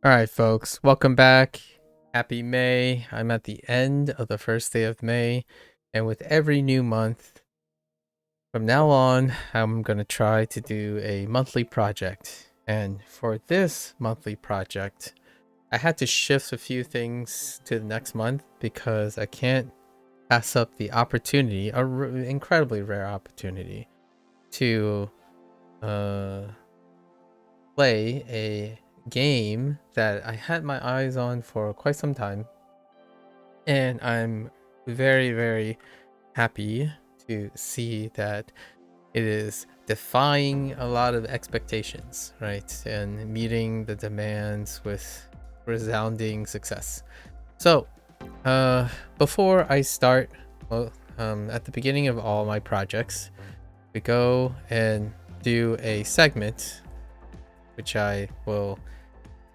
All right, folks, welcome back. Happy May. I'm at the end of the first day of May, and with every new month from now on, I'm going to try to do a monthly project. And for this monthly project, I had to shift a few things to the next month because I can't pass up the opportunity, incredibly rare opportunity, to play a game that I had my eyes on for quite some time, and I'm very, very happy to see that it is defying a lot of expectations, right? And meeting the demands with resounding success. So, before I start, at the beginning of all my projects, we go and do a segment which I will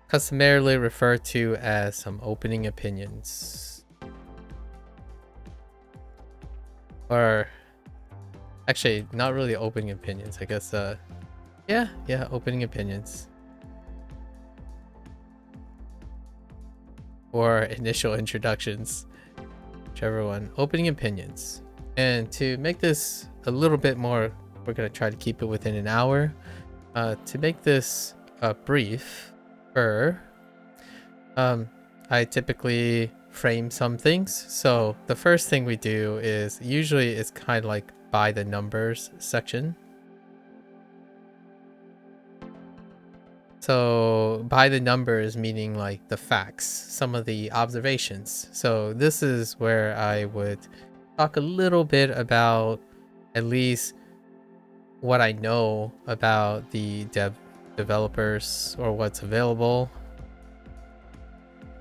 customarily refer to as some opening opinions. Or actually, not really opening opinions, I guess. Yeah, opening opinions. Or initial introductions, whichever one. Opening opinions. And to make this a little bit more, we're going to try to keep it within an hour. To make this brief, I typically frame some things. So the first thing we do is usually it's kind of like by the numbers section. So by the numbers meaning like the facts, some of the observations. So this is where I would talk a little bit about at least what I know about the developers or what's available.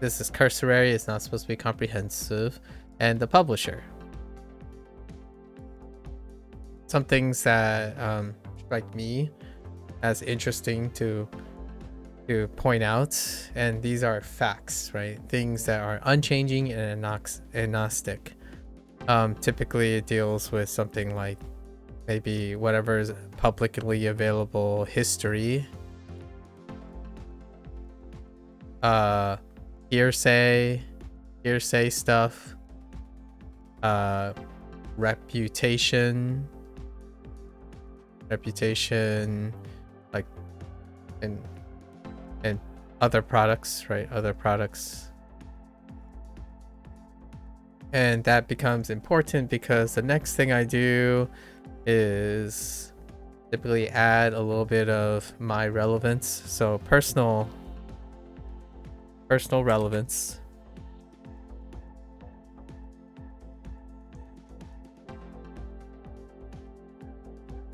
This is cursory, it's not supposed to be comprehensive. And the publisher. Some things that strike me as interesting to point out, and these are facts, right? Things that are unchanging and agnostic. Typically it deals with something like maybe whatever is publicly available history, hearsay stuff, reputation, like, and other products, right? Other products. And that becomes important because the next thing I do is typically add a little bit of my relevance. So personal relevance.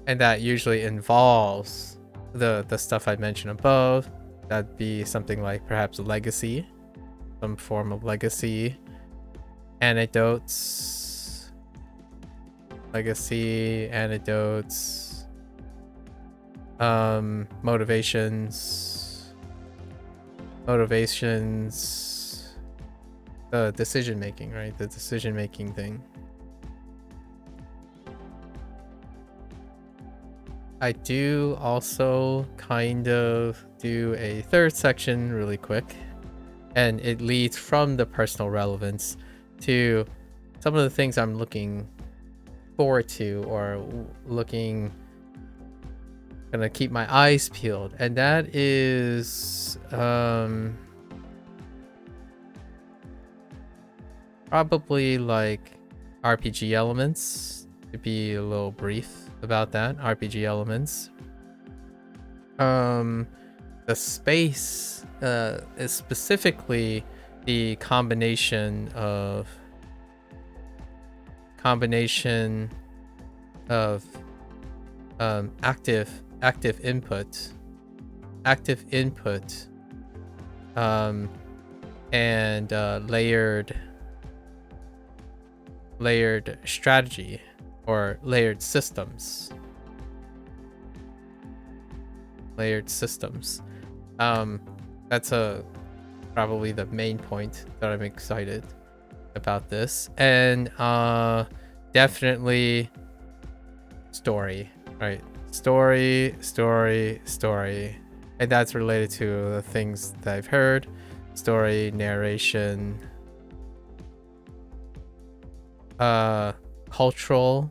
And that usually involves the stuff I mentioned above. That'd be something like perhaps legacy, some form of legacy, anecdotes, motivations, the decision making, right? The decision making thing. I do also kind of do a third section really quick, and it leads from the personal relevance to some of the things I'm looking forward to or gonna keep my eyes peeled, and that is probably like RPG elements, to be a little brief about that. RPG elements, the space, is specifically the combination of active input, and layered strategy or layered systems. That's probably the main point that I'm excited about this. And definitely story, right? Story. And that's related to the things that I've heard: story, narration, cultural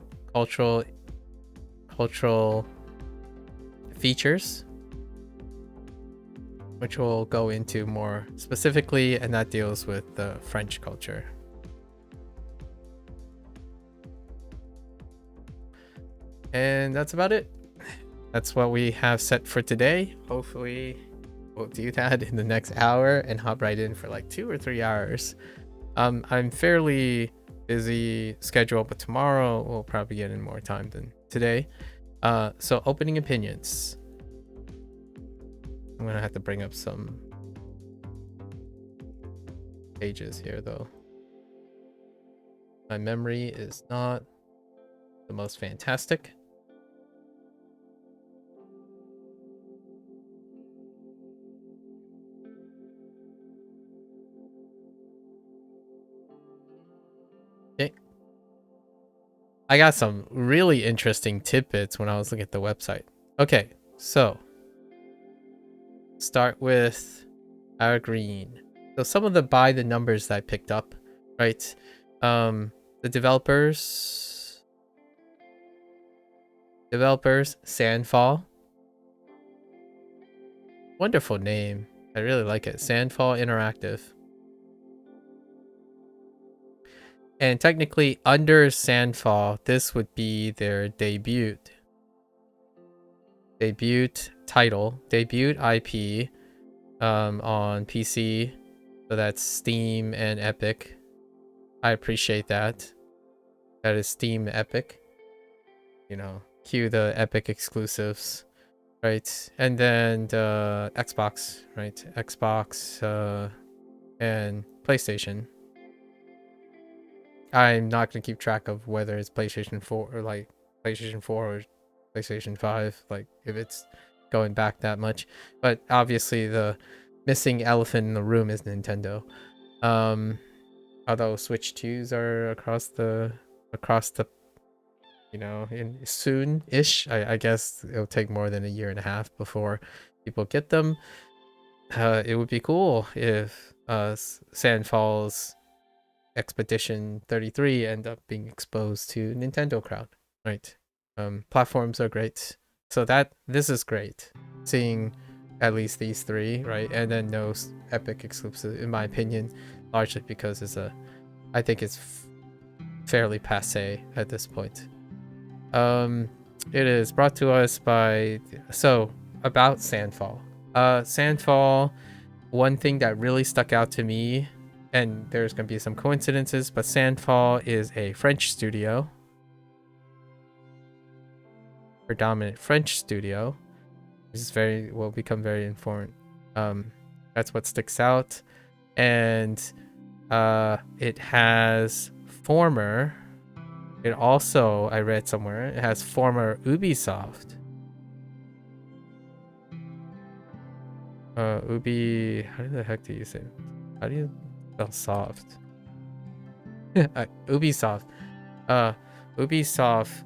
features, which we'll go into more specifically, and that deals with the French culture. And that's about it. That's what we have set for today. Hopefully we'll do that in the next hour and hop right in for like 2 or 3 hours. I'm fairly busy schedule, but tomorrow we'll probably get in more time than today. So opening opinions. I'm gonna have to bring up some pages here though. My memory is not the most fantastic. Okay. I got some really interesting tidbits when I was looking at the website. Okay, so start with our green. So some of the by the numbers that I picked up, right? The developers, Sandfall. Wonderful name. I really like it. Sandfall Interactive. And technically under Sandfall, this would be their debut title, debut IP on PC. So that's Steam and Epic. I appreciate that. That is Steam Epic. You know, cue the Epic exclusives, right? And then Xbox, right? Xbox and PlayStation. I'm not gonna keep track of whether it's PlayStation 4 or like PlayStation 4 or PlayStation 5, like if it's going back that much. But obviously the missing elephant in the room is Nintendo. Although Switch 2s are across the you know, in soon-ish. I guess it'll take more than a year and a half before people get them. It would be cool if Sandfall's Expedition 33 end up being exposed to Nintendo crowd, right? Platforms are great, so this is great seeing at least these three, right? And then no Epic exclusive, in my opinion, largely because I think it's fairly passe at this point. It is brought to us by about Sandfall. Sandfall, one thing that really stuck out to me, and there's going to be some coincidences, but Sandfall is a French studio. Predominant French studio. Which is will become very important. That's what sticks out. And it has I read somewhere, it has former Ubisoft. How the heck do you say it? How do you spell soft? Ubisoft. Ubisoft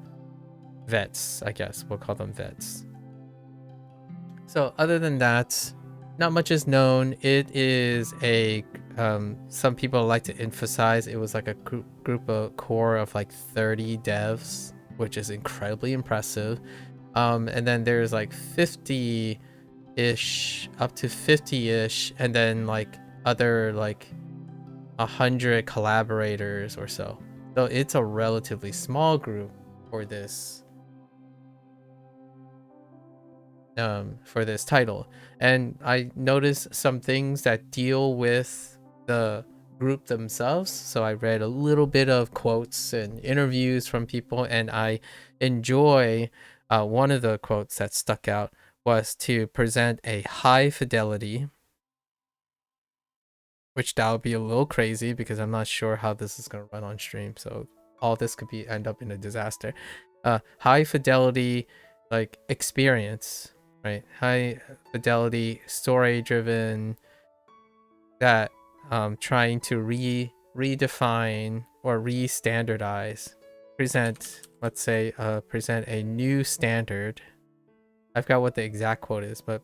vets, I guess. We'll call them vets. So other than that, not much is known. It is a some people like to emphasize it was like a core of like 30 devs, which is incredibly impressive. And then there's like 50-ish, up to 50-ish, and then like other like 100 collaborators or so. So it's a relatively small group for this title. And I noticed some things that deal with the group themselves. So I read a little bit of quotes and interviews from people, and I enjoy one of the quotes that stuck out was to present a high fidelity, which that would be a little crazy because I'm not sure how this is going to run on stream. So all this could end up in a disaster. High fidelity, like experience, right? High fidelity, story driven, that trying to redefine or re-standardize, present a new standard. I forgot what the exact quote is, but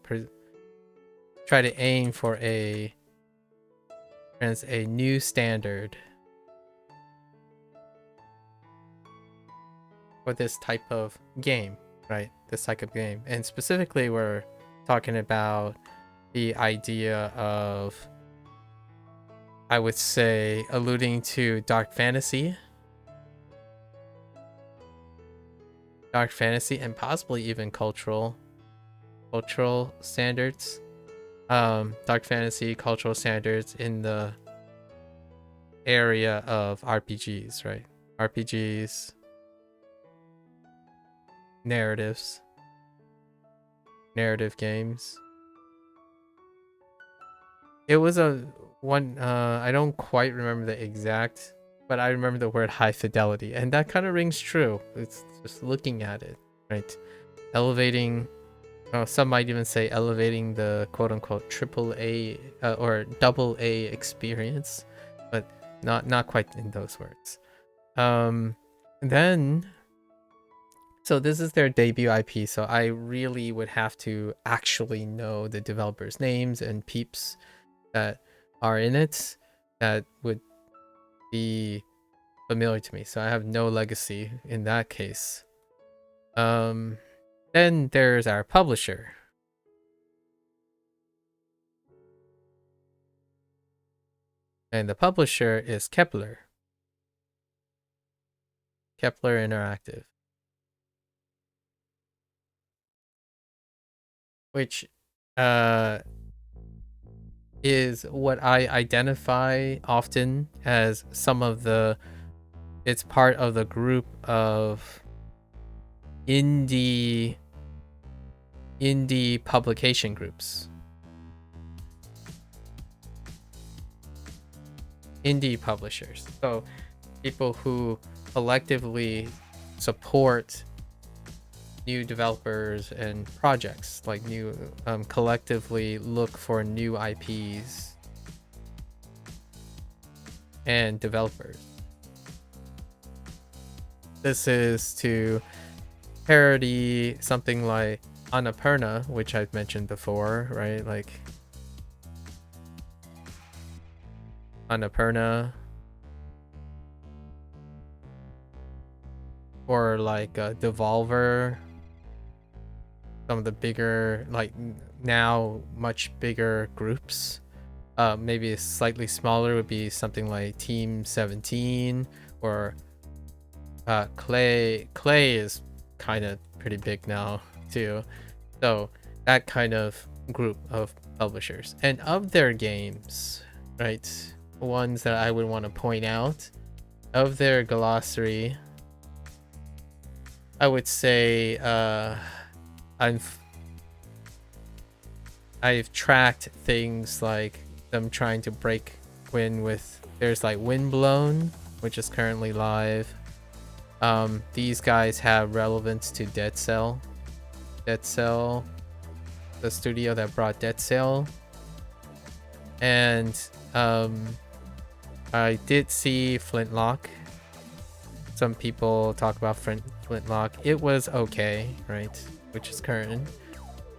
try to aim for a new standard for this type of game, right? This type of game. And specifically, we're talking about the idea of, I would say, alluding to dark fantasy, and possibly even cultural standards. Dark fantasy, cultural standards in the area of RPGs, right? RPGs, narrative games. It was a one, I don't quite remember the exact, but I remember the word high fidelity, and that kind of rings true. It's just looking at it, right? Elevating, some might even say elevating the quote-unquote triple A or double A experience, but not quite in those words. Then, so this is their debut IP, so I really would have to actually know the developers' names and peeps that are in it that would be familiar to me. So I have no legacy in that case. Then there's our publisher. And the publisher is Kepler. Kepler Interactive. Which is what I identify often as it's part of the group of indie publication groups. Indie publishers. So people who collectively support new developers and projects, like collectively look for new IPs and developers. This is to parody something like Annapurna, which I've mentioned before, right? Like Annapurna, or like Devolver. Some of the bigger, like now much bigger groups. Maybe slightly smaller would be something like Team 17 or Clay. Clay is kind of pretty big now too. So that kind of group of publishers, and of their games, right? Ones that I would want to point out of their glossary, I would say I've tracked things like them trying to break Win with, there's like Windblown, which is currently live. These guys have relevance to Dead Cell, the studio that brought Dead Cell. And I did see Flintlock. Some people talk about Flintlock. It was okay, right? Which is current.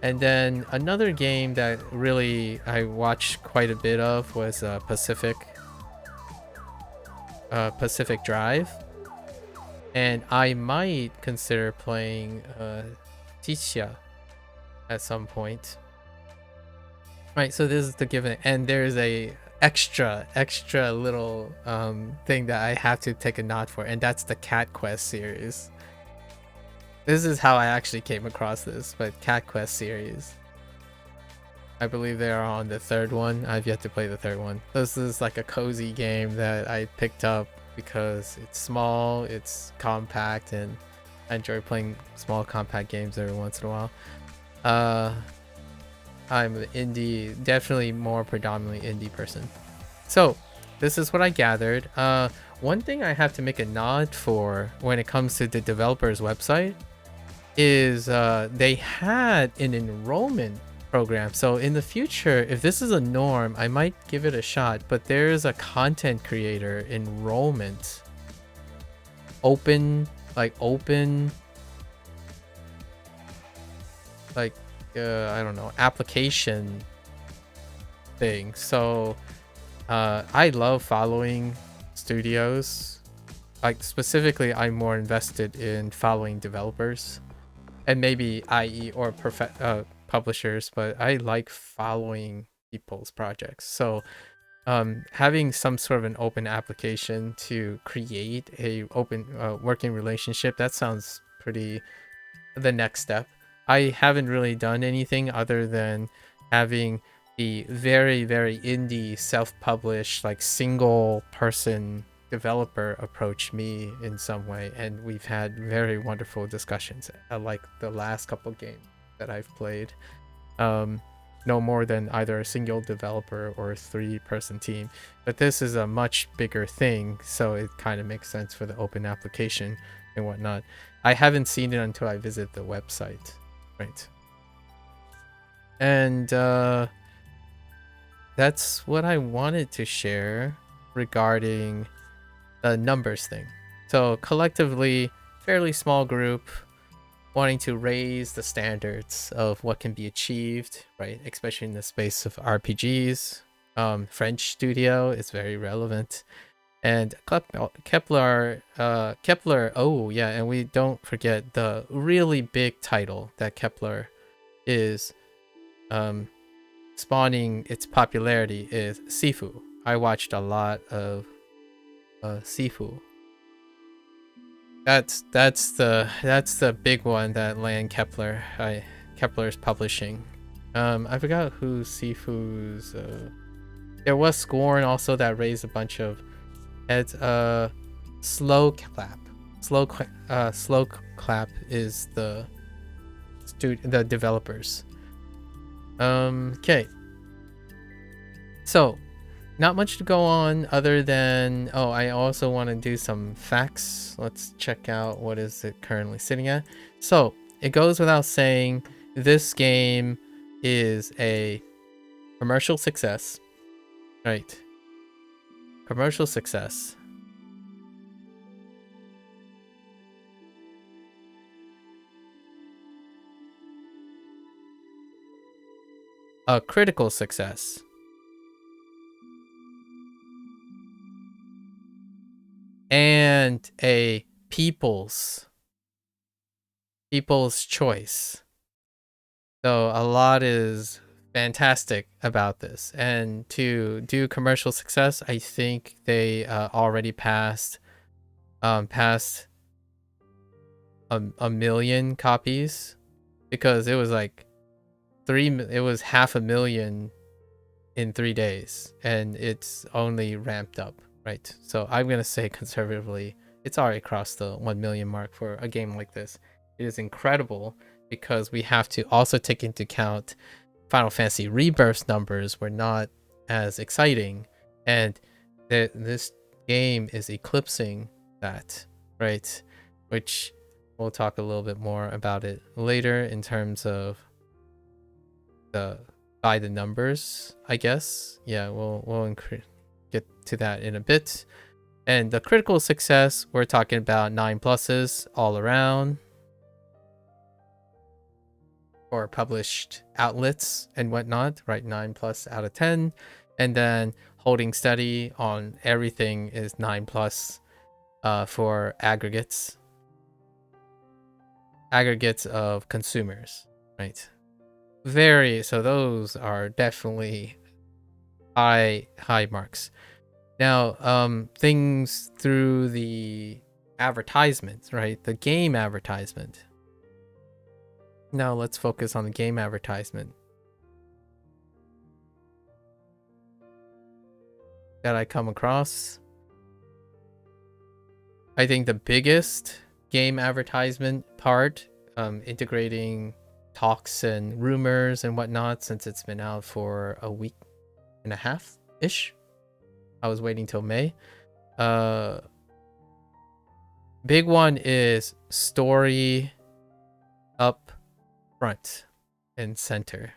And then another game that really I watched quite a bit of was Pacific Drive. And I might consider playing Titia at some point. Right, so this is the given, and there's a extra little thing that I have to take a nod for, and that's the Cat Quest series. This is how I actually came across this, but Cat Quest series. I believe they are on the third one. I've yet to play the third one. This is like a cozy game that I picked up because it's small, it's compact, and I enjoy playing small compact games every once in a while. I'm an indie, definitely more predominantly indie person. So this is what I gathered. One thing I have to make a nod for when it comes to the developer's website is they had an enrollment program. So in the future, if this is a norm, I might give it a shot, but there's a content creator enrollment. Open, I don't know, application thing. So I love following studios. Like specifically, I'm more invested in following developers and maybe IE or publishers, but I like following people's projects. So having some sort of an open application to create a open working relationship, that sounds pretty the next step. I haven't really done anything other than having the very, very indie self-published, like single person developer approach me in some way, and we've had very wonderful discussions. Like the last couple games that I've played, no more than either a single developer or a 3-person team, but this is a much bigger thing, so it kind of makes sense for the open application and whatnot. I haven't seen it until I visit the website, right? And that's what I wanted to share regarding the numbers thing. So collectively, fairly small group wanting to raise the standards of what can be achieved, right? Especially in the space of RPGs. French studio is very relevant. And Kepler, oh yeah, and we don't forget the really big title that Kepler is spawning its popularity is Sifu. I watched a lot of Sifu. That's the big one that land Kepler's publishing. I forgot who Sifu's. There was Scorn also that raised a bunch of heads. Slow Clap. Slow Clap is the developers. Okay. So, not much to go on other than, oh, I also want to do some facts. Let's check out what is it currently sitting at. So, it goes without saying, this game is a commercial success. Right. Commercial success. A critical success. And a people's choice. So a lot is fantastic about this, and to do commercial success, I think they already passed a million copies, because it was like it was 500,000 in 3 days, and it's only ramped up, right? So I'm gonna say conservatively, it's already crossed the 1 million mark for a game like this. It is incredible, because we have to also take into account Final Fantasy Rebirth's numbers were not as exciting, and this game is eclipsing that, right? Which we'll talk a little bit more about it later in terms of by the numbers, I guess. Yeah, we'll get to that in a bit. And the critical success, we're talking about 9 pluses all around for published outlets and whatnot, right? 9 plus out of 10. And then holding steady on everything is 9 plus for aggregates of consumers, right? So those are definitely high marks. Now, things through the advertisements, right? The game advertisement. Now let's focus on the game advertisement that I come across. I think the biggest game advertisement part, integrating talks and rumors and whatnot, since it's been out for a week and a half ish. I was waiting till May. Big one is story up front and center,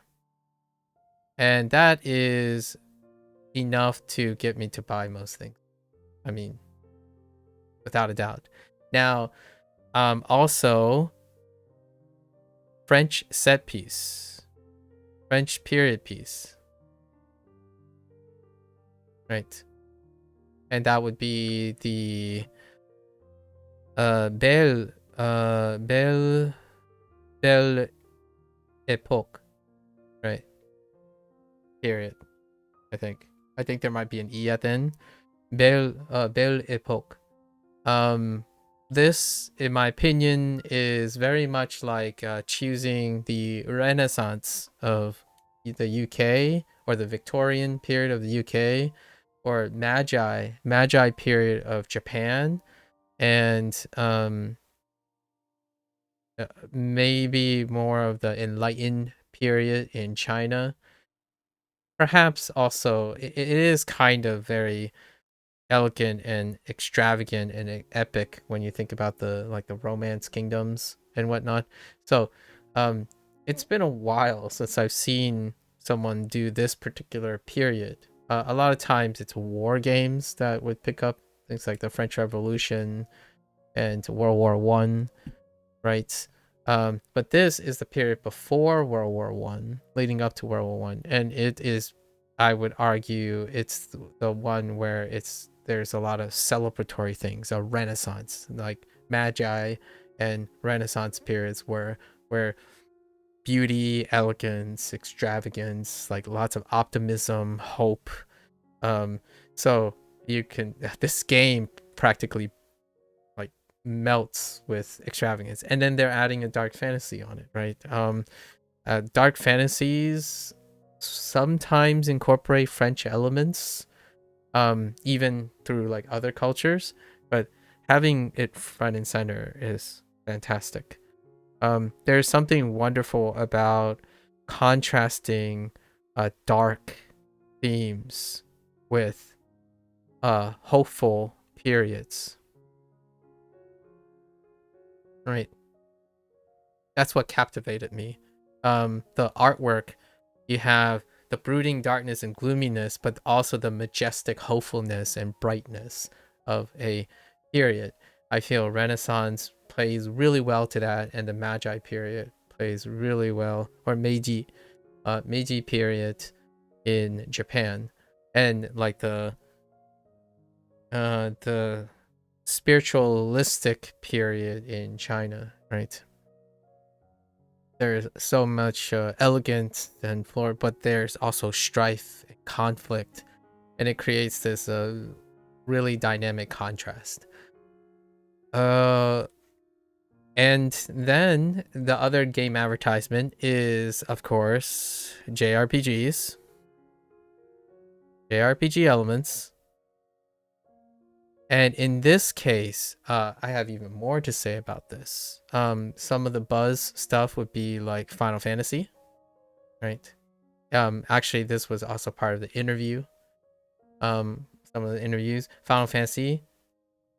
and that is enough to get me to buy most things. I mean, without a doubt. Now, also French set piece, French period piece. right? And that would be the Belle Belle Epoque, right? Period. I think there might be an E at the end. Belle Epoque. This, in my opinion, is very much like choosing the Renaissance of the UK, or the Victorian period of the UK, or Magi period of Japan, and maybe more of the Enlightened period in China. Perhaps also it is kind of very elegant and extravagant and epic when you think about the Romance kingdoms and whatnot. So it's been a while since I've seen someone do this particular period. A lot of times it's war games that would pick up things like the French Revolution and World War I, right? But this is the period before World War One, leading up to World War One, and it is, I would argue, it's the one where there's a lot of celebratory things, a Renaissance, like Magi and Renaissance periods where beauty, elegance, extravagance, like lots of optimism, hope. So you can this game practically like melts with extravagance, and then they're adding a dark fantasy on it, right? Dark fantasies sometimes incorporate French elements, even through like other cultures, but having it front and center is fantastic. There's something wonderful about contrasting dark themes with hopeful periods, right? That's what captivated me. The artwork, you have the brooding darkness and gloominess, but also the majestic hopefulness and brightness of a period. I feel Renaissance plays really well to that, and the Magi period plays really well, or Meiji period in Japan, and like the spiritualistic period in China, right? There's so much elegance and floor, but there's also strife and conflict, and it creates this really dynamic contrast. And then the other game advertisement is, of course, JRPG elements. And in this case, I have even more to say about this. Some of the buzz stuff would be like Final Fantasy, right? Actually, this was also part of the interview. Some of the interviews, Final Fantasy,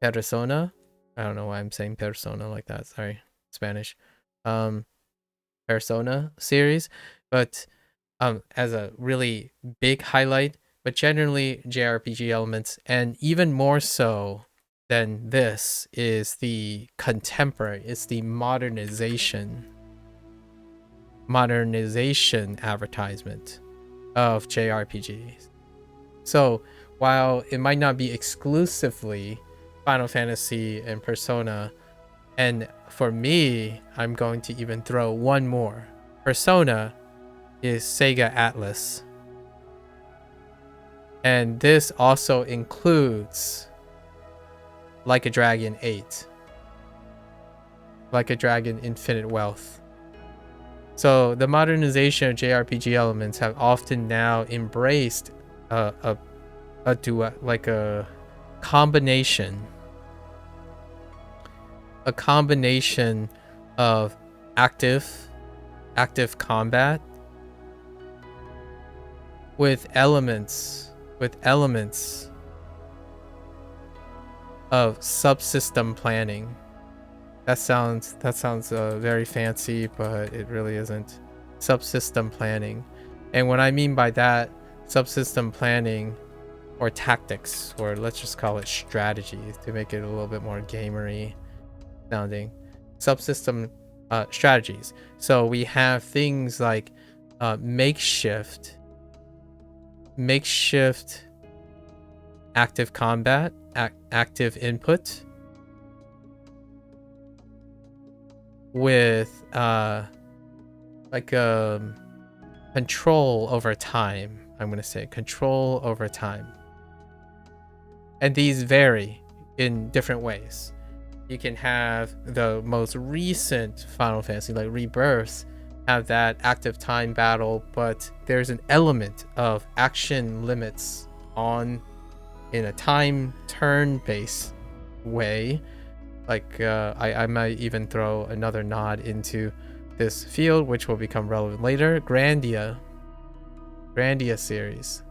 Persona. I don't know why I'm saying Persona like that. Sorry, Spanish. Persona series, but as a really big highlight, but generally JRPG elements, and even more so than this is the contemporary, it's the modernization advertisement of JRPGs. So while it might not be exclusively Final Fantasy and Persona, and for me, I'm going to even throw one more. Persona is Sega Atlas. And this also includes Like a Dragon 8. Like a Dragon Infinite Wealth. So the modernization of JRPG elements have often now embraced a combination of active combat with elements of subsystem planning. That sounds very fancy, but it really isn't. Subsystem planning. And what I mean by that, subsystem planning, or tactics, or let's just call it strategy to make it a little bit more gamery sounding. Subsystem strategies. So we have things like makeshift active combat, active input, with control over time. I'm gonna say control over time, and these vary in different ways. You can have the most recent Final Fantasy, like Rebirth, have that active time battle, but there's an element of action limits on in a time turn based way. Like I might even throw another nod into this field, which will become relevant later. Grandia series.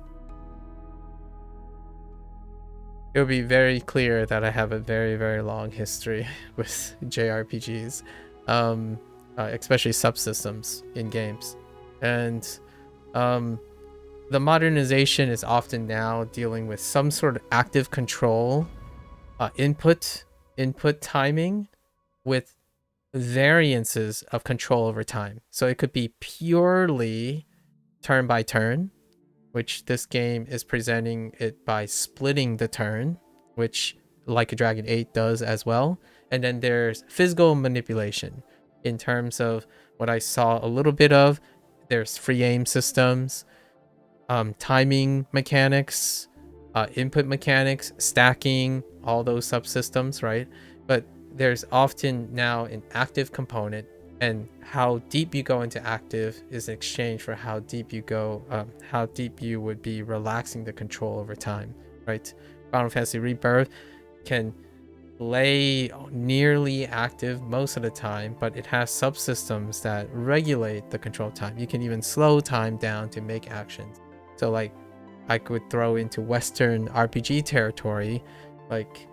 It will be very clear that I have a very, very long history with JRPGs, especially subsystems in games. And the modernization is often now dealing with some sort of active control, input timing with variances of control over time. So it could be purely turn by turn, which this game is presenting it by splitting the turn, which Like a Dragon 8 does as well. And then there's physical manipulation in terms of what I saw a little bit of. There's free aim systems, timing mechanics, input mechanics, stacking, all those subsystems, right? But there's often now an active component, and how deep you go into active is in exchange for how deep you go, how deep you would be relaxing the control over time, right? Final Fantasy Rebirth can play nearly active most of the time, but it has subsystems that regulate the control time. You can even slow time down to make actions. So like I could throw into Western RPG territory, like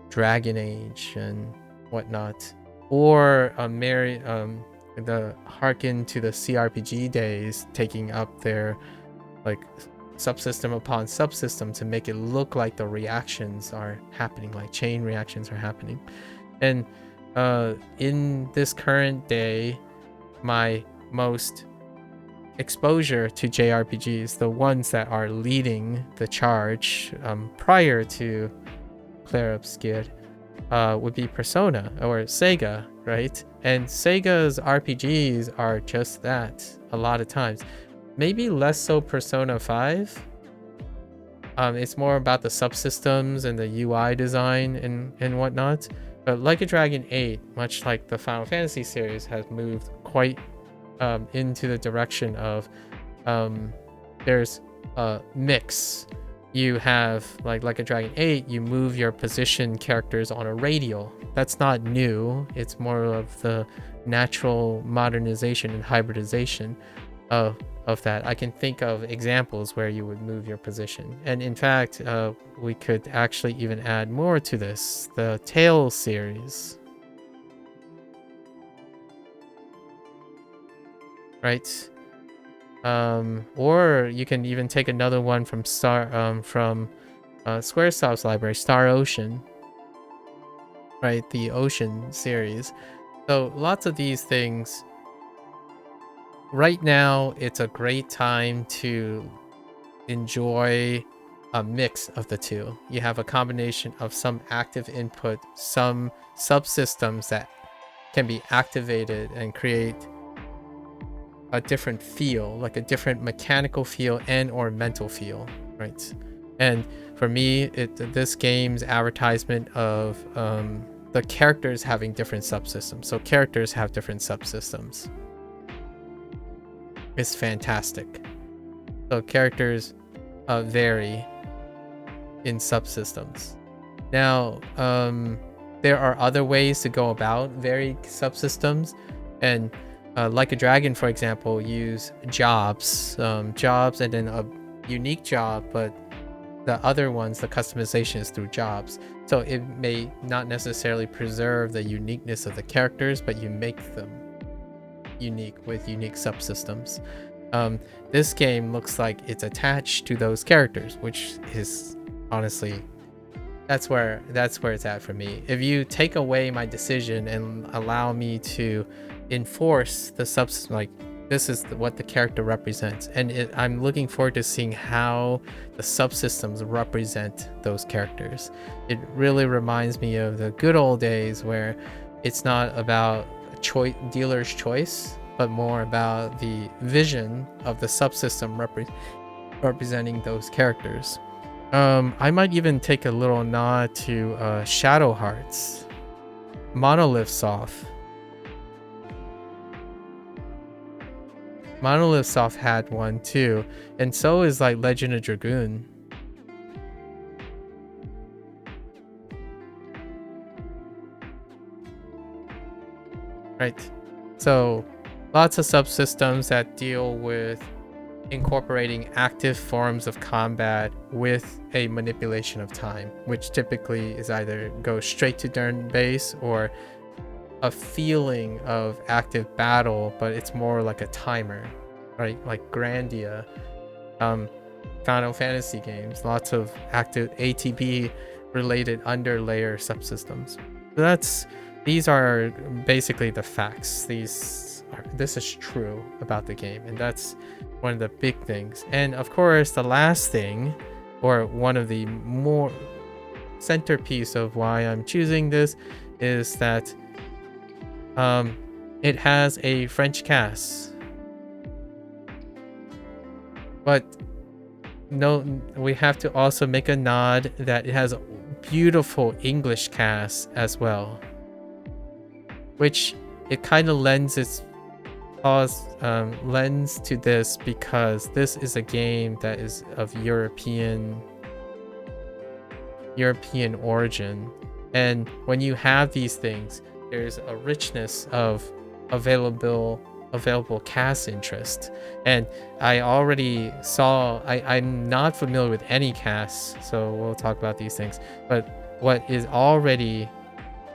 Dragon Age and whatnot, or the harken to the CRPG days, taking up their like subsystem upon subsystem to make it look like the reactions are happening, like chain reactions are happening. And in this current day, my most exposure to JRPGs, the ones that are leading the charge prior to Clair Obscur, would be Persona or Sega, right? And Sega's RPGs are just that a lot of times. Maybe less so Persona 5. It's more about the subsystems and the UI design and whatnot. But Like a Dragon 8, much like the Final Fantasy series, has moved quite into the direction of there's a mix. You have like a Dragon 8, you move your position characters on a radial. That's not new. It's more of the natural modernization and hybridization of that. I can think of examples where you would move your position. And in fact, we could actually even add more to this. The Tales series. Right? Or you can even take another one from Squaresoft's library, Star Ocean, right? The Ocean series. So lots of these things. Right now, it's a great time to enjoy a mix of the two. You have a combination of some active input, some subsystems that can be activated and create a different feel, like a different mechanical feel and or mental feel, right? And for me, this game's advertisement of the characters having different subsystems. So characters have different subsystems. It's fantastic. So characters vary in subsystems. Now, there are other ways to go about varied subsystems, and Like a Dragon, for example, use jobs, and then a unique job, but the other ones, the customization is through jobs. So it may not necessarily preserve the uniqueness of the characters, but you make them unique with unique subsystems. This game looks like it's attached to those characters, which is honestly, that's where it's at for me. If you take away my decision and allow me to enforce the subsystem, like this is what the character represents, and I'm looking forward to seeing how the subsystems represent those characters. It really reminds me of the good old days where it's not about a dealer's choice, but more about the vision of the subsystem representing those characters. I might even take a little nod to Shadow Hearts, Monolith Soft. Monolith Soft had one too, and so is like Legend of Dragoon. Right. So lots of subsystems that deal with incorporating active forms of combat with a manipulation of time, which typically is either go straight to turn base or a feeling of active battle, but it's more like a timer, right? Like Grandia, Final Fantasy games, lots of active ATB related underlayer subsystems. So these are basically the facts. This is true about the game, and that's one of the big things. And of course, the last thing, or one of the more centerpiece of why I'm choosing this, is that it has a French cast, but no, we have to also make a nod that it has a beautiful English cast as well, which it kind of lends to this because this is a game that is of European origin, and when you have these things, there's a richness of available cast interest. And I already saw, I'm not familiar with any casts, so we'll talk about these things, but what is already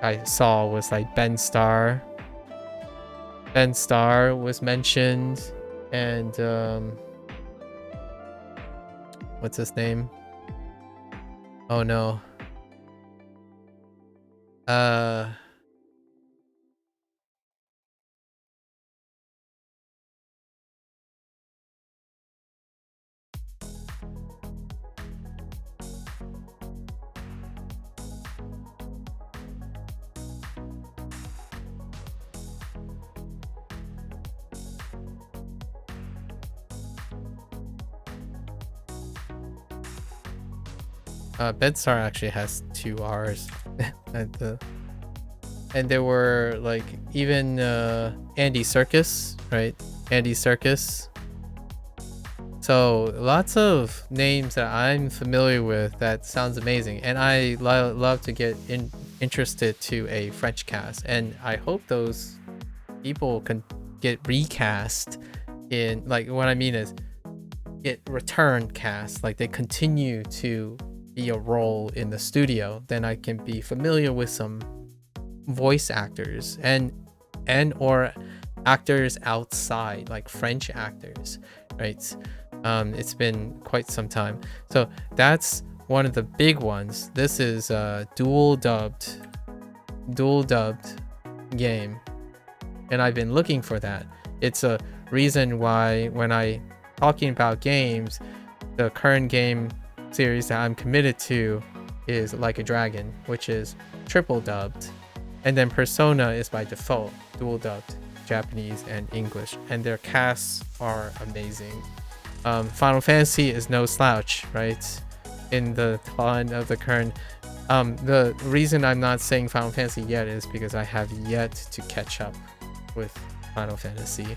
I saw was like Ben Starr was mentioned, and what's his name? Oh no. Bedstar actually has 2 R's at the, and there were like even Andy Serkis, right? Andy Serkis. So lots of names that I'm familiar with. That sounds amazing, and I love to get interested to a French cast, and I hope those people can get recast in, like, what I mean is get return cast, like they continue to be a role in the studio. Then I can be familiar with some voice actors and or actors outside, like French actors, right? It's been quite some time, so that's one of the big ones. This is a dual dubbed game, and I've been looking for that. It's a reason why when I talking about games, the current game series that I'm committed to is Like a Dragon, which is triple dubbed, and then Persona is by default dual dubbed, Japanese and English, and their casts are amazing. Final Fantasy is no slouch, right? In the ton of the current, the reason I'm not saying Final Fantasy yet is because I have yet to catch up with Final Fantasy,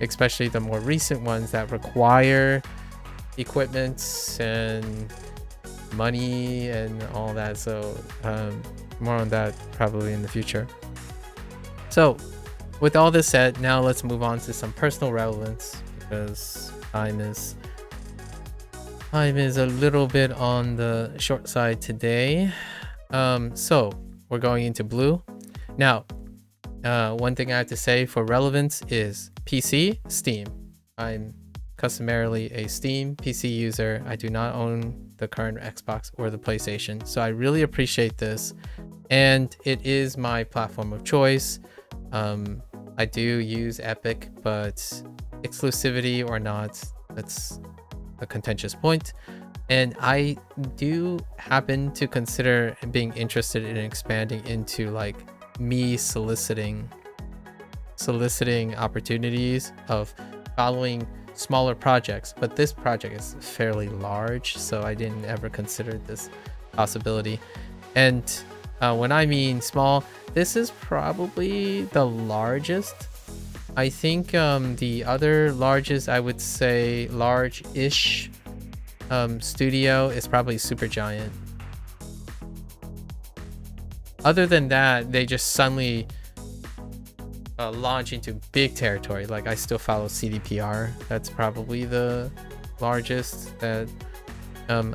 especially the more recent ones that require equipment and money and all that. So more on that probably in the future. So with all this said, now let's move on to some personal relevance, because time is a little bit on the short side today. So we're going into blue now. One thing I have to say for relevance is PC, Steam. I'm customarily a Steam PC user. I do not own the current Xbox or the PlayStation, so I really appreciate this, and it is my platform of choice. I do use Epic, but exclusivity or not, that's a contentious point. And I do happen to consider being interested in expanding into like me soliciting opportunities of following smaller projects, but this project is fairly large, so I didn't ever consider this possibility. And when I mean small, this is probably the largest. I think the other largest, I would say large-ish studio is probably Supergiant. Other than that, they just suddenly launch into big territory. Like I still follow CDPR. That's probably the largest. That and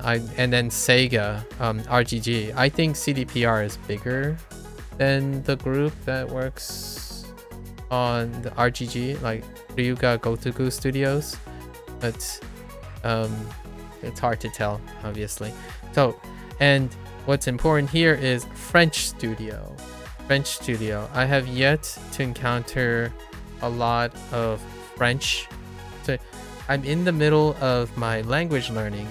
then Sega RGG. I think CDPR is bigger than the group that works on the RGG, like Ryuga Gotoku Studios. But it's hard to tell, obviously. So, and what's important here is French studio. I have yet to encounter a lot of French. So I'm in the middle of my language learning.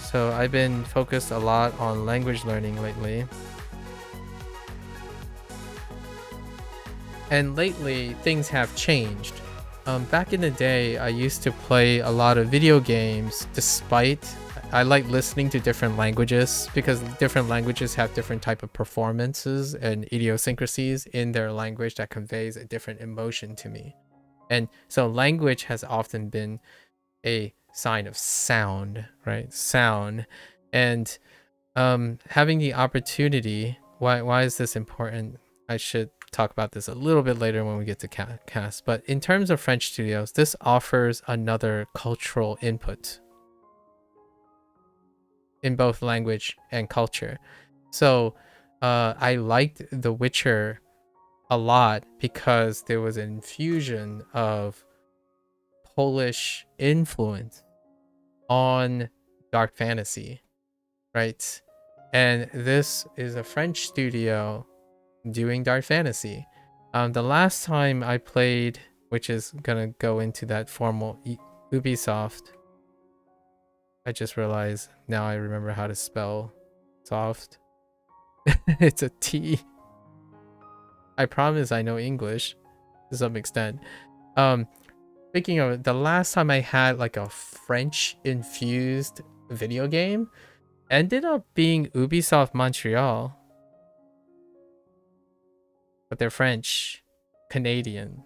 So I've been focused a lot on language learning lately. And lately, things have changed. Back in the day, I used to play a lot of video games despite I like listening to different languages because different languages have different type of performances and idiosyncrasies in their language that conveys a different emotion to me. And so language has often been a sign of sound, right? Sound. And having the opportunity, why is this important? I should talk about this a little bit later when we get to cast. But in terms of French studios, this offers another cultural input in both language and culture. So I liked The Witcher a lot because there was an infusion of Polish influence on dark fantasy, right? And this is a French studio doing dark fantasy. The last time I played, which is gonna go into that formal Ubisoft, I just realized now I remember how to spell soft. It's a T. I promise I know English to some extent. Speaking of it, the last time I had like a French infused video game ended up being Ubisoft Montreal. But they're French, Canadian.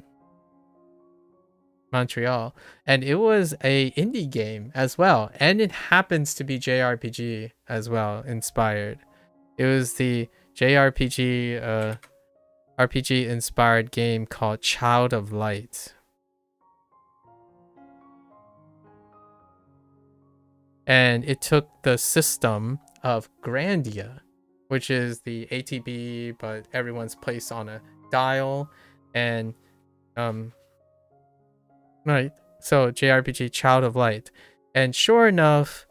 Montreal, and it was a indie game as well, and it happens to be JRPG as well inspired. It was the JRPG RPG inspired game called Child of Light. And it took the system of Grandia, which is the ATB, but everyone's placed on a dial, and right, so JRPG Child of Light. And sure enough,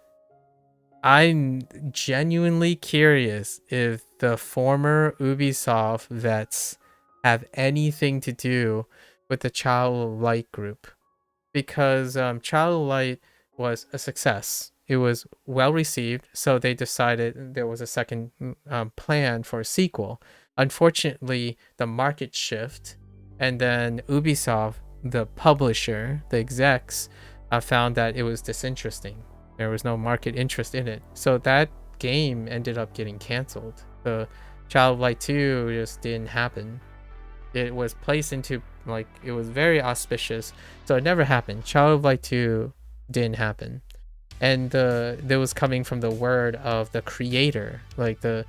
I'm genuinely curious if the former Ubisoft vets have anything to do with the Child of Light group, because Child of Light was a success. It was well received, so they decided there was a second plan for a sequel. Unfortunately, the market shift, and then Ubisoft, the publisher, the execs, found that it was disinteresting. There was no market interest in it. So that game ended up getting canceled. The Child of Light 2 just didn't happen. It was placed into, like, it was very auspicious. So it never happened. Child of Light 2 didn't happen. And there was coming from the word of the creator, like the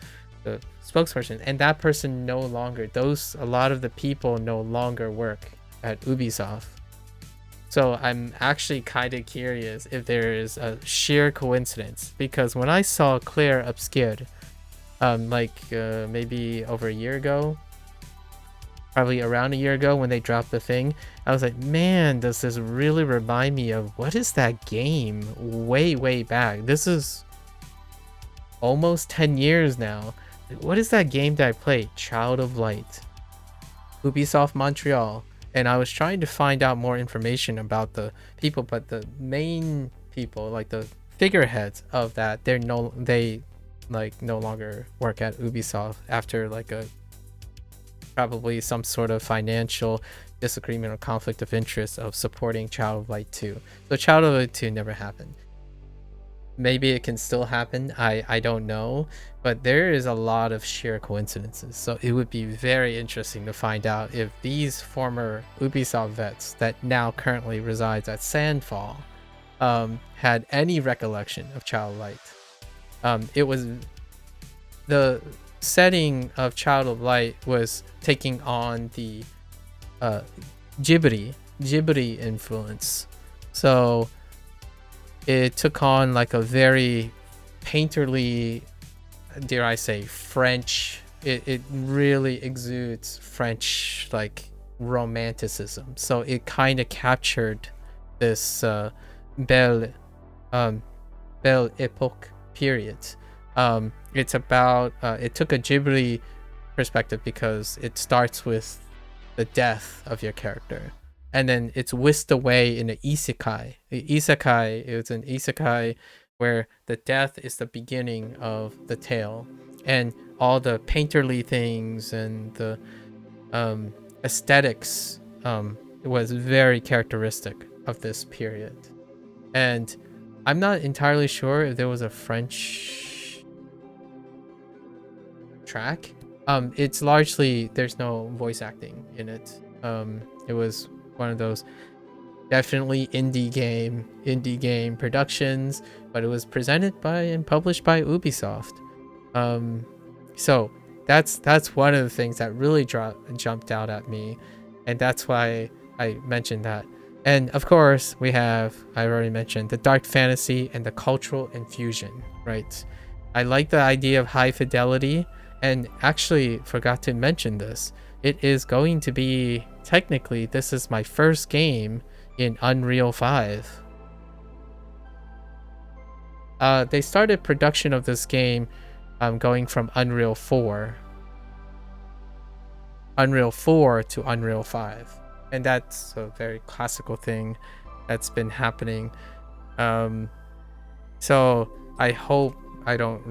spokesperson. And that person no longer, a lot of the people no longer work at Ubisoft. So I'm actually kind of curious if there is a sheer coincidence, because when I saw Clair Obscur maybe over a year ago, probably around a year ago when they dropped the thing, I was like, man, does this really remind me of what is that game way back? This is almost 10 years now. What is that game that I played? Child of Light. Ubisoft Montreal. and I was trying to find out more information about the people, but the main people, like the figureheads of that, they no longer work at Ubisoft after like a probably some sort of financial disagreement or conflict of interest of supporting Child of Light 2. So Child of Light 2 never happened. Maybe it can still happen, I don't know, but there is a lot of sheer coincidences. So it would be very interesting to find out if these former Ubisoft vets that now currently resides at Sandfall had any recollection of Child of Light. It was the setting of Child of Light was taking on the Ghibli influence. So it took on like a very painterly, dare I say, French. It really exudes French like romanticism. So it kind of captured this belle epoque period. It's about it took a Ghibli perspective because it starts with the death of your character, and then it's whisked away in an isekai. It's an isekai where the death is the beginning of the tale, and all the painterly things and the aesthetics was very characteristic of this period. And I'm not entirely sure if there was a French track. It's largely, there's no voice acting in it. It was one of those definitely indie game productions, but it was presented by and published by Ubisoft. So that's one of the things that really jumped out at me, and that's why I mentioned that. And of course, I've already mentioned the dark fantasy and the cultural infusion, right? I like the idea of high fidelity, and actually forgot to mention this. It is going to be, technically, this is my first game in Unreal 5. They started production of this game going from Unreal 4 to Unreal 5. And that's a very classical thing that's been happening. So I hope I don't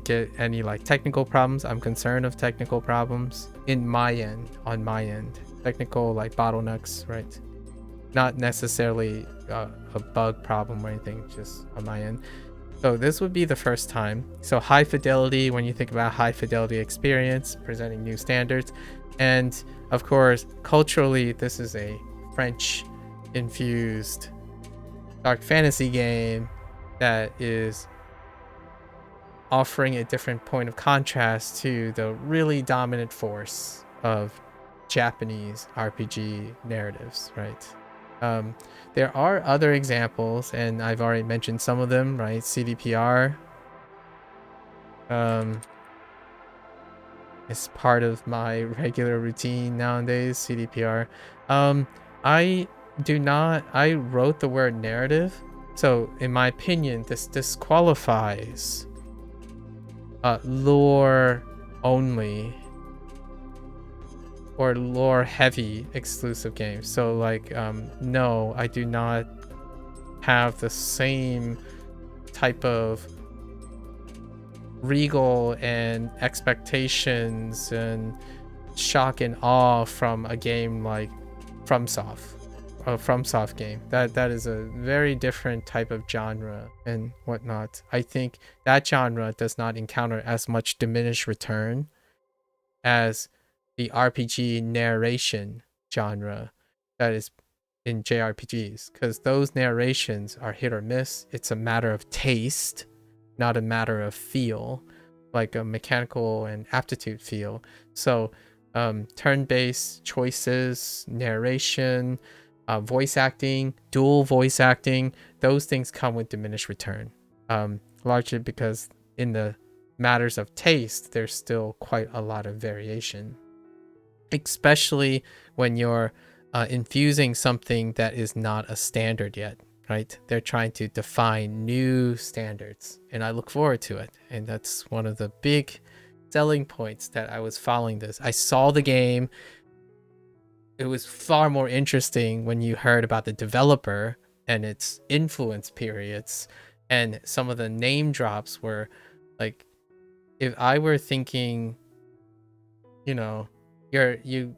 get any like technical problems. I'm concerned of technical problems on my end. Technical like bottlenecks, right? Not necessarily a bug problem or anything, just on my end. So this would be the first time. So high fidelity, when you think about high fidelity experience, presenting new standards. And of course, culturally, this is a French infused dark fantasy game that is offering a different point of contrast to the really dominant force of Japanese RPG narratives, right? There are other examples, and I've already mentioned some of them, right? CDPR is part of my regular routine nowadays. CDPR. I wrote the word narrative, so in my opinion, this disqualifies lore only or lore heavy exclusive games. So like no, I do not have the same type of regal and expectations and shock and awe from a game like FromSoft game. That is a very different type of genre and whatnot. I think that genre does not encounter as much diminished return as the RPG narration genre that is in JRPGs, because those narrations are hit or miss. It's a matter of taste, not a matter of feel, like a mechanical and aptitude feel. So turn-based choices, narration, voice acting, dual voice acting, those things come with diminished return, largely because in the matters of taste, there's still quite a lot of variation, especially when you're infusing something that is not a standard yet, right? They're trying to define new standards, and I look forward to it. And that's one of the big selling points that I was following this. I saw the game it was far more interesting when you heard about the developer and its influence periods, and some of the name drops were like, if I were thinking, you know, you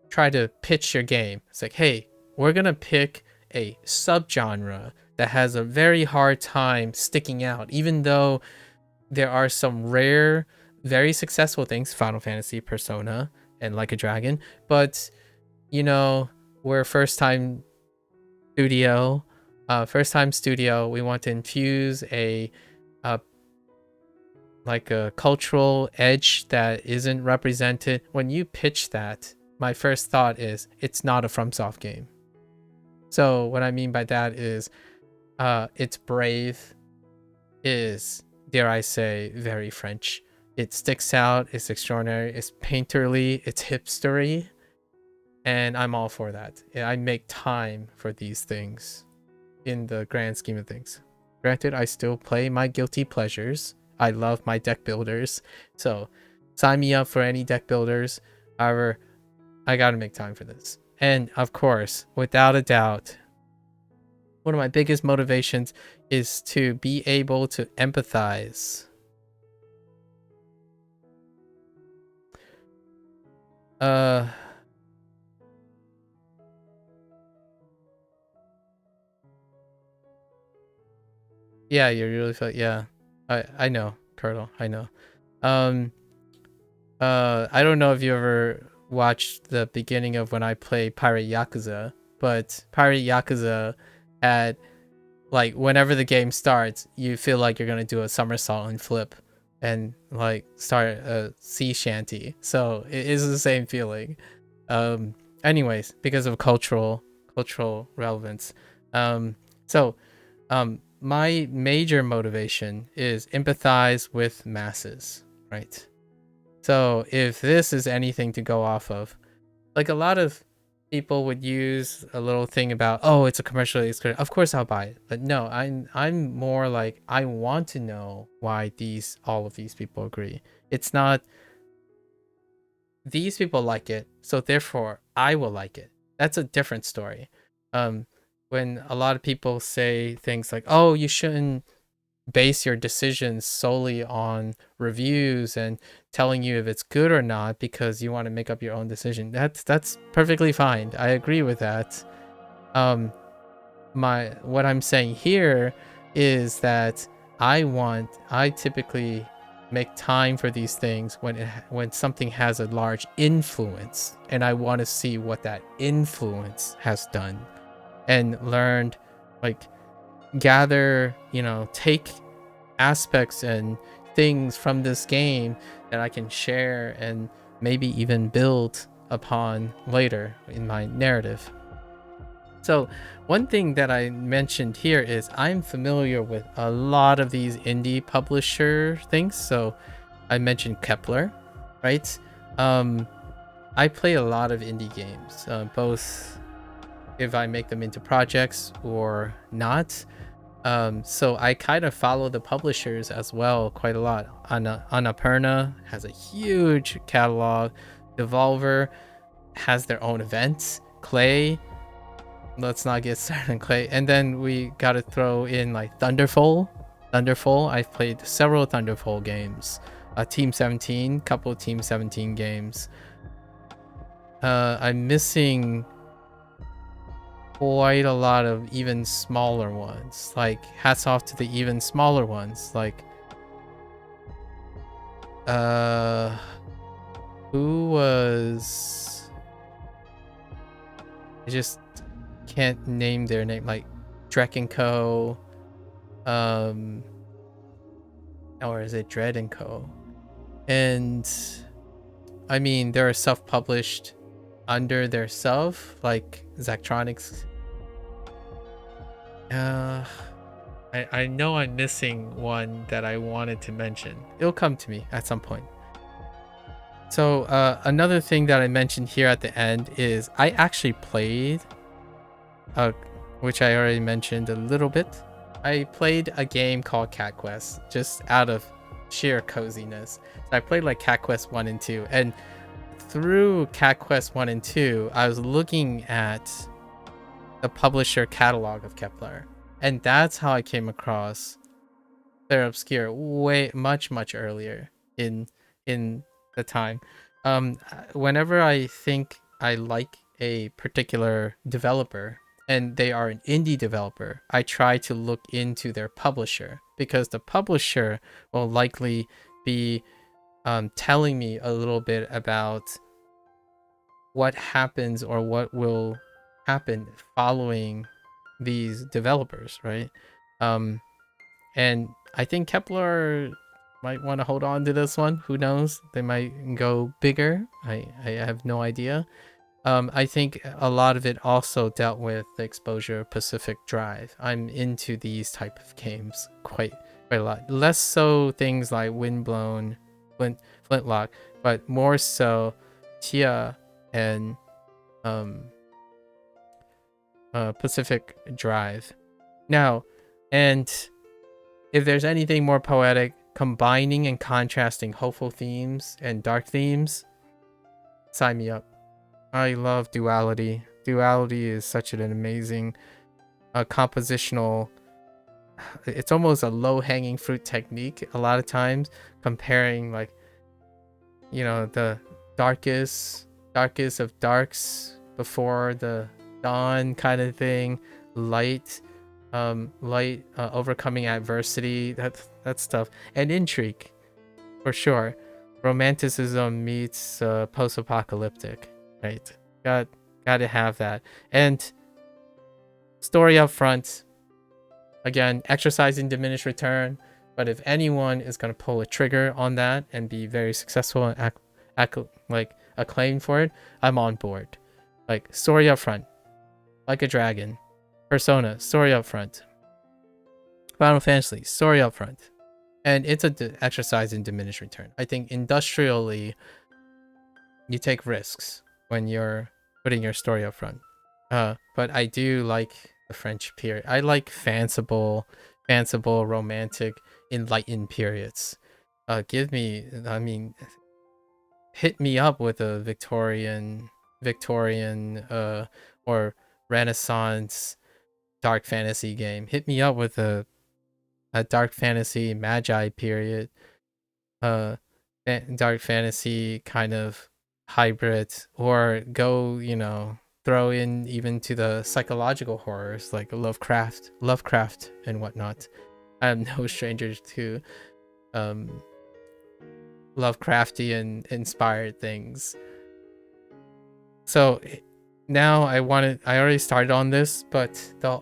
try to pitch your game. It's like, hey, we're gonna pick a subgenre that has a very hard time sticking out, even though there are some rare, very successful things, Final Fantasy, Persona, and Like a Dragon, but you know, we're first time studio. We want to infuse a like a cultural edge that isn't represented. When you pitch that, my first thought is it's not a FromSoft game. So what I mean by that is it's brave, is, dare I say, very French. It sticks out, it's extraordinary, it's painterly, it's hipstery, and I'm all for that. I make time for these things in the grand scheme of things. Granted, I still play my guilty pleasures. I love my deck builders, so sign me up for any deck builders. However, I gotta make time for this. And of course, without a doubt, one of my biggest motivations is to be able to empathize. Yeah, you really feel, yeah. I know, Turtle, I know. I don't know if you ever watched the beginning of when I played Pirate Yakuza, but Pirate Yakuza had, like, whenever the game starts, you feel like you're gonna do a somersault and flip and like start a sea shanty. So it is the same feeling. Anyways, because of cultural relevance. So my major motivation is empathize with masses, right? So if this is anything to go off of, like, a lot of people would use a little thing about, oh, it's a commercially exclusive, of course I'll buy it. But no, I'm more like, I want to know why all of these people agree. It's not these people like it, so therefore I will like it. That's a different story. When a lot of people say things like, oh, you shouldn't base your decisions solely on reviews and telling you if it's good or not because you want to make up your own decision, that's perfectly fine. I agree with that. What I'm saying here is that I typically make time for these things when something has a large influence, and I want to see what that influence has done and learned, like, gather, take aspects and things from this game that I can share and maybe even build upon later in my narrative. So one thing that I mentioned here is I'm familiar with a lot of these indie publisher things. So I mentioned Kepler, right? I play a lot of indie games, both if I make them into projects or not. So I kind of follow the publishers as well quite a lot. Annapurna has a huge catalog. Devolver has their own events. Clay, let's not get started on Clay. And then we got to throw in like Thunderfall. I've played several Thunderfall games. Team 17, couple of Team 17 games. I'm missing quite a lot of even smaller ones. Like, hats off to the even smaller ones. Like, who was... I just can't name their name. Like, Drek & Co. Or is it Dread & Co? And I mean, there are self-published under their self, like Zachtronics. I know I'm missing one that I wanted to mention. It'll come to me at some point. So another thing that I mentioned here at the end is I actually played, which I already mentioned a little bit. I played a game called Cat Quest just out of sheer coziness. So I played like Cat Quest 1 and 2, and through Cat Quest 1 and 2, I was looking at the publisher catalog of Kepler, and that's how I came across Clair Obscur way much earlier in the time. Whenever I think I like a particular developer and they are an indie developer, I try to look into their publisher, because the publisher will likely be telling me a little bit about what happens or what will happen following these developers, right? And I think Kepler might want to hold on to this one. Who knows? They might go bigger. I have no idea. I think a lot of it also dealt with the exposure of Pacific Drive. I'm into these type of games quite a lot. Less so things like Windblown, Flintlock, but more so Tia and Pacific Drive. Now, and if there's anything more poetic, combining and contrasting hopeful themes and dark themes, sign me up. I love duality. Duality is such an amazing compositional, it's almost a low-hanging fruit technique a lot of times, comparing, like, you know, the darkest of darks before the dawn kind of thing, light overcoming adversity, that stuff, and intrigue for sure. Romanticism meets post-apocalyptic, right? Gotta have that. And story up front, again, exercising diminished return, but if anyone is going to pull a trigger on that and be very successful and like acclaimed for it, I'm on board. Like, story up front, like a dragon. Persona, story up front. Final Fantasy, story up front. And it's a exercise in diminished return. I think industrially, you take risks when you're putting your story up front. But I do like the French period. I like fanciful, romantic, enlightened periods. Hit me up with a Victorian, or Renaissance dark fantasy game. Hit me up with a dark fantasy magi period, dark fantasy kind of hybrid, or go, you know, throw in even to the psychological horrors like Lovecraft and whatnot. I'm no stranger to Lovecraftian inspired things. So now I already started on this, but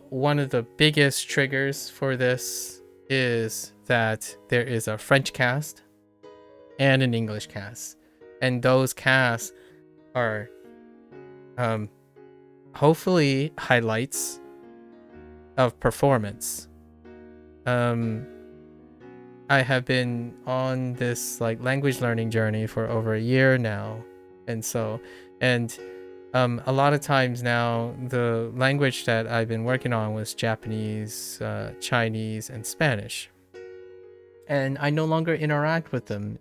one of the biggest triggers for this is that there is a French cast and an English cast, and those casts are hopefully highlights of performance. I have been on this like language learning journey for over a year now, and a lot of times now the language that I've been working on was Japanese, Chinese, and Spanish, and I no longer interact with them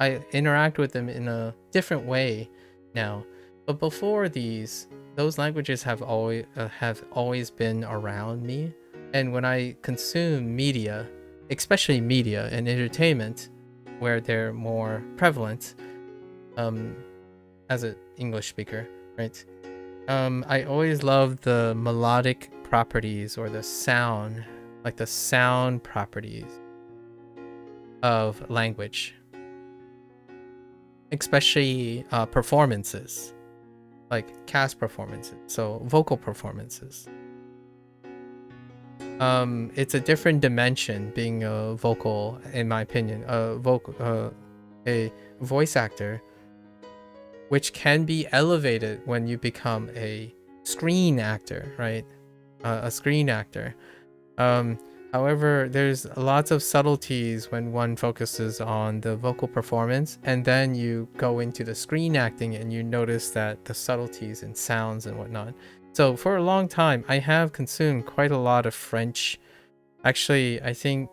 I interact with them in a different way now. But before those languages have always been around me, and when I consume media, especially media and entertainment, where they're more prevalent, as an English speaker, right? I always love the melodic properties, or the sound properties of language, especially performances, like cast performances, so vocal performances. It's a different dimension being a vocal, in my opinion, a voice actor, which can be elevated when you become a screen actor, right? A screen actor. However, there's lots of subtleties when one focuses on the vocal performance, and then you go into the screen acting and you notice that the subtleties in sounds and whatnot. So for a long time, I have consumed quite a lot of French. Actually, I think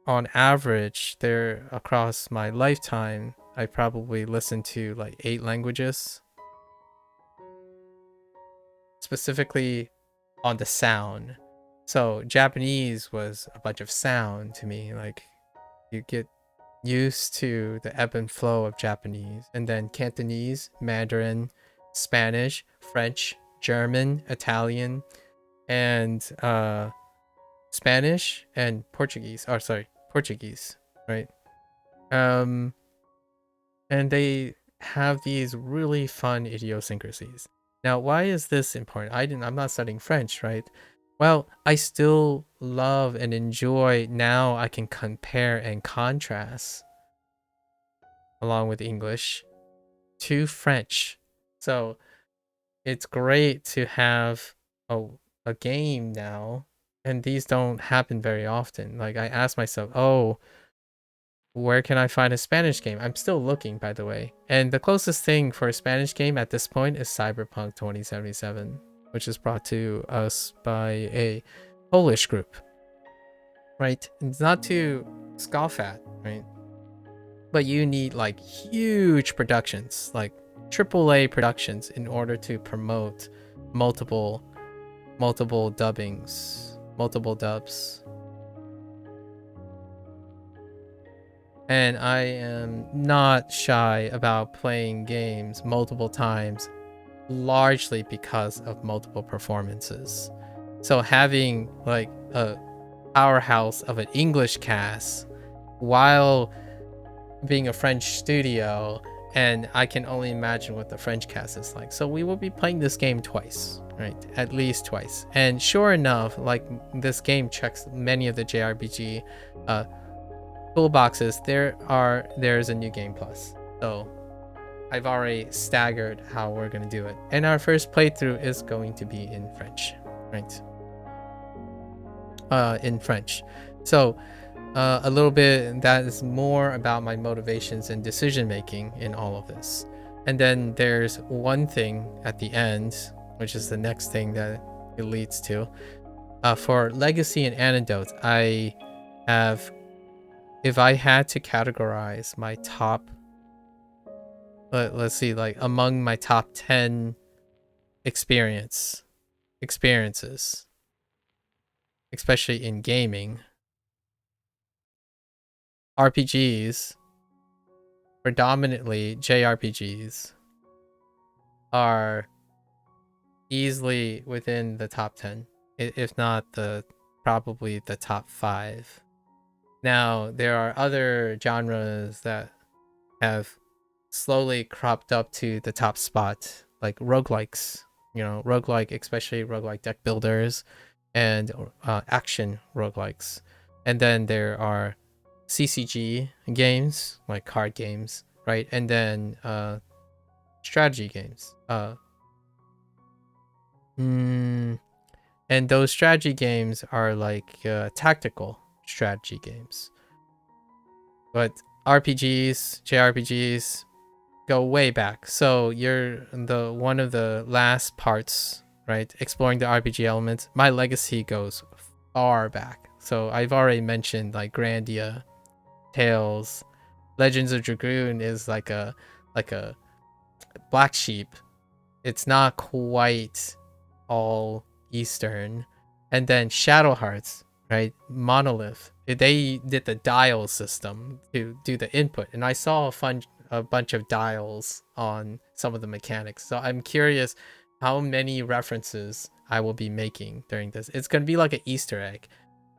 on average, there across my lifetime, I probably listened to like 8 languages, specifically on the sound. So Japanese was a bunch of sound to me. Like you get used to the ebb and flow of Japanese, and then Cantonese, Mandarin, Spanish, French, German, Italian, and Spanish and Portuguese. Oh, sorry, Portuguese, right? Um, and they have these really fun idiosyncrasies. Now, why is this important? I'm not studying French, right? Well, I still love and enjoy. Now I can compare and contrast along with English to French. So it's great to have a game now, and these don't happen very often. Like I ask myself, oh, where can I find a Spanish game? I'm still looking, by the way. And the closest thing for a Spanish game at this point is Cyberpunk 2077, which is brought to us by a Polish group, right? It's not to scoff at, right? But you need like huge productions, like AAA productions, in order to promote multiple dubbings, multiple dubs. And I am not shy about playing games multiple times, largely because of multiple performances. So having like a powerhouse of an English cast while being a French studio, and I can only imagine what the French cast is like. So we will be playing this game twice, right? At least twice. And sure enough, like this game checks many of the JRPG toolboxes. There's a new game plus. So I've already staggered how we're gonna do it. And our first playthrough is going to be in French, right? In French. So a little bit that is more about my motivations and decision making in all of this. And then there's one thing at the end, which is the next thing that it leads to. For legacy and anecdotes, I have, if I had to categorize my top, let's see, like among my top 10 experiences, especially in gaming, RPGs, predominantly JRPGs, are easily within the top 10, if not probably the top 5. Now, there are other genres that have slowly cropped up to the top spot, like roguelikes, roguelike, especially roguelike deck builders, and action roguelikes. And then there are CCG games, like card games, right? And then strategy games. And those strategy games are like tactical strategy games. But RPGs, JRPGs go way back. So you're one of the last parts, right? Exploring the RPG elements. My legacy goes far back. So I've already mentioned like Grandia, Tales, Legends of Dragoon is like a black sheep. It's not quite all Eastern. And then Shadow Hearts, right? Monolith. They did the dial system to do the input, and I saw a bunch of dials on some of the mechanics. So I'm curious how many references I will be making during this. It's gonna be like an Easter egg.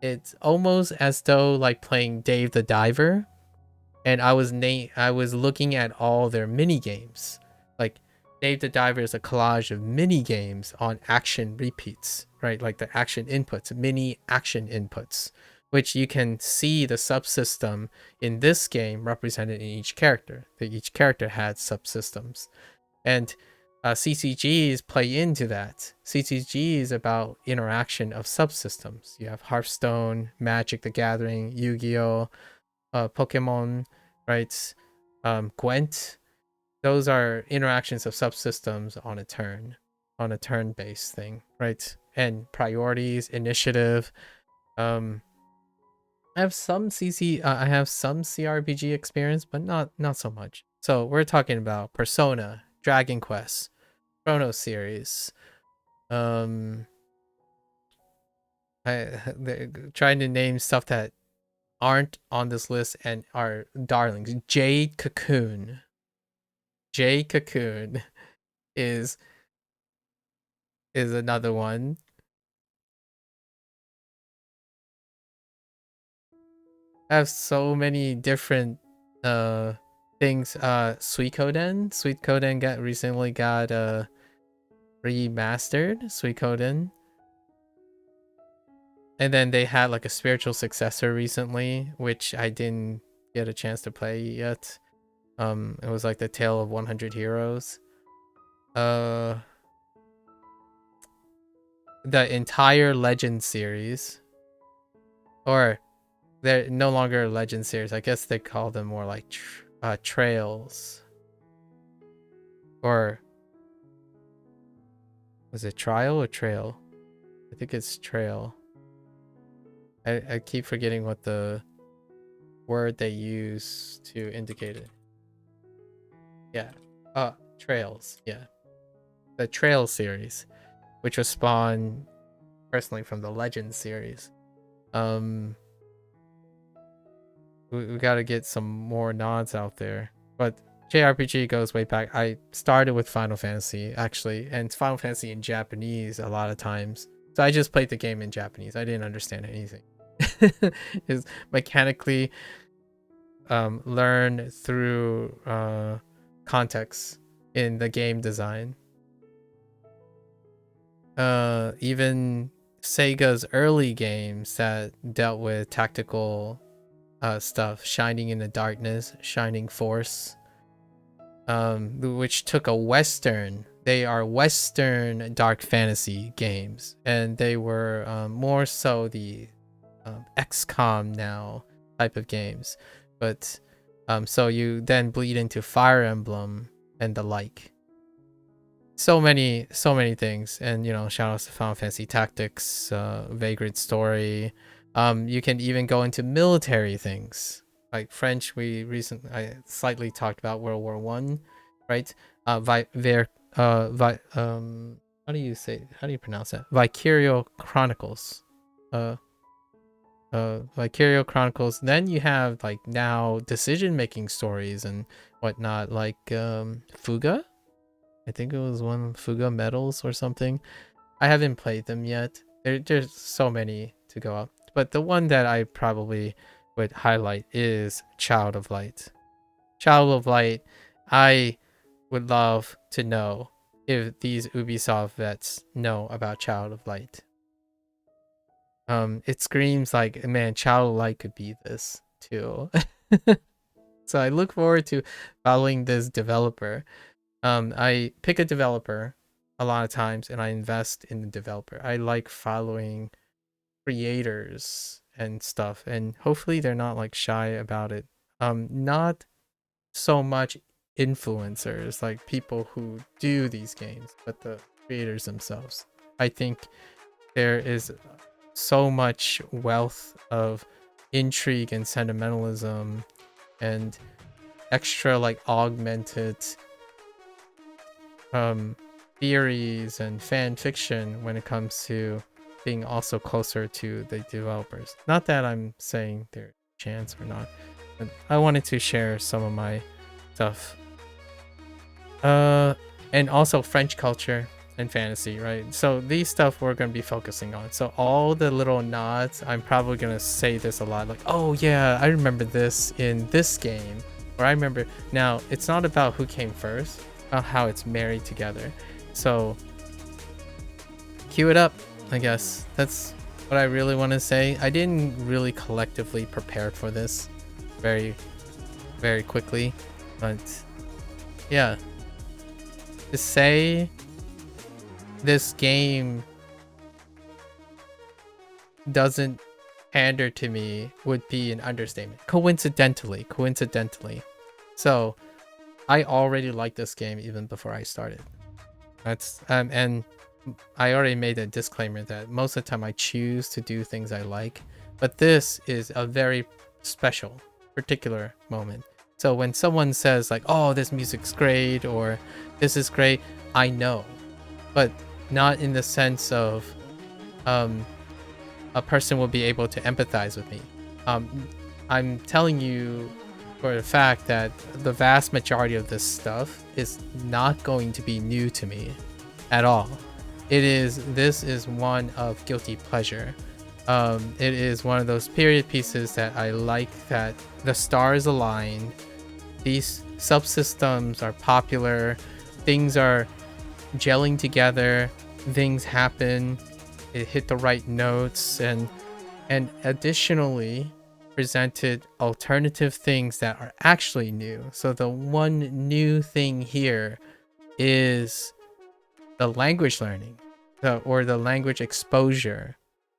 It's almost as though like playing Dave the Diver, and I was looking at all their mini games. Like Dave the Diver is a collage of mini games on action repeats, right? Like the action inputs, mini action inputs, which you can see the subsystem in this game represented in each character. Each character had subsystems, and CCGs play into that. CCG is about interaction of subsystems. You have Hearthstone, Magic the Gathering, Yu-Gi-Oh, Pokemon, right? Gwent. Those are interactions of subsystems on a turn-based thing, right? And priorities, initiative, I have some I have some CRPG experience, but not so much. So we're talking about Persona, Dragon Quest, Chrono series. Um, they're trying to name stuff that aren't on this list and are darlings. Jade Cocoon. Jade Cocoon is another one. I have so many different things. Suikoden got recently got remastered. Suikoden. And then they had like a spiritual successor recently, which I didn't get a chance to play yet. It was like the Tale of 100 Heroes. The entire Legend series, or they're no longer Legend series. I guess they call them more like Trails, or was it Trial or Trail? I think it's Trail. I keep forgetting what the word they use to indicate it. Yeah. Trails. Yeah. The Trail series, which was spawned personally from the Legend series. We got to get some more nods out there. But JRPG goes way back. I started with Final Fantasy, actually, and Final Fantasy in Japanese a lot of times. So I just played the game in Japanese. I didn't understand anything. Is mechanically learn through context in the game design. Even Sega's early games that dealt with tactical stuff, Shining in the Darkness, Shining Force, which took a Western. They are Western dark fantasy games, and they were more so the XCOM now type of games. But so you then bleed into Fire Emblem and the like. So many things, and shout outs to Final Fantasy Tactics, Vagrant Story. You can even go into military things like French. I slightly talked about World War One, right? How do you pronounce that? Vicario Chronicles. Vicario Chronicles. Then you have like now decision making stories and whatnot, like Fuga. I think it was one Fuga Metals or something. I haven't played them yet. There's so many to go up. But the one that I probably would highlight is Child of Light. Child of Light, I would love to know if these Ubisoft vets know about Child of Light. It screams like, man, Child of Light could be this too. So I look forward to following this developer. I pick a developer a lot of times and I invest in the developer. I like following creators and stuff, and hopefully they're not like shy about it. Not so much influencers, like people who do these games, but the creators themselves. I think there is so much wealth of intrigue and sentimentalism and extra like augmented theories and fan fiction when it comes to being also closer to the developers. Not that I'm saying there's a chance or not, but I wanted to share some of my stuff. And also French culture and fantasy, right? So these stuff we're going to be focusing on. So all the little nods, I'm probably going to say this a lot, like, oh yeah, I remember this in this game, or I remember. Now it's not about who came first, about how it's married together. So cue it up, I guess. That's what I really want to say. I didn't really collectively prepare for this very quickly, but yeah, to say this game doesn't pander to me would be an understatement. Coincidentally. So I already liked this game even before I started. That's and I already made a disclaimer that most of the time I choose to do things I like, but this is a very special, particular moment. So when someone says like, "Oh, this music's great," or "This is great," I know, but not in the sense of a person will be able to empathize with me. I'm telling you for the fact that the vast majority of this stuff is not going to be new to me at all. This is one of guilty pleasure. It is one of those period pieces that I like, that the stars aligned, these subsystems are popular, things are gelling together, things happen, it hit the right notes, and additionally presented alternative things that are actually new. So the one new thing here is the language learning, or the language exposure.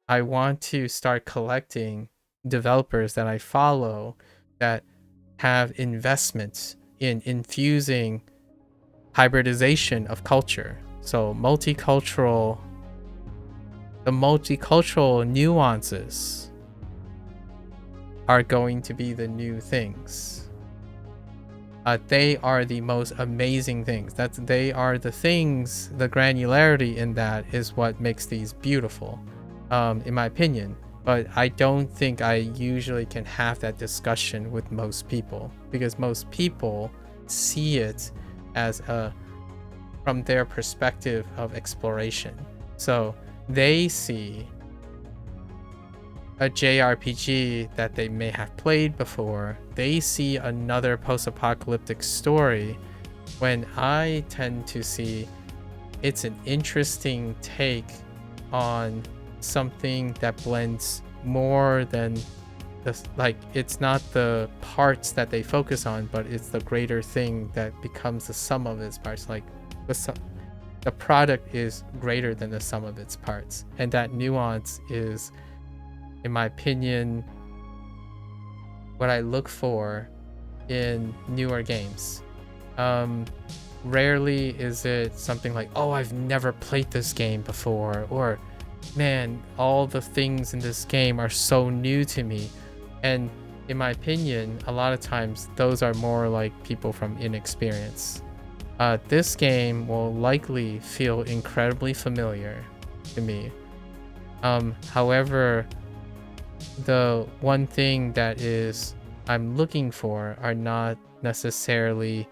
I want to start collecting developers that I follow that have investments in infusing hybridization of culture. So the multicultural nuances are going to be the new things. They are the most amazing things. They are the things, the granularity in that is what makes these beautiful, in my opinion. But I don't think I usually can have that discussion with most people, because most people see it as from their perspective of exploration. So they see a JRPG that they may have played before. They see another post-apocalyptic story, when I tend to see it's an interesting take on something that blends more than it's not the parts that they focus on, but it's the greater thing that becomes the sum of its parts. Like the product is greater than the sum of its parts, and that nuance is, in my opinion, what I look for in newer games. Rarely is it something like, "Oh, I've never played this game before," or "Man, all the things in this game are so new to me." And in my opinion, a lot of times those are more like people from inexperience. This game will likely feel incredibly familiar to me. However, the one thing that is I'm looking for are not necessarily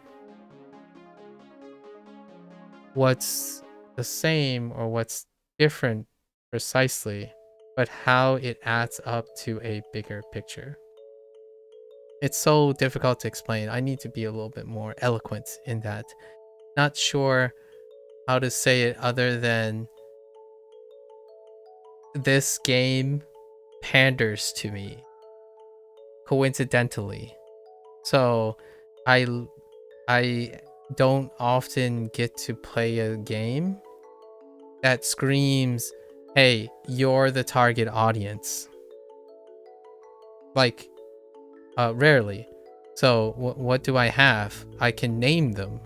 what's the same or what's different precisely, but how it adds up to a bigger picture. It's so difficult to explain. I need to be a little bit more eloquent in that. Not sure how to say it other than this game panders to me, coincidentally. So I don't often get to play a game that screams, "Hey, you're the target audience." Like, rarely. So what do I have? I can name them.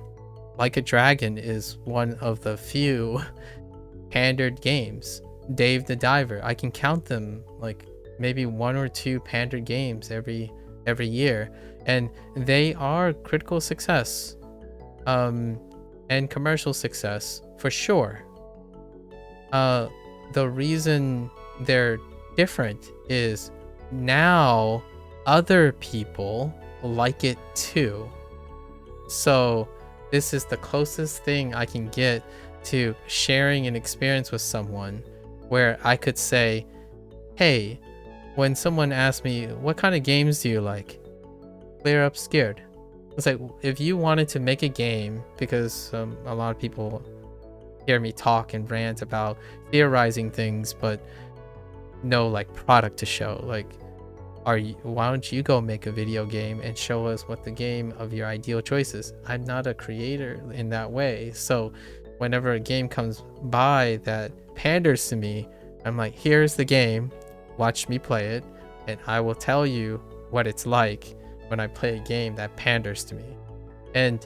Like a Dragon is one of the few pandered games. Dave the Diver, I can count them, like maybe one or two pandered games every year, and they are critical success, and commercial success for sure. The reason they're different is now other people like it too. So this is the closest thing I can get to sharing an experience with someone where I could say, "Hey, when someone asks me, what kind of games do you like?" Clair Obscur. It's like, if you wanted to make a game, because a lot of people hear me talk and rant about theorizing things, but no like product to show. Like, why don't you go make a video game and show us what the game of your ideal choice is? I'm not a creator in that way. So whenever a game comes by that panders to me, I'm like, here's the game, watch me play it, and I will tell you what it's like when I play a game that panders to me. And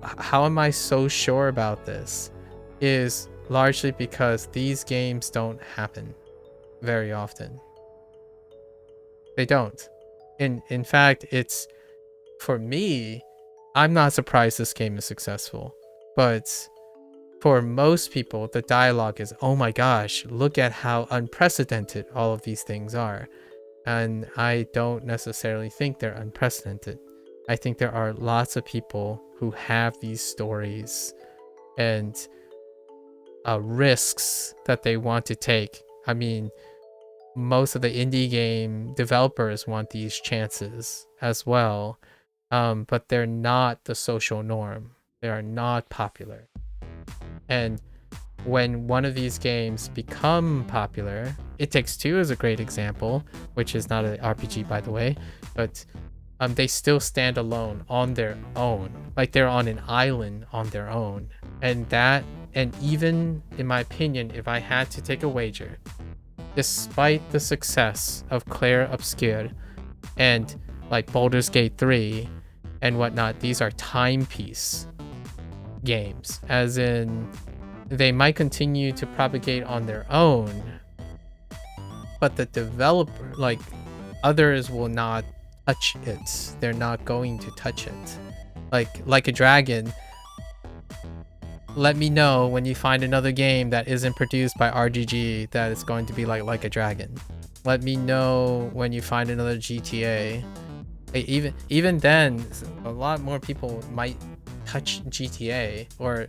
how am I so sure about this? is largely because these games don't happen very often. They don't. In fact, it's, for me, I'm not surprised this game is successful. But for most people, the dialogue is, oh my gosh, look at how unprecedented all of these things are. And I don't necessarily think they're unprecedented. I think there are lots of people who have these stories and risks that they want to take. I mean, most of the indie game developers want these chances as well, but they're not the social norm. They are not popular. And when one of these games become popular, It Takes Two is a great example, which is not an RPG, by the way, but they still stand alone on their own. Like, they're on an island on their own. And even in my opinion, if I had to take a wager, despite the success of Clair Obscur and like Baldur's Gate 3 and whatnot, these are timepiece games, as in they might continue to propagate on their own, but the developer, like, others will not touch it. They're not going to touch it. Like a Dragon, let me know when you find another game that isn't produced by RGG that is going to be like a Dragon. Let me know when you find another GTA. Even then, a lot more people might touch GTA, or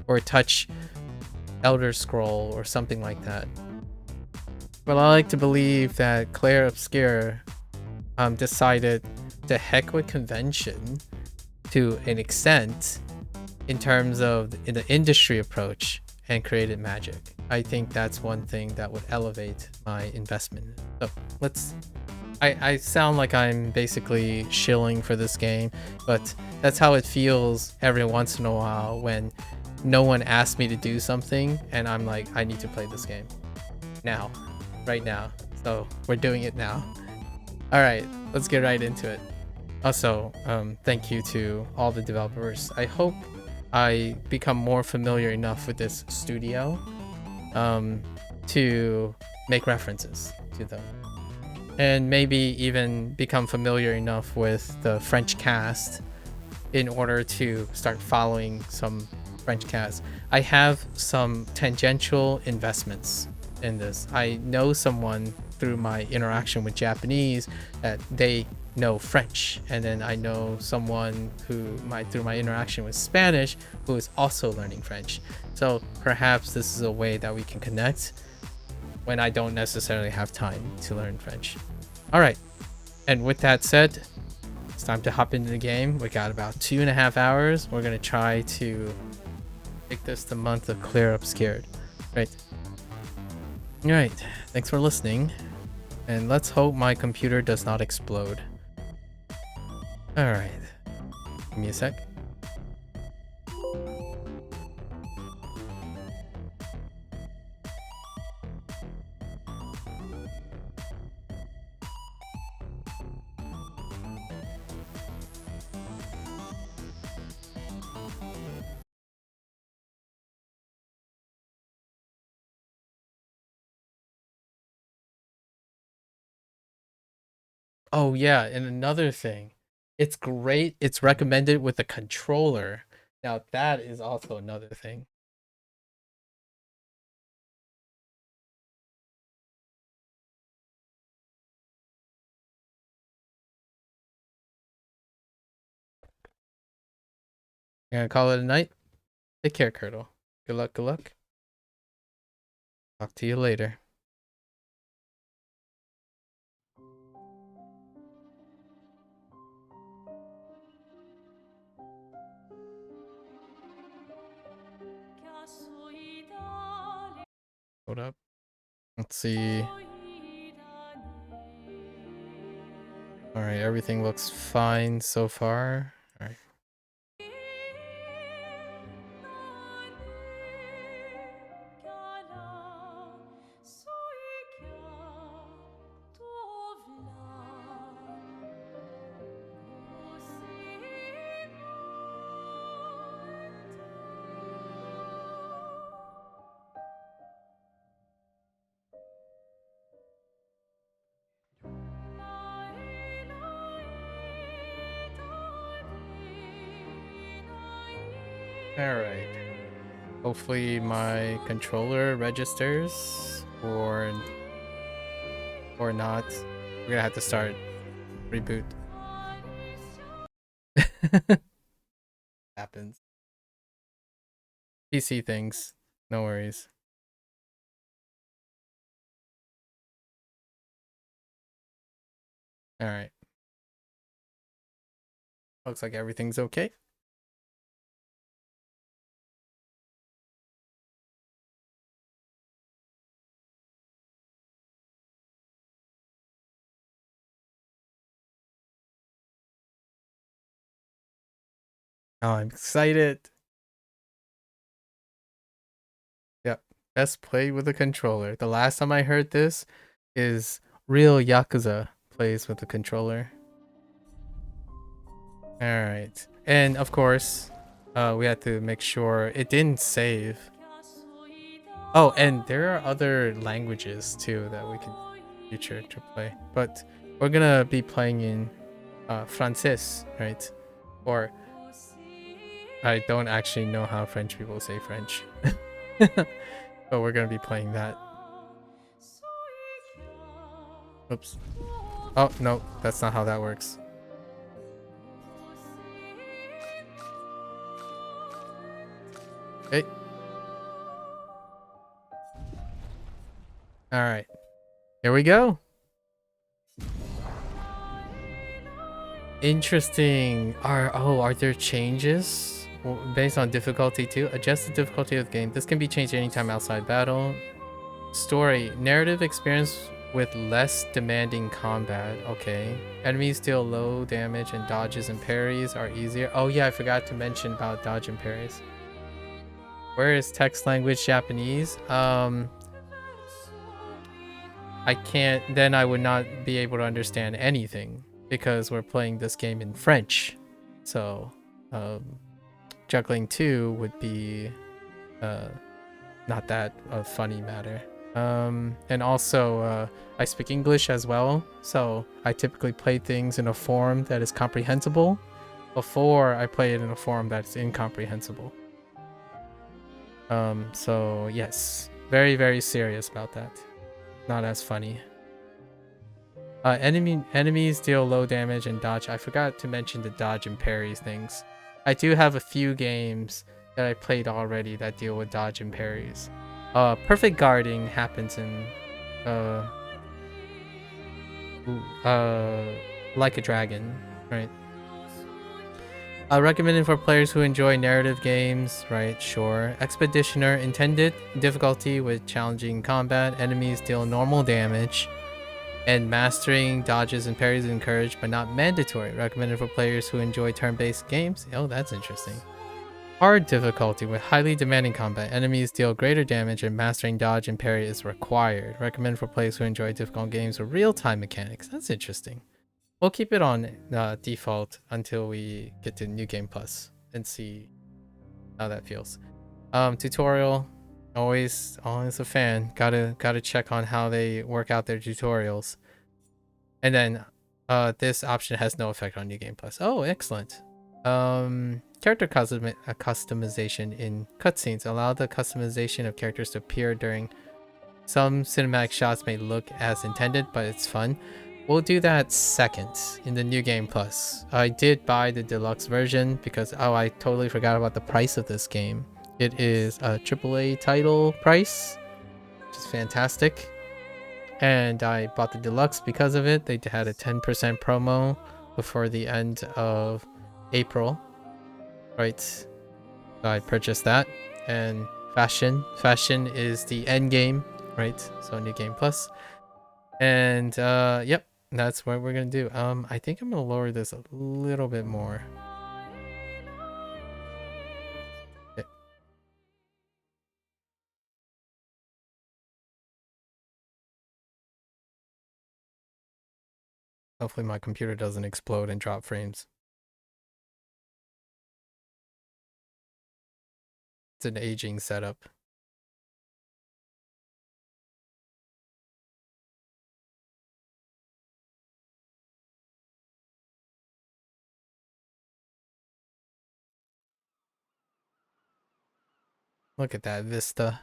or touch Elder Scroll or something like that. But I like to believe that Clair Obscur decided to heck with convention to an extent in terms of the industry approach and created magic. I think that's one thing that would elevate my investment. So I sound like I'm basically shilling for this game, but that's how it feels every once in a while when no one asks me to do something and I'm like, I need to play this game now, right now. So we're doing it now. All right, let's get right into it. Also, thank you to all the developers. I hope I become more familiar enough with this studio to make references to them, and maybe even become familiar enough with the French cast in order to start following some French cast. I have some tangential investments in this. I know someone through my interaction with Japanese that they know French, and then I know someone through my interaction with Spanish who is also learning French. So perhaps this is a way that we can connect when I don't necessarily have time to learn French. All right, and with that said, it's time to hop into the game. We got about 2.5 hours. We're gonna try to make this the month of Clair Obscur. Right. All right, thanks for listening, and let's hope my computer does not explode. All right, give me a sec. Oh yeah, and another thing, it's great. It's recommended with a controller. Now that is also another thing. I'm gonna call it a night. Take care, Curdle. Good luck, good luck. Talk to you later. Hold up. Let's see. All right, everything looks fine so far. All right. All right. Hopefully my controller registers or not. We're gonna have to start reboot. Happens. PC things. No worries. All right. Looks like everything's okay. Oh, I'm excited. Yep. Best play with a controller. The last time I heard this is real Yakuza plays with a controller. All right. And of course, we had to make sure it didn't save. Oh, and there are other languages too that we can future to play. But we're gonna be playing in Francis, right? Or I don't actually know how French people say French. But we're gonna be playing that. Oops. Oh, no, that's not how that works. Okay. All right. Here we go. Interesting. Are there changes based on difficulty too? Adjust the difficulty of the game. This can be changed anytime outside battle. Story. Narrative experience with less demanding combat. Okay. Enemies deal low damage and dodges and parries are easier. Oh yeah, I forgot to mention about dodge and parries. Where is text language Japanese? I can't, then I would not be able to understand anything because we're playing this game in French. So, juggling 2 would be uh, not that a funny matter. And also, I speak English as well, so I typically play things in a form that is comprehensible before I play it in a form that's incomprehensible. So yes, very, very serious about that. Not as funny. Enemies deal low damage and dodge. I forgot to mention the dodge and parries things. I do have a few games that I played already that deal with dodge and parries. Perfect guarding happens in uh uh Like a Dragon, right? Recommended for players who enjoy narrative games, right? Sure. Expeditioner intended difficulty with challenging combat. Enemies deal normal damage. And mastering dodges and parries is encouraged but not mandatory. Recommended for players who enjoy turn-based games. Oh, that's interesting. Hard difficulty with highly demanding combat. Enemies deal greater damage and mastering dodge and parry is required. Recommended for players who enjoy difficult games with real-time mechanics. That's interesting. We'll keep it on default until we get to New Game Plus and see how that feels. Tutorial. Always a fan. Gotta check on how they work out their tutorials. And then this option has no effect on New Game Plus. Oh, excellent. Character customization in cutscenes. Allow the customization of characters to appear during some cinematic shots may look as intended, but it's fun. We'll do that second in the New Game Plus. I did buy the deluxe version because, oh, I totally forgot about the price of this game. It is a AAA title price, which is fantastic. And I bought the deluxe because of it. They had a 10% promo before the end of April, right? So I purchased that. And fashion is the end game, right? So New Game Plus. And yep, that's what we're gonna do. I think I'm gonna lower this a little bit more. Okay. Hopefully my computer doesn't explode and drop frames. It's an aging setup. Look at that vista.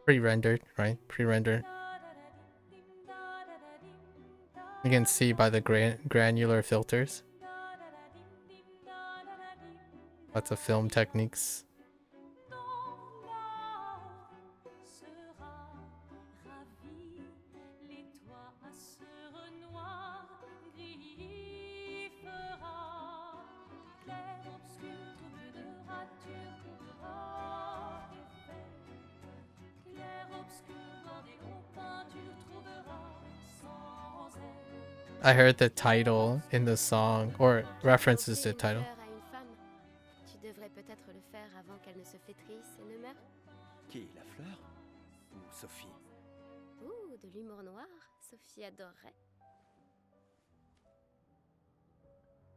Pre-rendered, right? Pre-rendered. You can see by the granular filters. Lots of film techniques. I heard the title in the song, or references the title. Tu devrais peut-être le faire avant qu'elle ne se flétrisse et ne meure. Qui, la fleur? Ou Sophie? Ouh, de l'humour noir, Sophie adorerait.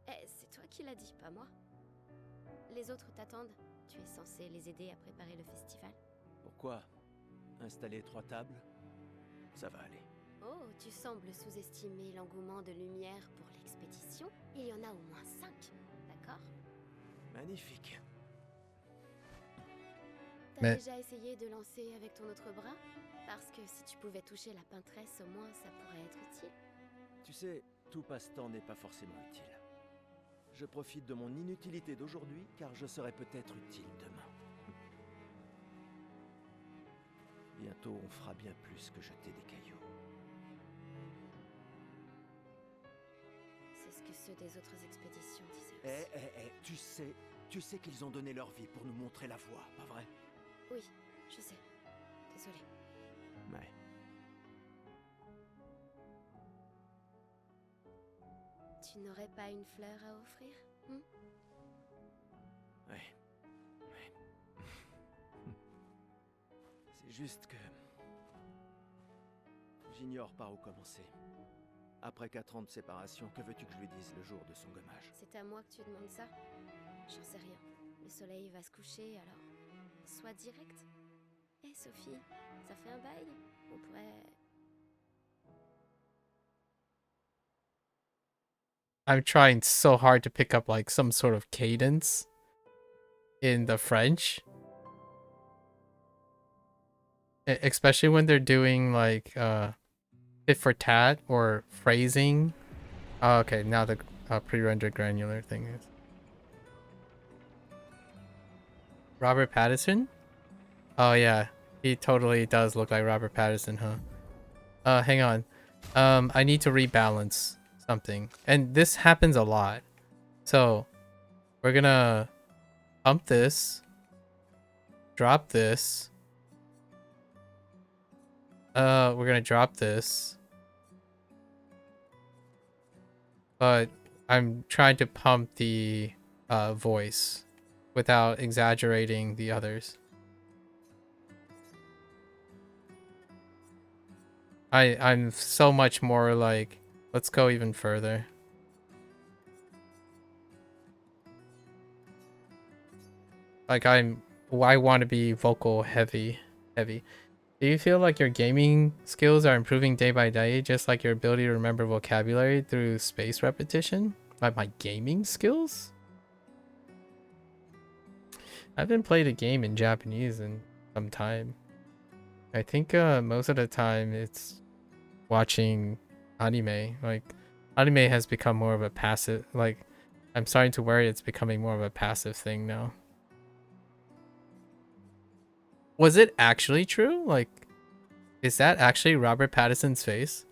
Eh, c'est toi qui l'as dit, pas moi. Les autres t'attendent. Tu es censé les aider à préparer le festival. Pourquoi? Installer 3 tables? Ça va aller. Oh, tu sembles sous-estimer l'engouement de lumière pour l'expédition. Il y en a au moins 5, d'accord? Magnifique. T'as déjà essayé de lancer avec ton autre bras? Parce que si tu pouvais toucher la peintresse, au moins ça pourrait être utile. Tu sais, tout passe-temps n'est pas forcément utile. Je profite de mon inutilité d'aujourd'hui, car je serai peut-être utile demain. Bientôt, on fera bien plus que jeter des cailloux. C'est ce que ceux des autres expéditions disaient aussi. Tu sais qu'ils ont donné leur vie pour nous montrer la voie, pas vrai? Oui, je sais. Désolée. Ouais. Tu n'aurais pas une fleur à offrir? Ouais. C'est juste que... j'ignore par où commencer. Après 4 ans de séparation, que veux-tu que je lui dise le jour de son gommage? C'est à moi que tu demandes ça? J'en sais rien. Le soleil va se coucher, alors... sois direct. Hé, Sophie, ça fait un bail. On pourrait... I'm trying so hard to pick up like some sort of cadence in the French. Especially when they're doing like tit for tat or phrasing. Oh, okay, now the pre-rendered granular thing is. Robert Pattinson? Oh yeah, he totally does look like Robert Pattinson, huh? Hang on. I need to rebalance something. And this happens a lot. So, we're gonna pump this. Drop this. We're gonna drop this. But I'm trying to pump the voice without exaggerating the others. I'm so much more like, let's go even further. Like I want to be vocal heavy. Do you feel like your gaming skills are improving day by day, just like your ability to remember vocabulary through spaced repetition? Like my gaming skills? I haven't played a game in Japanese in some time. I think most of the time it's watching anime. Like anime has become more of a passive, like I'm starting to worry it's becoming more of a passive thing now. Was it actually true? Like, is that actually Robert Pattinson's face?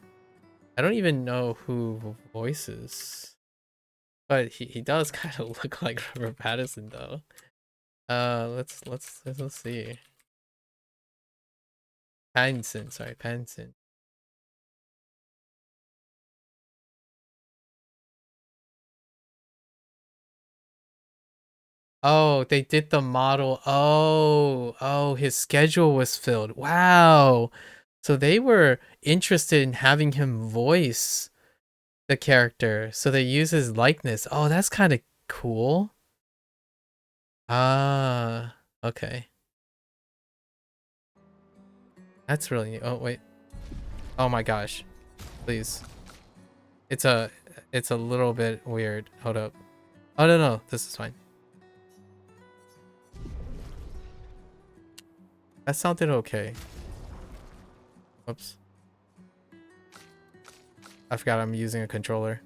I don't even know who voices, but he does kind of look like Robert Pattinson though. Let's see. Pattinson, sorry, Pattinson. Oh, they did the model. Oh, his schedule was filled. Wow. So they were interested in having him voice the character. So they use his likeness. Oh, that's kind of cool. Ah, okay. That's really neat. Oh, wait. Oh my gosh. Please. It's a little bit weird. Hold up. Oh, no. This is fine. That sounded okay. Oops. I forgot I'm using a controller.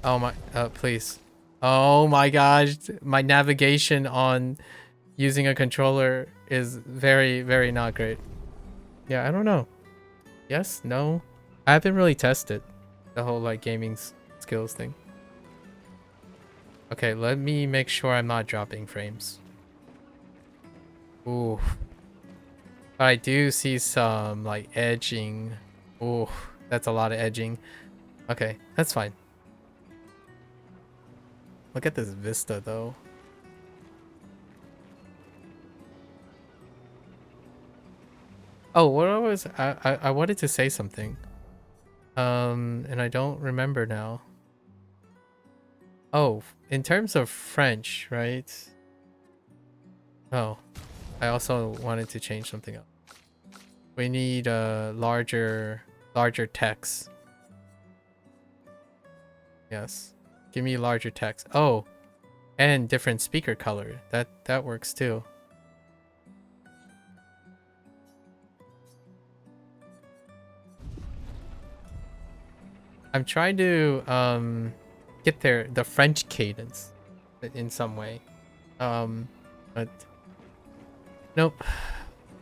Oh my, please. Oh my gosh, my navigation on using a controller is very, very not great. Yeah, I don't know. Yes, no. I haven't really tested the whole like gaming skills thing. Okay, let me make sure I'm not dropping frames. Ooh. But I do see some like edging. Ooh, that's a lot of edging. Okay, that's fine. Look at this vista though. Oh, what I wanted to say something. And I don't remember now. Oh, in terms of French, right? Oh, I also wanted to change something up. We need larger text. Yes. Give me larger text. Oh, and different speaker color. That works too. I'm trying to get the French cadence in some way. But nope.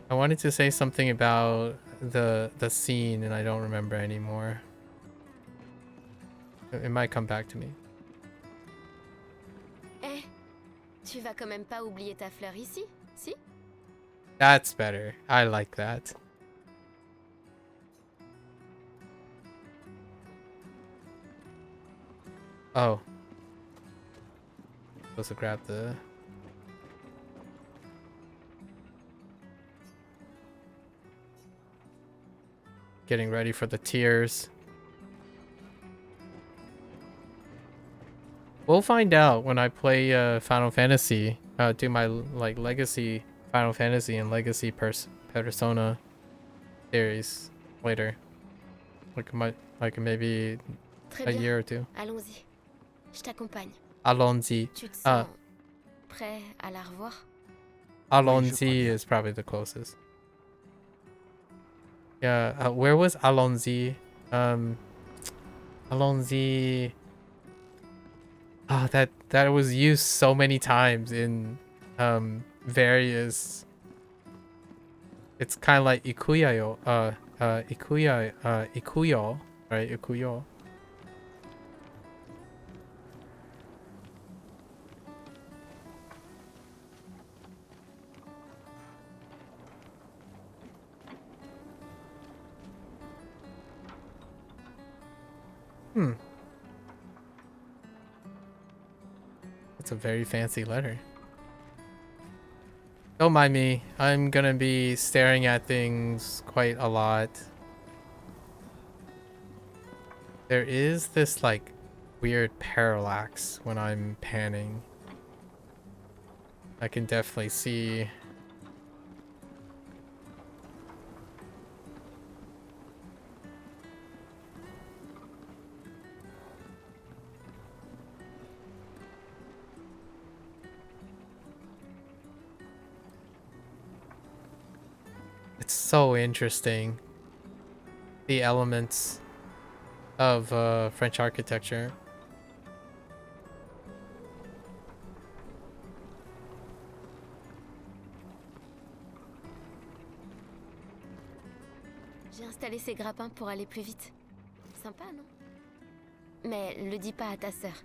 I wanted to say something about the scene and I don't remember anymore. It might come back to me. Eh, tu vas quand même pas oublier ta fleur ici, si? That's better. I like that. Oh. Supposed to grab the... Getting ready for the tears. We'll find out when I play Final Fantasy. Do my like Legacy Final Fantasy and Legacy Persona series later. Like maybe Très a bien. year or two. Allons-y. Je t'accompagne. Allons-y. Tu te sens prêt à la revoir? Allons-y is probably the closest. Yeah, where was Allons-y? Allons-y. Oh, that was used so many times in various. It's kind of like ikuyayo, ikuyo, right? Ikuyo. That's a very fancy letter. Don't mind me. I'm gonna be staring at things quite a lot. There is this like weird parallax when I'm panning. I can definitely see. It's so interesting. The elements of French architecture. J'ai installé ces grappins pour aller plus vite. Sympa, non? Mais le dis pas à ta sœur.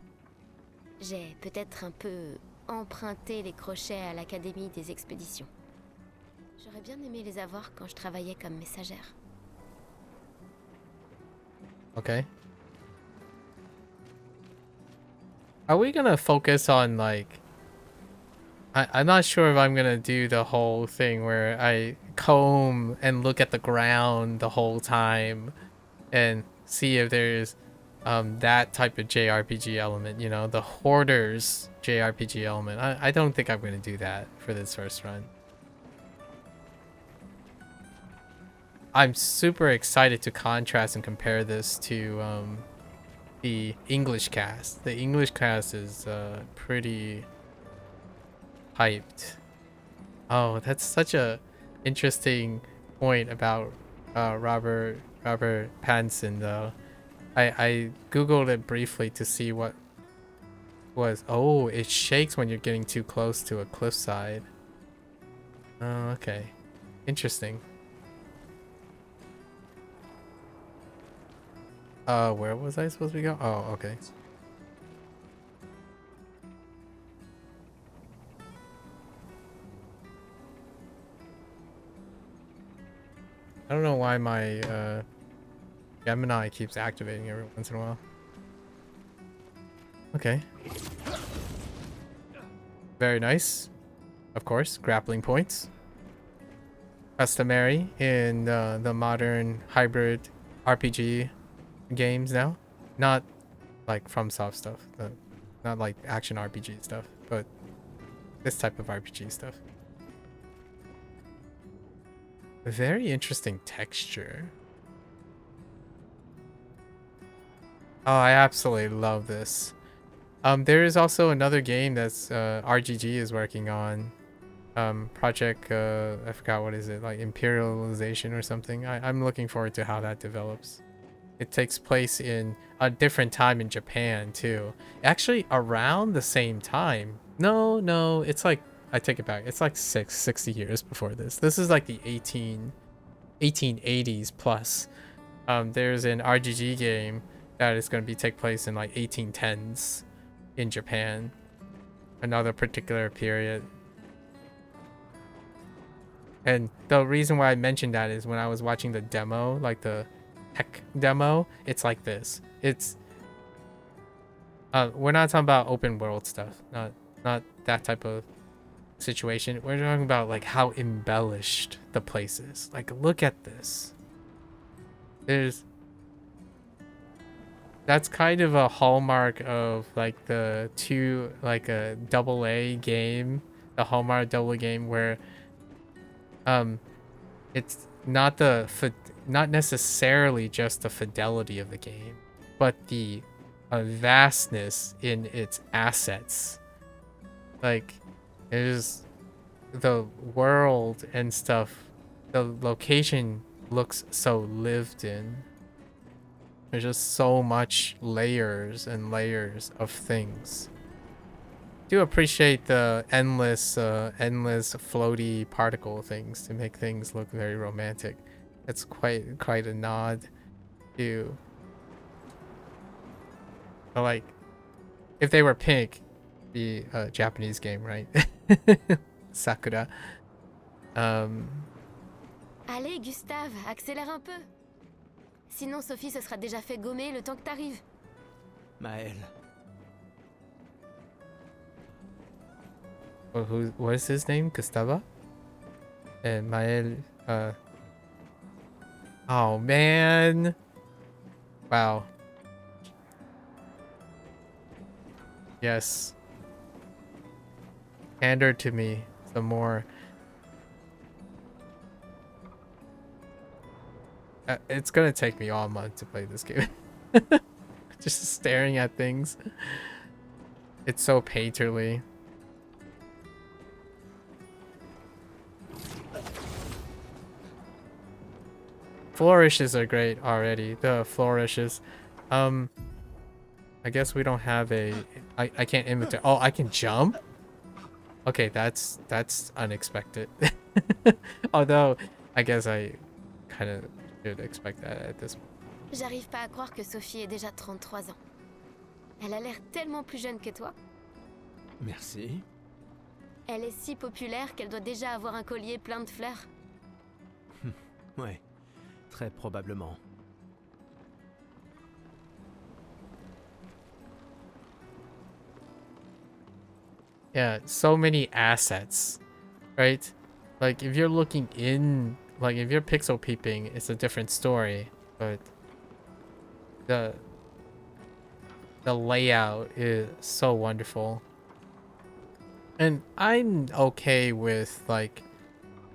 J'ai peut-être un peu emprunté les crochets à l'Académie des expéditions. J'aurais bien aimé les avoir quand je travaillais comme messagère. Okay. Are we gonna focus on like... I'm not sure if I'm gonna do the whole thing where I comb and look at the ground the whole time and see if there's that type of JRPG element, you know, the hoarders JRPG element. I don't think I'm gonna do that for this first run. I'm super excited to contrast and compare this to the English cast. The English cast is pretty hyped. Oh, that's such a interesting point about Robert Pattinson though. I googled it briefly to see what was. Oh, it shakes when you're getting too close to a cliffside. Oh, okay. Interesting. Where was I supposed to go? Oh, okay. I don't know why my Gemini keeps activating every once in a while. Okay. Very nice. Of course, grappling points. Customary in the modern hybrid RPG games now. Not like FromSoft stuff. Not like action RPG stuff, but this type of RPG stuff. A very interesting texture. Oh, I absolutely love this. There is also another game that's RGG is working on. Project, I forgot what is it, like Imperialization or something. I'm looking forward to how that develops. It takes place in a different time in Japan too. Actually, around the same time. No, it's like, I take it back. It's like 60 years before this. This is like the 1880s plus. There's an RGG game that is going to take place in like 1810s in Japan. Another particular period. And the reason why I mentioned that is when I was watching the demo, like the tech demo, it's like this. It's we're not talking about open world stuff, not that type of situation. We're talking about like how embellished the place is. Like, look at this. That's kind of a hallmark of like the like a AA game, the Hallmark AA game where it's not not necessarily just the fidelity of the game, but the vastness in its assets. Like, there's the world and stuff. The location looks so lived in. There's just so much layers and layers of things. Do appreciate the endless floaty particle things to make things look very romantic. It's quite a nod to, like, if they were pink, the Japanese game, right? Sakura. Allez, Gustave, accélère un peu. Sinon, Sophie se sera déjà fait gommer le temps que t'arrives. Maël, What is his name? Gustava? And Mael, oh man. Wow. Yes. Hand her to me some more. It's gonna take me all month to play this game. Just staring at things. It's so painterly. Flourishes are great already. The flourishes. I guess we don't have a... I can't imitate. Oh, I can jump? Okay, that's unexpected. Although, I guess I kind of should expect that at this point. J'arrive pas à croire que Sophie ait déjà 33 ans. Elle a l'air tellement plus jeune que toi. merci. Elle est si populaire qu'elle doit déjà avoir un collier plein de fleurs. Ouais, très probablement. Yeah, so many assets, right? Like if you're looking in, like if you're pixel peeping, it's a different story, but the the layout is so wonderful. And I'm okay with like,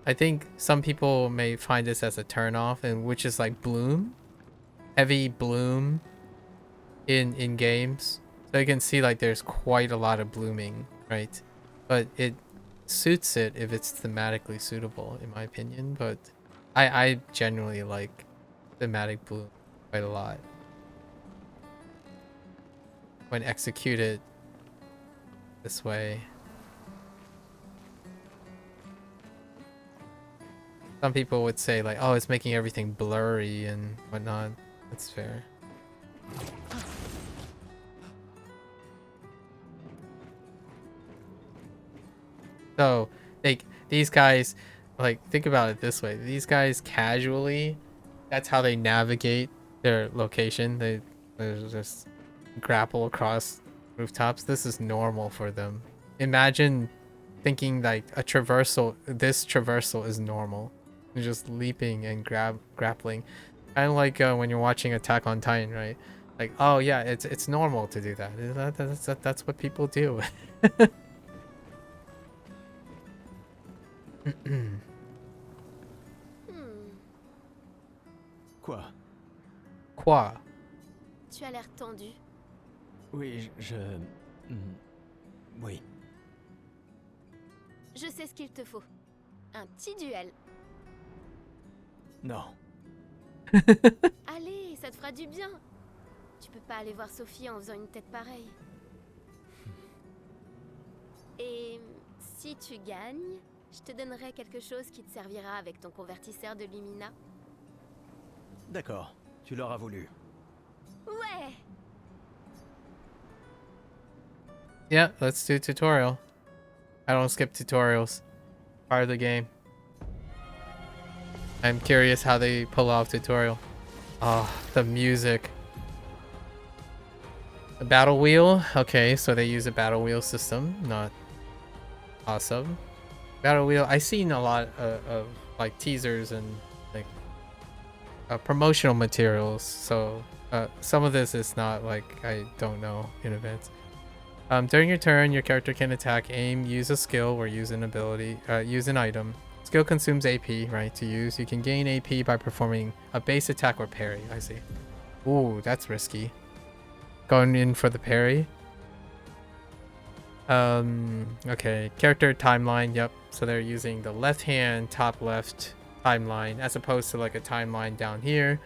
I think some people may find this as a turnoff, and which is like bloom, heavy bloom in games. So you can see like there's quite a lot of blooming, right? But it suits it if it's thematically suitable, in my opinion. But I generally like thematic bloom quite a lot when executed this way. Some people would say like, oh, it's making everything blurry and whatnot. That's fair. So, like, these guys, like, think about it this way. These guys casually, that's how they navigate their location. They just grapple across rooftops. This is normal for them. Imagine thinking like a traversal, this traversal is normal. You're just leaping and grappling. Kind of like when you're watching Attack on Titan, right? Like, oh yeah, it's normal to do that. That's what people do. Quoi? Quoi? Tu as l'air tendu. Oui, oui. Je sais ce qu'il te faut. Un petit duel. Non. Allez, ça te fera du bien. Tu peux pas aller voir Sophie en faisant une tête pareille. Et si tu gagnes, je te donnerai quelque chose qui te servira avec ton convertisseur de Lumina. D'accord, tu l'auras voulu. Ouais! Yeah, let's do tutorial. I don't skip tutorials. Part of the game. I'm curious how they pull off tutorial. Oh, the music. The battle wheel. Okay, so they use a battle wheel system. Not awesome. Battle wheel. I've seen a lot of like teasers and like promotional materials. So some of this is not like I don't know in advance. During your turn, your character can attack, aim, use a skill, or use an ability, use an item. Skill consumes AP, right, to use. You can gain AP by performing a base attack or parry. I see. Ooh, that's risky. Going in for the parry. Okay. Character timeline, yep. So they're using the left hand, top left timeline, as opposed to like a timeline down here.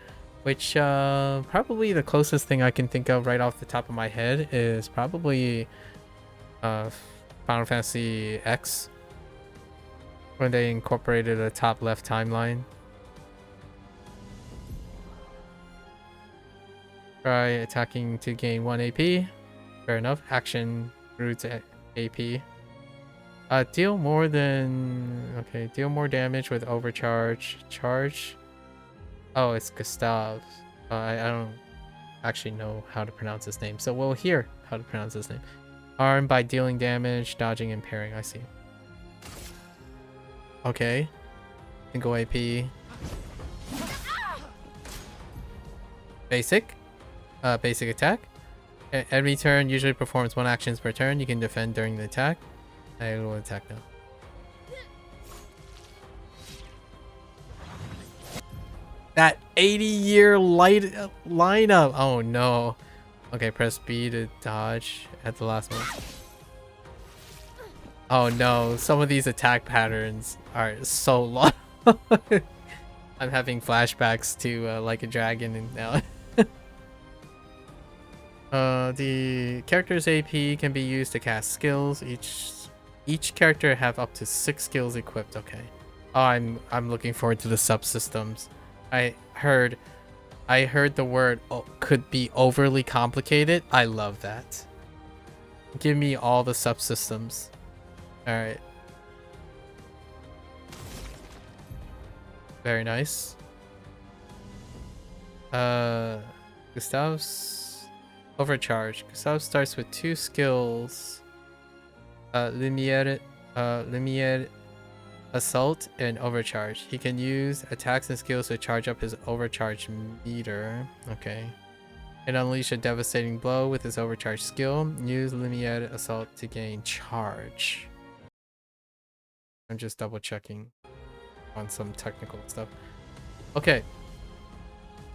Which, probably the closest thing I can think of right off the top of my head is probably, Final Fantasy X. When they incorporated a top left timeline. Try attacking to gain 1 AP. Fair enough. Action through to AP. Deal more than... Okay, deal more damage with overcharge. Charge. Oh, it's Gustav. I don't actually know how to pronounce his name, so we'll hear how to pronounce his name. Armed by dealing damage, dodging, and parrying. I see. Okay. Single AP. Basic. Basic attack. Every turn usually performs 1 action per turn. You can defend during the attack. I will attack now. That 80-year lineup. Oh no. Okay, press B to dodge at the last one. Oh no, some of these attack patterns are so long. I'm having flashbacks to Like a Dragon now. The character's AP can be used to cast skills. Each character have up to 6 skills equipped. Okay. Oh, I'm looking forward to the subsystems. I heard the word could be overly complicated. I love that. Give me all the subsystems. All right. Very nice. Gustav's overcharge. Gustav starts with 2 skills. Lumiere Assault and Overcharge. He can use attacks and skills to charge up his overcharge meter. Okay. And unleash a devastating blow with his overcharge skill. Use Lumiere Assault to gain charge. I'm just double checking on some technical stuff. Okay.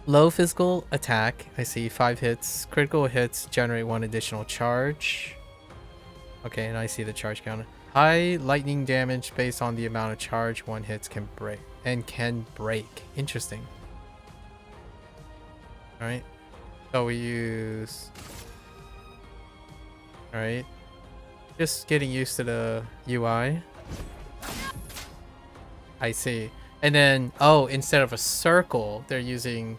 Low physical attack. I see 5 hits. Critical hits generate 1 additional charge. Okay, and I see the charge counter. High lightning damage based on the amount of charge 1 hits can break. Interesting. Alright. So we use... Alright. Just getting used to the UI. I see. And then, oh, instead of a circle, they're using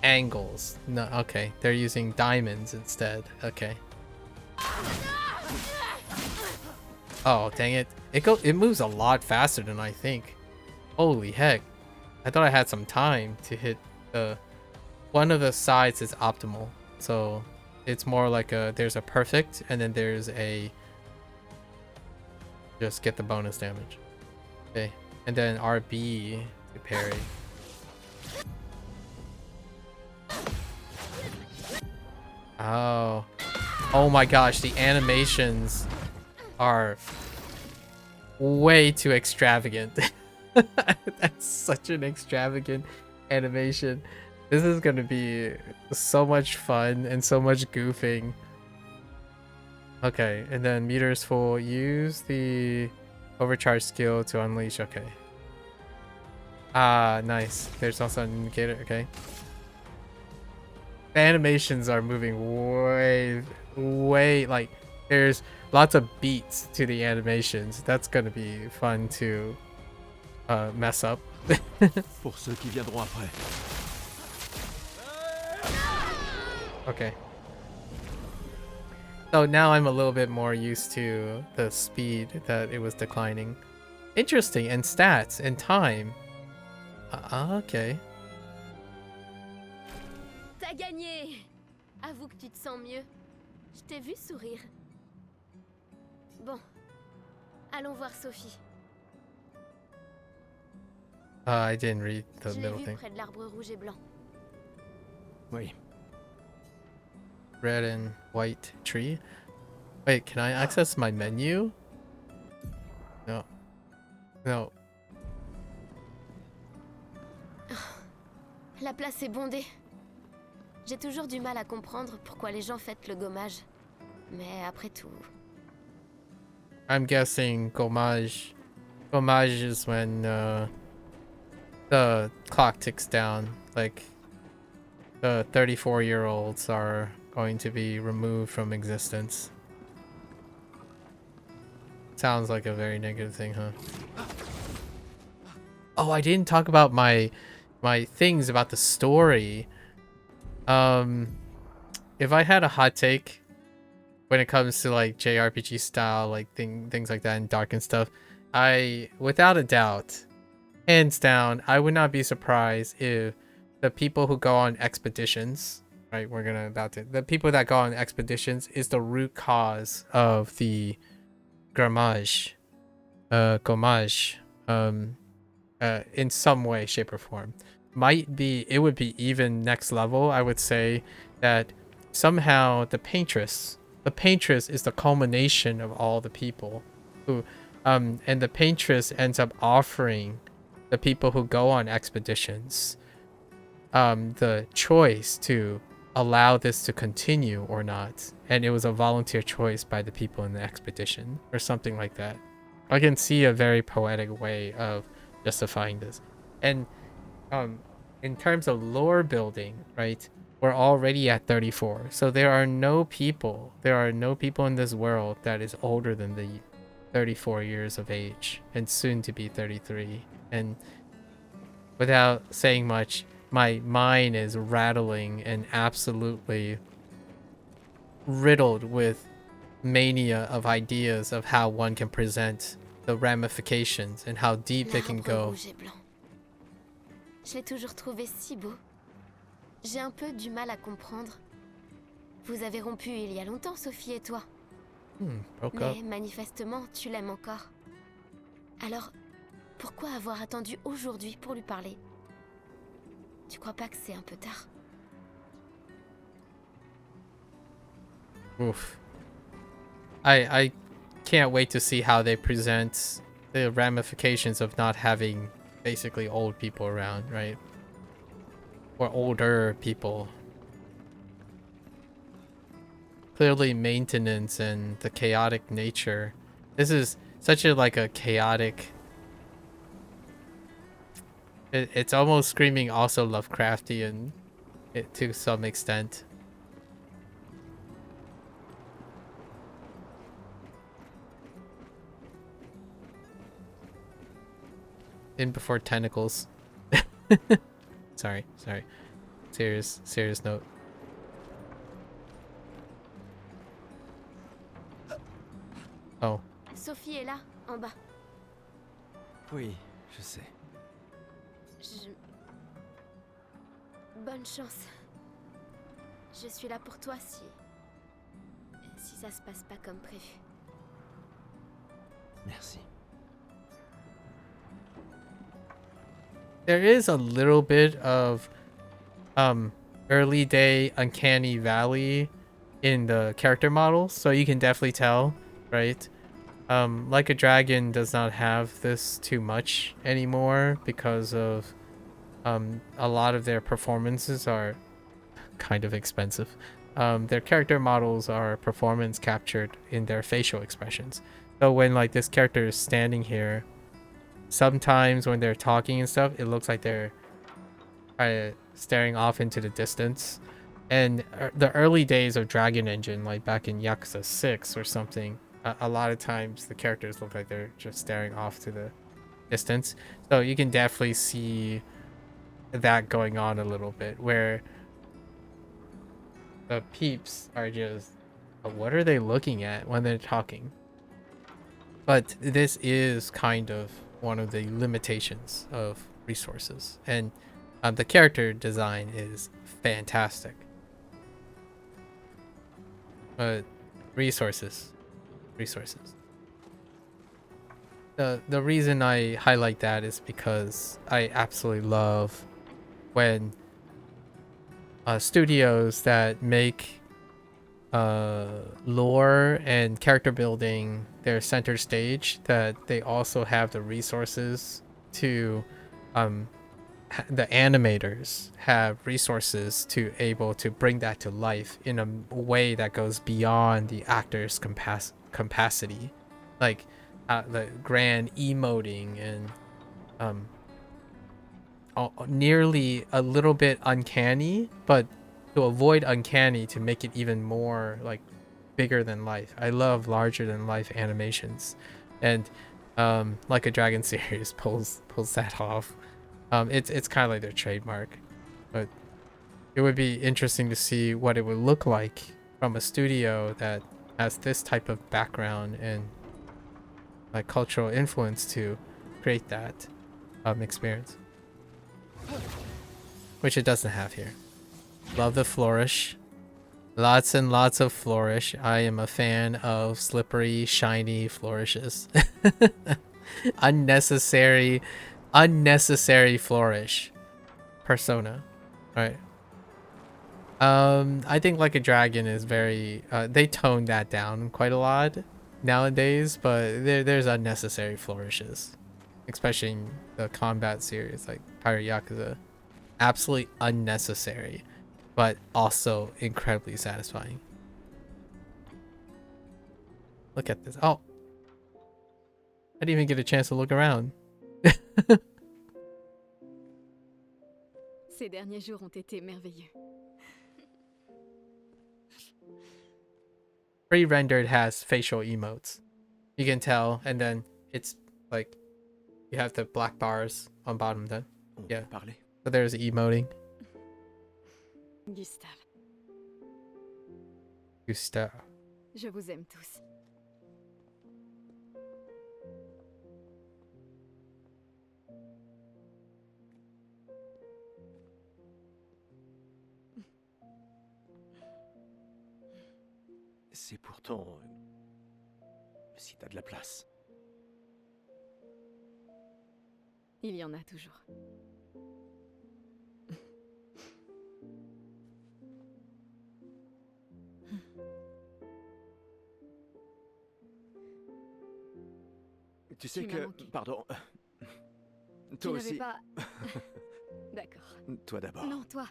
angles. No, okay. They're using diamonds instead. Okay. Oh, dang it. It moves a lot faster than I think. Holy heck. I thought I had some time to hit the... One of the sides is optimal. So it's more like there's a perfect and then there's a... Just get the bonus damage. Okay. And then RB to parry. Oh. Oh my gosh, the animations are way too extravagant. That's such an extravagant animation. This is gonna be so much fun and so much goofing. Okay, and then meter is full. Use the overcharge skill to unleash. Okay. Ah, nice. There's also an indicator. Okay. The animations are moving way like there's lots of beats to the animations. That's gonna be fun to mess up. Pour ceux qui viendront après. Okay. So now I'm a little bit more used to the speed that it was declining. Interesting. And stats and time. Okay. T'as gagné! Avoue que tu te sens mieux. Je t'ai vu sourire. Bon. Allons voir Sophie. I didn't read the Je l'ai middle vue thing. près de l'arbre rouge et blanc. Oui. Red and white tree. Wait, can I access my menu? No. No. La place est bondée. J'ai toujours du mal à comprendre pourquoi les gens fêtent le gommage. Mais après tout... I'm guessing gommage. Gommage is when the clock ticks down. Like the 34-year-olds are going to be removed from existence. Sounds like a very negative thing, huh? Oh, I didn't talk about my things about the story. If I had a hot take when it comes to like JRPG style, like things like that and dark and stuff, without a doubt, hands down, I would not be surprised if the people who go on expeditions, right? The people that go on expeditions is the root cause of the gommage, in some way, shape, or form. It would be even next level. I would say that somehow the paintress is the culmination of all the people who, and the paintress ends up offering the people who go on expeditions the choice to allow this to continue or not, and it was a volunteer choice by the people in the expedition or something like that. I can see a very poetic way of justifying this. And in terms of lore building, right, we're already at 34, so there are no people in this world that is older than the 34 years of age and soon to be 33. And without saying much, my mind is rattling and absolutely riddled with mania of ideas of how one can present the ramifications and how deep they can go. Rouge et blanc. Je l'ai toujours trouvé si beau. J'ai un peu du mal à comprendre. Vous avez rompu il y a longtemps, Sophie et toi? Broke up. Mais manifestement, tu l'aimes encore. Alors, pourquoi avoir attendu aujourd'hui pour lui parler? Tu crois pas que c'est un peu tard? Oof. I can't wait to see how they present the ramifications of not having basically old people around, right? Or older people. Clearly maintenance and the chaotic nature. This is such a like a chaotic. It's almost screaming also Lovecraftian to some extent. In before tentacles. sorry. Serious note. Oh. Sophie est là, en bas. Oui, je sais. Bonne chance. Je suis là pour toi si ça se passe pas comme prévu. Merci. There is a little bit of early day Uncanny Valley in the character models, so you can definitely tell, right? Like a Dragon does not have this too much anymore because of a lot of their performances are kind of expensive. Their character models are performance captured in their facial expressions. So when like this character is standing here, sometimes when they're talking and stuff, it looks like they're staring off into the distance. And the early days of Dragon Engine, like back in Yakuza 6 or something, a lot of times the characters look like they're just staring off to the distance. So you can definitely see that going on a little bit, where the peeps are just, what are they looking at when they're talking? But this is kind of one of the limitations of resources, and the character design is fantastic. But resources. The reason I highlight that is because I absolutely love when studios that make lore and character building their center stage, that they also have the resources to the animators have resources to able to bring that to life in a way that goes beyond the actor's capacity, like the grand emoting and nearly a little bit uncanny, but to avoid uncanny, to make it even more like bigger than life. I love larger than life animations, and like a Dragon series pulls that off. It's kind of like their trademark, but it would be interesting to see what it would look like from a studio that has this type of background and like cultural influence to create that experience, which it doesn't have here. Love the flourish. Lots and lots of flourish. I am a fan of slippery, shiny flourishes. unnecessary flourish. Persona. Right. I think Like a Dragon is very they toned that down quite a lot nowadays, but there's unnecessary flourishes. Especially in the combat series like Pirate Yakuza. Absolutely unnecessary, but also incredibly satisfying. Look at this. Oh, I didn't even get a chance to look around. Ces derniers jours ont été merveilleux. Pre-rendered has facial emotes. You can tell, and then it's like you have the black bars on bottom then. Yeah. Parler. So there's emoting. Gustave, Gustav. je vous aime tous. C'est pourtant si t'as de la place. Il y en a toujours. Tu sais Tu m'as que... manqué. Pardon. Tu Toi n'avais aussi. pas... D'accord. Toi d'abord. Non, toi.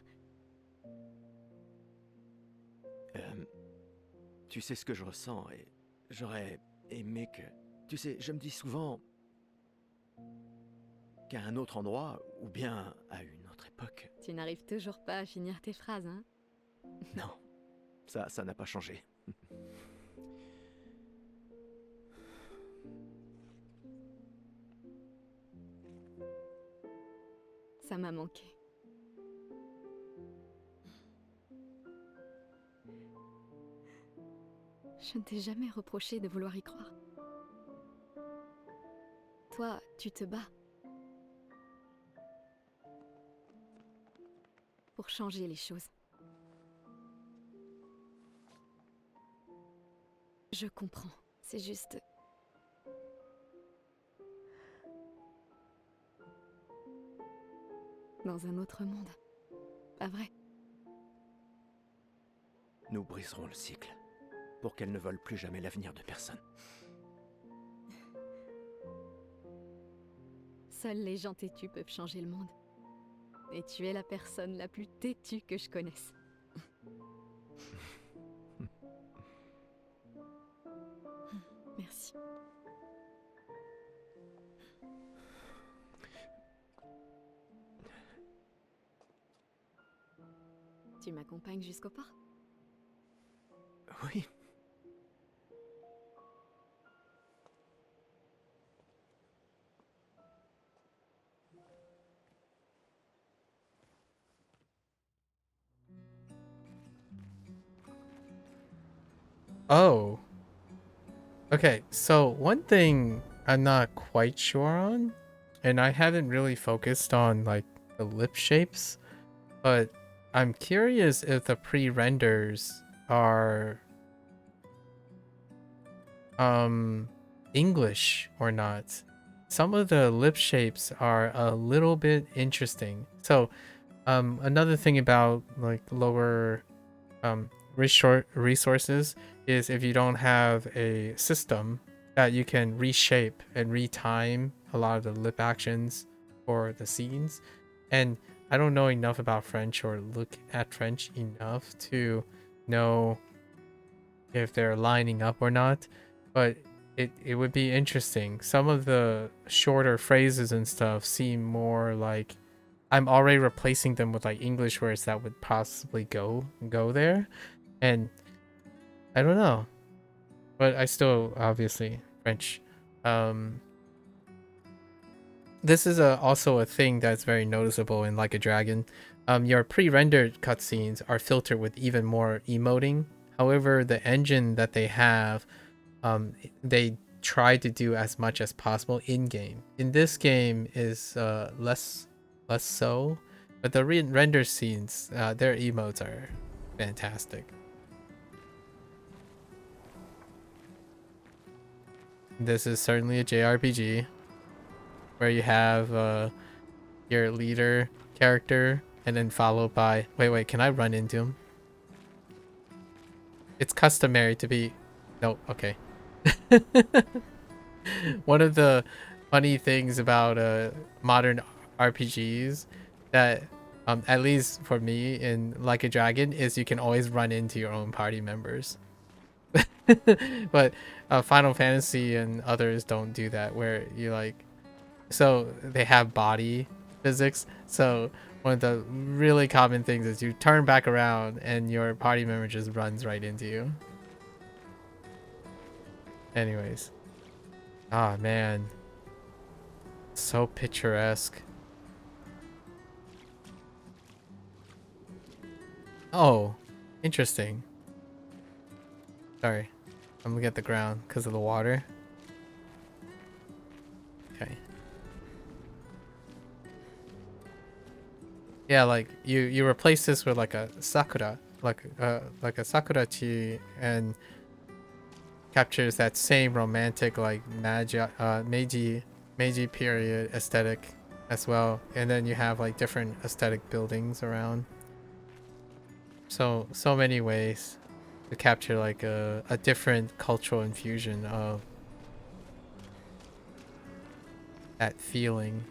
Tu sais ce que je ressens et j'aurais aimé que... Tu sais, je me dis souvent qu'à un autre endroit, ou bien à une autre époque... Tu n'arrives toujours pas à finir tes phrases, hein? Non, ça n'a pas changé. Ça m'a manqué. Je ne t'ai jamais reproché de vouloir y croire. Toi, tu te bats. Pour changer les choses. Je comprends. C'est juste... Dans un autre monde. Pas vrai? Nous briserons le cycle, pour qu'elle ne vole plus jamais l'avenir de personne. Seuls les gens têtus peuvent changer le monde. Et tu es la personne la plus têtue que je connaisse. Merci. Tu m'accompagnes jusqu'au port? Oui. Oh. Okay, so one thing I'm not quite sure on, and I haven't really focused on like the lip shapes, but I'm curious if the pre-renders are English or not. Some of the lip shapes are a little bit interesting. So another thing about like lower resources is if you don't have a system that you can reshape and retime a lot of the lip actions for the scenes. And I don't know enough about French or look at French enough to know if they're lining up or not, but it would be interesting. Some of the shorter phrases and stuff seem more like I'm already replacing them with like English words that would possibly go there, and I don't know, but I still obviously French. This is also a thing that's very noticeable in Like a Dragon. Your pre-rendered cutscenes are filtered with even more emoting. However, the engine that they have, they try to do as much as possible in game. In this game is less so, but the render scenes, their emotes are fantastic. This is certainly a JRPG where you have your leader character and then followed by wait, can I run into him? It's customary to be no, okay. One of the funny things about modern RPGs that at least for me in Like a Dragon is you can always run into your own party members. But Final Fantasy and others don't do that, where you like, so they have body physics. So one of the really common things is you turn back around and your party member just runs right into you. Anyways. Ah, man. So picturesque. Oh, interesting. Sorry. I'm looking at the ground because of the water. Okay. Yeah, like you replace this with like a sakura, like a sakura tree, and captures that same romantic like Meiji period aesthetic as well, and then you have like different aesthetic buildings around. So many ways to capture like a different cultural infusion of that feeling.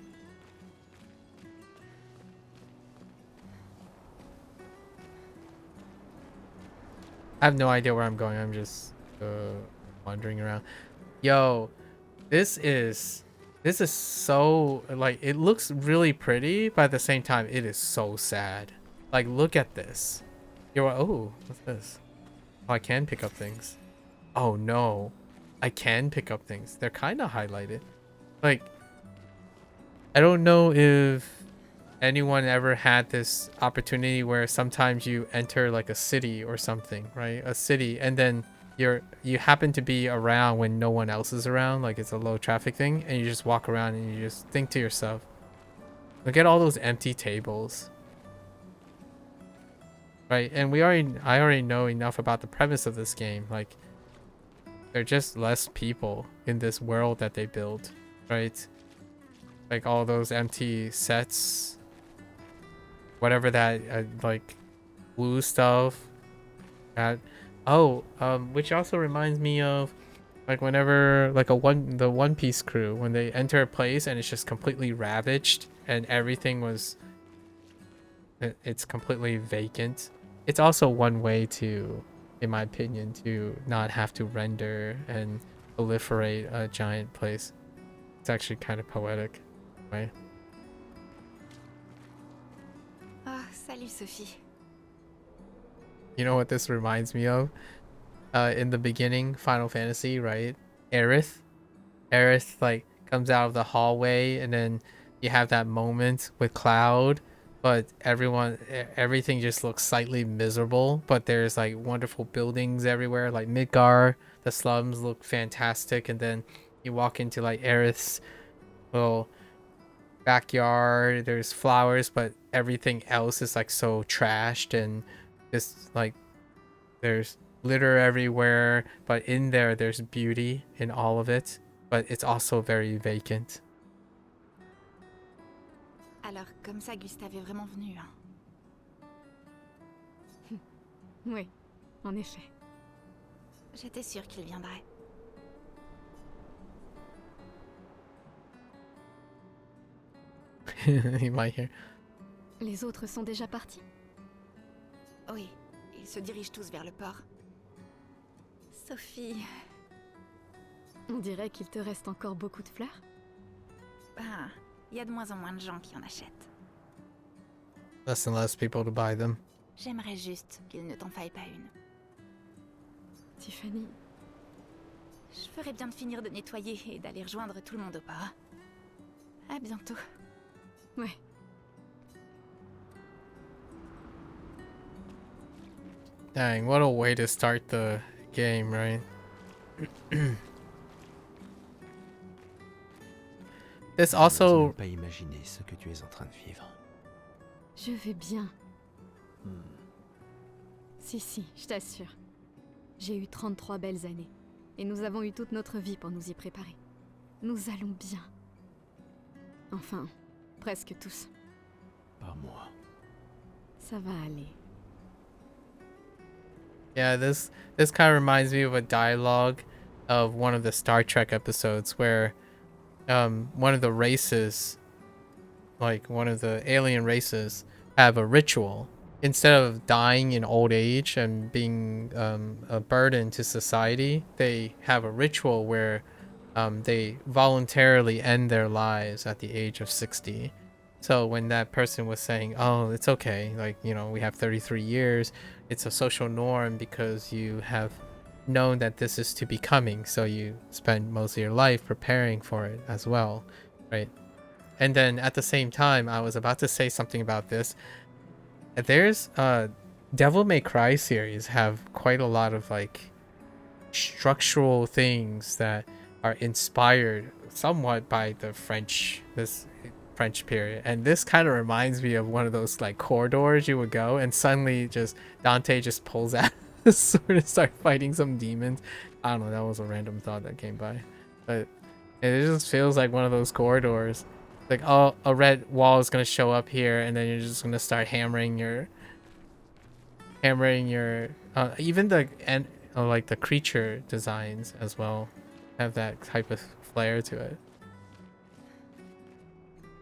I have no idea where I'm going. I'm just wandering around. Yo, this is so like, it looks really pretty, but at the same time it is so sad. Like, look at this. You're oh, what's this? Oh, I can pick up things. Oh no, I can pick up things. They're kind of highlighted. Like, I don't know if anyone ever had this opportunity where sometimes you enter like a city or something, right? A city, and then you happen to be around when no one else is around, like it's a low traffic thing, and you just walk around and you just think to yourself, look at all those empty tables. Right, and I already know enough about the premise of this game. Like, they're just less people in this world that they built, right? Like all those empty sets, whatever that like blue stuff. Which also reminds me of like whenever like the One Piece crew, when they enter a place and it's just completely ravaged and everything it's completely vacant. It's also one way to, in my opinion, to not have to render and proliferate a giant place. It's actually kind of poetic, right? Ah, salut Sophie. You know what this reminds me of? In the beginning, Final Fantasy, right? Aerith like comes out of the hallway, and then you have that moment with Cloud, but everything just looks slightly miserable, but there's like wonderful buildings everywhere, like Midgar. The slums look fantastic, and then you walk into like Aerith's little backyard, there's flowers, but everything else is like so trashed, and just like there's litter everywhere, but in there's beauty in all of it, but it's also very vacant. Alors, comme ça, Gustave est vraiment venu, hein? Oui, en effet. J'étais sûre qu'il viendrait. He might hear. Les autres sont déjà partis? Oui, ils se dirigent tous vers le port. Sophie... On dirait qu'il te reste encore beaucoup de fleurs. Ben, il y a de moins en moins de gens qui en achètent. Less and less people to buy them. J'aimerais juste qu'il ne t'en faille pas une. Tiffany... Je ferais bien de finir de nettoyer et d'aller rejoindre tout le monde au port. À bientôt. Ouais. Dang, what a way to start the game, right? This also... Je n'ose même pas imaginer ce que tu es en train de vivre. Je vais bien. Si, je t'assure. J'ai eu 33 belles années. Et nous avons eu toute notre vie pour nous y préparer. Nous allons bien. Enfin, presque tous. Pas moi. Ça va aller. Yeah, this kind of reminds me of a dialogue of one of the Star Trek episodes where one of the races, like one of the alien races, have a ritual. Instead of dying in old age and being a burden to society, they have a ritual where they voluntarily end their lives at the age of 60. So when that person was saying, oh, it's okay, like, you know, we have 33 years, it's a social norm because you have known that this is to be coming, so you spend most of your life preparing for it as well, right? And then at the same time, I was about to say something about this. There's Devil May Cry series have quite a lot of like structural things that are inspired somewhat by this French period, and this kind of reminds me of one of those like corridors you would go and suddenly just Dante just pulls out sort of start fighting some demons. I don't know, that was a random thought that came by. But it just feels like one of those corridors. Like, oh, a red wall is gonna show up here, and then you're just gonna start hammering your even the and like the creature designs as well have that type of flair to it.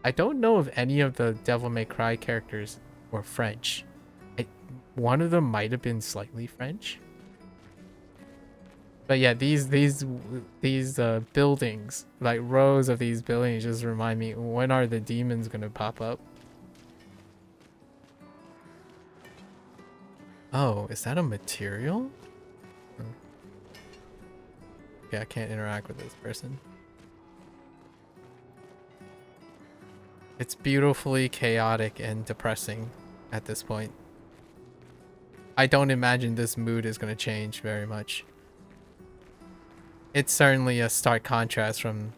I don't know if any of the Devil May Cry characters were French. One of them might have been slightly French. But yeah, these buildings, like rows of these buildings, just remind me, when are the demons gonna pop up? Oh, is that a material? Oh. Yeah, I can't interact with this person. It's beautifully chaotic and depressing at this point. I don't imagine this mood is going to change very much. It's certainly a stark contrast from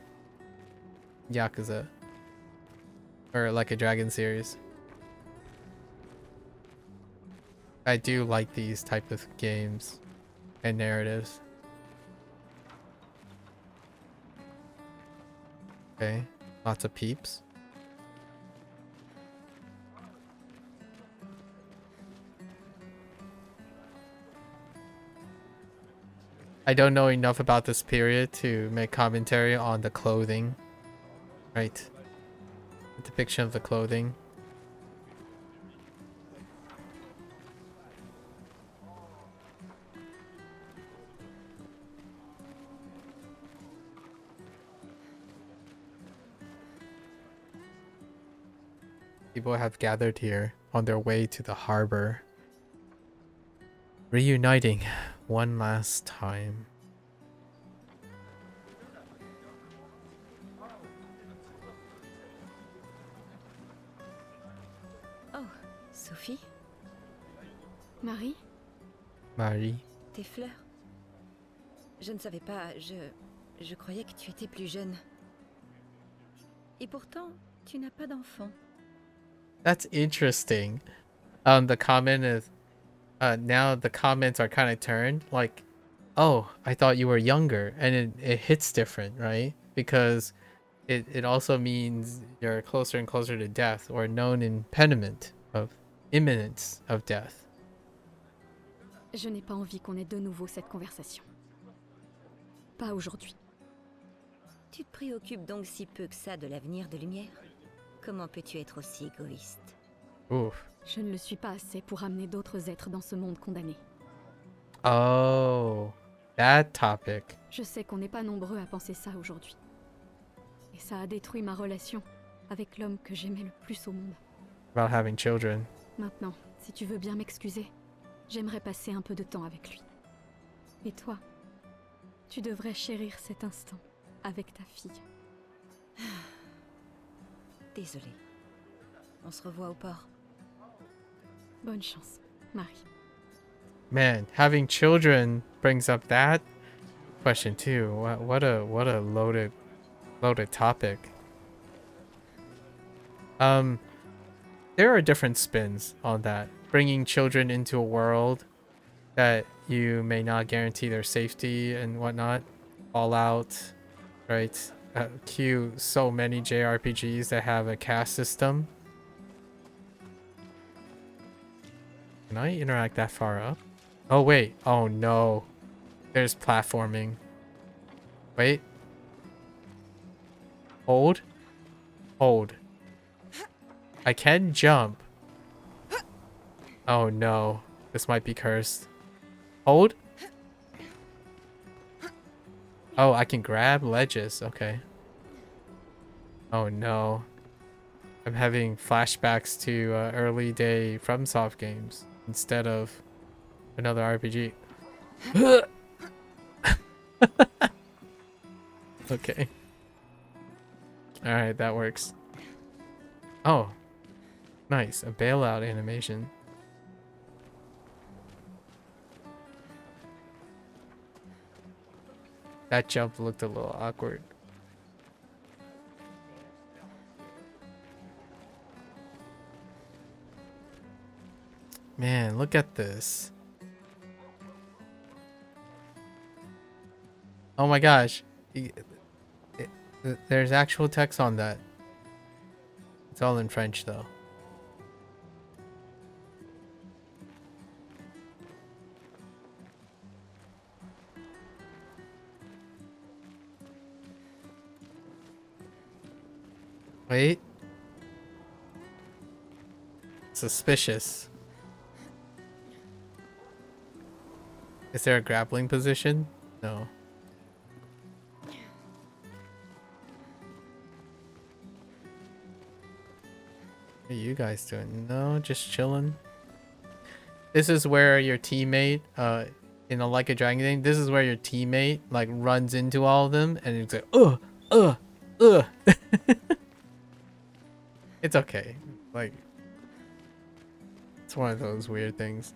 Yakuza or Like a Dragon series. I do like these type of games and narratives. Okay, lots of peeps. I don't know enough about this period to make commentary on the clothing. Right. The depiction of the clothing. People have gathered here on their way to the harbor, reuniting one last time. Oh, Sophie, Marie? Marie. tes fleurs. Je ne savais pas, je croyais que tu étais plus jeune. Et pourtant, tu n'as pas d'enfant. That's interesting. The comment is, now the comments are kind of turned like, oh, I thought you were younger, and it hits different, right? Because it also means you're closer and closer to death, or known impediment of imminence of death. Je n'ai pas envie qu'on ait de nouveau cette conversation. Pas aujourd'hui. Tu te préoccupes donc si peu que ça de l'avenir de Lumière? Comment peux-tu être aussi égoïste? Oof. Je ne le suis pas assez pour amener d'autres êtres dans ce monde condamné. Oh, that topic. Je sais qu'on n'est pas nombreux à penser ça aujourd'hui. Et ça a détruit ma relation avec l'homme que j'aimais le plus au monde. About having children. Maintenant, si tu veux bien m'excuser, j'aimerais passer un peu de temps avec lui. Et toi, tu devrais chérir cet instant avec ta fille. Désolée. On se revoit au port. Bonne chance, Marie. Man, having children brings up that question too. What a loaded topic. There are different spins on that. Bringing children into a world that you may not guarantee their safety and whatnot. Fallout, right? Cue so many JRPGs that have a caste system. Can I interact that far up? Oh wait, oh no. There's platforming. Wait. Hold. Hold. I can jump. Oh no. This might be cursed. Hold. Oh, I can grab ledges. Okay. Oh no. I'm having flashbacks to early day FromSoft games instead of another RPG. Okay. Alright, that works. Oh. Nice. A bailout animation. That jump looked a little awkward. Man, look at this. Oh my gosh. There's actual text on that. It's all in French though. Wait. Suspicious. Is there a grappling position? No. What are you guys doing? No, just chilling. This is where your teammate, in a Like a Dragon game, this is where your teammate like runs into all of them and it's like, ugh. It's okay. Like, it's one of those weird things.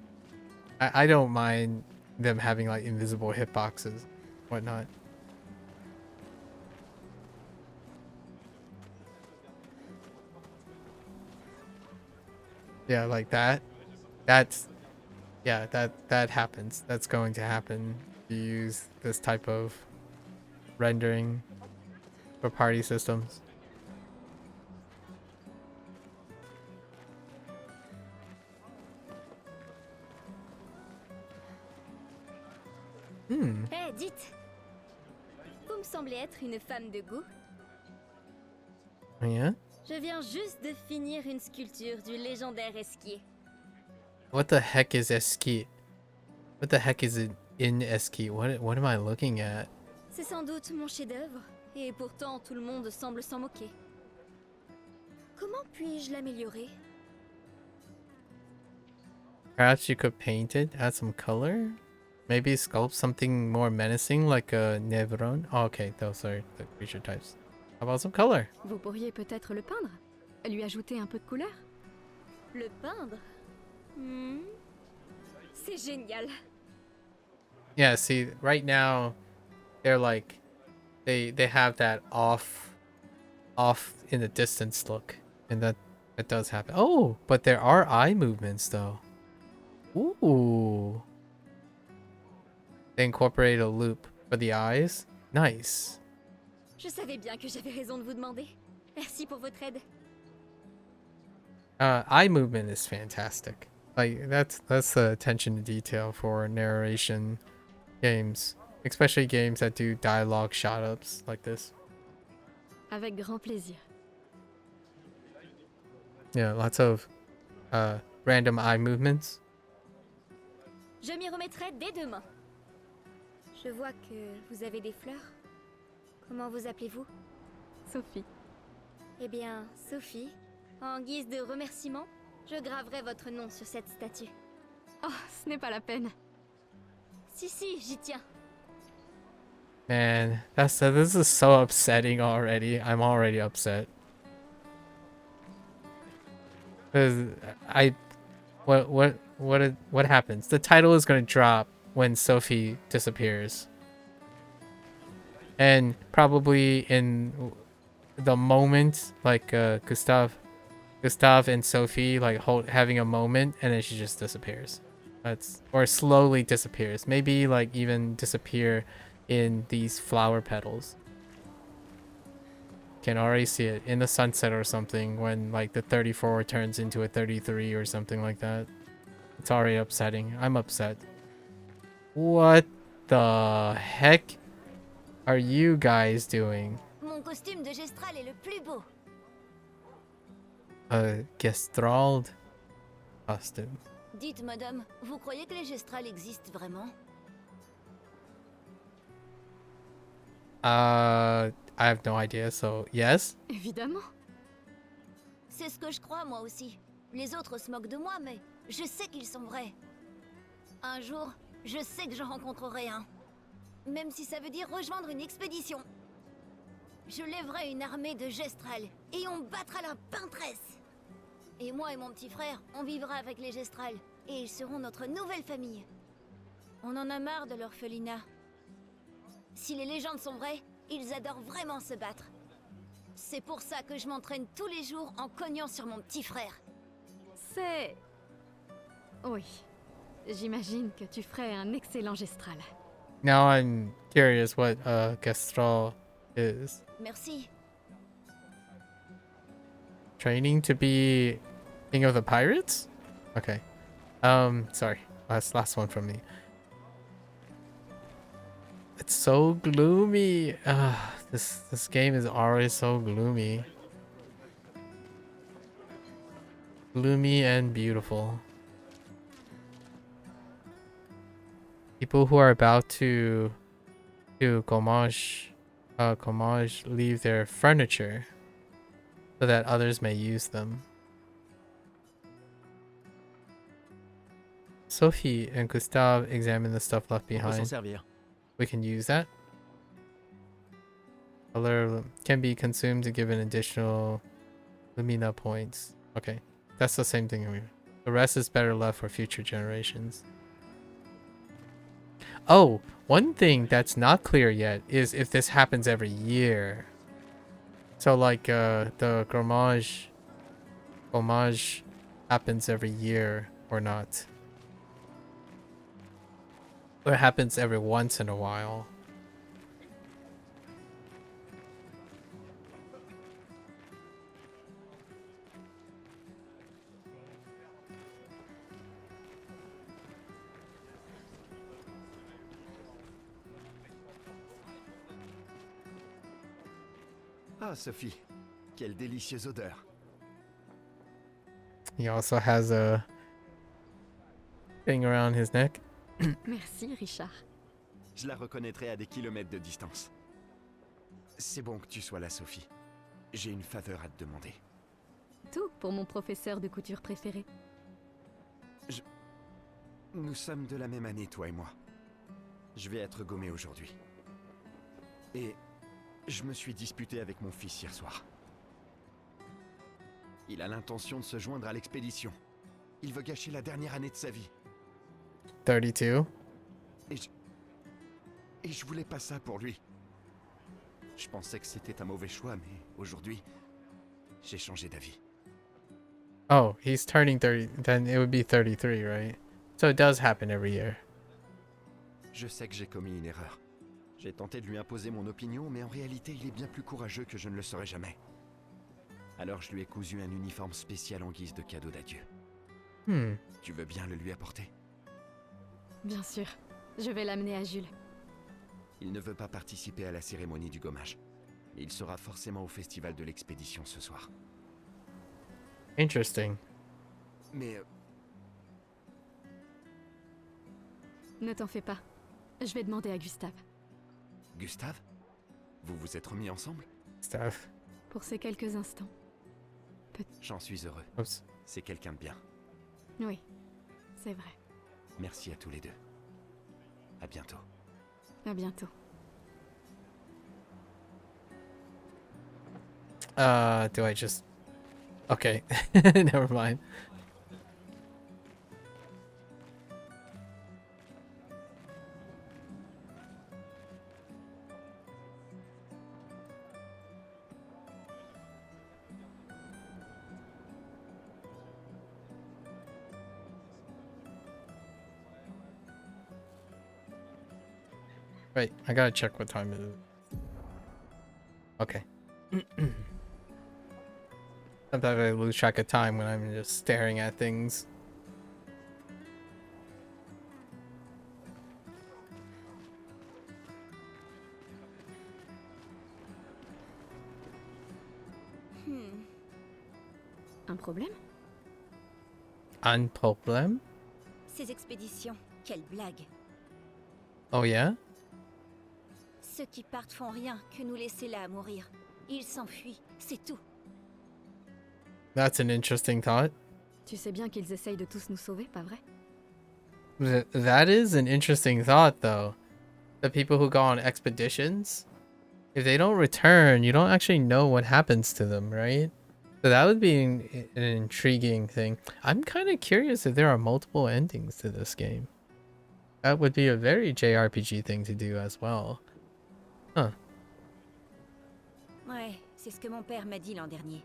I don't mind them having like invisible hitboxes, whatnot. Yeah, like that. Yeah, that happens. That's going to happen. You use this type of rendering for party systems. Hé, dites! Vous me semblez être une femme de goût. Yeah? Je viens juste de finir une sculpture du légendaire esquier. What the heck is esquite? What the heck is it in esquite? What am I looking at? C'est sans doute mon chef-d'œuvre, et pourtant tout le monde semble s'en moquer. Comment puis-je l'améliorer? Perhaps you could paint it, add some color? Maybe sculpt something more menacing like a Nevron? Oh, okay, those are the creature types. How about some color? Vous pourriez peut-être le peindre? Lui ajouter un peu de couleur? Le peindre? C'est génial. Yeah, see, right now, they're like, they have that off in the distance look. And that does happen. Oh, but there are eye movements though. Ooh. They incorporate a loop for the eyes. Nice. Je savais bien que j'avais raison de vous demander. Merci pour votre aide. Eye movement is fantastic. Like that's the attention to detail for narration games, especially games that do dialogue shot ups like this. Avec grand plaisir. Yeah, lots of random eye movements. Je m'y remettrai dès demain. Je vois que vous avez des fleurs. Comment vous appelez-vous? Sophie. Eh bien, Sophie, en guise de remerciement, je graverai votre nom sur cette statue. Oh, ce n'est pas la peine. Si, j'y tiens. Man, this is so upsetting already. I'm already upset. 'Cause what happens? The title is gonna drop when Sophie disappears. And probably in the moment, like Gustav and Sophie like having a moment, and then she just disappears. Or slowly disappears. Maybe like even disappear in these flower petals. Can already see it in the sunset or something when like the 34 turns into a 33 or something like that. It's already upsetting. I'm upset. What the heck are you guys doing? Mon costume de Gestral est le plus beau. A Gestrald costume. Dites, madame, vous croyez que les Gestrals existent vraiment? I have no idea, so yes? Évidemment. C'est ce que je crois, moi aussi. Les autres se moquent de moi, mais je sais qu'ils sont vrais. Un jour, je sais que j'en rencontrerai un. Même si ça veut dire rejoindre une expédition. Je lèverai une armée de Gestral et on battra la peintresse. Et moi et mon petit frère, on vivra avec les Gestral et ils seront notre nouvelle famille. On en a marre de l'orphelinat. Si les légendes sont vraies, ils adorent vraiment se battre. C'est pour ça que je m'entraîne tous les jours en cognant sur mon petit frère. C'est... Oui. J'imagine que tu ferais un excellent gestral. Now I'm curious what Gestral is. Merci. Training to be king of the pirates? Okay. Sorry. Last one from me. It's so gloomy. This game is already so gloomy. Gloomy and beautiful. People who are about to Comage leave their furniture so that others may use them. Sophie and Gustave examine the stuff left On peut s'en behind. servir. We can use that. Color can be consumed to give an additional Lumina points. Okay, that's the same thing. The rest is better left for future generations. Oh, one thing that's not clear yet is if this happens every year. So like the homage happens every year or not. Or it happens every once in a while. Ah, Sophie, quelle délicieuse odeur. He also has a thing around his neck. Merci, Richard. Je la reconnaîtrai à des kilomètres de distance. C'est bon que tu sois là, Sophie. J'ai une faveur à te demander. Tout pour mon professeur de couture préféré. Nous sommes de la même année, toi et moi. Je vais être gommé aujourd'hui. Et je me suis disputé avec mon fils hier soir. Il a l'intention de se joindre à l'expédition. Il veut gâcher la dernière année de sa vie. 32. Et je voulais pas ça pour lui. Je pensais que c'était un mauvais choix, mais aujourd'hui, j'ai changé d'avis. Oh, he's turning 30. Then it would be 33, right? So it does happen every year. Je sais que j'ai commis une erreur. J'ai tenté de lui imposer mon opinion, mais en réalité, il est bien plus courageux que je ne le serais jamais. Alors je lui ai cousu un uniforme spécial en guise de cadeau d'adieu. Tu veux bien le lui apporter? Bien sûr. Je vais l'amener à Jules. Il ne veut pas participer à la cérémonie du gommage. Mais il sera forcément au festival de l'expédition ce soir. Interesting. Mais Ne t'en fais pas. Je vais demander à Gustave. Gustave? Vous vous êtes remis ensemble? Stuff. Pour ces quelques instants. J'en suis heureux. Oops. C'est quelqu'un de bien. Oui, c'est vrai. Merci à tous les deux. À bientôt. À bientôt. Do I just... Okay. Never mind. Wait, I gotta check what time it is. Okay. Sometimes I lose track of time when I'm just staring at things. Un problème? Un problème? Ces expéditions, quelle blague. Oh yeah? Ceux qui partent font rien que nous laisser là à mourir. Ils s'enfuient, c'est tout. That's an interesting thought. Tu sais bien qu'ils essayent de tous nous sauver, pas vrai? That is an interesting thought, though. The people who go on expeditions, if they don't return, you don't actually know what happens to them, right? So that would be an intriguing thing. I'm kind of curious if there are multiple endings to this game. That would be a very JRPG thing to do as well. Huh. Ouais, c'est ce que mon père m'a dit l'an dernier.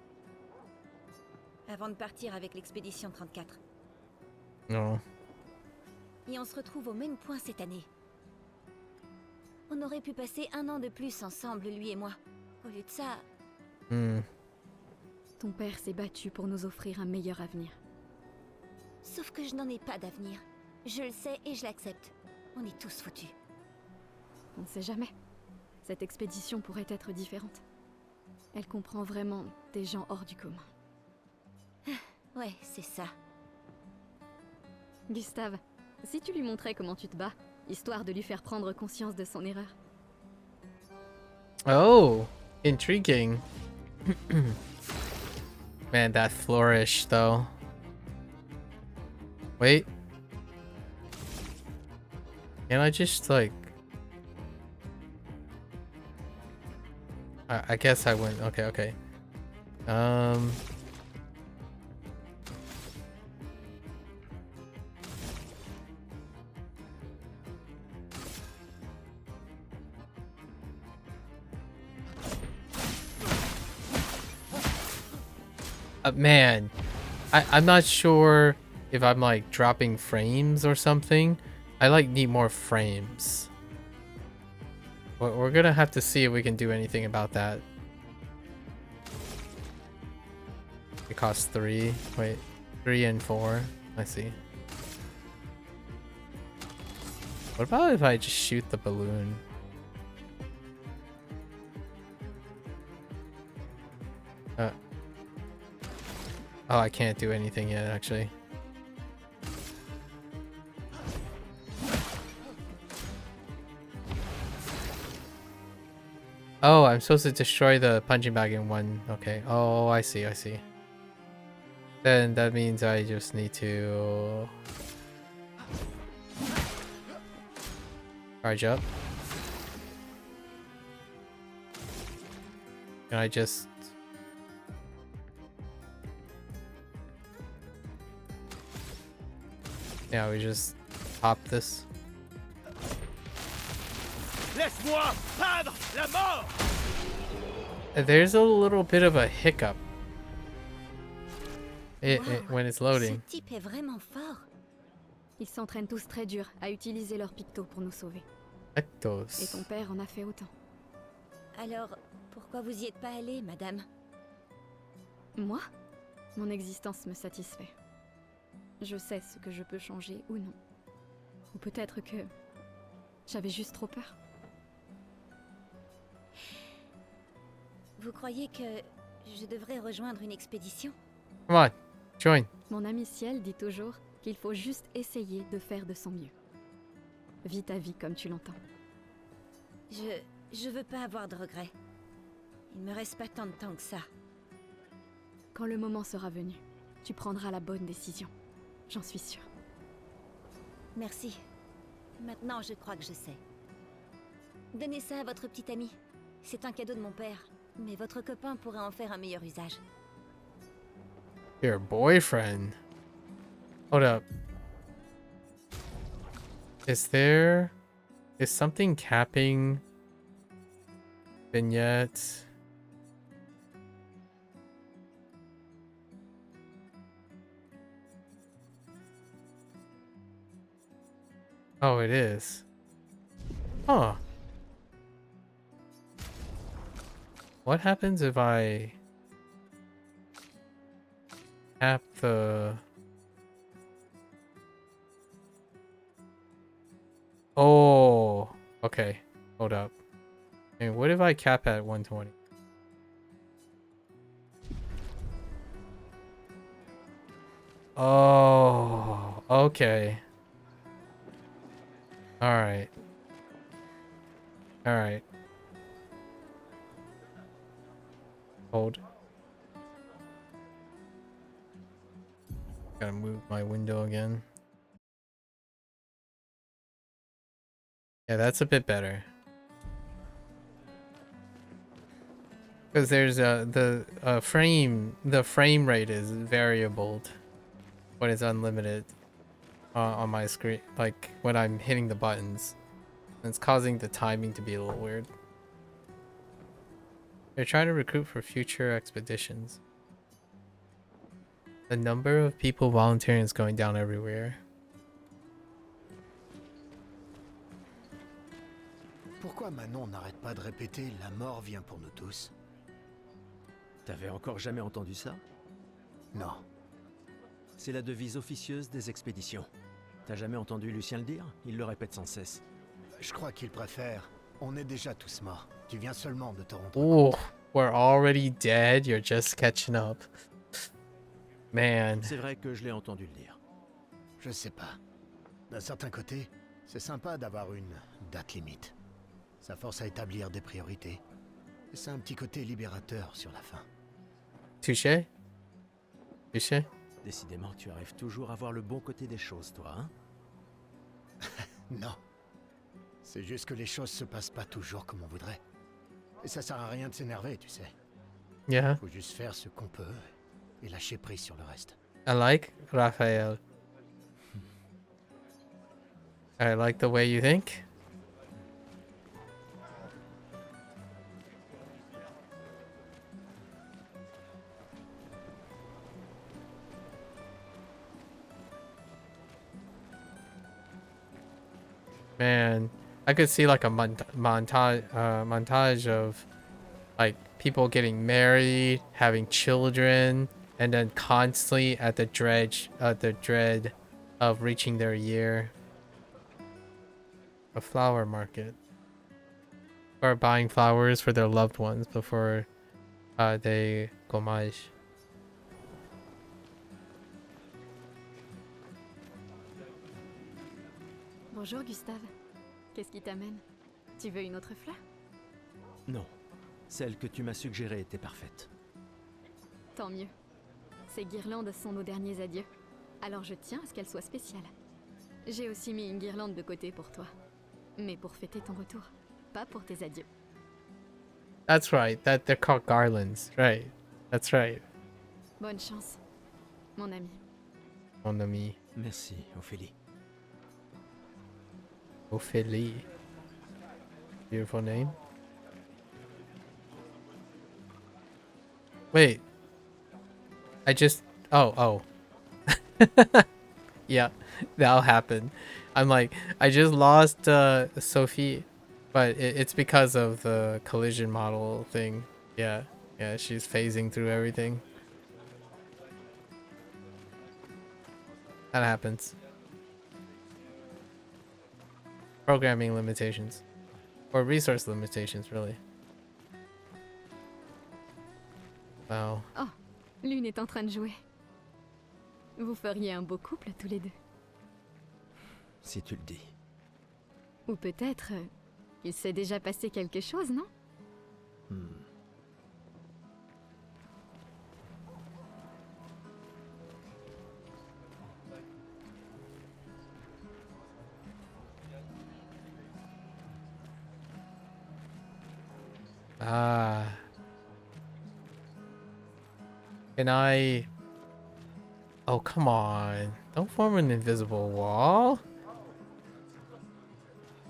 Avant de partir avec l'expédition 34. No. Et on se retrouve au même point cette année. On aurait pu passer 1 an de plus ensemble, lui et moi. Au lieu de ça, Ton père s'est battu pour nous offrir un meilleur avenir. sauf que je n'en ai pas d'avenir. Je le sais et je l'accepte. On est tous foutus. On ne sait jamais. Cette expédition pourrait être différente. Elle comprend vraiment des gens hors du commun. Ouais, c'est ça. Gustave, si tu lui montrais comment tu te bats, histoire de lui faire prendre conscience de son erreur. Oh, intriguing. Man, that flourish though. Wait. Can I just like... I guess I went... Okay. Man, I'm not sure if I'm like dropping frames or something. I like need more frames. We're gonna have to see if we can do anything about that. It costs 3. Wait, 3 and 4. I see. What about if I just shoot the balloon? Oh, I can't do anything yet, actually. Oh, I'm supposed to destroy the punching bag in one. Okay. Oh, I see. Then that means I just need to charge up. Can I just... Yeah, we just pop this. Laisse-moi peindre la mort! There's a little bit of a hiccup Wow, when it's ce loading. type est vraiment fort. Ils s'entraînent tous très dur à utiliser leur picto pour nous sauver. Et ton Ectos. père en a fait autant. Alors, pourquoi vous y êtes pas allée, madame? Moi, mon existence me satisfait. Je sais ce que je peux changer ou non. Ou peut-être que j'avais juste trop peur. Vous croyez que je devrais rejoindre une expédition? Come on, join. Mon ami Ciel dit toujours qu'il faut juste essayer de faire de son mieux. Vis ta vie comme tu l'entends. Je veux pas avoir de regrets. Il me reste pas tant de temps que ça. Quand le moment sera venu, tu prendras la bonne décision. J'en suis sûre. Merci. Maintenant, je crois que je sais. Donnez ça à votre petit ami. C'est un cadeau de mon père. Mais votre copain pourrait en faire un meilleur usage. Your boyfriend. Hold up. Is something capping vignette? Oh, it is. Huh. What happens if I tap the... Oh, okay. Hold up. And what if I cap at 120? Oh, okay. Alright. Alright. Hold. Gotta move my window again. Yeah, that's a bit better. Because there's the frame rate is variable when it's unlimited on my screen, like when I'm hitting the buttons. It's causing the timing to be a little weird. They're trying to recruit for future expeditions. The number of people volunteering is going down everywhere. Pourquoi Manon n'arrête pas de répéter « la mort vient pour nous tous » ? T'avais encore jamais entendu ça? Non. C'est la devise officieuse des expéditions. T'as jamais entendu Lucien le dire? Il le répète sans cesse. Je crois qu'il préfère « on est déjà tous morts, tu viens seulement de te rendre Oh, compte ». we're already dead. You're just catching up. Man. C'est vrai que je l'ai entendu le dire. Je sais pas. D'un certain côté, c'est sympa d'avoir une date limite. Ça force à établir des priorités. Et c'est un petit côté libérateur sur la fin. Touché? Touché? Décidément, tu arrives toujours à voir le bon côté des choses, toi, hein? Non. C'est juste que les choses se passent pas toujours comme on voudrait. Et ça sert à rien de s'énerver, tu sais. Yeah. Faut juste faire ce qu'on peut et lâcher prise sur le reste. I like Raphael. I like the way you think. Man, I could see like a montage of like people getting married, having children, and then constantly at the dread of reaching their year. A flower market. Or buying flowers for their loved ones before they gommage. Bonjour Gustave. Qu'est-ce qui t'amène? Tu veux une autre fleur? Non. Celle que tu m'as suggérée était parfaite. Tant mieux. Ces guirlandes sont nos derniers adieux. Alors je tiens à ce qu'elles soient spéciales. J'ai aussi mis une guirlande de côté pour toi. Mais pour fêter ton retour, pas pour tes adieux. That's right. That they're called garlands. Right. That's right. Bonne chance, mon ami. Mon ami. Merci, Ophélie. Ophélie. Beautiful name. Wait. I just... Oh. Yeah, that'll happen. I'm like, I just lost Sophie, but it's because of the collision model thing. Yeah, she's phasing through everything. That happens. Programming limitations. Or resource limitations, really. Wow. Oh, l'une est en train de jouer. Vous feriez un beau couple tous les deux. Si tu le dis. Ou peut-être il s'est déjà passé quelque chose, non? Ah. Can I... Oh, come on. Don't form an invisible wall.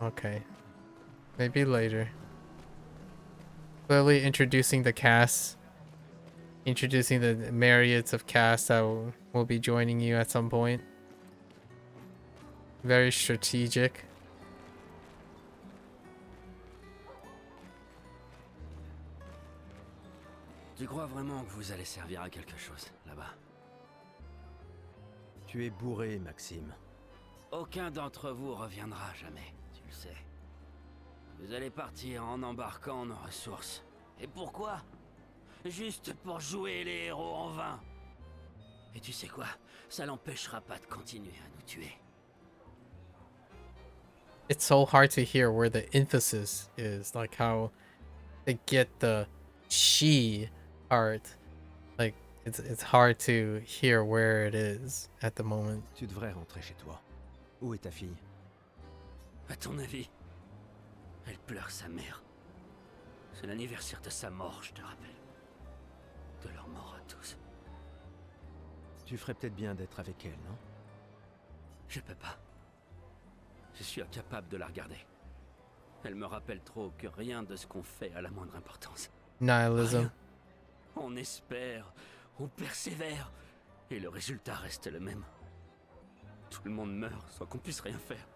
Okay. Maybe later. Clearly introducing the cast. Introducing the myriads of casts that will be joining you at some point. Very strategic. Tu crois vraiment que vous allez servir à quelque chose, là-bas? Tu es bourré, Maxime. Aucun d'entre vous reviendra jamais, tu le sais. Vous allez partir en embarquant nos ressources. Et pourquoi? Juste pour jouer les héros en vain. Et tu sais quoi? Ça l'empêchera pas de continuer à nous tuer. It's so hard to hear where the emphasis is, like how they get the she part. Like it's hard to hear where it is at the moment. Tu devrais rentrer chez toi. Où est ta fille? À ton avis? Elle pleure sa mère. C'est l'anniversaire de sa mort, je te rappelle. De leur mort à tous. Tu ferais peut-être bien d'être avec elle, non? Je peux pas. Je suis incapable de la regarder. Elle me rappelle trop que rien de ce qu'on fait a la moindre importance. Nihilism. Rien. On espère, on persévère, et le résultat reste le même. Tout le monde meurt sans qu'on puisse rien faire.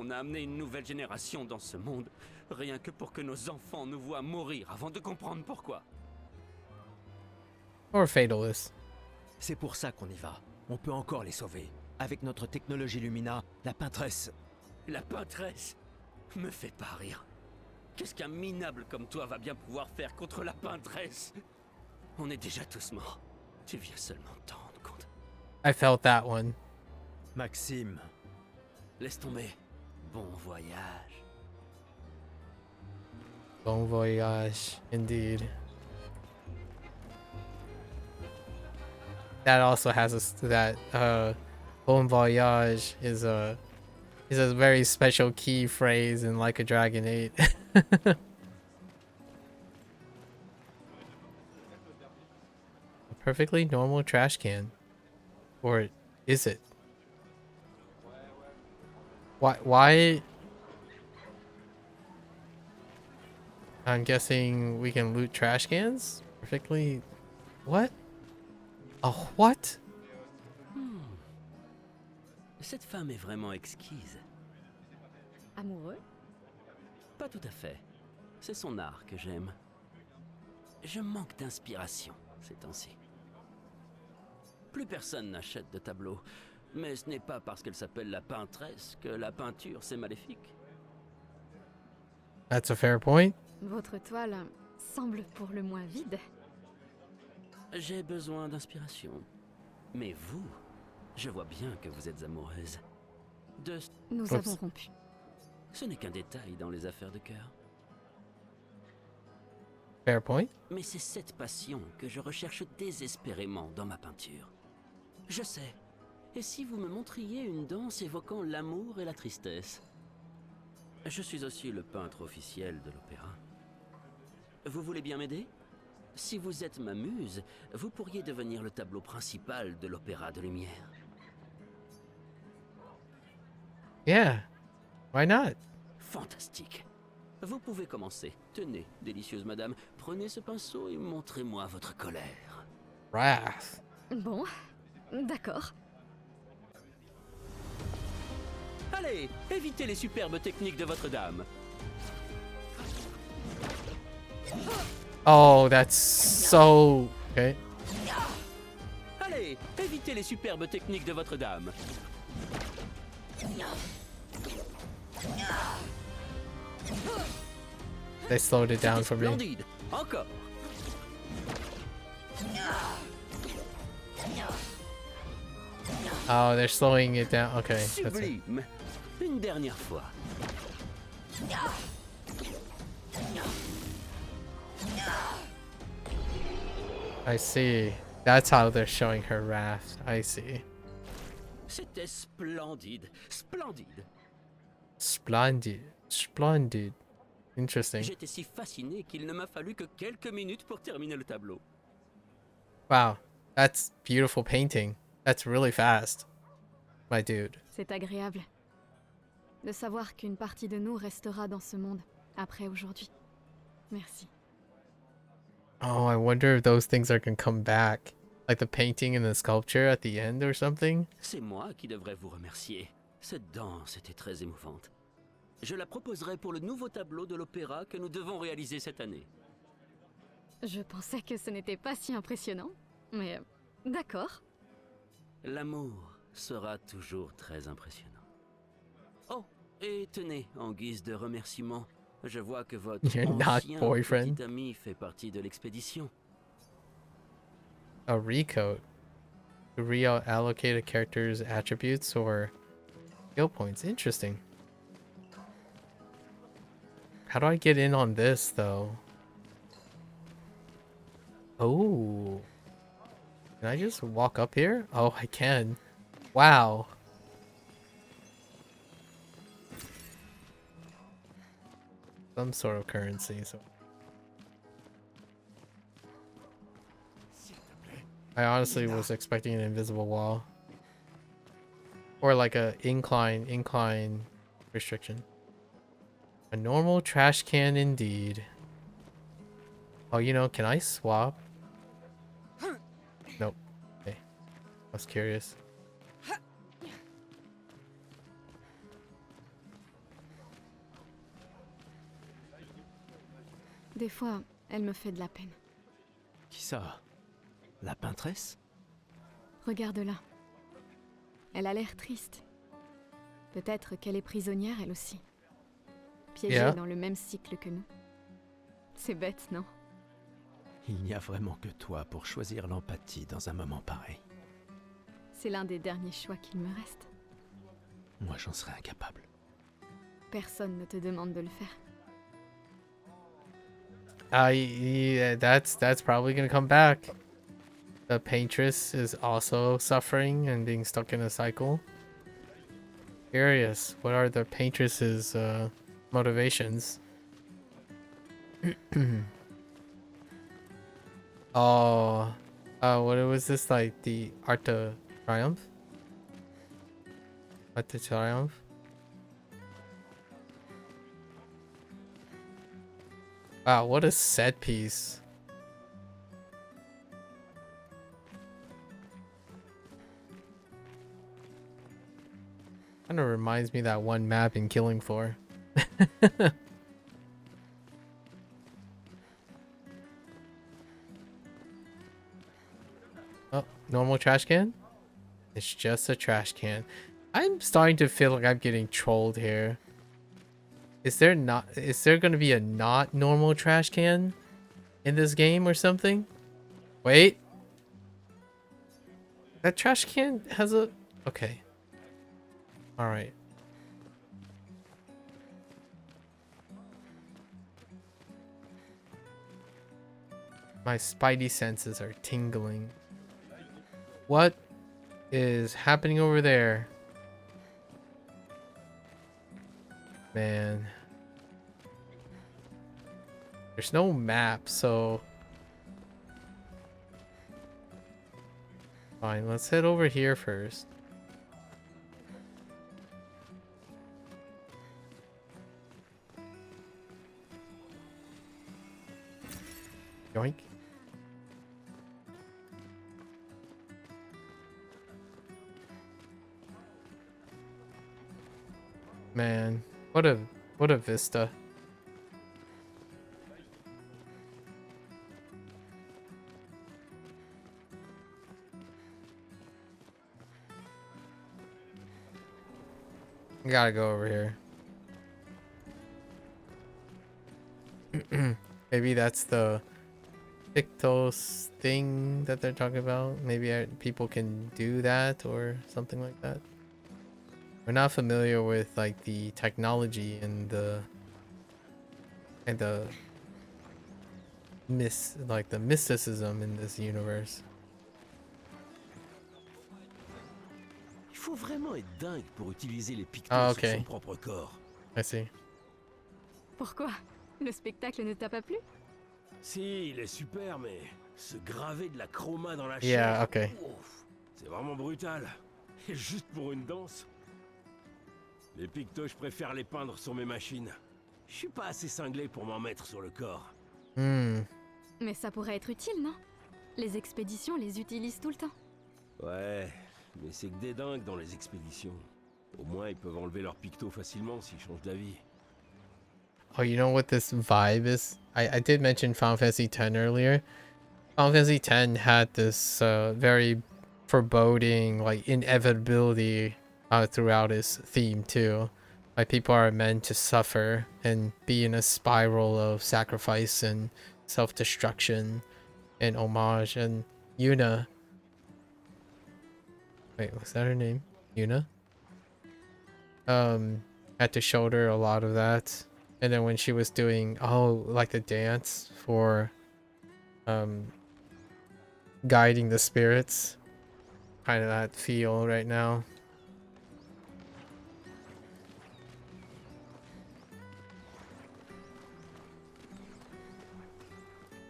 On a amené une nouvelle génération dans ce monde, rien que pour que nos enfants nous voient mourir avant de comprendre pourquoi. Or fatalist. C'est pour ça qu'on y va. On peut encore les sauver. Avec notre technologie Lumina, la peintresse... La peintresse me fait pas rire. Qu'est-ce qu'un minable comme toi va bien pouvoir faire contre la peintresse? On est déjà tous morts. Tu viens seulement de t'en rendre compte. I felt that one. Maxime. Laisse tomber. Bon voyage. Bon voyage, indeed. That also has that bon voyage is a very special key phrase in Like a Dragon 8. A perfectly normal trash can. Or is it? Why? I'm guessing we can loot trash cans? Perfectly... What? A what? Cette femme est vraiment exquise. Amoureux? Pas tout à fait. C'est son art que j'aime. Je manque d'inspiration ces temps-ci. Plus personne n'achète de tableaux. Mais ce n'est pas parce qu'elle s'appelle la peintresse que la peinture c'est maléfique. That's a fair point. Votre toile semble pour le moins vide. J'ai besoin d'inspiration. Mais vous, je vois bien que vous êtes amoureuse. Nous avons rompu. Ce n'est qu'un détail dans les affaires de cœur. Fair point. Mais c'est cette passion que je recherche désespérément dans ma peinture. Je sais. Et si vous me montriez une danse évoquant l'amour et la tristesse? Je suis aussi le peintre officiel de l'opéra. Vous voulez bien m'aider? Si vous êtes ma muse, vous pourriez devenir le tableau principal de l'opéra de lumière. Yeah. Why not? Fantastique. Vous pouvez commencer. Tenez, délicieuse madame, prenez ce pinceau et montrez-moi votre colère. Wrath. Bon, d'accord. Allez, évitez les superbes techniques de votre dame. Oh, that's so... Okay. Allez, évitez les superbes techniques de votre dame. They slowed it down for me. Splendide. Encore. Oh, they're slowing it down. Okay. That's it. Sublime. Une dernière fois. I see. That's how they're showing her wrath. I see. C'était splendide. Splendide. Splendid. Splendid. Interesting. J'étais si fasciné qu'il ne m'a fallu que quelques minutes pour terminer le tableau. Wow. That's beautiful painting. That's really fast. My dude. C'est agréable de savoir qu'une partie de nous restera dans ce monde après aujourd'hui. Merci. Oh, I wonder if those things are gonna come back. Like the painting and the sculpture at the end or something. C'est moi qui devrais vous remercier. Cette danse était très émouvante. Je la proposerai pour le nouveau tableau de l'opéra que nous devons réaliser cette année. Je pensais que ce n'était pas si impressionnant, mais d'accord. L'amour sera toujours très impressionnant. Oh, et tenez, en guise de remerciement, je vois que votre You're not ancien boyfriend. petit ami fait partie de l'expédition. A recode. To reallocate a character's attributes or skill points. Interesting. How do I get in on this though? Oh. Can I just walk up here? Oh, I can. Wow. Some sort of currency. So I honestly was expecting an invisible wall. Or like a incline restriction. A normal trash can indeed. Oh, you know, can I swap? Nope. Okay. I was curious. Des fois, elle me fait de la peine. Qui ça? La peintresse? Regarde-la. Elle a l'air triste. Peut-être qu'elle est prisonnière, elle aussi. Piégée Yeah. dans le même cycle que nous. C'est bête, non? Il n'y a vraiment que toi pour choisir l'empathie dans un moment pareil. C'est l'un des derniers choix qu'il me reste. Moi, j'en serais incapable. Personne ne te demande de le faire. Yeah, that's probably gonna come back. The paintress is also suffering and being stuck in a cycle. Curious, what are the paintress's motivations? Oh, what was this, like the Art to Triumph? Art to Triumph? Wow, what a set piece. Kind of reminds me of that one map in Killing Floor. Oh, normal trash can? It's just a trash can. I'm starting to feel like I'm getting trolled here. Is there going to be a not normal trash can in this game or something? Wait. That trash can has a... Okay. Alright. My spidey senses are tingling. What is happening over there? Man. There's no map, so... Fine, let's head over here first. Yoink. Man, what a vista. Gotta go over here. Maybe that's the Pictos thing that they're talking about. Maybe people can do that or something like that. We're not familiar with like the technology and the mysticism in this universe. Il faut vraiment être dingue pour utiliser les pictos Ah, sur ok. son propre corps. I see. Pourquoi? Le spectacle ne t'a pas plu? Si, il est super, mais se graver de la chroma dans la Yeah, chair, okay. ouf, c'est vraiment brutal. Et juste pour une danse. Les pictos, je préfère les peindre sur mes machines. Je suis pas assez cinglé pour m'en mettre sur le corps. Hmm. Mais ça pourrait être utile, non? Les expéditions les utilisent tout le temps. Ouais, mais c'est que des dingues dans les expéditions. Au moins, ils peuvent enlever leurs pictos facilement s'ils changent d'avis. Oh, you know what this vibe is? I did mention Final Fantasy X earlier. Final Fantasy X had this very foreboding, like, inevitability throughout its theme too. Like, people are meant to suffer and be in a spiral of sacrifice and self-destruction and homage. And Yuna... Wait, was that her name? Yuna? Had to shoulder a lot of that. And then when she was doing, like the dance for guiding the spirits, kind of that feel right now.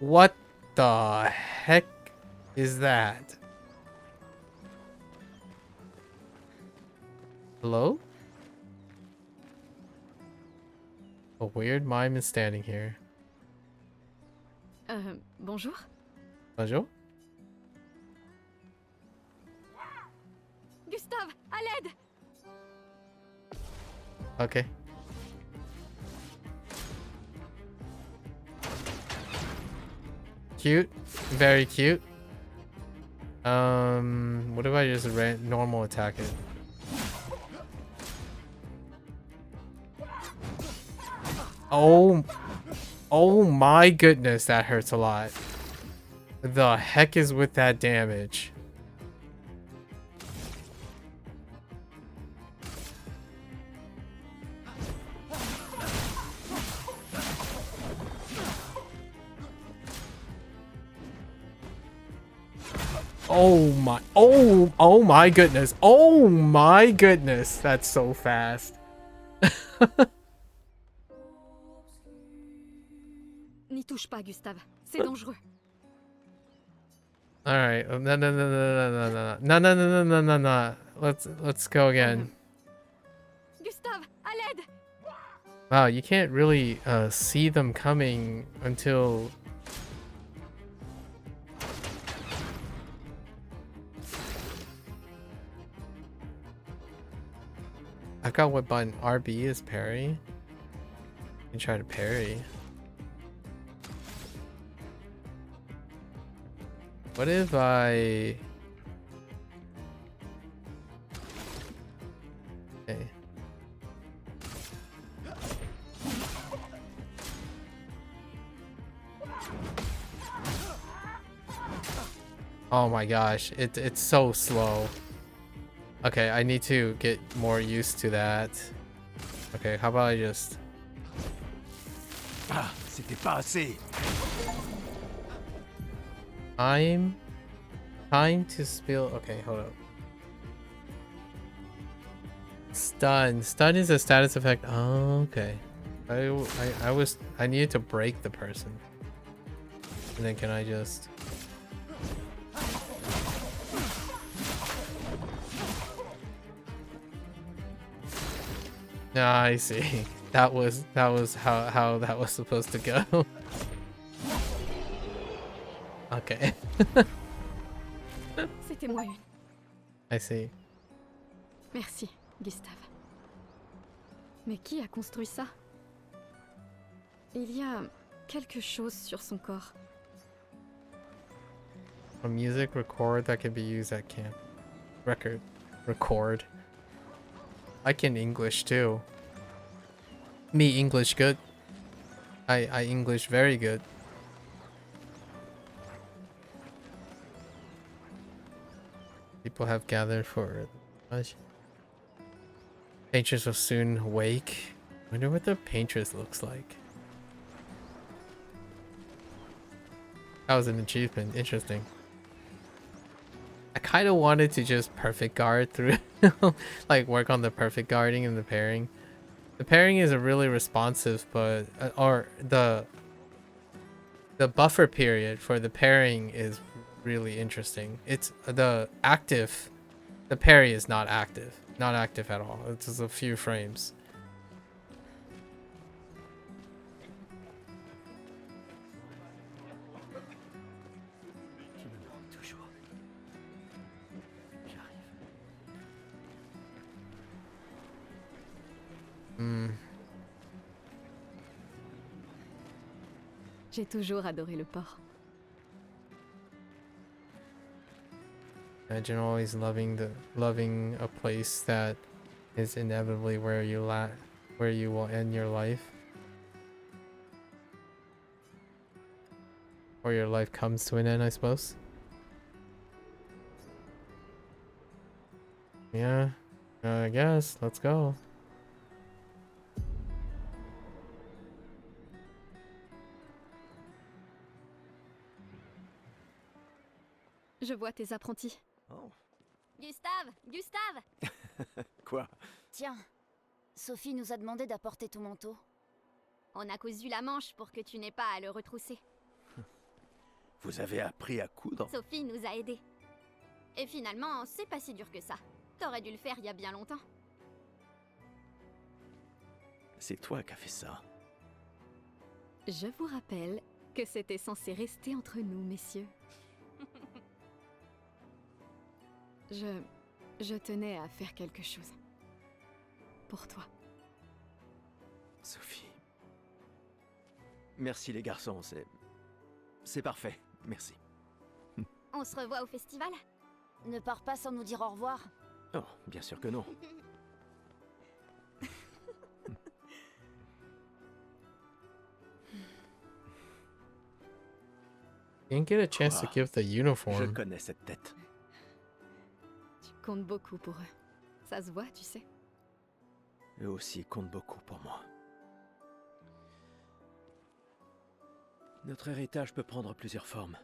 What the heck is that? Hello? A weird mime is standing here. Bonjour? Bonjour? Gustave, à l'aide! Okay. Cute. Very cute. What if I just normal attack it? Oh my goodness, that hurts a lot. The heck is with that damage? Oh my goodness. Oh my goodness. That's so fast. N'y touche pas, Gustave. C'est dangereux. All right. No. Let's go again. Gustave, à l'aide! Wow, you can't really see them coming until I got what button? RB is parry. You can try to parry. What if I... Okay. Oh my gosh, it's so slow. Okay, I need to get more used to that. Okay, how about I just... Ah, c'était pas assez. Time to spill... Okay, hold up. Stun. Stun is a status effect. Oh, okay. I needed to break the person. And then can I just... Ah, I see. That was how that was supposed to go. Okay. C'était moi une. I see. Merci, Gustave. Mais qui a construit ça? Il y a quelque chose sur son corps. A music record that can be used at camp. Record. I can English too. Me English good. I English very good. People have gathered for much. Paintress will soon wake. Wonder what the paintress looks like. That was an achievement. Interesting. I kind of wanted to just perfect guard through, like work on the perfect guarding and the pairing. The pairing is a really responsive, but or the buffer period for the pairing is really interesting. It's the active, the parry is not active at all. It's just a few frames. J'ai toujours adoré le port. Imagine always loving a place that is inevitably where you will end your life. Or your life comes to an end, I suppose. Yeah, I guess. Let's go. Je vois tes apprentis. Oh. Gustave! Quoi? Tiens, Sophie nous a demandé d'apporter ton manteau. On a cousu la manche pour que tu n'aies pas à le retrousser. Vous avez appris à coudre? Sophie nous a aidés. Et finalement, c'est pas si dur que ça. T'aurais dû le faire il y a bien longtemps. C'est toi qui as fait ça. Je vous rappelle que c'était censé rester entre nous, messieurs. Je tenais à faire quelque chose. Pour toi. Sophie. Merci les garçons, c'est parfait. Merci. On se revoit au festival? Ne pars pas sans nous dire au revoir. Oh, bien sûr que non. Didn't get a chance to Quoi? give the Je uniform. connais cette tête. Tu comptes beaucoup pour eux. Ça se voit, tu sais. Eux aussi comptent beaucoup pour moi. Notre héritage peut prendre plusieurs formes.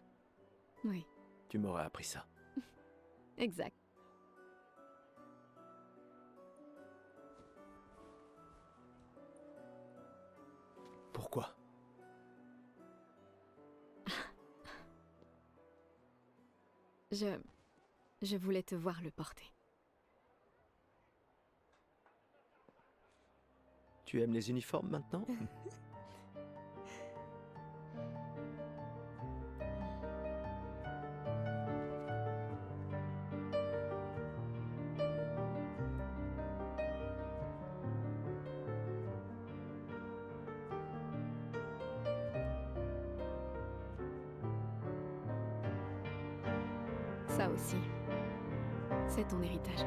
Oui, Tu m'aurais appris ça. exact. Pourquoi? Je voulais te voir le porter. Tu aimes les uniformes maintenant? Ça aussi, c'est ton héritage.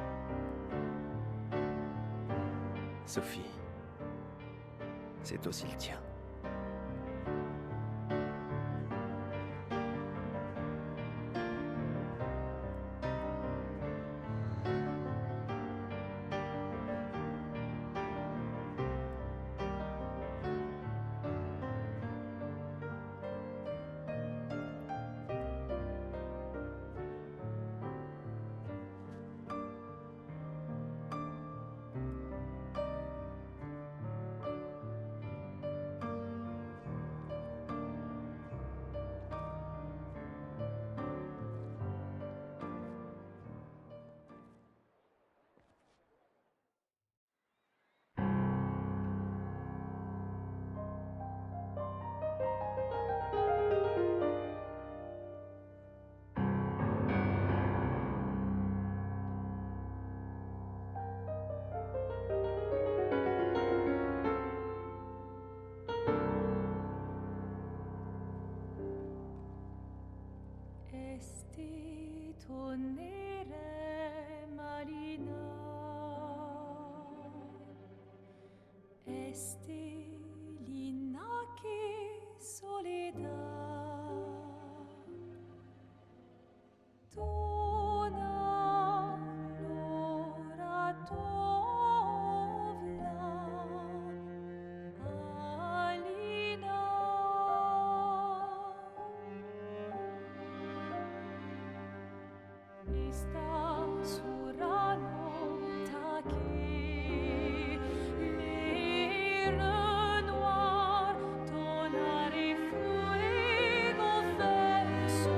Sophie, c'est aussi le tien. Esti tonere marina, esti linaki soledad, tona lora tovla, alina. Sta surano taki l'air noir tonare fuego verso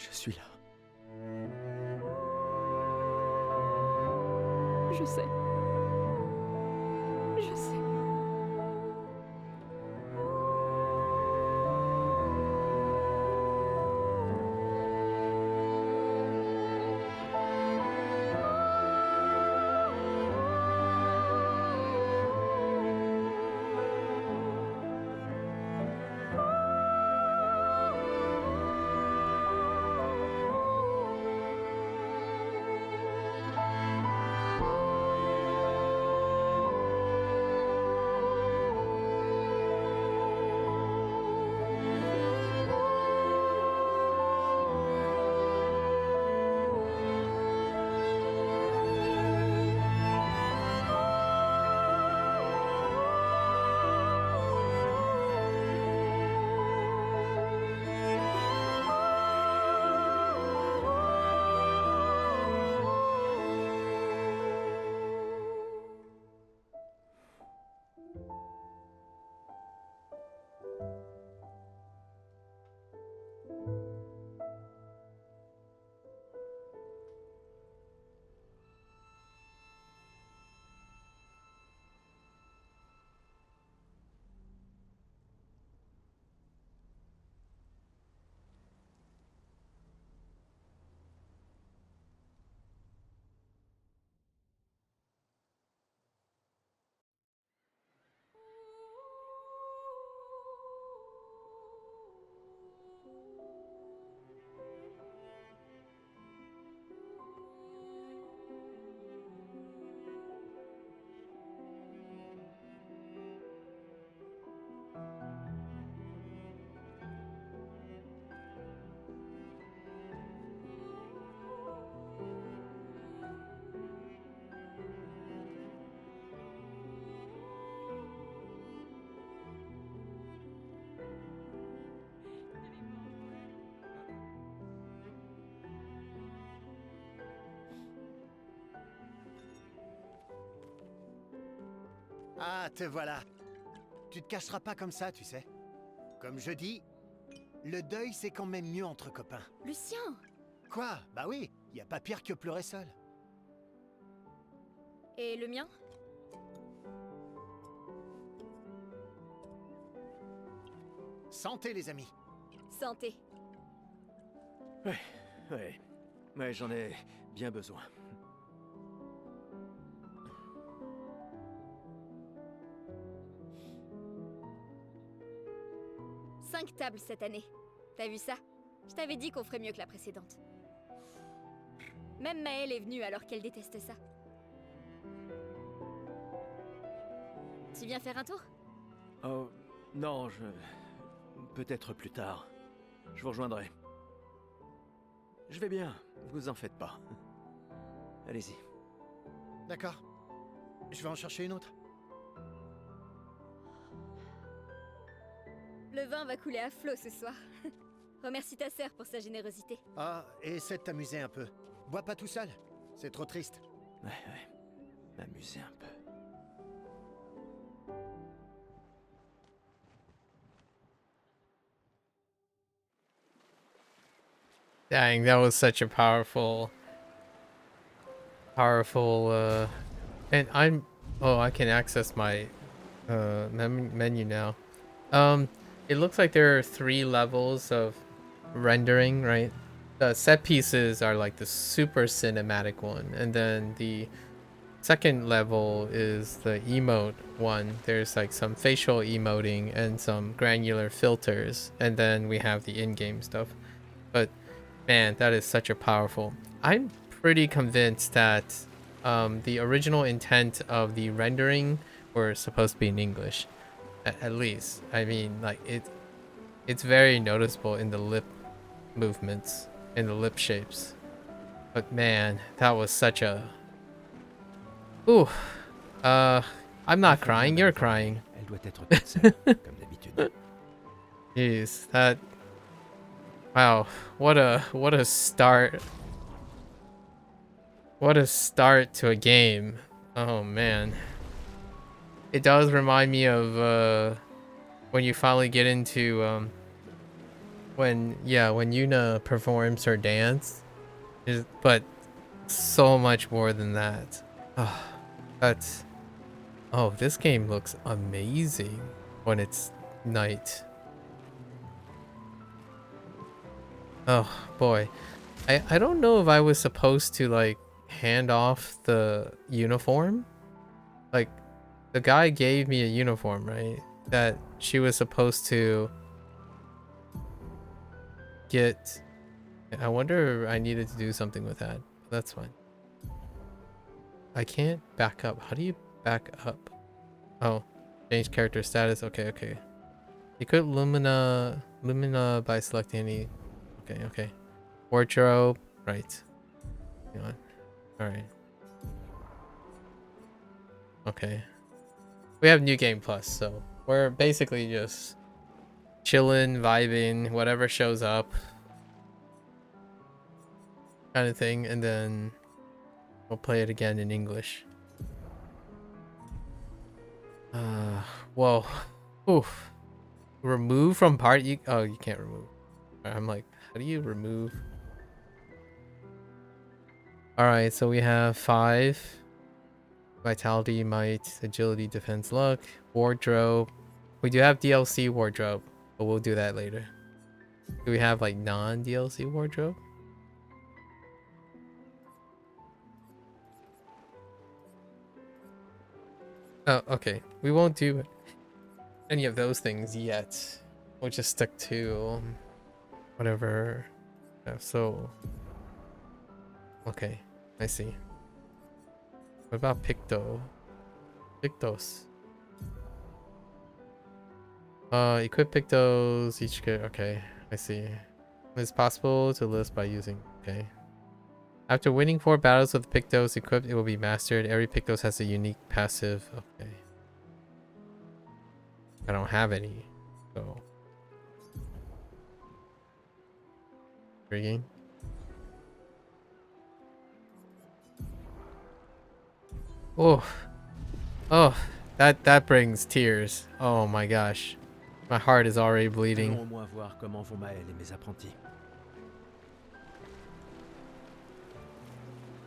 Je suis là. Je sais. Je sais. Ah, te voilà. Tu te cacheras pas comme ça, tu sais. Comme je dis, le deuil c'est quand même mieux entre copains. Lucien! Quoi? Bah oui, y a pas pire que pleurer seul. Et le mien? Santé les amis. Santé. Ouais, j'en ai bien besoin. 5 tables cette année. T'as vu ça? Je t'avais dit qu'on ferait mieux que la précédente. Même Maëlle est venue alors qu'elle déteste ça. Tu viens faire un tour? Oh, non, peut-être plus tard. Je vous rejoindrai. Je vais bien, vous en faites pas. Allez-y. D'accord. Je vais en chercher une autre. Le vin va couler à flot ce soir. Remercie ta sœur pour sa générosité. Ah, et essaie de t'amuser un peu. Bois pas tout seul, c'est trop triste. Ouais. M'amuser un peu. Dang, that was such a powerful, and I can access my menu now. It looks like there are 3 levels of rendering, right? The set pieces are like the super cinematic one, and then the second level is the emote one. There's like some facial emoting and some granular filters, and then we have the in-game stuff. But man, that is such a powerful. I'm pretty convinced that the original intent of the rendering were supposed to be in English, at least. I mean, like it's very noticeable in the lip movements, in the lip shapes. But man, that was such a. Ooh, I'm not crying. You're crying. Elle doit être toute seule, comme d'habitude. Jeez, that. Wow, what a start. What a start to a game. Oh man. It does remind me of when you finally get into when Yuna performs her dance, but so much more than that. Oh, that's this game looks amazing when it's night. Oh boy, I don't know if I was supposed to like hand off the uniform. Like the guy gave me a uniform, right? That she was supposed to get. I wonder if I needed to do something with that. That's fine. I can't back up. How do you back up? Oh, change character status. Okay. Equip Lumina by selecting any. Okay. Wardrobe. Right. Hang on. Alright. Okay. We have New Game Plus, so we're basically just chilling, vibing, whatever shows up. Kind of thing, and then we'll play it again in English. Whoa. Oof. Remove from party. Oh, you can't remove. I'm like, how do you remove? Alright, so we have 5. Vitality, might, agility, defense, luck, wardrobe. We do have DLC wardrobe, but we'll do that later. Do we have like non-DLC wardrobe? Oh, okay. We won't do any of those things yet. We'll just stick to whatever. So, okay, I see. What about Pictos? Equip Pictos each get. Okay, I see. It's possible to list by using. Okay. After winning 4 battles with Pictos equipped, it will be mastered. Every Pictos has a unique passive. Okay. I don't have any, so. Intriguing. Oh, that brings tears. Oh my gosh, my heart is already bleeding.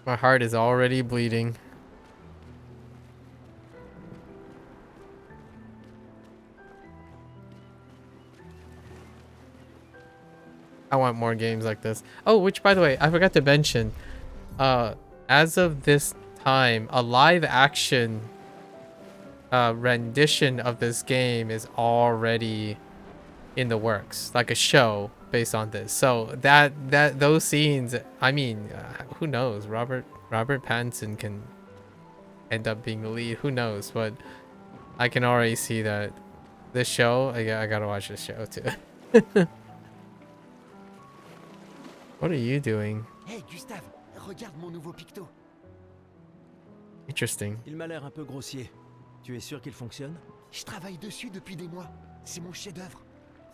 My heart is already bleeding. I want more games like this. Oh, which by the way, I forgot to mention, as of this time, a live action rendition of this game is already in the works, like a show based on this. So those scenes, I mean, who knows? Robert Pattinson can end up being the lead. Who knows? But I can already see that this show. I gotta watch this show too. What are you doing? Hey Gustave, regarde mon nouveau picto. Interesting. Il m'a l'air un peu grossier. Tu es sûr qu'il fonctionne? Je travaille dessus depuis des mois. C'est mon chef-d'œuvre.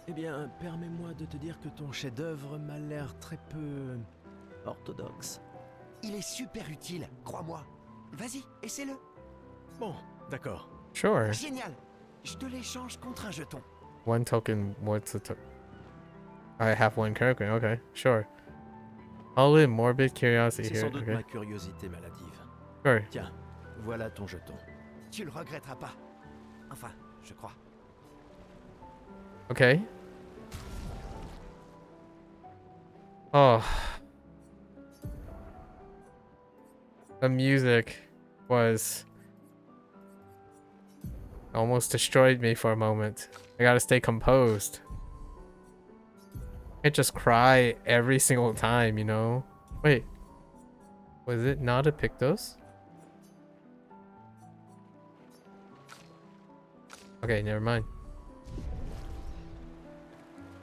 Eh bien, permets-moi de te dire que ton chef-d'œuvre m'a l'air très peu orthodoxe. Il est super utile, crois-moi. Vas-y, essaie-le. Bon, d'accord. Sure. Génial. Je te l'échange contre un jeton. 1 token. What's the token? I have 1 character. Okay, sure. Only morbid curiosity C'est here. sans doute Okay. ma curiosité maladive. Sure. Tiens, voilà ton jeton. Tu le regretteras pas. Enfin, je crois. Okay. Oh. The music was almost destroyed me for a moment. I gotta stay composed. I can't just cry every single time, you know? Wait. Was it not a Pictos? Okay, never mind.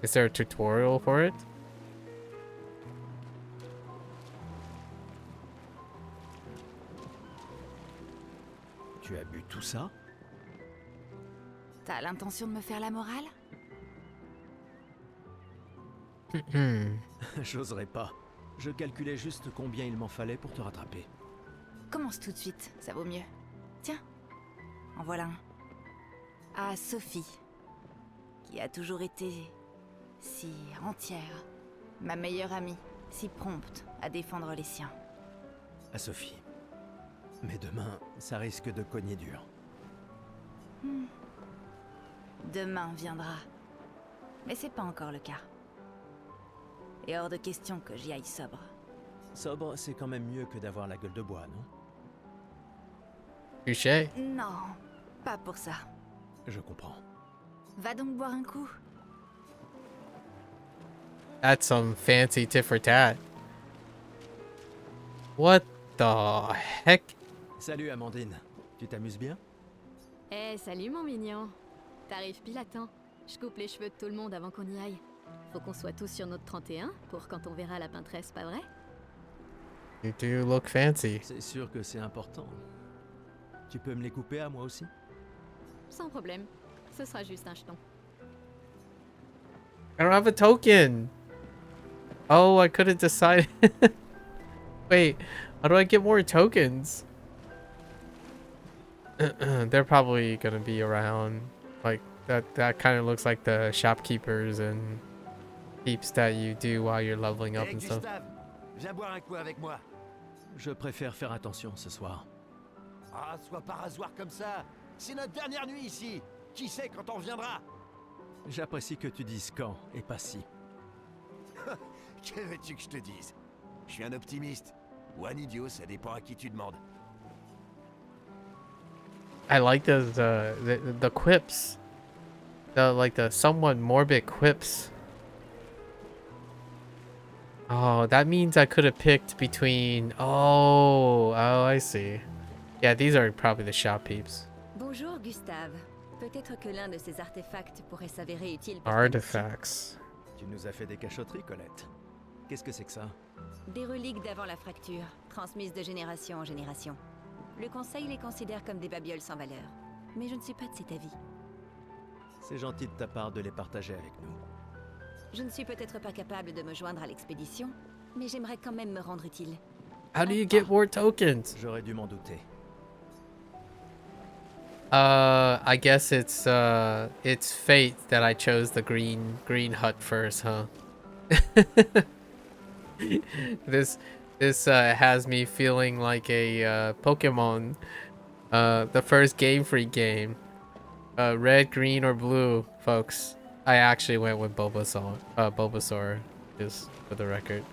Is there a tutorial for it? Tu as bu tout ça? T'as l'intention de me faire la morale? J'oserais pas. Je calculais juste combien il m'en fallait pour te rattraper. Commence tout de suite, ça vaut mieux. Tiens, en voilà un. À Sophie, qui a toujours été si entière. Ma meilleure amie, si prompte à défendre les siens. À Sophie. Mais demain, ça risque de cogner dur. Demain viendra. Mais c'est pas encore le cas. Et hors de question que j'y aille sobre. Sobre, c'est quand même mieux que d'avoir la gueule de bois, non? Touché. Non, pas pour ça. Je comprends. Va donc boire un coup. That's some fancy tit for tat. What the heck? Salut Amandine. Tu t'amuses bien? Eh, salut mon mignon. T'arrives pile à temps. Je coupe les cheveux de tout le monde avant qu'on y aille. Faut qu'on soit tous sur notre 31 pour quand on verra la peintresse, pas vrai? You do look fancy. C'est sûr que c'est important. Tu peux me les couper à moi aussi? Sans problème. Ce sera juste un jeton. I don't have a token. Oh, I couldn't decide. Wait, how do I get more tokens? They're probably gonna be around. Like that kind of looks like the shopkeepers and heaps that you do while you're leveling up Hey, and stuff. Gustave, viens boire un coup avec moi. Je préfère faire attention ce soir. Ah, sois pas rasoir comme ça. C'est notre dernière nuit ici. Qui sait quand on reviendra? J'apprécie que tu dises quand et pas si. Que veux-tu que je te dise? Je suis un optimiste. Ou un idiot, ça dépend à qui tu demandes. I like the quips. The somewhat morbid quips. Oh, that means I could have picked between. Oh, I see. Yeah, these are probably the shop peeps. Bonjour Gustave. Peut-être que l'un de ces artefacts pourrait s'avérer utile pour ta mission. Artifacts. Tu nous as fait des cachotteries, Colette. Qu'est-ce que c'est que ça? Des reliques d'avant la fracture, transmises de génération en génération. Le conseil les considère comme des babioles sans valeur. Mais je ne suis pas de cet avis. C'est gentil de ta part de les partager avec nous. Je ne suis peut-être pas capable de me joindre à l'expédition, mais j'aimerais quand même me rendre utile. How do you get more tokens? J'aurais dû m'en douter. I guess it's fate that I chose the green hut first, huh? This has me feeling like a Pokemon, the first Game Freak game. Red, green, or blue, folks. I actually went with Bulbasaur, just for the record.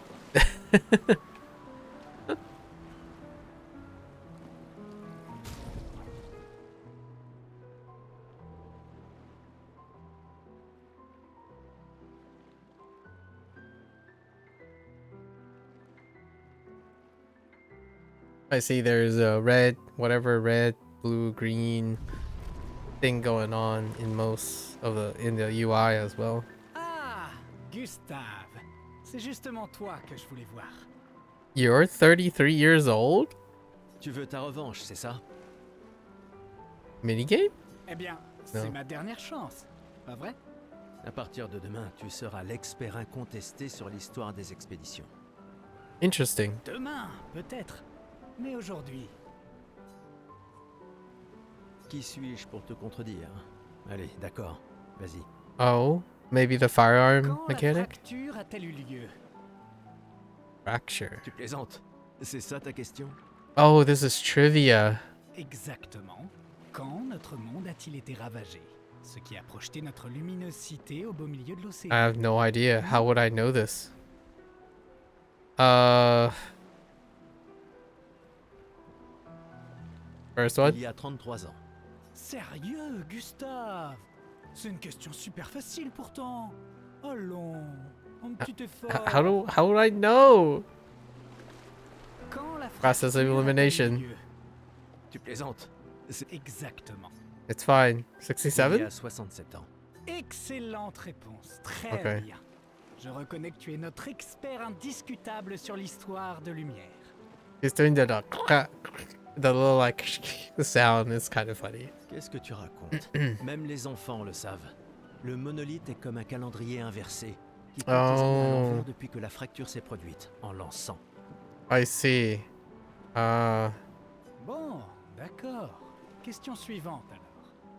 I see there's a red, blue, green thing going on in most of the UI as well. Ah, Gustave. C'est justement toi que je voulais voir. You're 33 years old? Tu veux ta revanche, c'est ça? Minigame? Eh bien, c'est Non. ma dernière chance, pas vrai? À partir de demain, tu seras l'expert incontesté sur l'histoire des expéditions. Interesting. Demain, peut-être. Mais aujourd'hui, Qui suis-je pour te contredire? Allez, d'accord, vas-y. Oh, maybe the firearm quand la mechanic? fracture a-t-elle eu lieu? Fracture. Tu plaisantes? C'est ça ta question? Oh, this is trivia. Exactement. Quand notre monde a-t-il été ravagé? Ce qui a projeté notre luminosité au beau milieu de l'océan. I have no idea. How would I know this? First one? Il y a 33 ans. Sérieux, Gustave? C'est une question super facile pourtant. Allons, un petit effort. How would I know? Quand la Process of fracture a-t-elle eu elimination. lieu? Tu plaisantes? C'est Exactement. It's fine. il y 67? a 67 ans. Excellente réponse, très Ok. bien. Je reconnais que tu es notre expert indiscutable sur l'histoire de lumière. He's doing the little like the sound. It's kind of funny. Qu'est-ce que tu racontes? Même les enfants le savent. Le monolithe est comme un calendrier inversé qui compte les années à l'envers depuis que la fracture s'est produite, en l'an 100. I see. Bon, d'accord. Question suivante alors.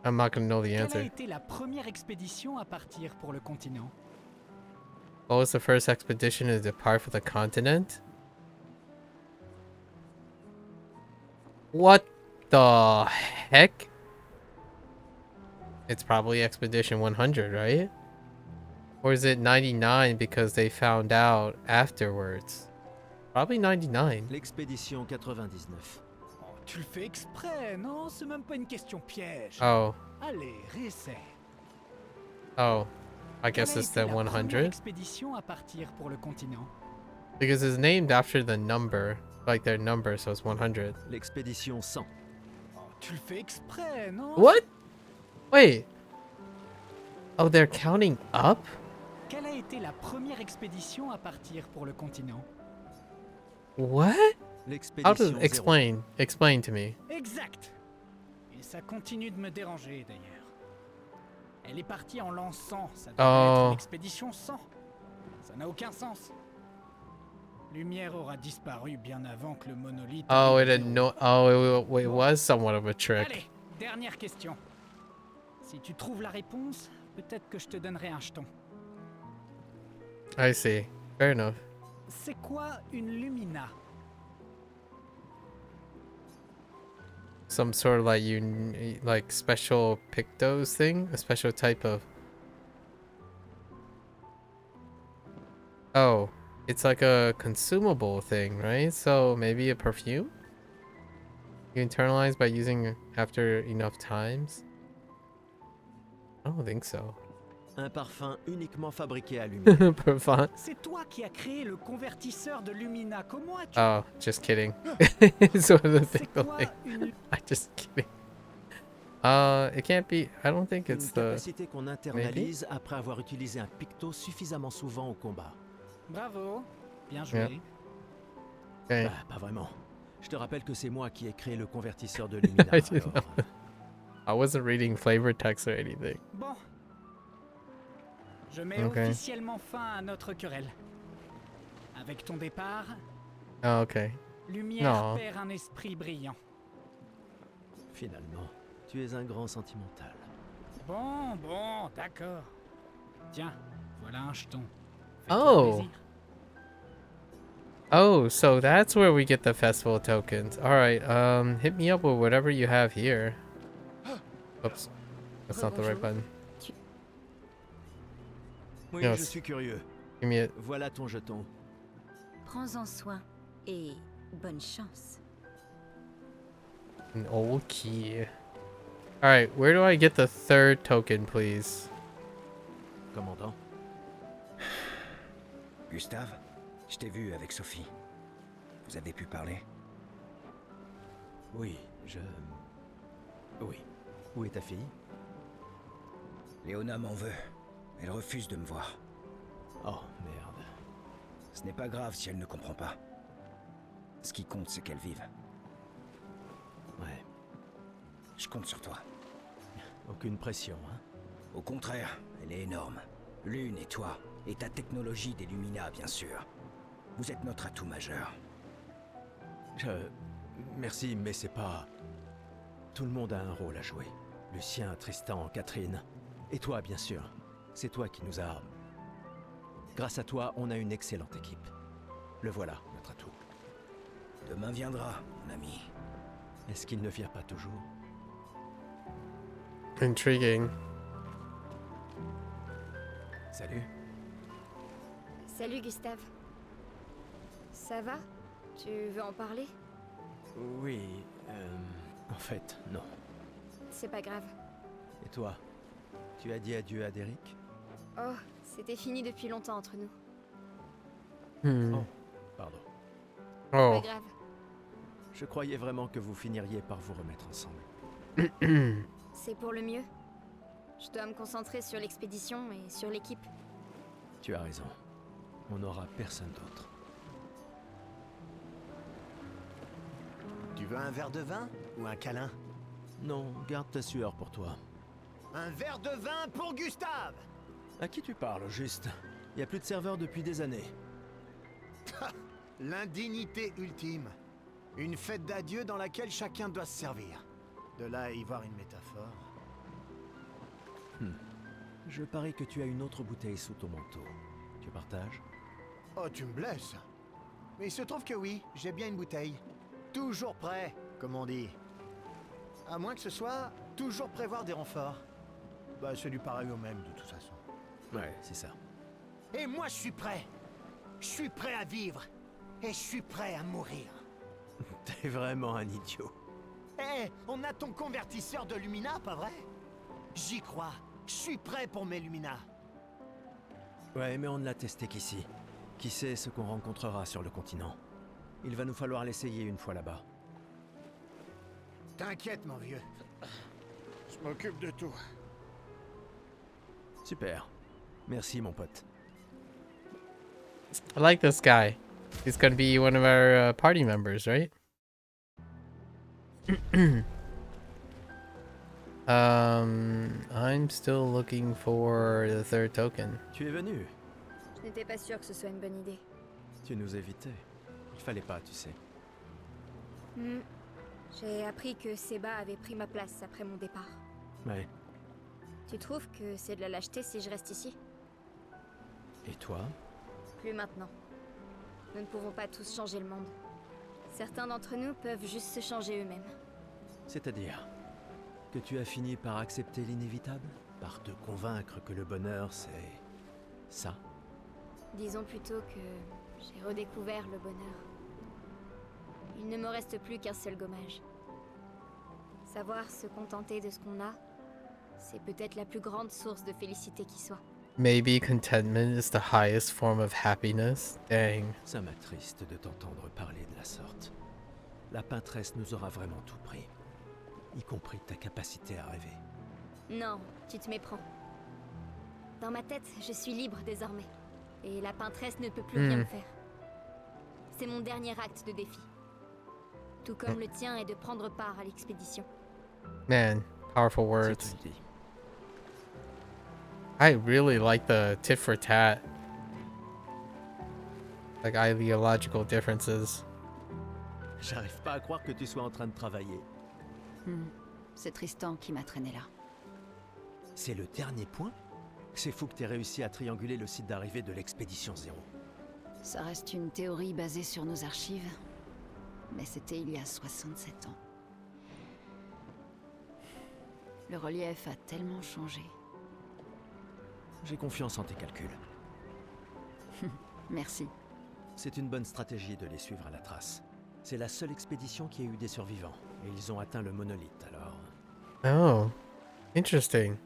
I'm not gonna know the Quelle a answer. été la première expédition à partir pour le continent? What was the first expedition to depart from the continent? What the heck? It's probably Expedition 100, right? Or is it 99 because they found out afterwards? Probably 99. L'expédition 99. Oh, tu le fais exprès, non? C'est même pas une question piège. Oh, Allez, réessaie. oh. I Quelle guess a it's été the la première 100? expédition à partir pour le continent? Because it's named after the number. Like their number, so it's 100. L'expédition 100. Oh, tu le fais exprès, non? What? Wait. Oh, they're counting up? Quelle a été la première expédition à partir pour le continent? What? How L'expédition to 0. explain? Explain to me. Exact. Et ça continue de me déranger d'ailleurs. Elle est partie en l'an 100, ça devrait être l'expédition 100. Ça n'a aucun sens. Lumière aura disparu bien avant que le monolithe... Oh, arrive it au zéro. no. Oh, it was somewhat of a trick. Allez, dernière question. Si tu trouves la réponse, peut-être que je te donnerai un jeton. I see. Fair enough. C'est quoi une lumina? Some sort of like special pictos thing, a special type of. Oh, it's like a consumable thing, right? So maybe a perfume? You internalize by using after enough times? I don't think so. Un parfum uniquement fabriqué à lumière. Perfume. C'est toi qui as créé le convertisseur de lumina. Comment as-tu... Oh, just kidding. It's one of the C'est things. quoi une... I'm just kidding. It can't be. I don't think Une it's the. capacité qu'on internalise après avoir utilisé un picto suffisamment souvent au combat. Bravo. Bien joué. Okay. Bah, pas vraiment. Je te rappelle que c'est moi qui ai créé le convertisseur de lumina. I didn't alors, know. I wasn't reading flavor text or anything. Bon. Je mets Ok. officiellement fin à notre querelle. Avec ton départ, Oh, okay. Lumière Non. perd un esprit brillant. Finalement, tu es un grand sentimental. Bon, d'accord. Tiens, voilà un jeton. Fais-toi Oh. plaisir. Oh, so that's where we get the festival tokens. All right. Hit me up with whatever you have here. Oops, that's not the right button. Oui, Yes. je suis curieux. Give me it. Voilà ton jeton. Prends-en soin et bonne chance. An old key. All right. Where do I get the third token, please? Commandant. Gustave, je t'ai vu avec Sophie. Vous avez pu parler? Oui, Oui. Où est ta fille? Léona m'en veut. Elle refuse de me voir. Oh, merde. Ce n'est pas grave si elle ne comprend pas. Ce qui compte, c'est qu'elle vive. Ouais. Je compte sur toi. Aucune pression, hein? Au contraire, elle est énorme. Lune et toi, et ta technologie d'Illumina, bien sûr. Vous êtes notre atout majeur. Merci, mais c'est pas... Tout le monde a un rôle à jouer. Lucien, Tristan, Catherine. Et toi, bien sûr. C'est toi qui nous as... Grâce à toi, on a une excellente équipe. Le voilà, notre atout. Demain viendra, mon ami. Est-ce qu'il ne vient pas toujours? Intriguing. Salut. Salut Gustave. Ça va? Tu veux en parler? Oui, en fait, non. C'est pas grave. Et toi? Tu as dit adieu à Derek? Oh, c'était fini depuis longtemps entre nous. Hmm. Oh, pardon. Oh. Pas grave. Je croyais vraiment que vous finiriez par vous remettre ensemble. C'est pour le mieux. Je dois me concentrer sur l'expédition et sur l'équipe. Tu as raison. On n'aura personne d'autre. Tu veux un verre de vin ou un câlin? Non, garde ta sueur pour toi. Un verre de vin pour Gustave! À qui tu parles, au juste? Il n'y a plus de serveur depuis des années. L'indignité ultime. Une fête d'adieu dans laquelle chacun doit se servir. De là à y voir une métaphore. Je parie que tu as une autre bouteille sous ton manteau. Tu partages? Oh, tu me blesses. Mais il se trouve que oui, j'ai bien une bouteille. Toujours prêt, comme on dit. À moins que ce soit toujours prévoir des renforts. Bah, c'est du pareil au même, de toute façon. Ouais, c'est ça. Et moi, je suis prêt. Je suis prêt à vivre. Et je suis prêt à mourir. T'es vraiment un idiot. Eh, on a ton convertisseur de Lumina, pas vrai? J'y crois. Je suis prêt pour mes Lumina. Ouais, mais on ne l'a testé qu'ici. Qui sait ce qu'on rencontrera sur le continent? Il va nous falloir l'essayer une fois là-bas. T'inquiète, mon vieux. Je m'occupe de tout. Super. Merci, mon pote. I like this guy. He's gonna be one of our party members, right? I'm still looking for the third token. Tu es venu. Je n'étais pas sûre que ce soit une bonne idée. Tu nous évitais. Il fallait pas, tu sais. J'ai appris que Seba avait pris ma place après mon départ. Ouais. Tu trouves que c'est de la lâcheté si je reste ici? Et toi? Plus maintenant. Nous ne pouvons pas tous changer le monde. Certains d'entre nous peuvent juste se changer eux-mêmes. C'est-à-dire que tu as fini par accepter l'inévitable? Par te convaincre que le bonheur, c'est... ça? Disons plutôt que j'ai redécouvert le bonheur. Il ne me reste plus qu'un seul gommage. Savoir se contenter de ce qu'on a, c'est peut-être la plus grande source de félicité qui soit. Maybe contentment is the highest form of happiness. Dang. Ça m'attriste de t'entendre parler de la sorte. La peintresse nous aura vraiment tout pris. Y compris ta capacité à rêver. Non, tu te méprends. Dans ma tête, je suis libre désormais. Et la peintresse ne peut plus rien me faire. C'est mon dernier acte de défi. Tout comme le tien est de prendre part à l'expédition. Man, powerful words. Si tu le dis. I really like the tit for tat. Like ideological differences. J'arrive pas à croire que tu sois en train de travailler. C'est Tristan qui m'a traîné là. C'est le dernier point? C'est fou que t'aies réussi à trianguler le site d'arrivée de l'expédition 0. Ça reste une théorie basée sur nos archives, mais c'était il y a 67 ans. Le relief a tellement changé. J'ai confiance en tes calculs. Merci. C'est une bonne stratégie de les suivre à la trace. C'est la seule expédition qui a eu des survivants, et ils ont atteint le monolithe, alors... Oh, interesting.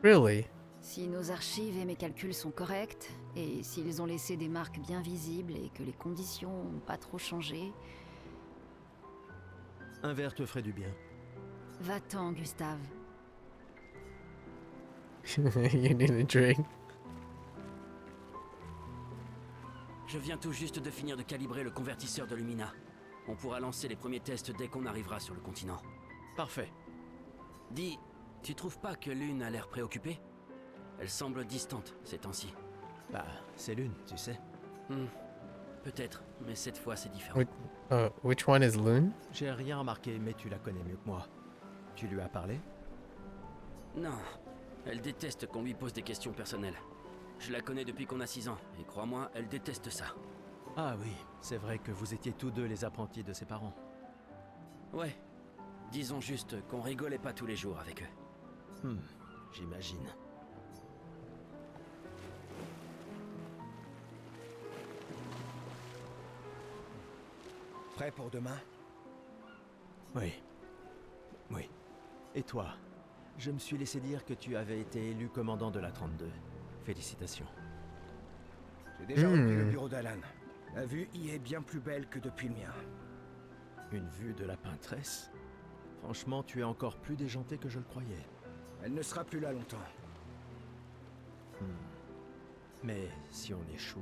Really? Si nos archives et mes calculs sont corrects, et s'ils ont laissé des marques bien visibles et que les conditions n'ont pas trop changé... Un verre te ferait du bien. Va-t'en, Gustave. You need a drink. Je viens tout juste de finir de calibrer le convertisseur de Lumina. On pourra lancer les premiers tests dès qu'on arrivera sur le continent. Parfait. Dis, tu trouves pas que Lune a l'air préoccupée? Elle semble distante ces temps-ci. Bah, c'est Lune, tu sais. Peut-être, mais cette fois c'est différent. Which one is Loon? J'ai rien remarqué, mais tu la connais mieux que moi. Tu lui as parlé? Non, elle déteste qu'on lui pose des questions personnelles. Je la connais depuis qu'on a 6 ans, et crois-moi, elle déteste ça. Ah oui, c'est vrai que vous étiez tous deux les apprentis de ses parents. Ouais, disons juste qu'on rigolait pas tous les jours avec eux. J'imagine. Prêt pour demain? Oui. Oui. Et toi? Je me suis laissé dire que tu avais été élu commandant de la 32. Félicitations. J'ai déjà repris le bureau d'Alan. La vue y est bien plus belle que depuis le mien. Une vue de la peintresse? Franchement, tu es encore plus déjanté que je le croyais. Elle ne sera plus là longtemps. Mais si on échoue...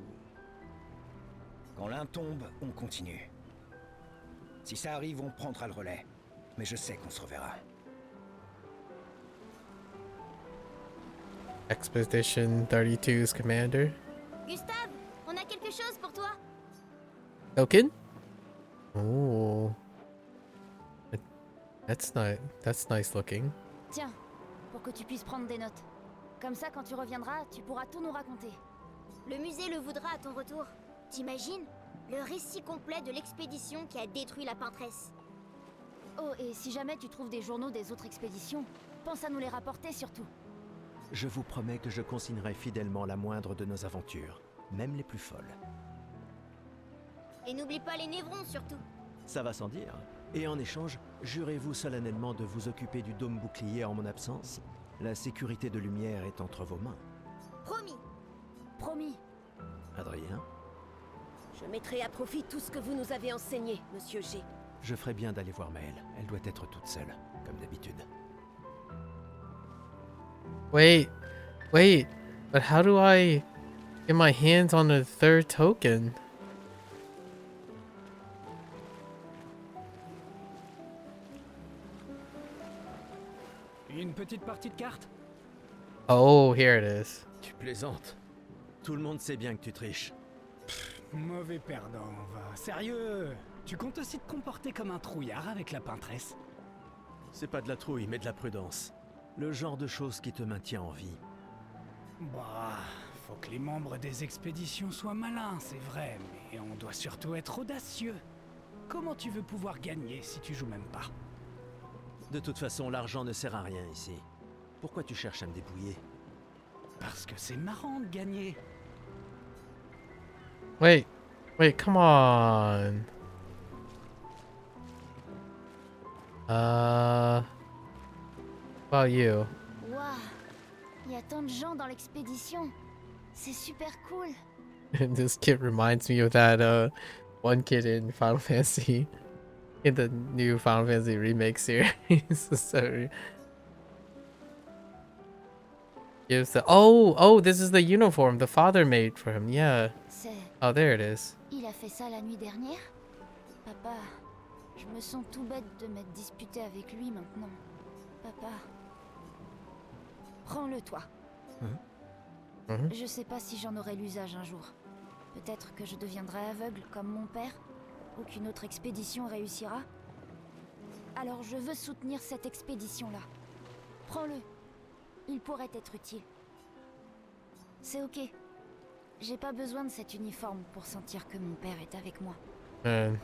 Quand l'un tombe, on continue. Si ça arrive, on prendra le relais. Mais je sais qu'on se reverra. Expedition 32's commander. Gustave, on a quelque chose pour toi. Token? Oh. That's nice looking. Tiens, pour que tu puisses prendre des notes. Comme ça, quand tu reviendras, tu pourras tout nous raconter. Le musée le voudra à ton retour. T'imagines? Le récit complet de l'expédition qui a détruit la peintresse. Oh, et si jamais tu trouves des journaux des autres expéditions, pense à nous les rapporter surtout. Je vous promets que je consignerai fidèlement la moindre de nos aventures, même les plus folles. Et n'oublie pas les névrons surtout. Ça va sans dire. Et en échange, jurez-vous solennellement de vous occuper du dôme bouclier en mon absence? La sécurité de Lumière est entre vos mains. Promis. Promis. Adrien, Je mettrai à profit tout ce que vous nous avez enseigné, Monsieur G. je ferai bien d'aller voir Maëlle. Elle doit être toute seule, comme d'habitude. Wait, but how do I get my hands on the third token? Une petite partie de cartes? Oh, here it is. Tu plaisantes. Tout le monde sait bien que tu triches. Mauvais perdant, va. Sérieux? Tu comptes aussi te comporter comme un trouillard avec la peintresse? C'est pas de la trouille, mais de la prudence. Le genre de choses qui te maintient en vie. Bah, faut que les membres des expéditions soient malins, c'est vrai, mais on doit surtout être audacieux. Comment tu veux pouvoir gagner si tu joues même pas? De toute façon, l'argent ne sert à rien ici. Pourquoi tu cherches à me dépouiller? Parce que c'est marrant de gagner. Wait, come on. About you. Waouh, il y a tant de gens dans l'expédition. C'est super cool. This kid reminds me of that one kid in Final Fantasy, in the new Final Fantasy remake series. So gives the oh, this is the uniform the father made for him. Yeah. Oh, there it is. Il a fait ça la nuit dernière? Papa, je me sens tout bête de m'être disputé avec lui maintenant. Papa, prends-le toi. Je sais pas si j'en aurai l'usage un jour. Peut-être que je deviendrai aveugle comme mon père, ou qu'une autre expédition réussira. Alors je veux soutenir cette expédition-là. Prends-le. Il pourrait être utile. C'est ok. J'ai pas besoin de cet uniforme pour sentir que mon père est avec moi. Man,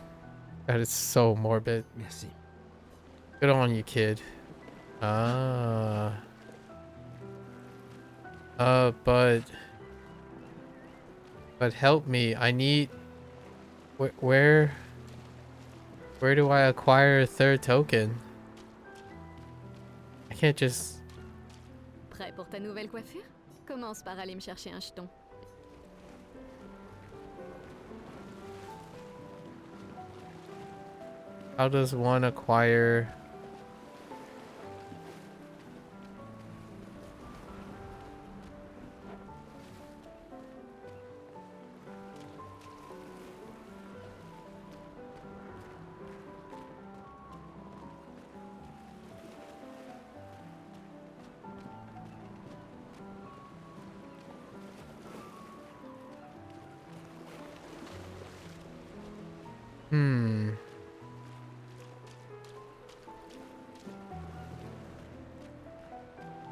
that is so morbid. Merci. Good on you, kid. But help me. I need. Where do I acquire a third token? I can't just. Prêt pour ta nouvelle coiffure? Commence par aller me chercher un jeton. How does one acquire?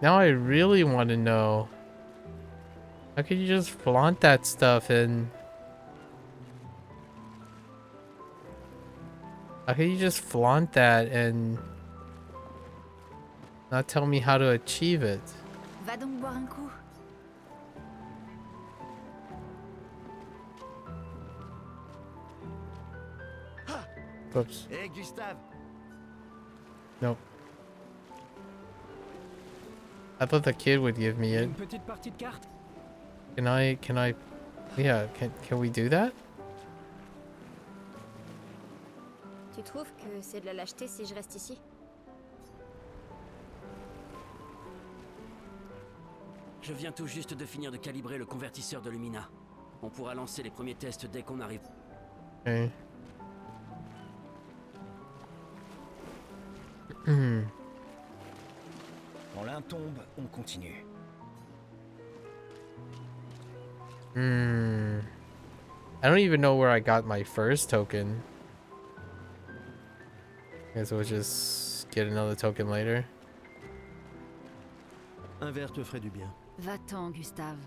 Now I really want to know. How could you just flaunt that stuff and... How could you just flaunt that and... not tell me how to achieve it? Va donc boire un coup. Oops. Hé, Gustave. Nope. I thought the kid would give me it. Une petite partie de cartes? Can I... Yeah, can we do that? Tu trouves que c'est de la lâcheté si je reste ici? Je viens tout juste de finir de calibrer le convertisseur de Lumina. On pourra lancer les premiers tests dès qu'on arrive. Okay. Quand l'un tombe, on continue. I don't even know where I got my first token. Guess we'll just get another token later. Un verre te ferait du bien. Va-t'en, Gustave.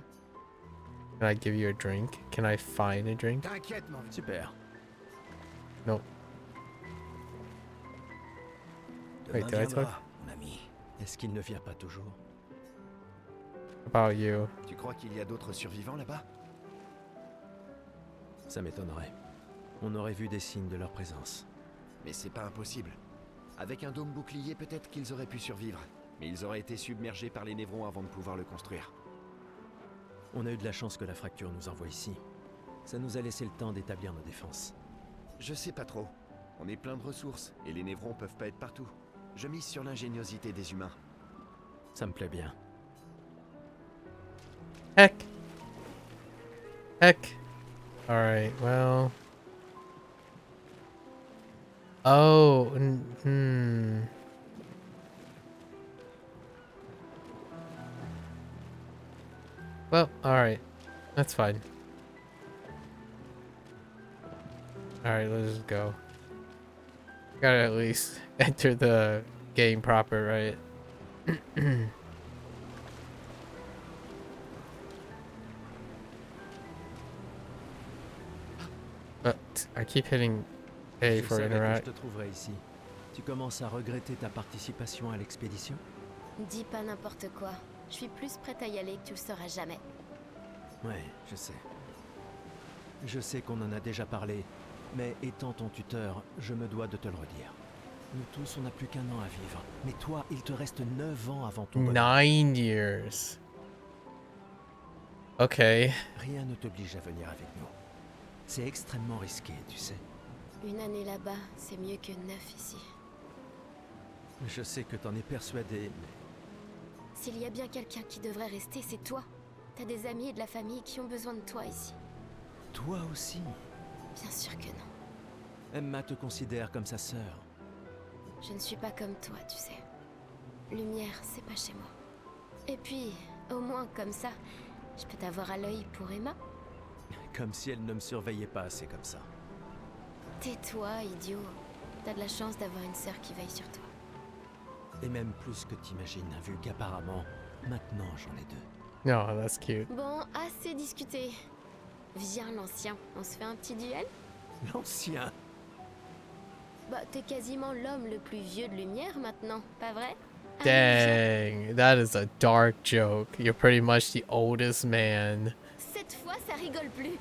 Can I give you a drink? Can I find a drink? T'inquiète, mon vieux. Super. No. Wait, Demain did I talk viendra, mon ami. Est-ce qu'il ne vient pas toujours? about you? Tu crois qu'il y a d'autres survivants là-bas? Ça m'étonnerait. On aurait vu des signes de leur présence. Mais c'est pas impossible. Avec un dôme bouclier, peut-être qu'ils auraient pu survivre. Mais ils auraient été submergés par les névrons avant de pouvoir le construire. On a eu de la chance que la fracture nous envoie ici. Ça nous a laissé le temps d'établir nos défenses. Je sais pas trop. On est plein de ressources, et les névrons peuvent pas être partout. Je mise sur l'ingéniosité des humains. Ça me plaît bien. Heck. Heck. Alright, well. Oh, Well, alright. That's fine. Alright, let's just go. Gotta at least enter the game proper, right? But I keep hitting A Je for savais que interact. je te trouverais ici. Tu commences à regretter ta participation à l'expédition? Dis pas n'importe quoi. Je suis plus prête à y aller que tu le seras jamais. Ouais, je sais. Je sais qu'on en a déjà parlé, mais étant ton tuteur, je me dois de te le redire. Nous tous, on n'a plus qu'un an à vivre. Mais toi, il te reste 9 ans avant ton bonheur. 9 years. Okay. Rien ne t'oblige à venir avec nous. C'est extrêmement risqué, tu sais. Une année là-bas, c'est mieux que 9 ici. Je sais que t'en es persuadé, mais... S'il y a bien quelqu'un qui devrait rester, c'est toi. T'as des amis et de la famille qui ont besoin de toi ici. Toi aussi? Bien sûr que non. Emma te considère comme sa sœur. Je ne suis pas comme toi, tu sais. Lumière, c'est pas chez moi. Et puis, au moins comme ça, je peux t'avoir à l'œil pour Emma. Comme si elle ne me surveillait pas assez comme ça. Tais-toi, idiot. T'as de la chance d'avoir une sœur qui veille sur toi. Et même plus que t'imagines, vu qu'apparemment, maintenant j'en ai 2. No, that's cute. Bon, assez discuté. Viens, l'ancien, on se fait un petit duel? L'ancien? Bah, t'es quasiment l'homme le plus vieux de Lumière maintenant, pas vrai? Dang, that is a dark joke. You're pretty much the oldest man. Cette fois, ça rigole plus.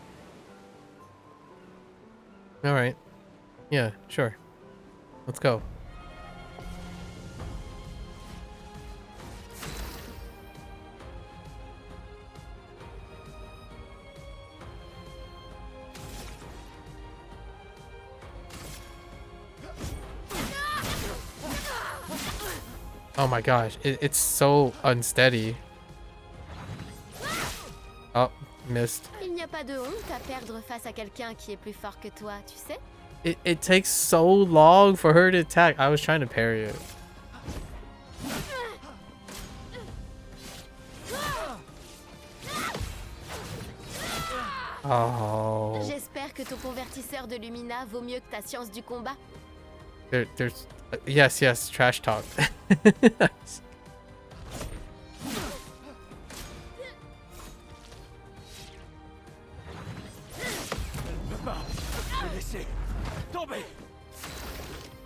Alright. Yeah, sure. Let's go. Oh my gosh, it's so unsteady. Oh, missed. Il n'y a pas de honte à perdre face à quelqu'un qui est plus fort que toi, tu sais? It takes so long for her to attack. I was trying to parry it. Oh. J'espère que ton convertisseur de Lumina vaut mieux que ta science du combat. There's yes, trash talk.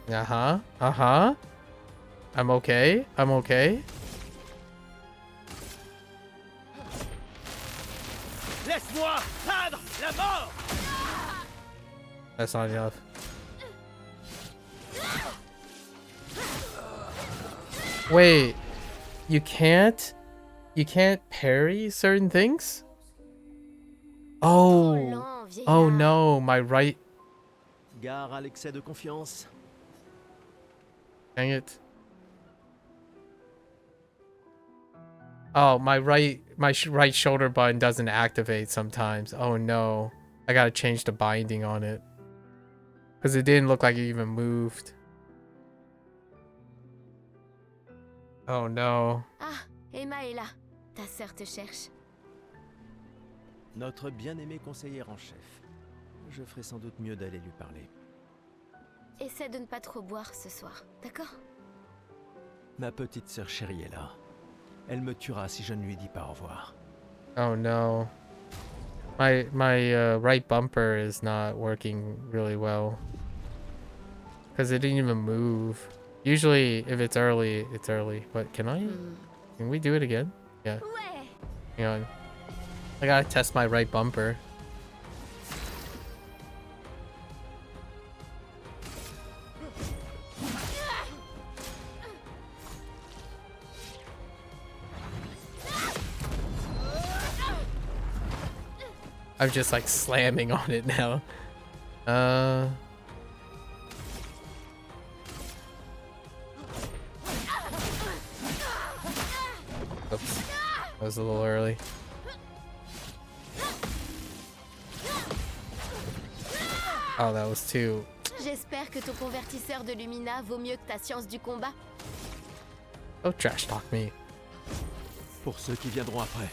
Uh-huh. I'm okay. Laisse-moi peindre la mort! That's not enough. Wait, you can't parry certain things? Oh no, my right. Gare à l'excès de confiance. Dang it. Oh, my right shoulder button doesn't activate sometimes. Oh no. I gotta change the binding on it. Because it didn't look like it even moved. Oh no. Ah, Emma est là. Ta sœur te cherche. Notre bien-aimé conseillère en chef. Je ferai sans doute mieux d'aller lui parler. Essaie de ne pas trop boire ce soir, d'accord? Ma petite sœur chérie est là. Elle me tuera si je ne lui dis pas au revoir. Oh no. My right bumper is not working really well. Because it didn't even move. Usually, if it's early, it's early. But can I? Can we do it again? Yeah. Hang on. I gotta test my right bumper. I'm just like slamming on it now. Oops. That was a little early. Oh, that was too... J'espère que ton convertisseur de Lumina vaut mieux que ta science du combat. Don't trash talk me. Pour ceux qui viendront après.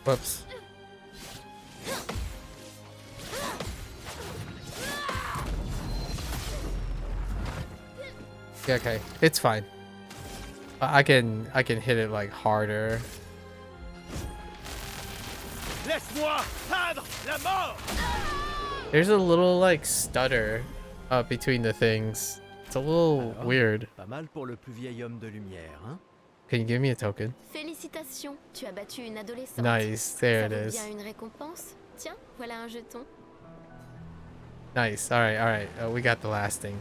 Whoops. Yeah, okay, it's fine. I can hit it like harder. Laisse-moi peindre la mort! There's a little like stutter between the things. It's a little Alors, weird. Pas mal pour le plus vieil homme de lumière, hein? Can you give me a token? Félicitations, tu as battu une adolescente. Nice, there Ça it vaut is. bien une récompense. Tiens, voilà un jeton. Nice. All right. We got the last thing.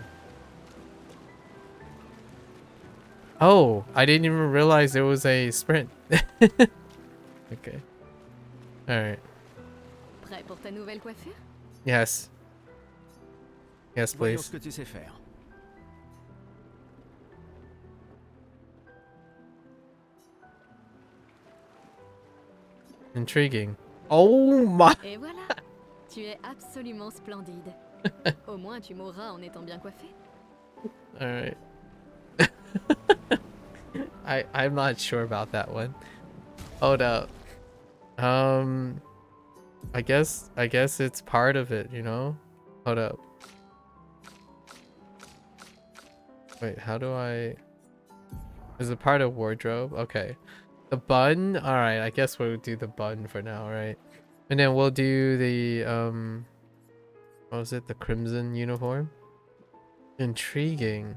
Oh, I didn't even realize there was a sprint. Okay. All right. Prêt pour ta nouvelle coiffure? Yes. Yes, Voyons please. ce que tu sais faire. Intriguing. Oh my. Et voilà, tu es absolument splendide. Au moins tu mourras en étant bien coiffé. All right. I'm not sure about that one. Hold up. I guess it's part of it, you know? Hold up. Wait, how do I... Is it part of wardrobe? Okay. The bun? Alright, I guess we'll do the bun for now, right? And then we'll do the, what was it? The crimson uniform? Intriguing.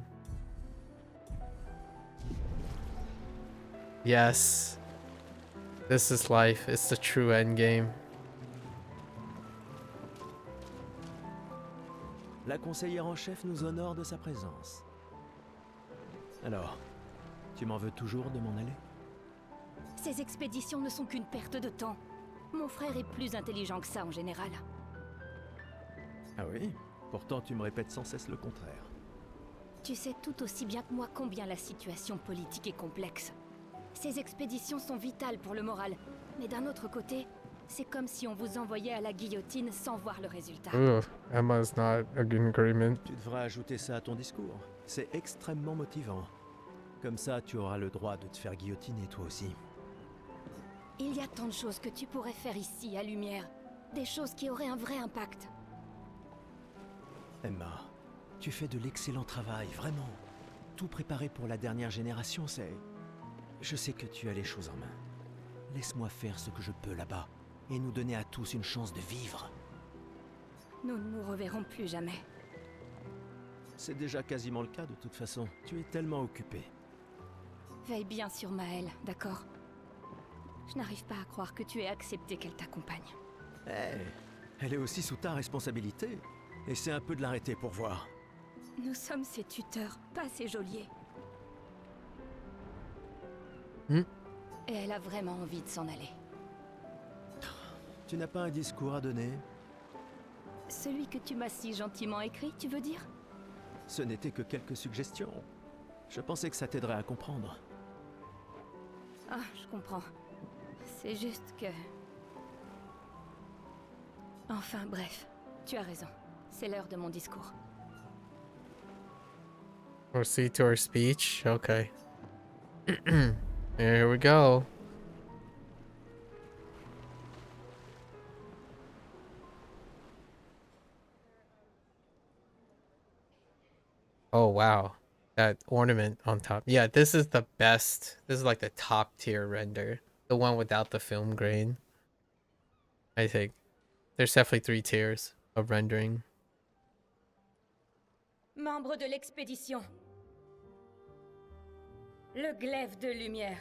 Yes. This is life. It's the true end game. La conseillère en chef nous honore de sa présence. Alors, tu m'en veux toujours de m'en aller? Ces expéditions ne sont qu'une perte de temps. Mon frère est plus intelligent que ça en général. Ah oui? Pourtant tu me répètes sans cesse le contraire. Tu sais tout aussi bien que moi combien la situation politique est complexe. Ces expéditions sont vitales pour le moral, mais d'un autre côté, c'est comme si on vous envoyait à la guillotine sans voir le résultat. Ugh, Emma's not in agreement. Tu devras ajouter ça à ton discours. C'est extrêmement motivant. Comme ça, tu auras le droit de te faire guillotiner toi aussi. Il y a tant de choses que tu pourrais faire ici, à Lumière. Des choses qui auraient un vrai impact. Emma, tu fais de l'excellent travail, vraiment. Tout préparé pour la dernière génération, c'est... Je sais que tu as les choses en main. Laisse-moi faire ce que je peux là-bas, et nous donner à tous une chance de vivre. Nous ne nous reverrons plus jamais. C'est déjà quasiment le cas de toute façon. Tu es tellement occupé. Veille bien sur Maëlle, d'accord? Je n'arrive pas à croire que tu aies accepté qu'elle t'accompagne. Eh, elle est aussi sous ta responsabilité. Essaie un peu de l'arrêter pour voir. Nous sommes ses tuteurs, pas ses geôliers. Et elle a vraiment envie de s'en aller. Tu n'as pas un discours à donner? Celui que tu m'as si gentiment écrit, tu veux dire? Ce n'était que quelques suggestions. Je pensais que ça t'aiderait à comprendre. Ah, je comprends. C'est juste que... Enfin, bref. Tu as raison. C'est l'heure de mon discours. Proceed to our speech? Okay. Here we go. Oh wow, that ornament on top. Yeah, this is the best. This is like the top tier render, the one without the film grain. I think there's definitely 3 tiers of rendering. Membre de l'expédition. Le glaive de lumière.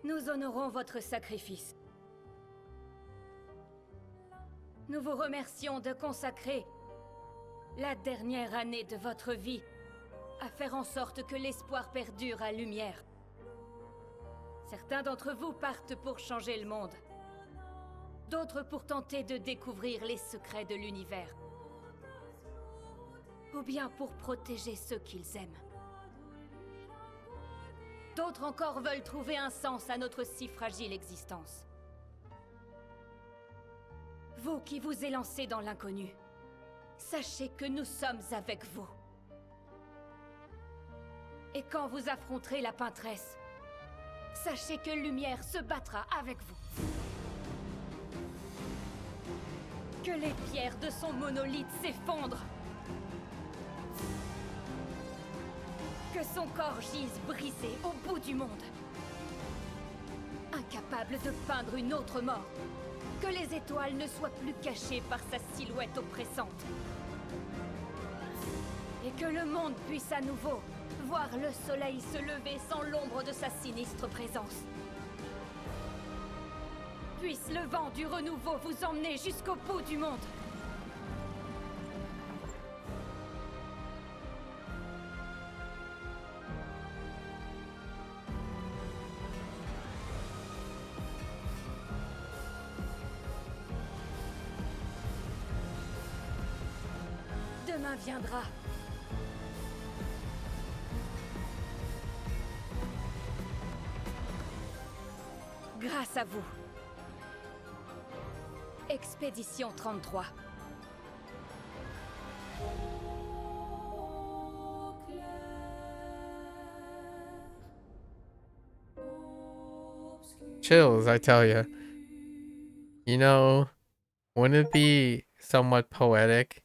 Nous honorons votre sacrifice. Nous vous remercions de consacrer la dernière année de votre vie à faire en sorte que l'espoir perdure à lumière. Certains d'entre vous partent pour changer le monde. D'autres pour tenter de découvrir les secrets de l'univers. Ou bien pour protéger ceux qu'ils aiment. D'autres encore veulent trouver un sens à notre si fragile existence. Vous qui vous élancez dans l'inconnu, sachez que nous sommes avec vous. Et quand vous affronterez la peintresse, sachez que Lumière se battra avec vous. Que les pierres de son monolithe s'effondrent. Que son corps gise brisé au bout du monde. Incapable de peindre une autre mort. Que les étoiles ne soient plus cachées par sa silhouette oppressante. Et que le monde puisse à nouveau voir le soleil se lever sans l'ombre de sa sinistre présence. Puisse le vent du renouveau vous emmener jusqu'au bout du monde. Demain viendra. Grâce à vous. Expédition 33. Chills, I tell you. You know, wouldn't it be somewhat poetic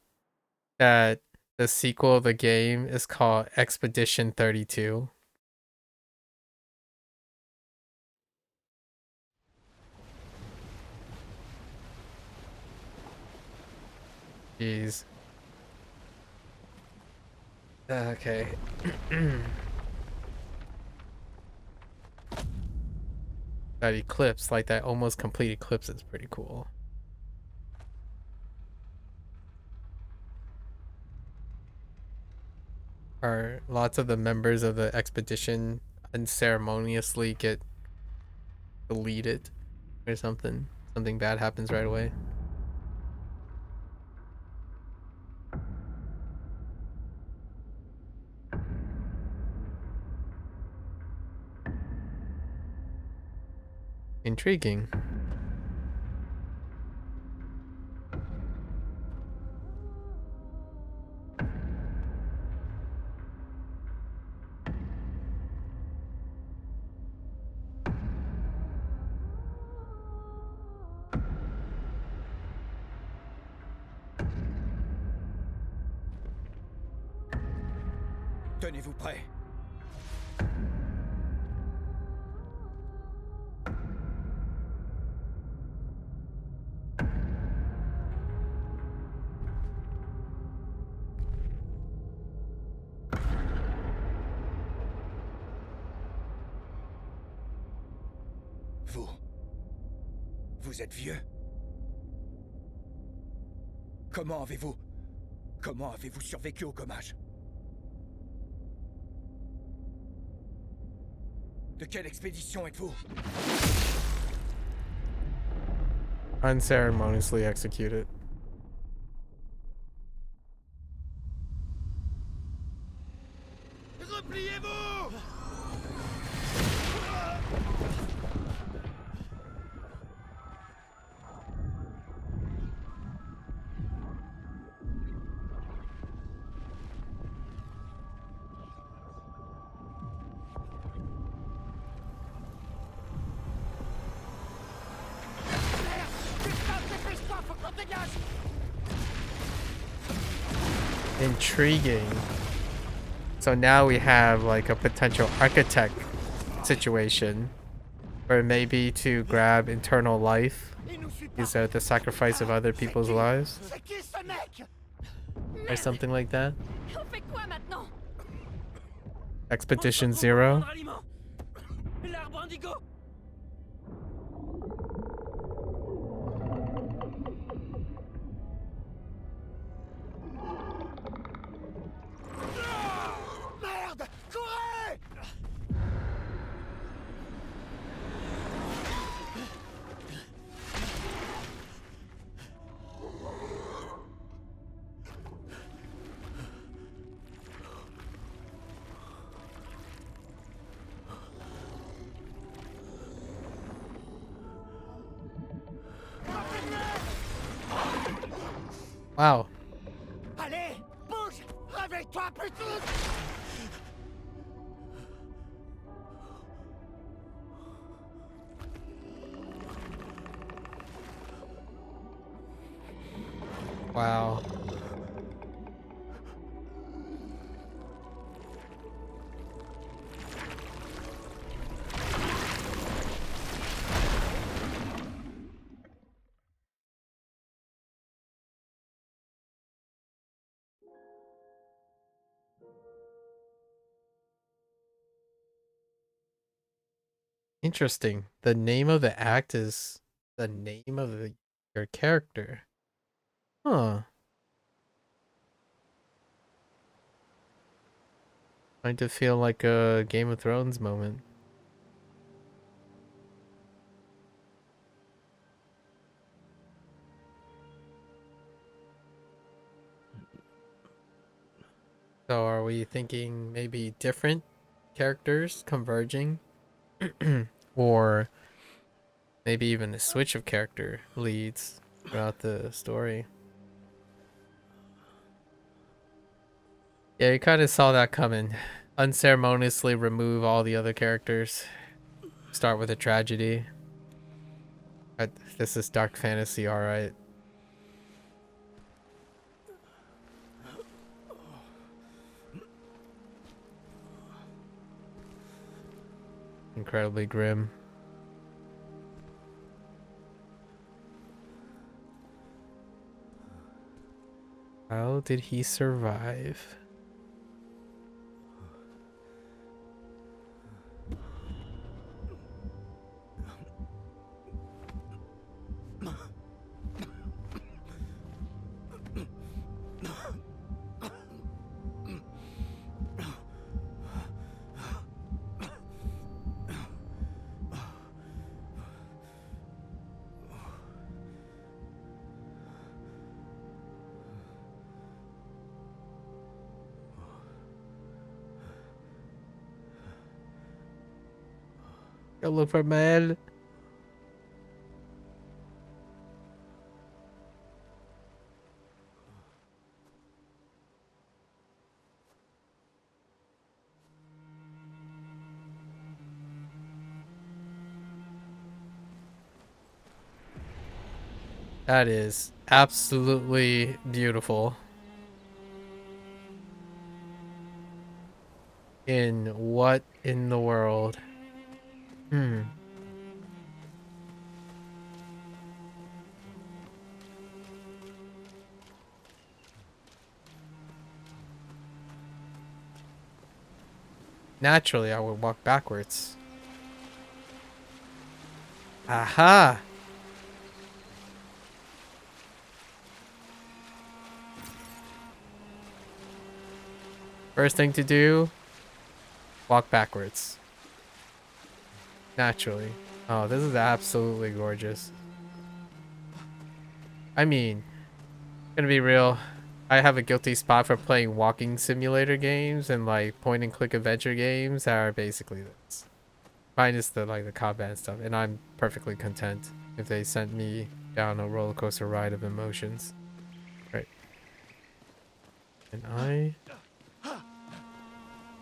that the sequel of the game is called Expedition 32? Jeez. Okay. That eclipse, like that almost complete eclipse, is pretty cool. Are lots of the members of the expedition unceremoniously get deleted or something? Something bad happens right away. Intriguing. Tenez-vous prêts. Vous êtes vieux. Comment avez-vous survécu au gommage? De quelle expédition êtes-vous? Unceremoniously executed. Repliez-vous! Faut qu'on dégage! Intriguing. So now we have like a potential architect situation where maybe to grab eternal life is at the sacrifice of other people's lives or something like that. Expedition Zero. Merde! Courez! Wow. Allez, bouge! Réveille-toi, petite! Wow. Interesting. The name of the act is the name of your character. Huh. Trying to feel like a Game of Thrones moment. So are we thinking maybe different characters converging? Or maybe even a switch of character leads throughout the story? Yeah, you kind of saw that coming. Unceremoniously remove all the other characters. Start with a tragedy. This is dark fantasy, alright. Incredibly grim. How did he survive? Go look for Mel. That is absolutely beautiful. In what in the world? Naturally, I would walk backwards. Aha! First thing to do, walk backwards. Naturally. Oh, this is absolutely gorgeous. I mean, gonna be real, I have a guilty spot for playing walking simulator games and like point and click adventure games that are basically this. Minus the like the combat and stuff, and I'm perfectly content if they sent me down a roller coaster ride of emotions. Right. And I...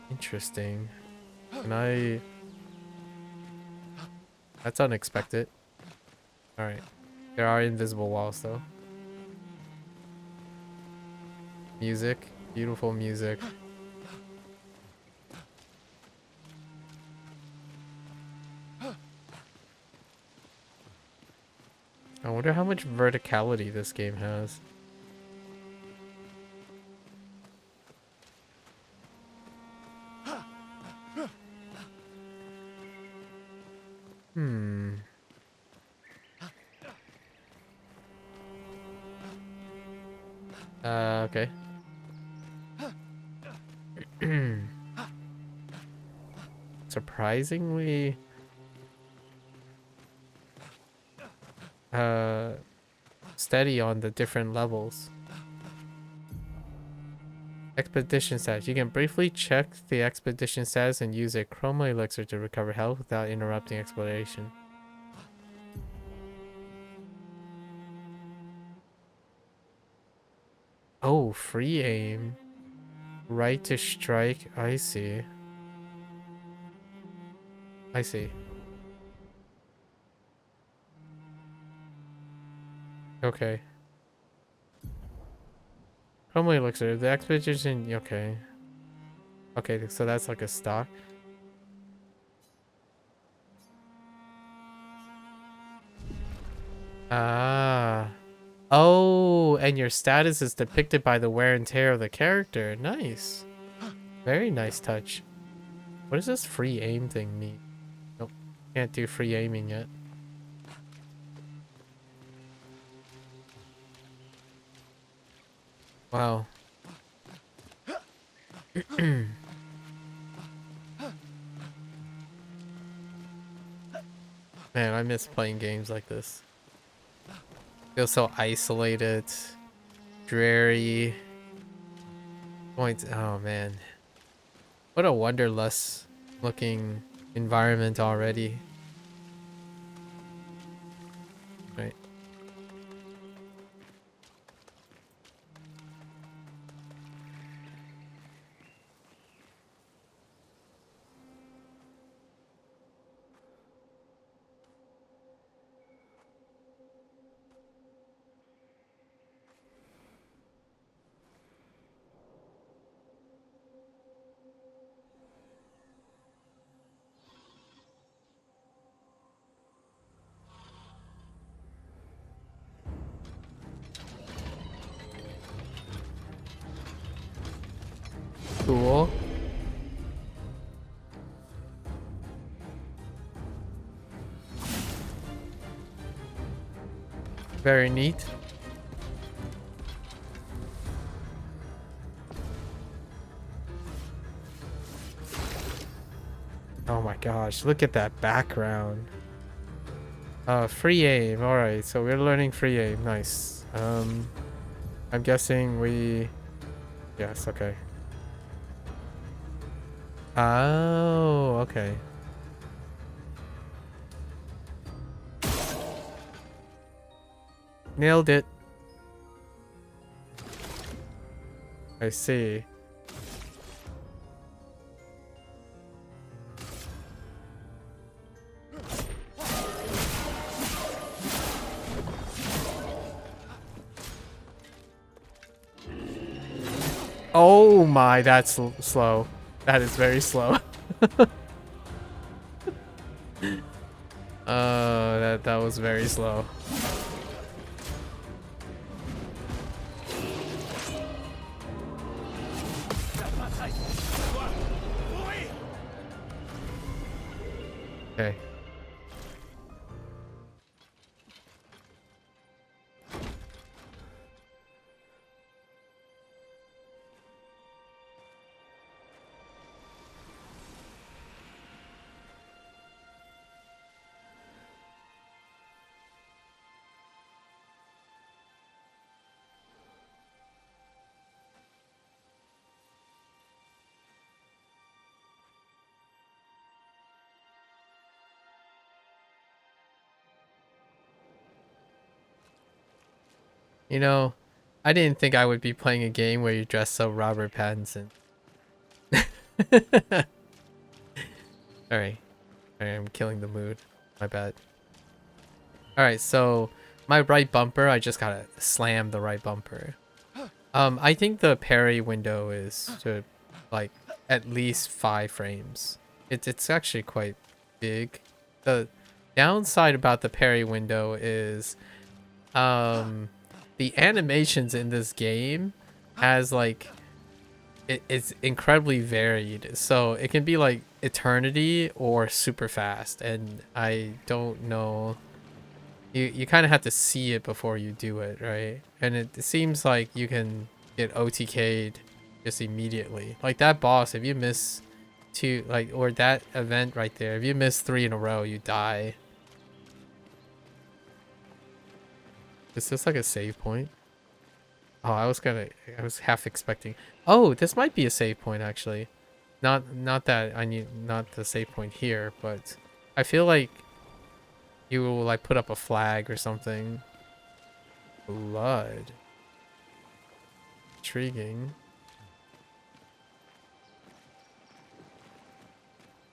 Interesting. Can I... That's unexpected. Alright. There are invisible walls though. Music. Beautiful music. I wonder how much verticality this game has. Hmm. Okay. Surprisingly, steady on the different levels. Expedition status. You can briefly check the expedition status and use a chroma elixir to recover health without interrupting exploration. Oh, free aim. Right to strike. I see. I see. Okay. Chroma elixir. The expedition. Okay. Okay, so that's like a stock. Ah. Oh, and your status is depicted by the wear and tear of the character. Nice. Very nice touch. What does this free aim thing mean? Nope. Can't do free aiming yet. Wow. Man, I miss playing games like this. Feel so isolated, dreary. Oh man. What a wonderless looking environment already. Right. Cool. Very neat. Oh my gosh, look at that background. Free aim. Alright, so we're learning free aim. Nice. I'm guessing we... Yes, okay. Oh, okay. Nailed it. I see. Oh my, that's slow. That is very slow. That was very slow. Okay. You know, I didn't think I would be playing a game where you dress so Robert Pattinson. Alright. Alright, I'm killing the mood. My bad. Alright, so my right bumper, I just gotta slam the right bumper. I think the parry window is to like at least 5 frames. It's actually quite big. The downside about the parry window is the animations in this game has like it's incredibly varied. So it can be like eternity or super fast, and I don't know. You kind of have to see it before you do it, right? And it seems like you can get OTK'd just immediately. Like that boss, if you miss 2, like, or that event right there, if you miss 3 in a row, you die. Is this like a save point? Oh, I was half expecting. Oh, this might be a save point actually. Not that I need, not the save point here, but I feel like you will like put up a flag or something. Blood. Intriguing.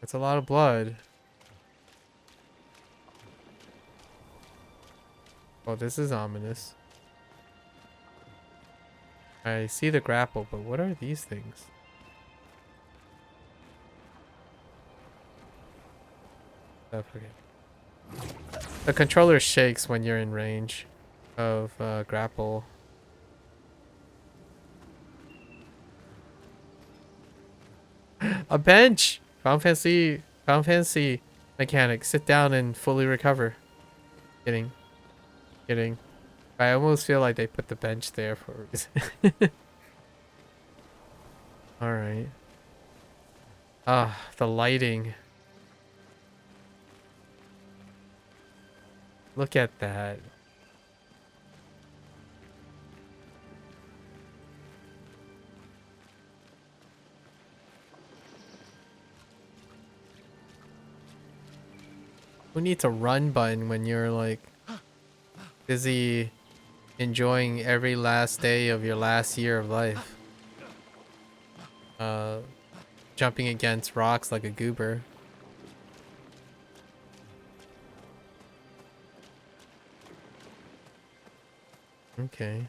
That's a lot of blood. Oh, this is ominous. I see the grapple, but what are these things? Oh, okay. The controller shakes when you're in range of grapple. A bench! Final Fantasy mechanic. Sit down and fully recover. Kidding. Kidding. I almost feel like they put the bench there for a reason. Alright. Ah, the lighting. Look at that. Who needs a run button when you're like busy enjoying every last day of your last year of life? Jumping against rocks like a goober. Okay.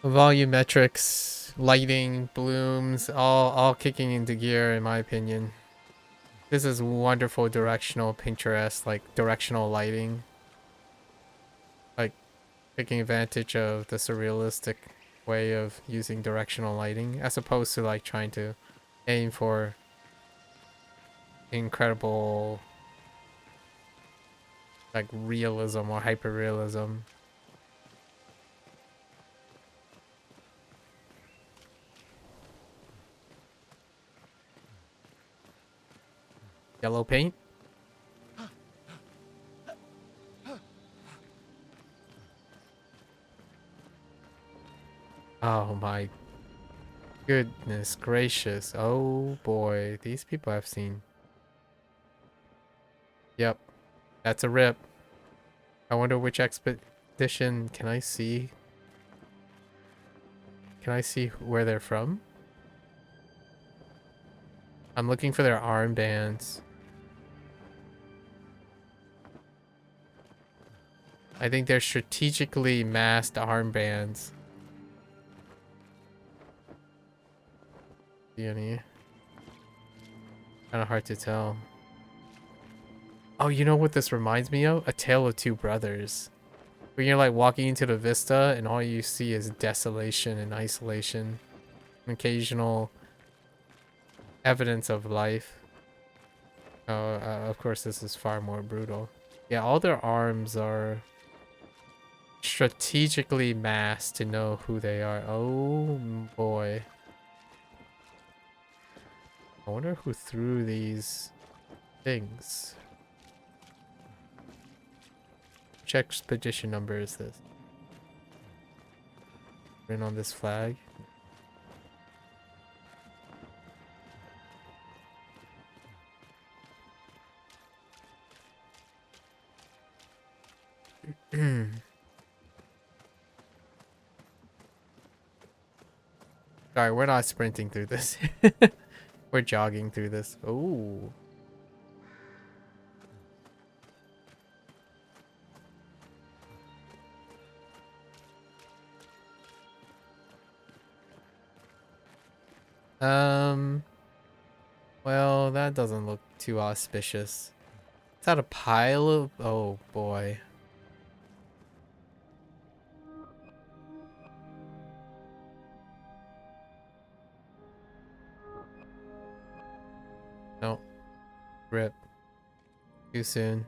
Volumetrics, lighting, blooms, all kicking into gear in my opinion. This is wonderful directional, picturesque, like directional lighting. Like taking advantage of the surrealistic way of using directional lighting as opposed to like trying to aim for incredible like realism or hyper-realism. Yellow paint? Oh my goodness gracious. Oh boy, these people I've seen. Yep, that's a rip. I wonder which expedition can I see? Can I see where they're from? I'm looking for their armbands. I think they're strategically masked armbands. See any? Kind of hard to tell. Oh, you know what this reminds me of? A Tale of Two Brothers. When you're like walking into the vista and all you see is desolation and isolation. And occasional evidence of life. Oh, of course this is far more brutal. Yeah, all their arms are strategically masked to know who they are. Oh boy. I wonder who threw these things. Which expedition number is this? Written on this flag. Sorry, we're not sprinting through this. We're jogging through this. Oh. Well, that doesn't look too auspicious. Is that a pile of... Oh, boy. No. Rip. Too soon.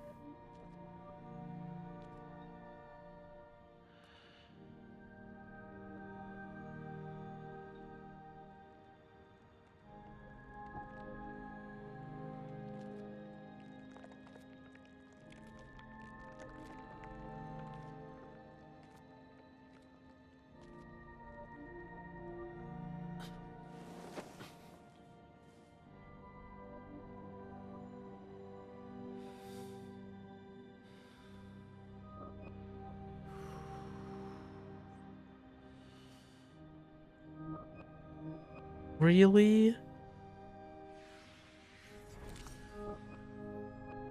Really?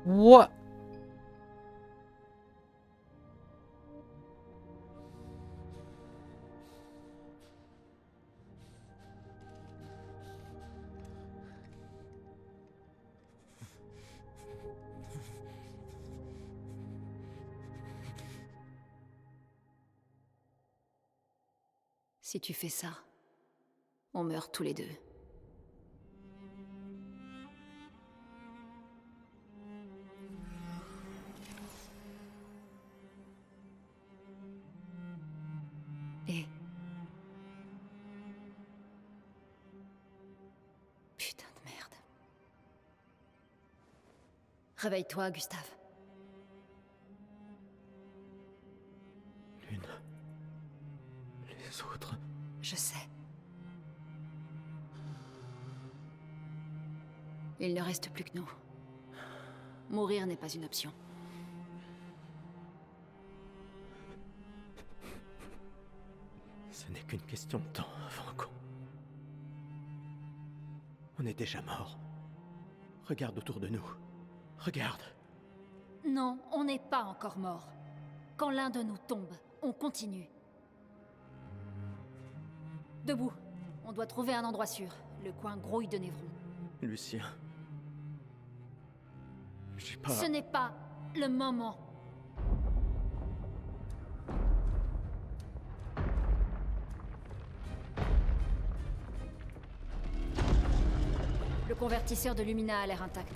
What? Si tu fais ça, on meurt tous les deux. Et... Putain de merde. Réveille-toi, Gustave. Lune. Les autres. Je sais. Il ne reste plus que nous. Mourir n'est pas une option. Ce n'est qu'une question de temps avant qu'on... On est déjà mort. Regarde autour de nous. Regarde. Non, on n'est pas encore mort. Quand l'un de nous tombe, on continue. Debout. On doit trouver un endroit sûr. Le coin grouille de Névron. Lucien. J'ai pas... Ce n'est pas le moment. Le convertisseur de Lumina a l'air intact.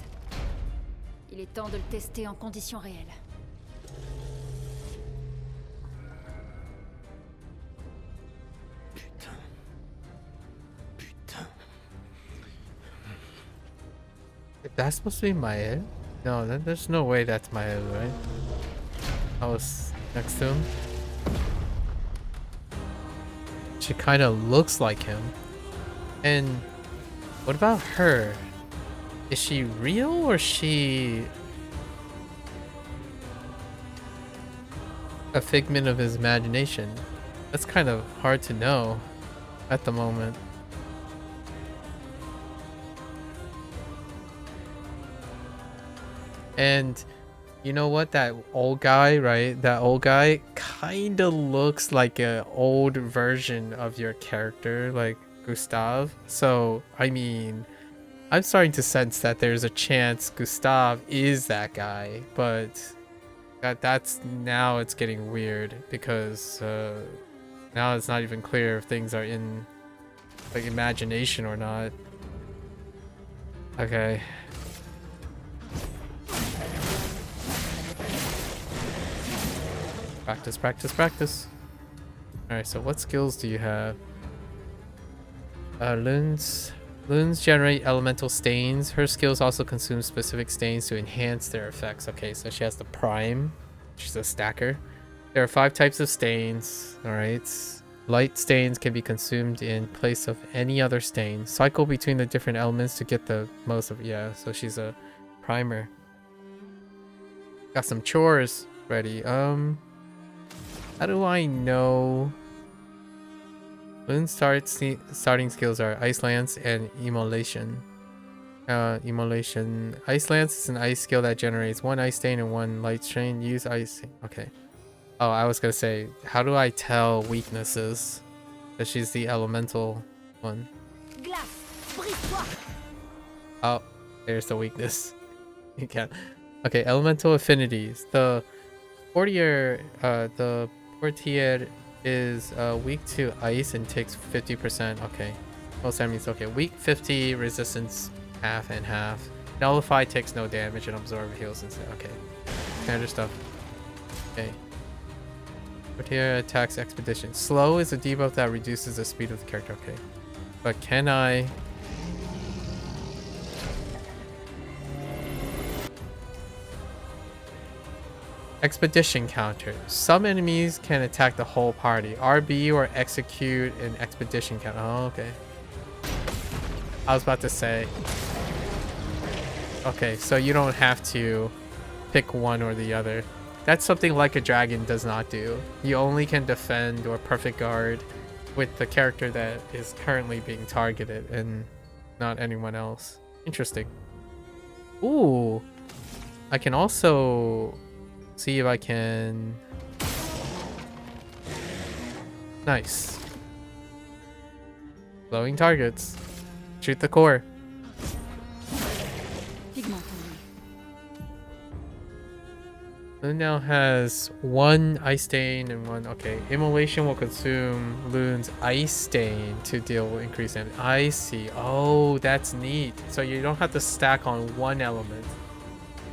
Il est temps de le tester en conditions réelles. That's supposed to be Mael? No, there's no way that's Mael, right? I was next to him. She kind of looks like him. And what about her? Is she real or is she a figment of his imagination? That's kind of hard to know at the moment. And you know what? That old guy, right? That old guy kind of looks like an old version of your character, like Gustav. So, I mean, I'm starting to sense that there's a chance Gustav is that guy, but that's now it's getting weird because now it's not even clear if things are in like imagination or not. Okay. Practice, practice, practice. Alright, so what skills do you have? Lunes generate elemental stains. Her skills also consume specific stains to enhance their effects. Okay, so she has the prime. She's a stacker. There are 5 types of stains. Alright. Light stains can be consumed in place of any other stain. Cycle between the different elements to get the most of... Yeah, so she's a primer. Got some chores ready. How do I know? Lune's starting skills are Ice Lance and Immolation. Immolation. Ice Lance is an ice skill that generates 1 ice stain and 1 light stain. Use ice. Okay. Oh, I was gonna say, how do I tell weaknesses? That she's the elemental one. Glace. Oh, there's the weakness. You can't. Okay, elemental affinities. The portier is weak to ice and takes 50%. Okay. Most enemies. Okay, weak 50, resistance half and half. Nullify takes no damage and absorb heals instead. Okay. Standard stuff. Okay. Portier attacks expedition. Slow is a debuff that reduces the speed of the character. Okay. But can I... Expedition counter. Some enemies can attack the whole party. RB or execute an expedition counter. Oh, okay. I was about to say. Okay, so you don't have to pick one or the other. That's something Like a Dragon does not do. You only can defend or perfect guard with the character that is currently being targeted and not anyone else. Interesting. Ooh. I can also see if I can... Nice. Glowing targets. Shoot the core. Loon now has one ice stain and one... Okay, immolation will consume Loon's ice stain to deal increased damage. I see. Oh, that's neat. So you don't have to stack on one element.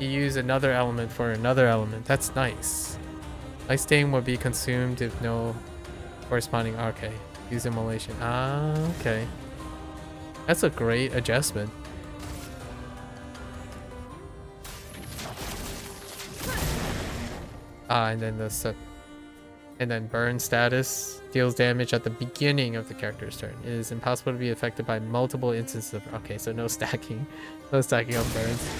You use another element for another element. That's nice. Ice stain will be consumed if no corresponding... Okay, use immolation. Ah, okay. That's a great adjustment. And then burn status deals damage at the beginning of the character's turn. It is impossible to be affected by multiple instances of... Okay, so no stacking. No stacking on burns.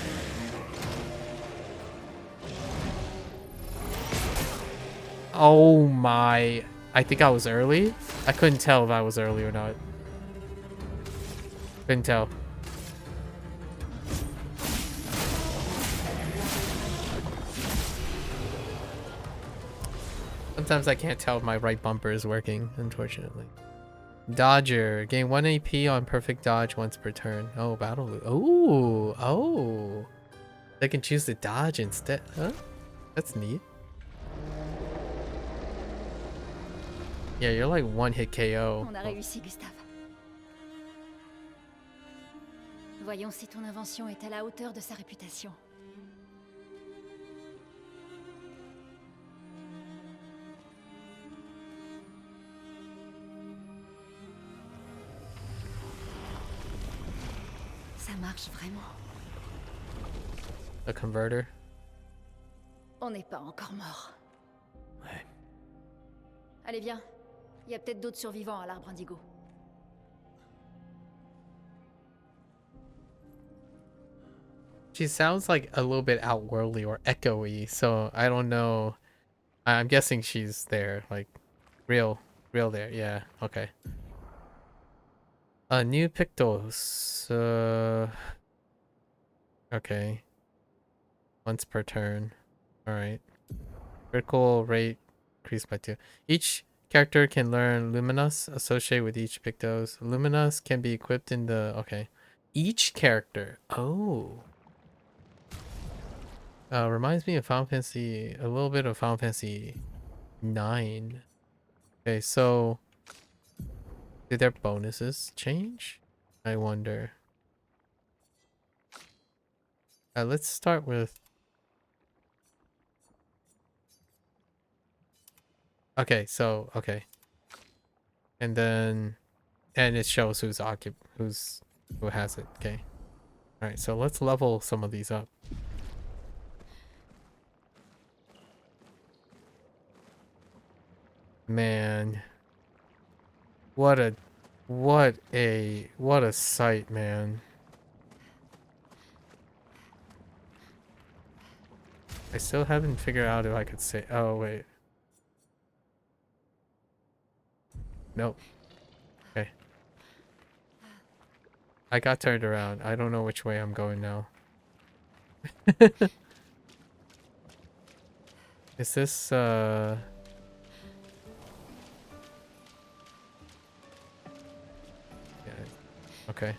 Oh my... I think I was early? I couldn't tell if I was early or not. Couldn't tell. Sometimes I can't tell if my right bumper is working, unfortunately. Dodger. Gain 1 AP on perfect dodge once per turn. Oh, battle loop. Oh, oh. I can choose to dodge instead. Huh? That's neat. Yeah, you're like one hit KO. On a réussi, Gustave. Voyons si ton invention est à la hauteur de sa réputation. Ça marche vraiment. A converter. On n'est pas encore mort. Ouais. Allez, viens. Il y a peut-être d'autres survivants à l'arbre indigo. She sounds like a little bit outworldly or echoey, so I don't know. I'm guessing she's there, like real there. Yeah, okay. New Pictos. Okay. Once per turn. Alright. Critical rate increased by 2. Each character can learn Luminous associated with each Pictos. Luminous can be equipped in the... Okay. Each character. Oh. Reminds me of Final Fantasy... A little bit of Final Fantasy 9. Okay, so... Did their bonuses change? I wonder. Let's start with... Okay, so... Okay. And then... And it shows who has it. Okay. Alright, so let's level some of these up. Man. What a sight, man. I still haven't figured out if I could say... Oh, wait. Nope. Okay. I got turned around. I don't know which way I'm going now. Is this, Yeah, okay.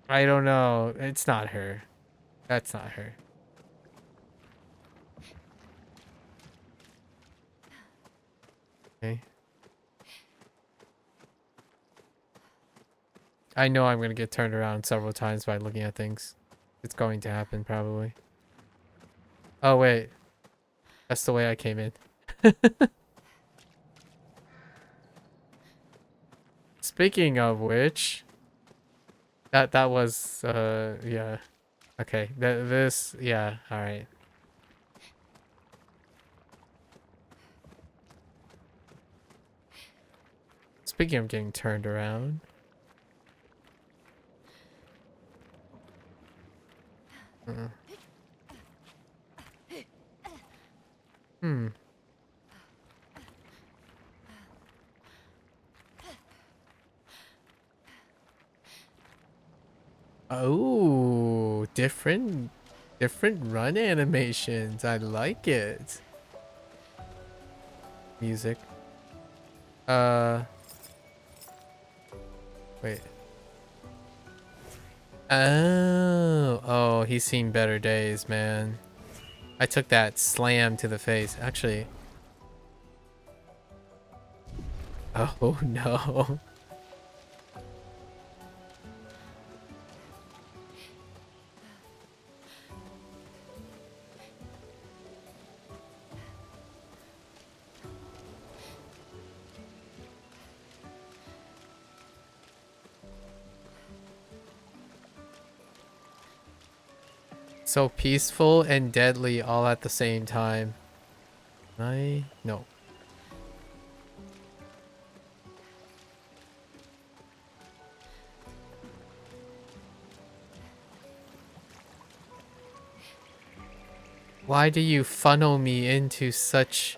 I don't know. It's not her. That's not her. Okay. I know I'm gonna get turned around several times by looking at things. It's going to happen probably. Oh wait. That's the way I came in. Speaking of which, that was yeah. Okay. This yeah, all right. Speaking of getting turned around. Hmm. Oh, different run animations. I like it. Music. Wait. Oh, he's seen better days, man. I took that slam to the face. Actually. Oh no. So peaceful and deadly all at the same time. No. Why do you funnel me into such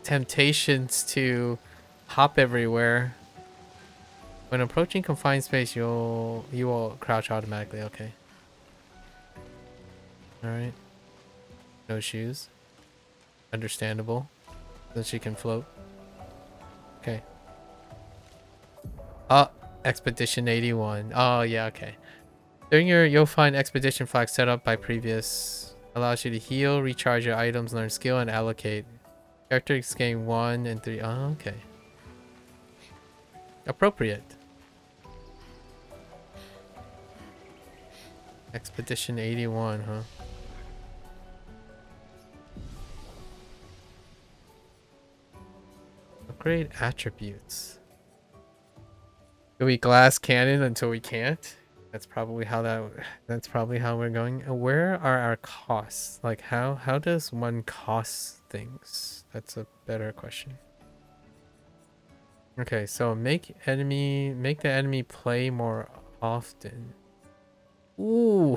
temptations to hop everywhere? When approaching confined space, you will crouch automatically. Okay. All right. No shoes. Understandable. Then she can float. Okay. Expedition 81. Oh yeah. Okay. During you'll find expedition flags set up by previous. Allows you to heal, recharge your items, learn skill, and allocate. Characters gain 1 and 3. Oh, okay. Appropriate. Expedition 81, huh? Upgrade attributes. Do we glass cannon until we can't? That's probably how we're going. Where are our costs? Like how does one cost things? That's a better question. Okay, so make the enemy play more often. Ooh.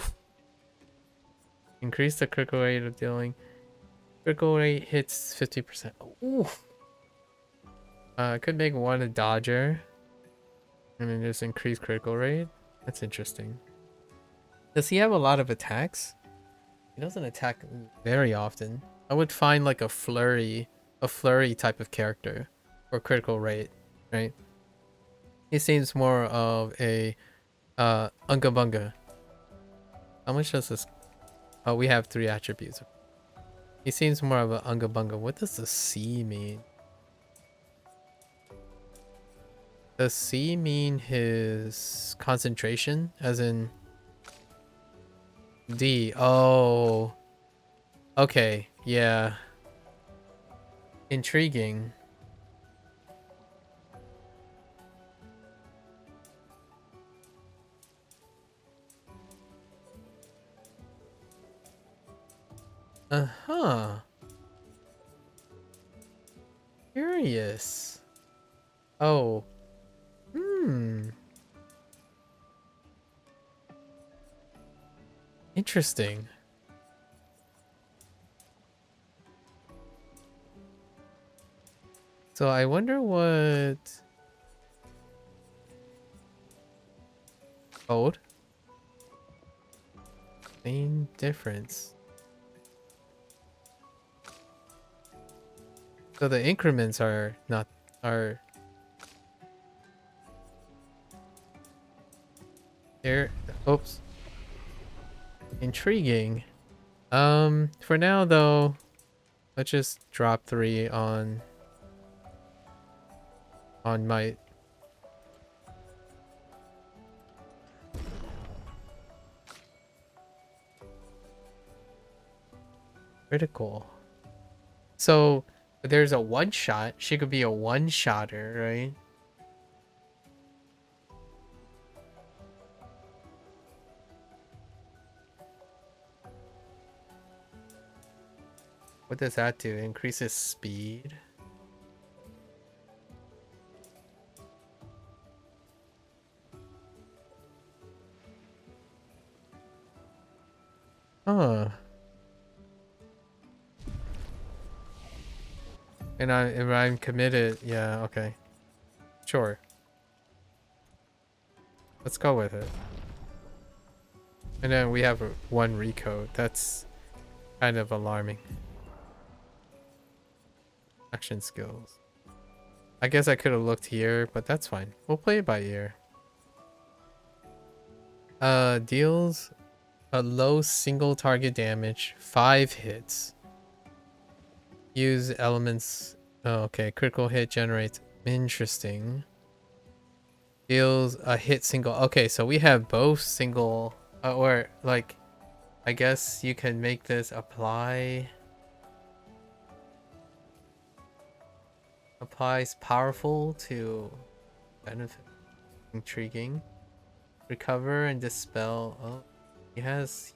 Increase the critical rate of dealing. Critical rate hits 50%. Ooh. Could make one a dodger. And then just increase critical rate. That's interesting. Does he have a lot of attacks? He doesn't attack very often. I would find like a flurry type of character for critical rate, right? He seems more of a Unga Bunga. How much does this? Oh, we have 3 attributes. He seems more of a Unga Bunga. What does the C mean? Does C mean his concentration? As in D. Oh. Okay. Yeah. Intriguing. Uh-huh. Curious. Oh. Interesting. So I wonder what code? Main difference. So the increments are not There. Oops. Intriguing. For now though, let's just drop 3 on might. Critical. So there's a one shot. She could be a one shotter, right? What does that do? Increases speed. Huh. And if I'm committed, yeah, okay. Sure. Let's go with it. And then we have one recode. That's kind of alarming. Action skills. I guess I could have looked here, but that's fine. We'll play it by ear. Deals a low single target damage, 5 hits. Use elements. Oh, okay. Critical hit generates. Interesting. Deals a hit single. Okay, so we have both single. Or, like, I guess you can make this apply. Applies powerful to benefit. Intriguing. Recover and dispel. Oh, he has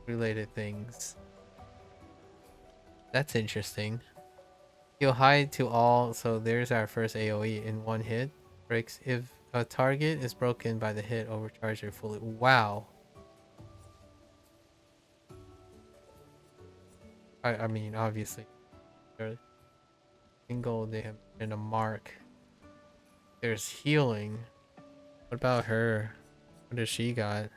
related things. That's interesting. He'll hide to all, so there's our first AoE in one hit. Breaks if a target is broken by the hit, overcharge it fully. Wow. I mean, obviously. Single damage and a mark. There's healing. What about her? What does she got?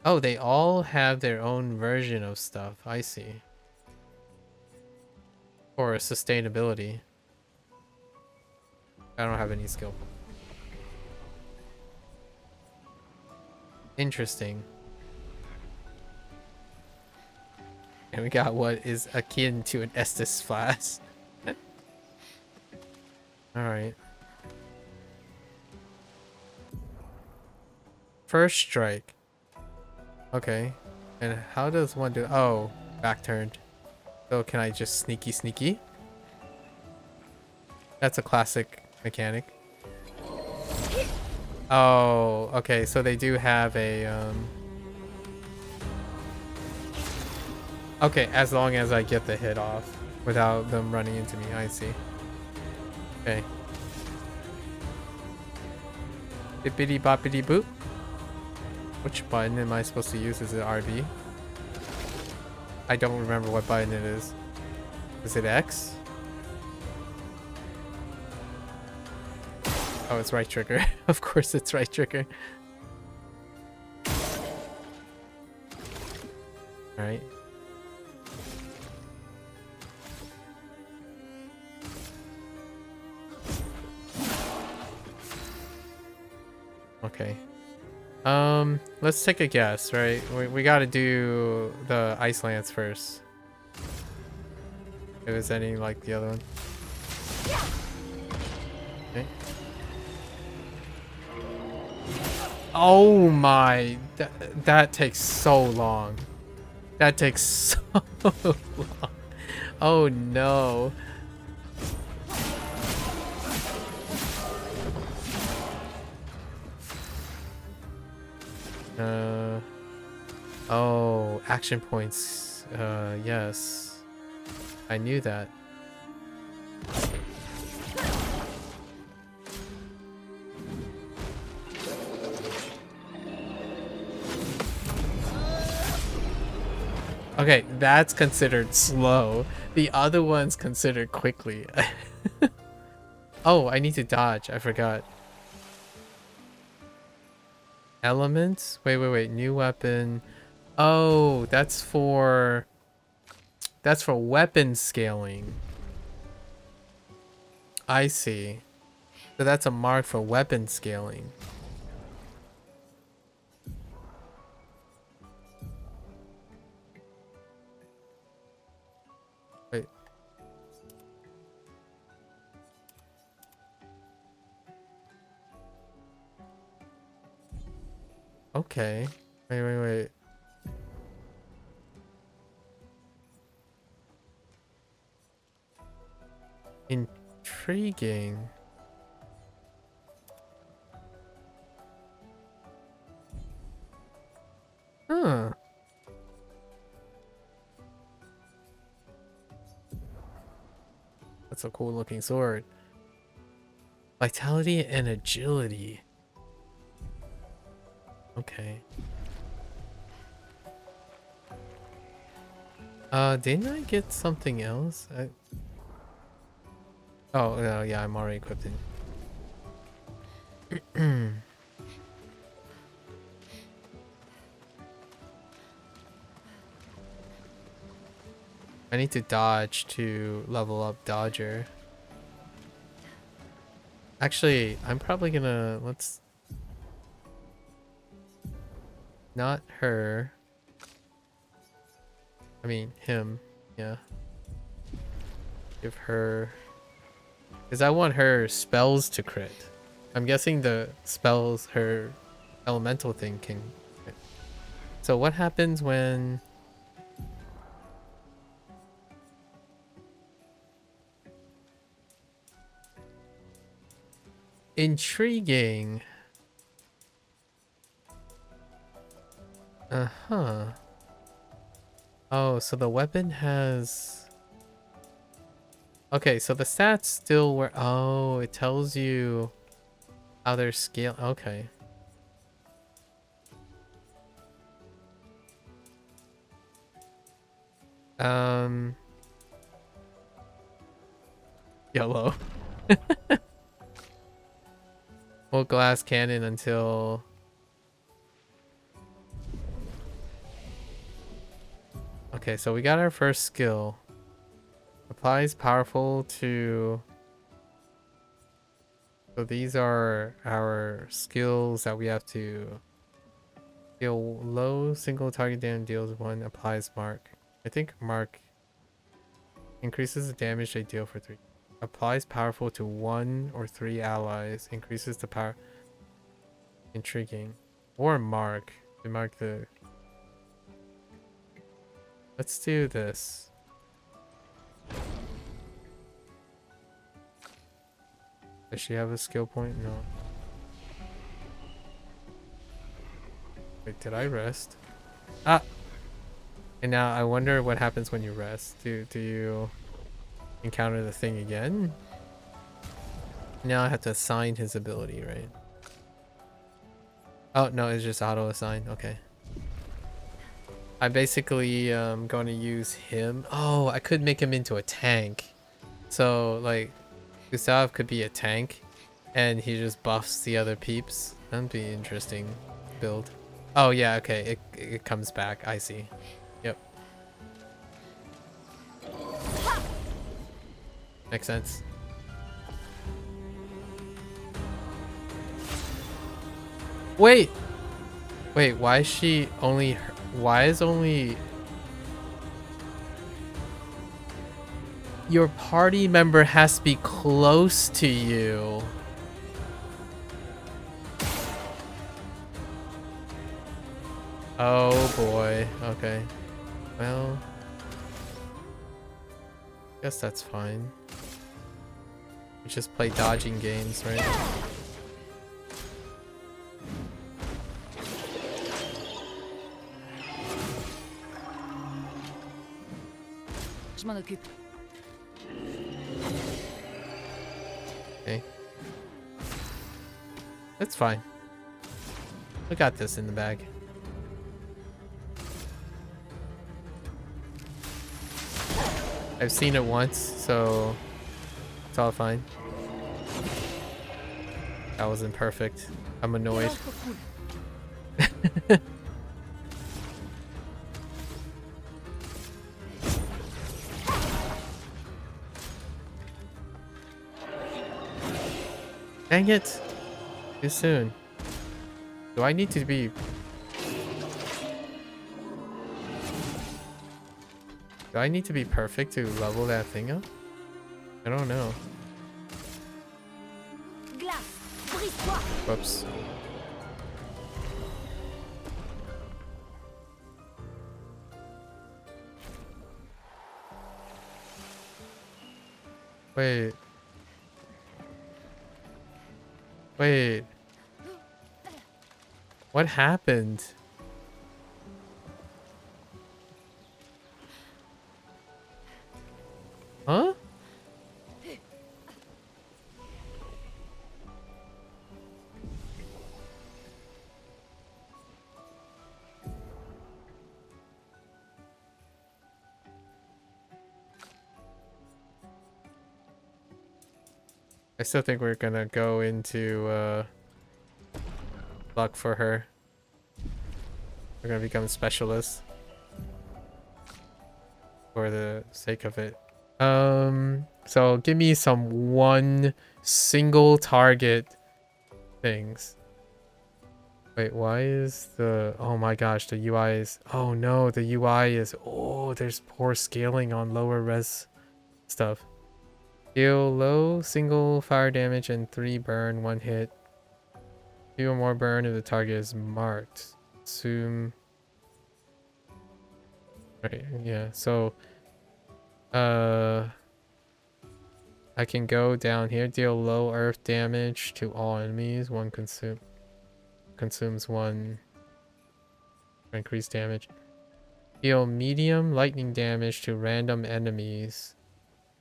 Oh, they all have their own version of stuff. I see. Or sustainability. I don't have any skill. Interesting. And we got what is akin to an Estus flask. Alright. First strike. Okay. And how does one do? Oh, back turned. So can I just sneaky? That's a classic mechanic. Oh, okay. So they do have a okay, as long as I get the hit off without them running into me. I see. Okay. Bippity boppity boop. Which button am I supposed to use? Is it RB? I don't remember what button it is. Is it X? Oh, it's right trigger. Of course it's right trigger. Alright. Okay. Let's take a guess, right? We gotta do the Ice Lance first. If it's any like the other one. Okay. Oh my, that takes so long. That takes so long. Oh no. Oh, action points. Yes. I knew that. Okay, that's considered slow. The other one's considered quickly. Oh, I need to dodge. I forgot. Elements? Wait. New weapon. Oh, that's for weapon scaling. I see. So that's a mark for weapon scaling. Wait. Okay. Wait. Intriguing. Huh. That's a cool looking sword. Vitality and agility. Okay. Didn't I get something else? Oh, no, yeah, I'm already equipped in. I need to dodge to level up Dodger. Actually, I'm probably gonna... Let's... Not her. I mean, him. Yeah. Give her... Because I want her spells to crit. I'm guessing the spells her elemental thing can crit. So what happens when... Intriguing. Uh-huh. Oh, so the weapon has... Okay, so the stats still were... Oh, it tells you how they're scale... Okay. Yellow. Well, glass cannon until... Okay, so we got our first skill. Applies powerful to... So these are our skills that we have to... Deal low single target damage, deals 1, applies mark. I think mark increases the damage they deal for 3. Applies powerful to 1 or 3 allies. Increases the power... Intriguing. Or mark. To mark the... Let's do this. Does she have a skill point? No. Wait, did I rest? Ah! And now I wonder what happens when you rest. Do you encounter the thing again? Now I have to assign his ability, right? Oh, no, it's just auto-assign. Okay. I'm basically going to use him. Oh, I could make him into a tank. So, like, Gustav could be a tank, and he just buffs the other peeps. That'd be an interesting build. Oh, yeah, okay. It comes back. I see. Yep. Makes sense. Wait! Wait, why is she only... Why is only... Your party member has to be close to you. Oh boy. Okay. Well... Guess that's fine. We just play dodging games, right? Je m'en occupe. Okay. That's fine. We got this in the bag. I've seen it once, so it's all fine. That wasn't perfect. I'm annoyed. Dang it! Too soon. Do I need to be... Do I need to be perfect to level that thing up? I don't know. Whoops. Wait. Wait. What happened? Huh? I still think we're gonna go into luck for her. We're gonna become specialists for the sake of it. So give me some one single target things. Wait, why is the... Oh my gosh, the UI is... Oh no, the UI is... Oh, there's poor scaling on lower res stuff. Deal low single fire damage and 3 burn, 1 hit. 2 or more burn if the target is marked. Assume... Right, yeah, so... I can go down here, deal low earth damage to all enemies. One consumes 1 increased damage. Deal medium lightning damage to random enemies.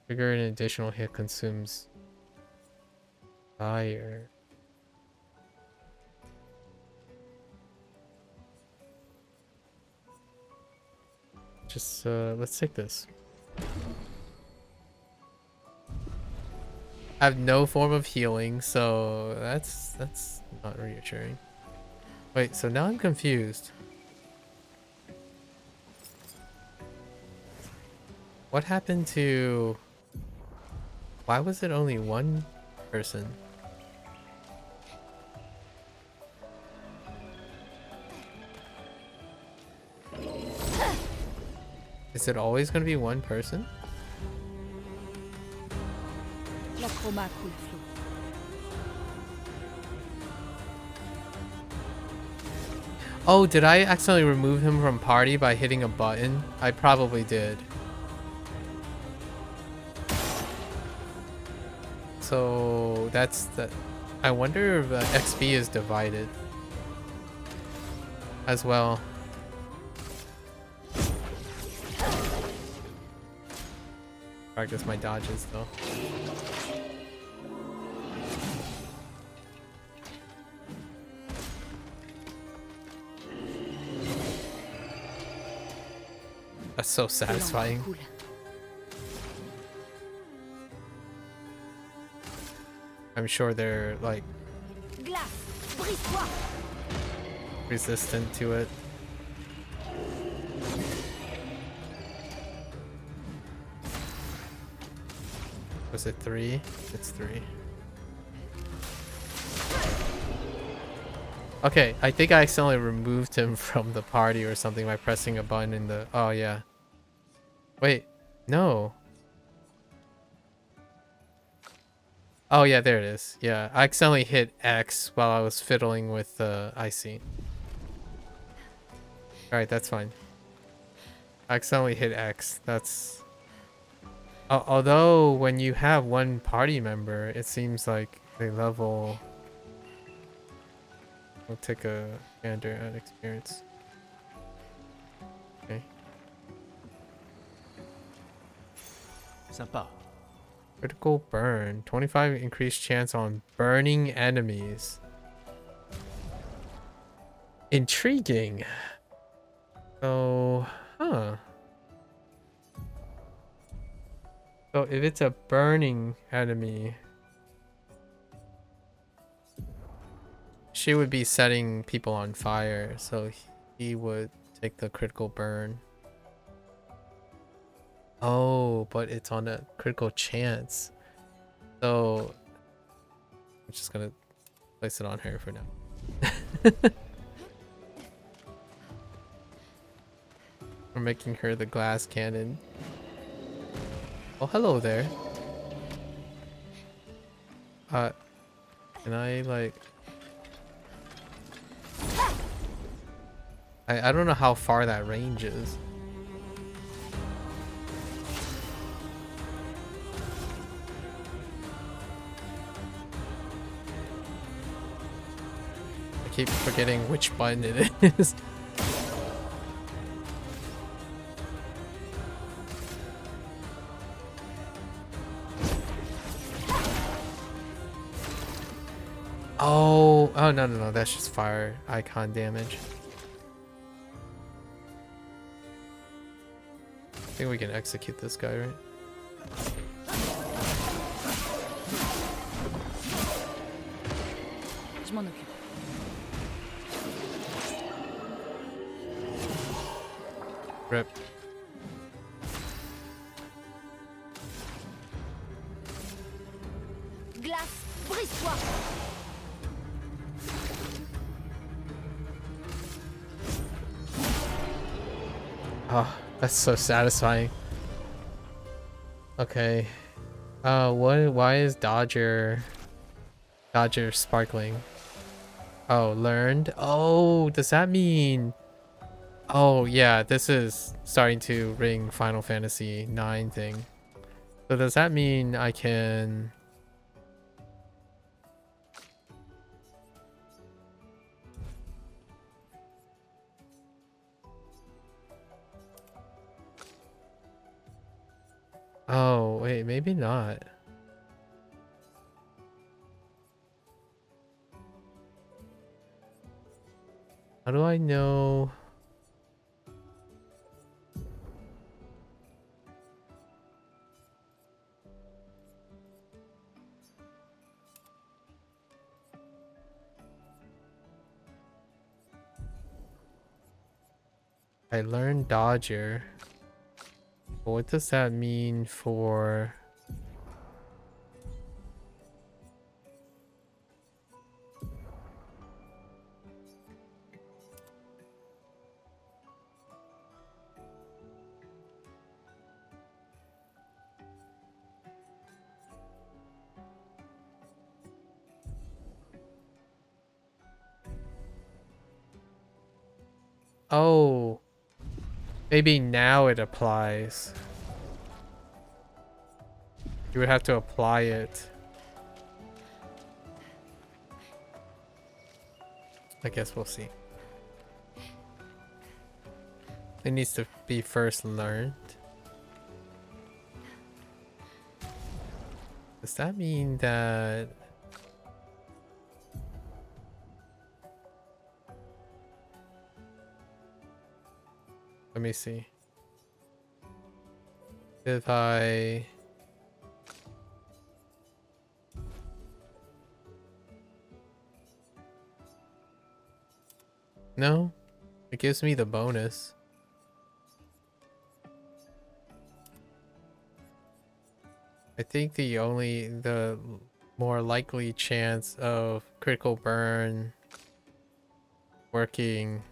Trigger an additional hit, consumes fire. Just let's take this. I have no form of healing, so that's not reassuring. Wait, so now I'm confused. What happened to... Why was it only 1 person? Is it always going to be 1 person? Oh, did I accidentally remove him from party by hitting a button? I probably did. So that's the... I wonder if XP is divided as well. Practice my dodges though. That's so satisfying. I'm sure they're like resistant to it. Was it 3? It's 3. Okay, I think I accidentally removed him from the party or something by pressing a button in the... Oh, yeah. Wait, no. Oh, yeah, there it is. Yeah, I accidentally hit X while I was fiddling with the IC. Alright, that's fine. I accidentally hit X. That's... although, when you have 1 party member, it seems like they level... We'll take a gander at experience. Okay. Sympa. Critical burn. 25 increased chance on burning enemies. Intriguing. So, huh. So if it's a burning enemy, she would be setting people on fire, so he would take the critical burn. Oh, but it's on a critical chance. So I'm just gonna place it on her for now. We're making her the glass cannon. Oh, hello there. Can I like... I don't know how far that range is. I keep forgetting which button it is. Oh, no, that's just fire icon damage. I think we can execute this guy, right? Je m'en occupe. Rip. Glace, brise-toi. Oh, that's so satisfying. Okay. Why is Dodger sparkling? Oh, learned? Oh, does that mean... Oh, yeah, this is starting to ring Final Fantasy 9 thing. So does that mean I can... Oh, wait, maybe not. How do I know? I learned Dodger. But what does that mean for... Oh, maybe now it applies. You would have to apply it. I guess we'll see. It needs to be first learned. Does that mean that... Let me see. If I... No, it gives me the bonus. I think the more likely chance of critical burn working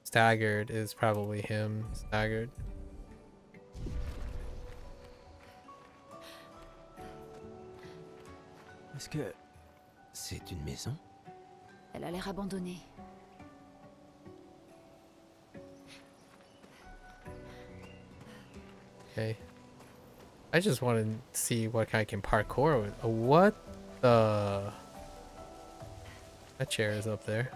staggered is probably him staggered. Est-ce que c'est une maison? Elle a l'air abandonnée. Okay. I just want to see what I can parkour with. What the... That chair is up there.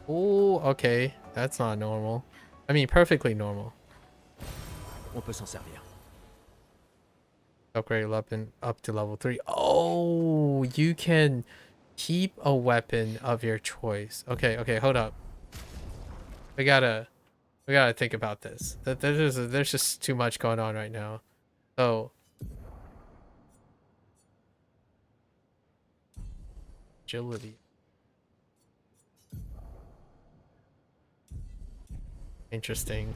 Oh, okay. That's not normal. I mean, perfectly normal. On peut s'en servir. Upgrade weapon up to level 3. Oh, you can keep a weapon of your choice. Okay, hold up. We gotta think about this. There's just too much going on right now. So agility. Interesting.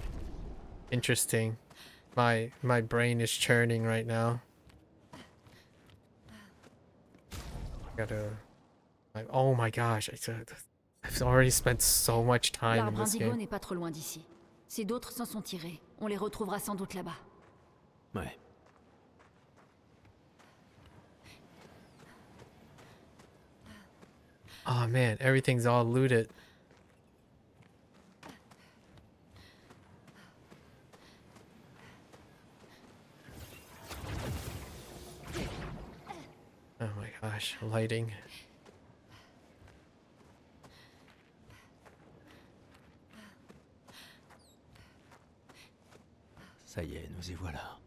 My brain is churning right now. Gotta like, oh my gosh, I've already spent so much time in L'arbre this indigo game. n'est pas trop loin d'ici. Si d'autres s'en sont tirés, on les retrouvera sans doute là-bas. Ouais. Oh man, everything's all looted. Oh my gosh, lighting. Ça y est, nous y voilà.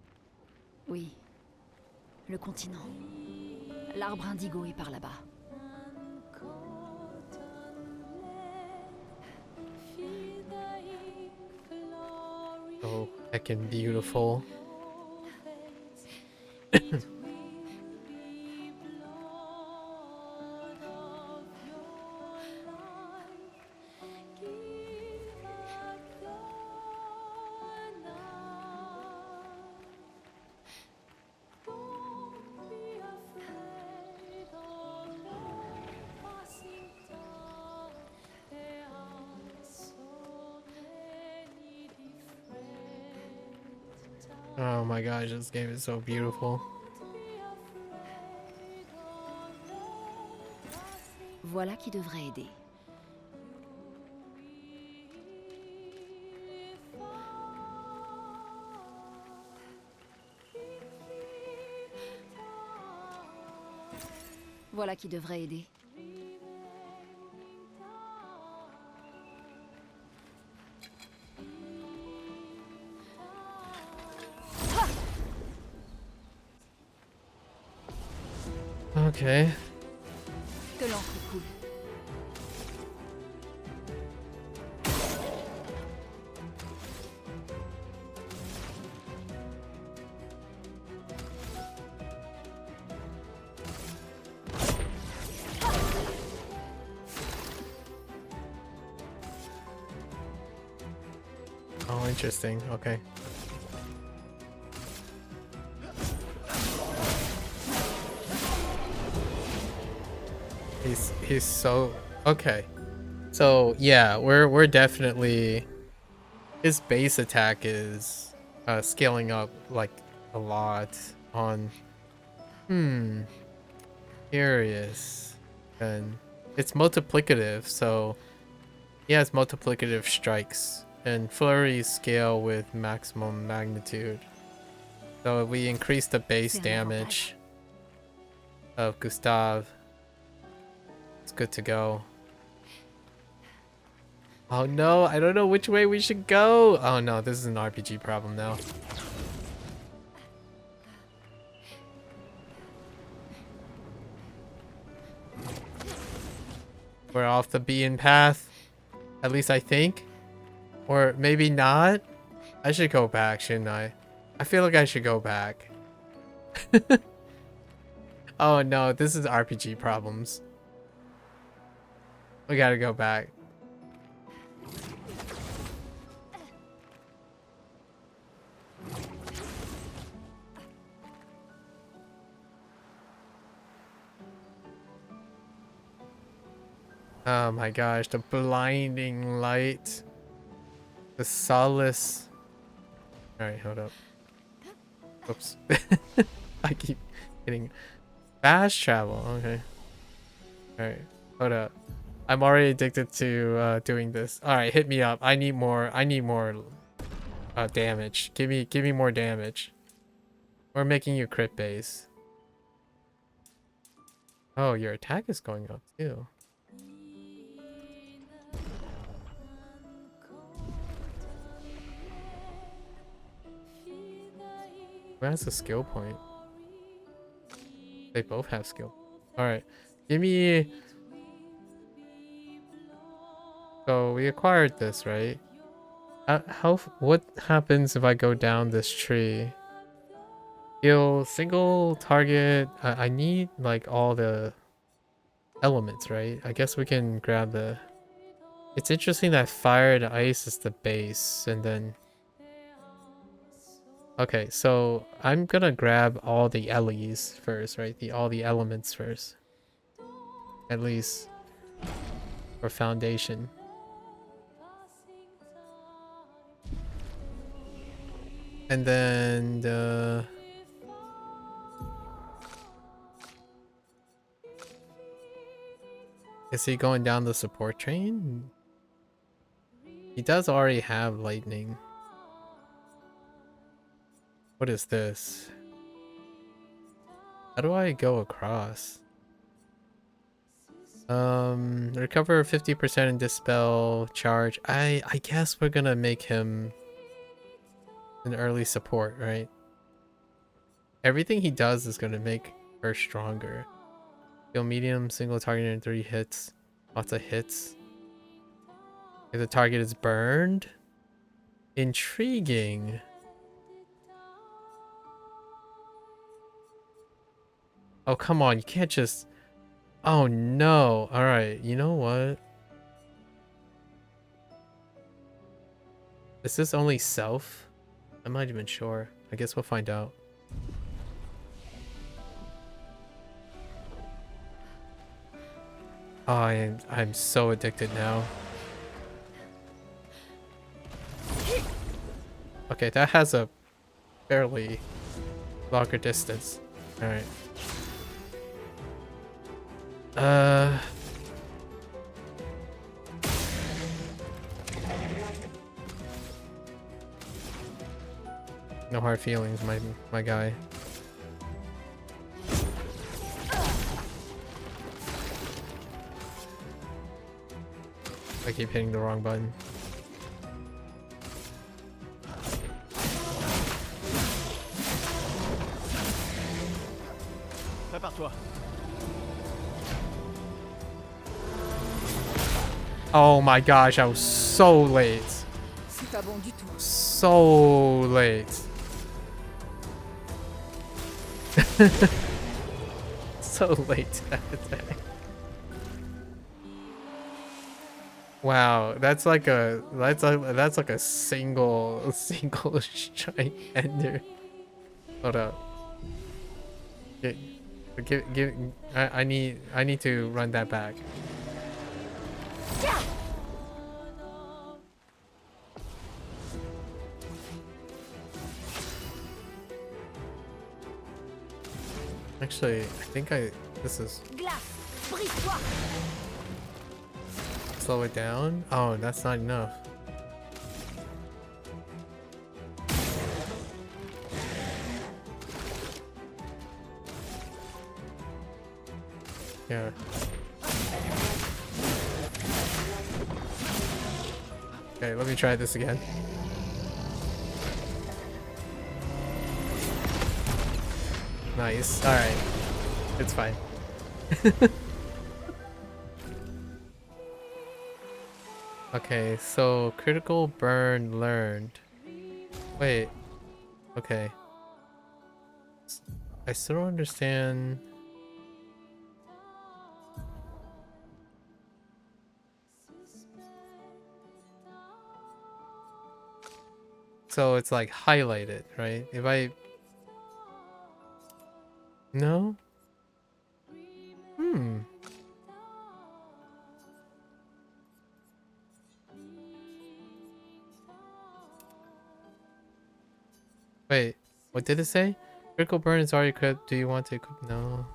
Oui. Le continent. L'arbre indigo est par là-bas. Oh, heckin' beautiful. Oh my gosh, this game is so beautiful. Voilà qui devrait aider. Voilà qui devrait aider. Okay. Que l'encre coule. Oh, interesting. Okay. He's so okay. So yeah, we're definitely, his base attack is scaling up like a lot on curious, and it's multiplicative, so he has multiplicative strikes and flurries scale with maximum magnitude. So if we increase the base damage of Gustav, it's good to go. Oh no, I don't know which way we should go. Oh no, this is an RPG problem now. We're off the beaten path. At least I think. Or maybe not. I should go back, shouldn't I? I feel like I should go back. Oh no, this is RPG problems. We gotta go back. Oh my gosh, the blinding light. The solace. Alright, hold up. Oops. I keep getting fast travel. Okay. Alright, hold up. I'm already addicted to doing this. Alright, hit me up. I need more damage. Give me more damage. We're making you crit base. Oh, your attack is going up too. Who has a skill point? They both have skill. Alright. Give me... So we acquired this, right? What happens if I go down this tree? Heal single target. I need like all the elements, right? I guess we can grab the... It's interesting that fire and ice is the base, and then... Okay, so I'm gonna grab all the Ellies first, right? All the elements first. At least for foundation. And then the is he going down the support train? He does already have lightning. What is this? How do I go across? Recover 50% and dispel charge. I guess we're gonna make him an early support, right? Everything he does is gonna make her stronger. Kill medium, single target in 3 hits. Lots of hits. If the target is burned. Intriguing. Oh, come on. You can't just... Oh, no. Alright, you know what? Is this only self? I'm not even sure. I guess we'll find out. Oh, I'm so addicted now. Okay, that has a fairly longer distance. Alright. No hard feelings, my guy. I keep hitting the wrong button. Prépare-toi. Oh my gosh, I was so late. C'est pas bon du tout. So late. So late. Wow, that's like a single strike ender. Hold up. I need to run that back. Actually, I think this is slow it down. Oh, that's not enough. Yeah. Okay, let me try this again. Nice. Alright. It's fine. Okay, so critical burn learned. Wait. Okay. I still don't understand. So it's like highlighted, right? If I... No? Wait, what did it say? Critical burn is already equipped. Do you want to equip? No.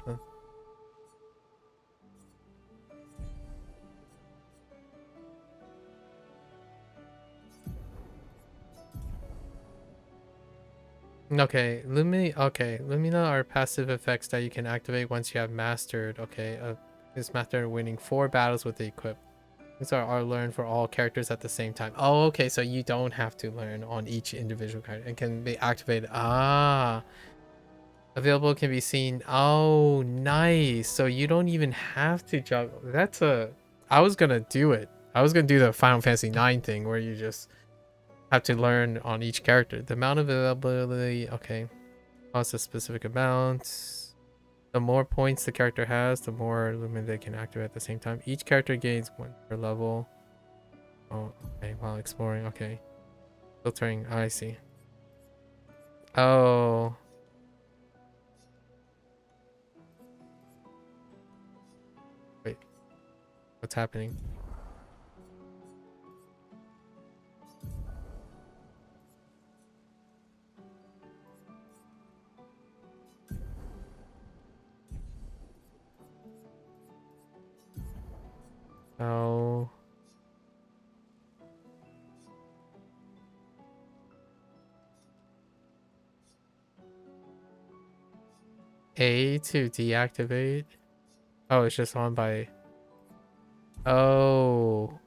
Okay, Lumina are passive effects that you can activate once you have mastered. Okay, this master winning 4 battles with the equip. These are learned for all characters at the same time. Oh, okay, so you don't have to learn on each individual character. It can be activated. Ah, available can be seen. Oh, nice. So you don't even have to jump. That's a... I was gonna do it. I was gonna do the Final Fantasy 9 thing where you just have to learn on each character. The amount of availability, okay. Costs a specific amount. The more points the character has, the more Lumen they can activate at the same time. Each character gains 1 per level. Oh, okay, while exploring, okay. Filtering, I see. Oh. Wait, What's happening? Oh. A to deactivate. Oh, it's just on by. Oh.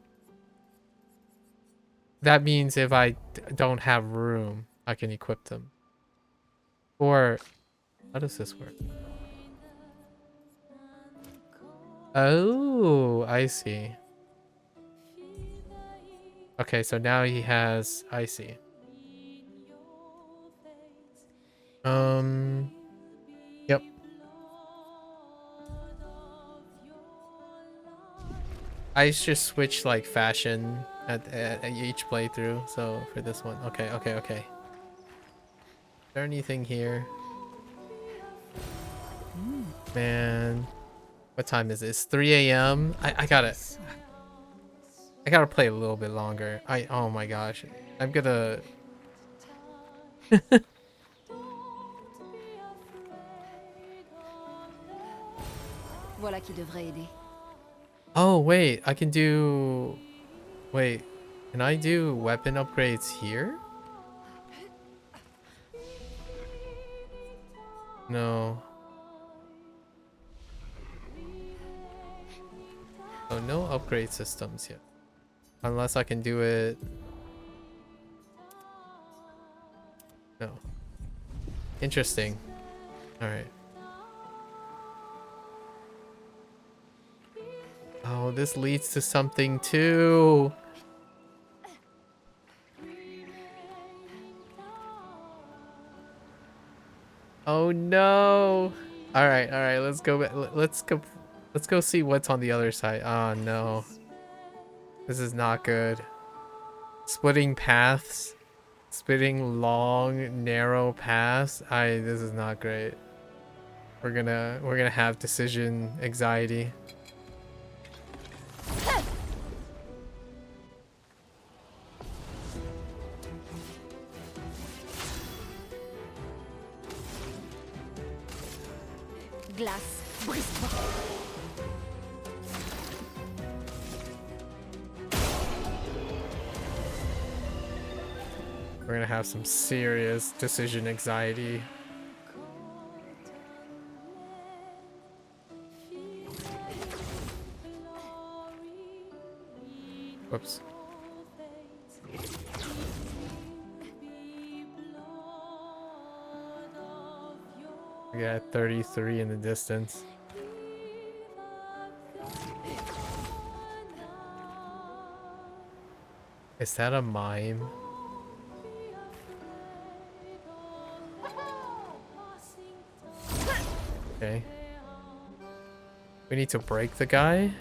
That means if I don't have room, I can equip them. Or how does this work? Oh, I see. Okay, so now he has. I see. Yep. I just switch like fashion at each playthrough. So for this one, okay. Is there anything here? Man, what time is it? It's 3 a.m. I gotta play a little bit longer. Oh my gosh, I'm gonna. Voilà qui devrait aider. Oh wait, I can do. Wait, can I do weapon upgrades here? No. Oh, no upgrade systems yet. Unless I can do it. No. Interesting. Alright. Oh, this leads to something too. Oh no. Alright, let's go back. Let's go see what's on the other side. Oh no. This is not good. Splitting paths. Splitting long, narrow paths. This is not great. We're gonna have decision anxiety. Glace, brise-toi. We're gonna have some serious decision anxiety. Whoops. We got 33 in the distance. Is that a mime? Okay. We need to break the guy.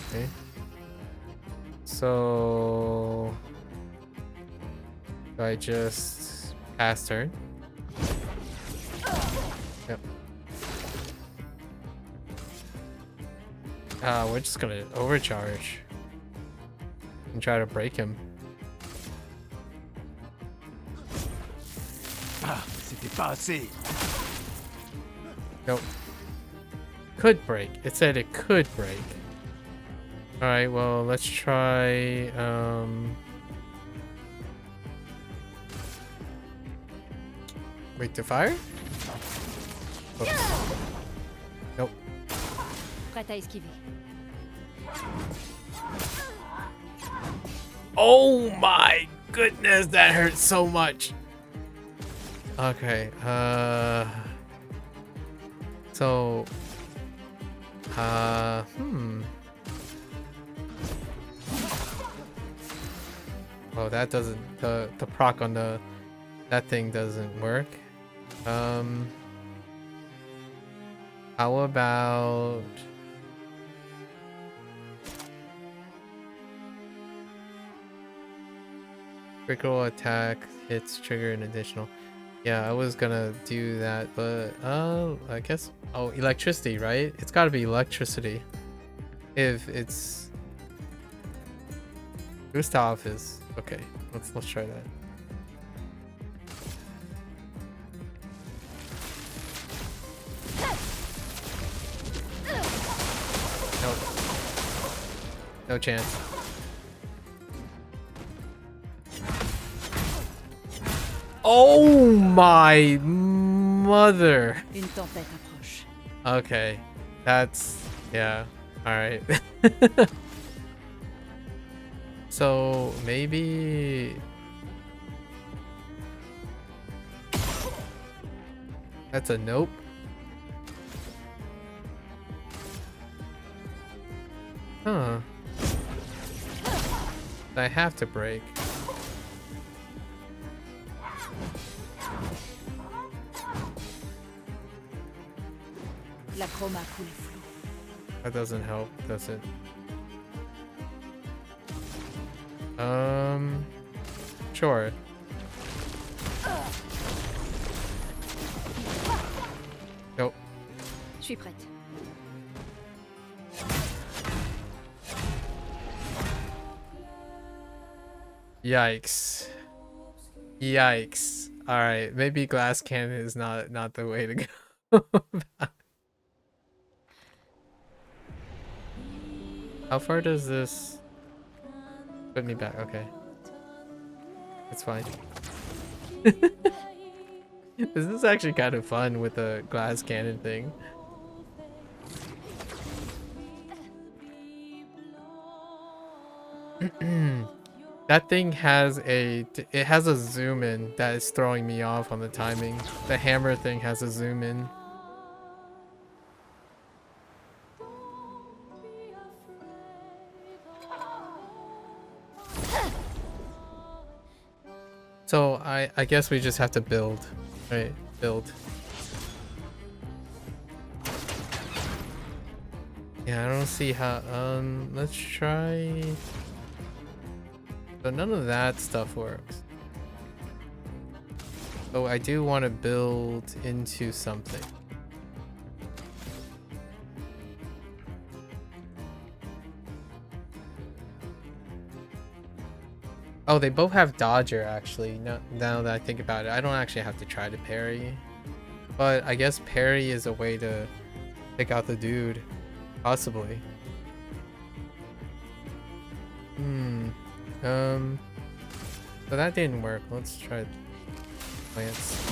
Okay. So do I just pass turn? Yep. We're just gonna overcharge and try to break him. Ah, c'était pas assez. Nope. Could break. It said it could break. Alright, well, let's try, wait to fire? Oops. Nope. Prête à esquiver. Oh my goodness, that hurt so much. Okay, so, oh, that doesn't, the proc on that thing doesn't work. How about critical attack hits trigger an additional. Yeah, I was gonna do that, but I guess electricity, right? It's gotta be electricity. If it's Gustav is okay. Let's try that. Nope. No chance. Oh my mother. Une tempête approche. Okay. That's yeah. All right. So maybe that's a nope. Huh. I have to break. La chroma coule flou. That doesn't help, does it? Sure. Nope. Je suis prête. Yikes. Yikes. All right, maybe glass cannon is not the way to go. How far does this put me back? Okay. It's fine. This is actually kind of fun with the glass cannon thing. That thing has a zoom in that is throwing me off on the timing. The hammer thing has a zoom in. So I guess we just have to build, right? Build. Yeah, I don't see how. Let's try. So none of that stuff works. Oh, I do want to build into something. Oh, they both have dodger actually. Now that I think about it, I don't actually have to try to parry. But I guess parry is a way to pick out the dude. Possibly. So that didn't work. Let's try plants.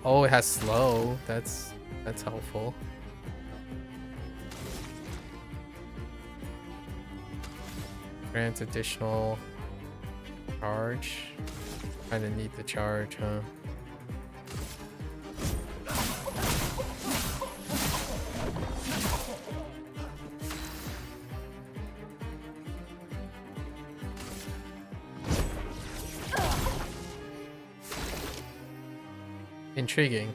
Oh, it has slow. That's helpful. Grants additional charge. Kinda need the charge, huh? Intriguing.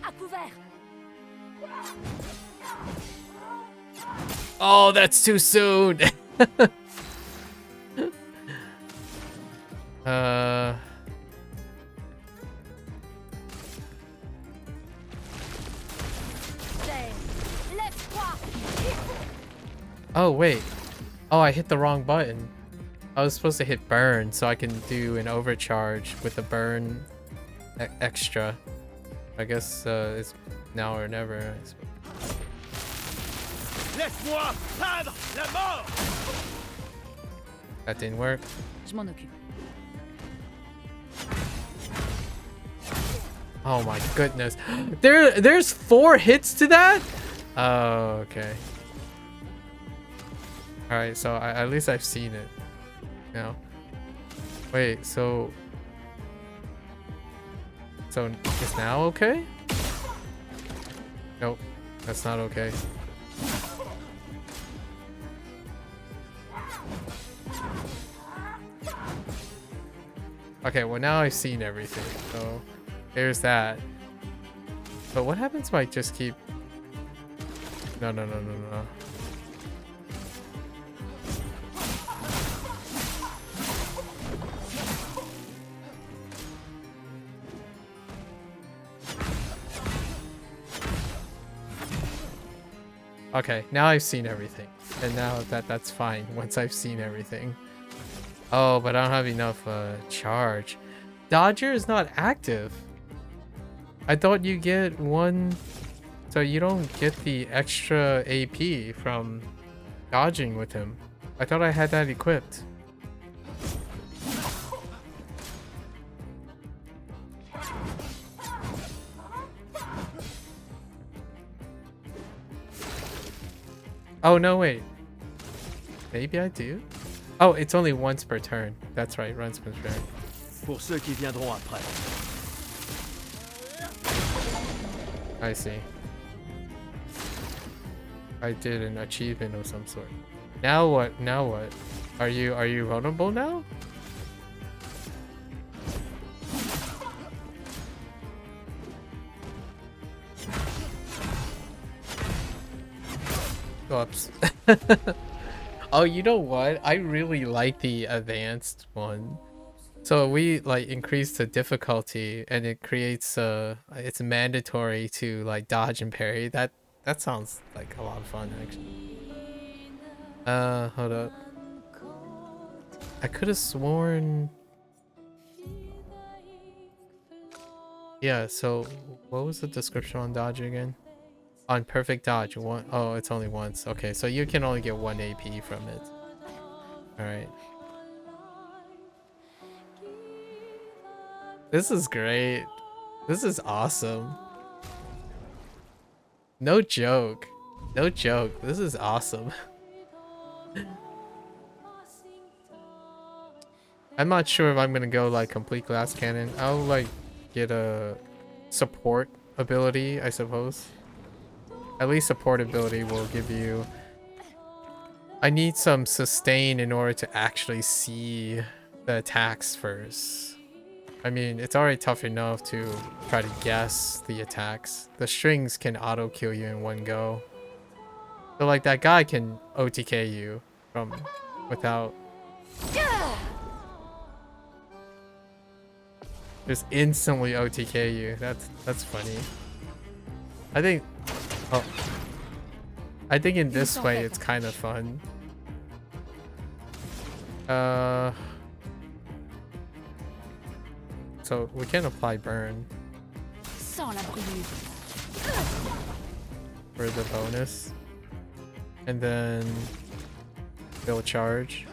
À couvert. Oh, that's too soon. Oh, wait. Oh, I hit the wrong button. I was supposed to hit burn so I can do an overcharge with the burn extra. I guess it's now or never. Laisse-moi peindre la mort! That didn't work. Je m'en occupe. Oh my goodness. There's 4 hits to that? Oh, okay. Alright, so at least I've seen it. Now. Wait, so is now okay? Nope, that's not okay. Okay, well now I've seen everything, so there's that. But what happens if I just keep... No. Okay, now I've seen everything. And now that's fine once I've seen everything. Oh, but I don't have enough charge. Dodger is not active. I thought you get one, so you don't get the extra AP from dodging with him. I thought I had that equipped. Oh, no, wait. Maybe I do? Oh, it's only once per turn. That's right, once per turn. Pour ceux qui viendront après. I see. I did an achievement of some sort. Now what? Now what? Are you vulnerable now? Oops. Oh, you know what? I really like the advanced one. So we like increase the difficulty and it creates it's mandatory to like dodge and parry. That sounds like a lot of fun actually. Hold up. I could have sworn. Yeah, so what was the description on dodge again? On perfect dodge, one. Oh, it's only once. Okay, so you can only get 1 AP from it. Alright. This is great. This is awesome. No joke. No joke. This is awesome. I'm not sure if I'm gonna go like complete glass cannon. I'll like get a support ability, I suppose. At least support ability will give you... I need some sustain in order to actually see the attacks first. I mean, it's already tough enough to try to guess the attacks. The strings can auto kill you in one go. So like that guy can OTK you from without... Just instantly OTK you. That's funny. I think... Oh. I think in this way it's kind of fun. So we can apply burn for the bonus. And then build charge.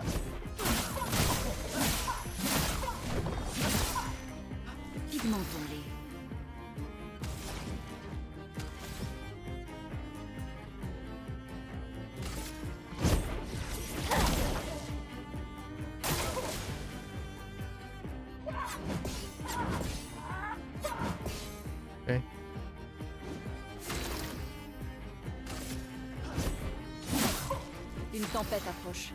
Okay. Une tempête approche.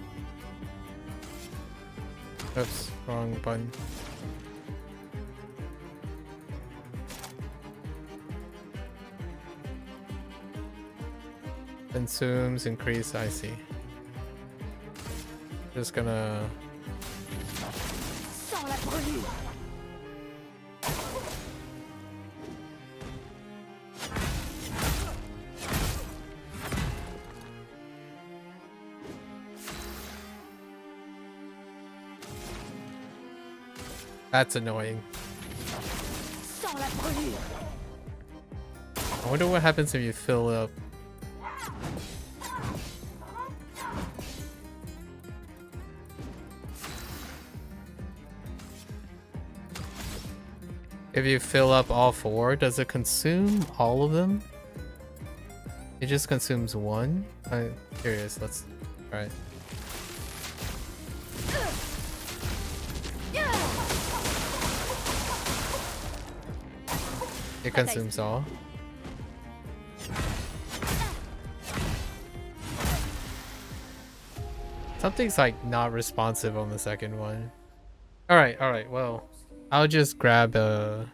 Oops, wrong button. Consumes, increase, I see. Just gonna... Sans la brûlure. That's annoying. Sans la brûlure. I wonder what happens if you fill up. If you fill up all 4, does it consume all of them? It just consumes 1? I'm curious, let's try it. It consumes all. Something's like not responsive on the second one. Alright, well, I'll just grab a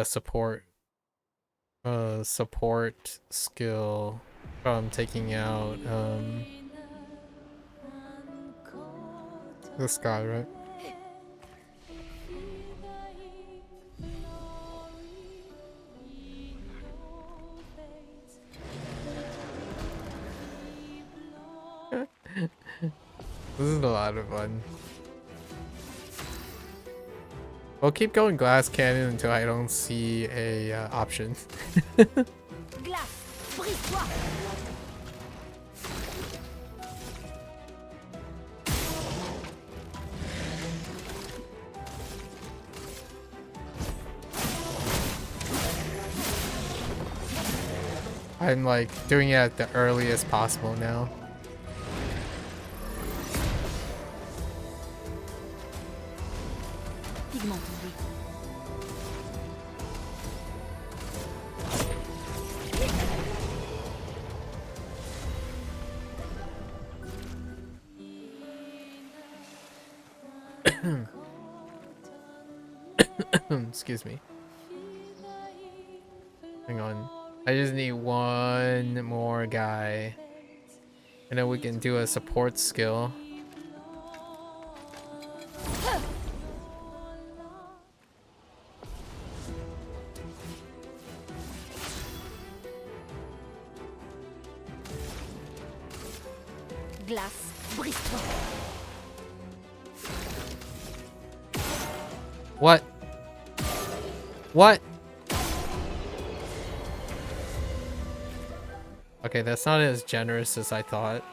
support skill from taking out this guy, right? This is a lot of fun. We'll keep going glass cannon until I don't see a option. Glace, brise-toi! I'm like doing it at the earliest possible now. Pigment tombé. Excuse me. Hang on. I just need one more guy. And then we can do a support skill. Glace, brise-toi! What? What? Okay, that's not as generous as I thought.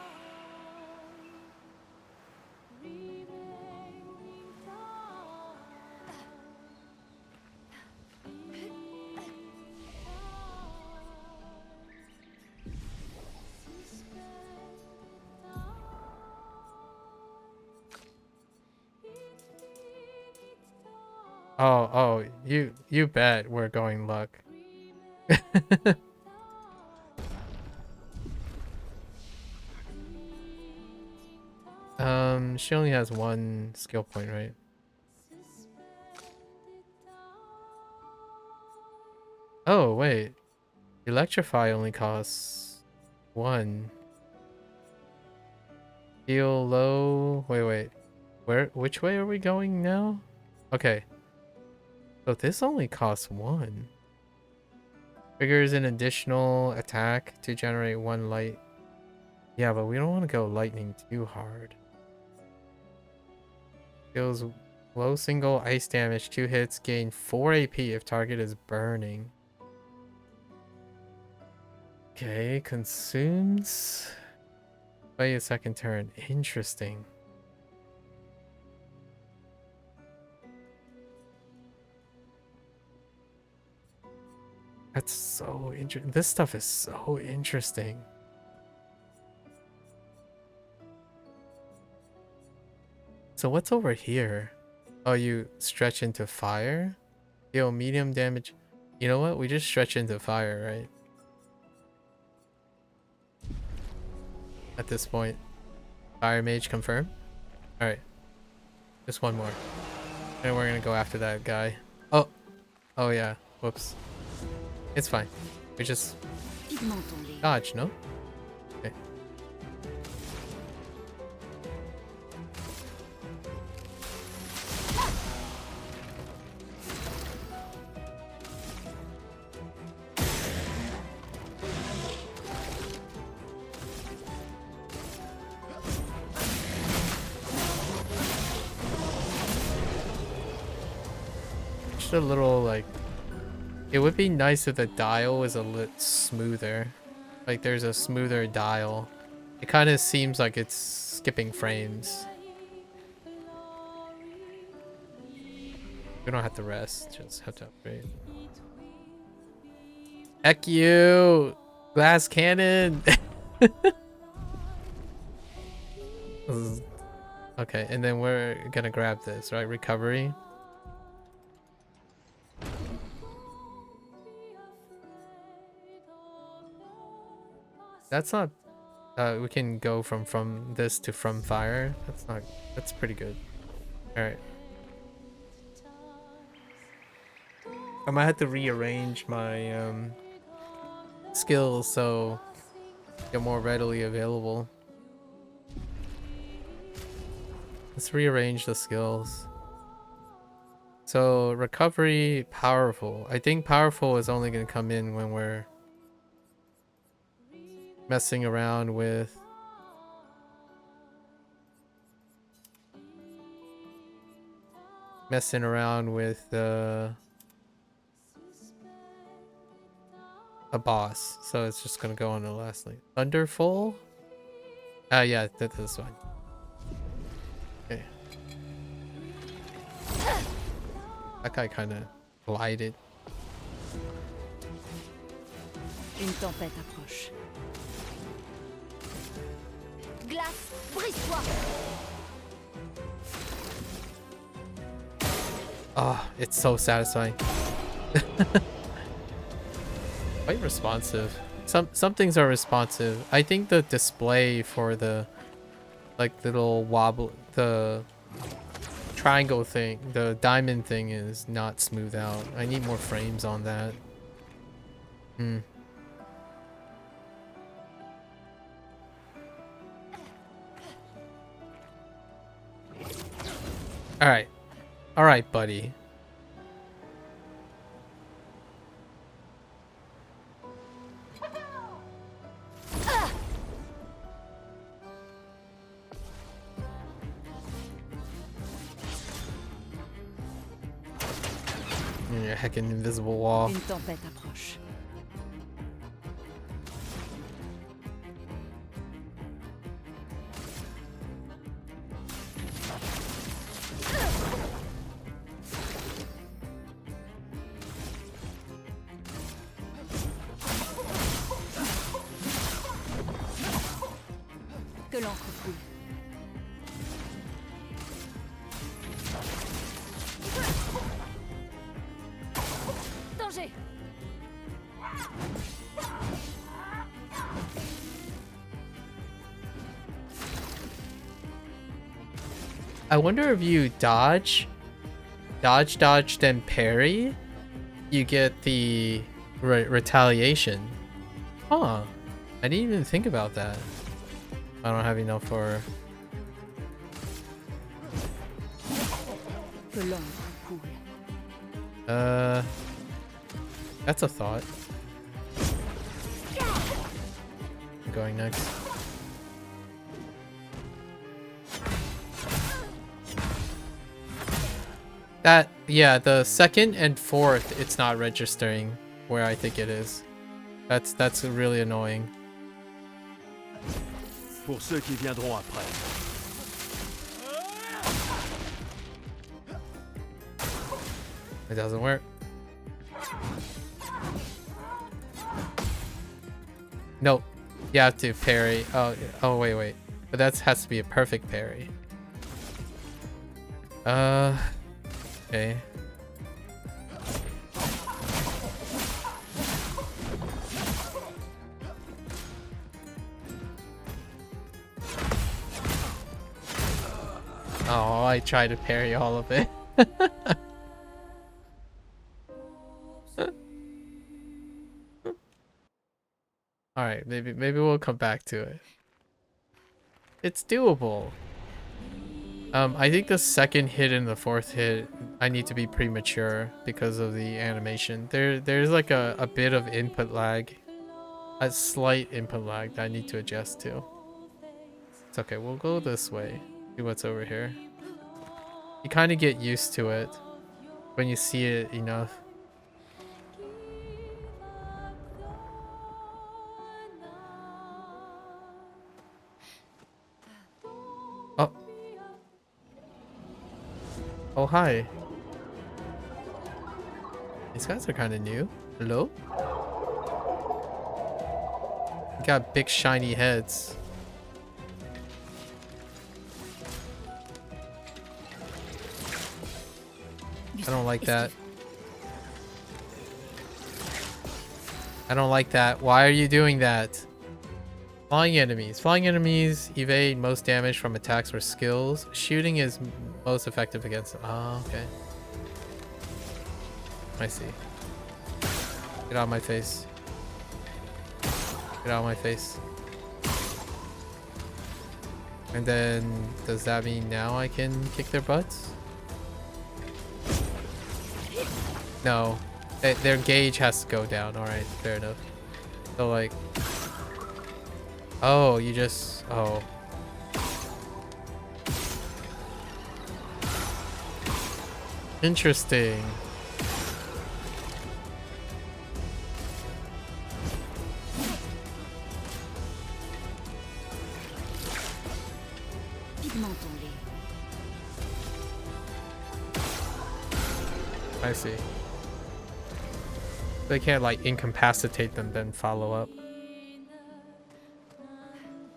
Oh, you bet we're going luck. She only has one skill point, right? Oh, wait. Electrify only costs one. Heal low. Wait. Which way are we going now? Okay. So this only costs one. Triggers an additional attack to generate one light. Yeah, but we don't want to go lightning too hard. Deals low single ice damage, 2 hits, gain 4 AP if target is burning. Okay, consumes. Play a second turn. Interesting. That's so interesting. This stuff is so interesting. So what's over here? Oh, you stretch into fire? Deal medium damage. You know what? We just stretch into fire, right? At this point. Fire mage confirm? Alright. Just one more. And we're gonna go after that guy. Oh! Oh yeah. Whoops. It's fine. We just dodge, no? Okay. Just a little like, it would be nice if the dial was a little smoother. Like there's a smoother dial. It kind of seems like it's skipping frames. We don't have to rest, just have to upgrade. Heck you! Glass cannon! Okay, and then we're gonna grab this, right? Recovery. That's not, we can go from this to from fire. That's pretty good. Alright. I might have to rearrange my skills so they're more readily available. Let's rearrange the skills. So recovery, powerful. I think powerful is only going to come in when we're messing around with messing around with a boss, so it's just gonna go on the last link. Thunderfall? Yeah, that's this one. Okay. That guy kind of glided. Une tempête approche. Glace, brise-toi. Oh, it's so satisfying. Quite responsive. Some things are responsive. I think the display for the like little wobble, the triangle thing, the diamond thing is not smooth out. I need more frames on that. Alright. Alright, buddy. Your heckin' invisible wall. Une tempête approche. Que l'encre coule. Danger. I wonder if you dodge, then parry, you get the retaliation. Huh. I didn't even think about that. I don't have enough for... Que l'encre coule. That's a thought. I'm going next. That, yeah, the second and fourth, it's not registering where I think it is. That's really annoying. Pour ceux qui viendront après. It doesn't work. Nope. You have to parry. Oh, wait. But that has to be a perfect parry. Okay. Oh, I tried to parry all of it. Alright, maybe we'll come back to it. It's doable. I think the second hit and the fourth hit, I need to be premature because of the animation. There's like a bit of input lag. A slight input lag that I need to adjust to. It's okay, we'll go this way. See what's over here. You kind of get used to it when you see it enough. Oh, hi. These guys are kind of new. Hello? You got big shiny heads. I don't like that. I don't like that. Why are you doing that? Flying enemies. Flying enemies evade most damage from attacks or skills. Shooting is most effective against... Oh, okay. I see. Get out of my face. Get out of my face. And then, does that mean now I can kick their butts? No. Their gauge has to go down. Alright, fair enough. So, like... Oh, you just... Oh. Interesting. I see. They can't like incapacitate them, then follow up.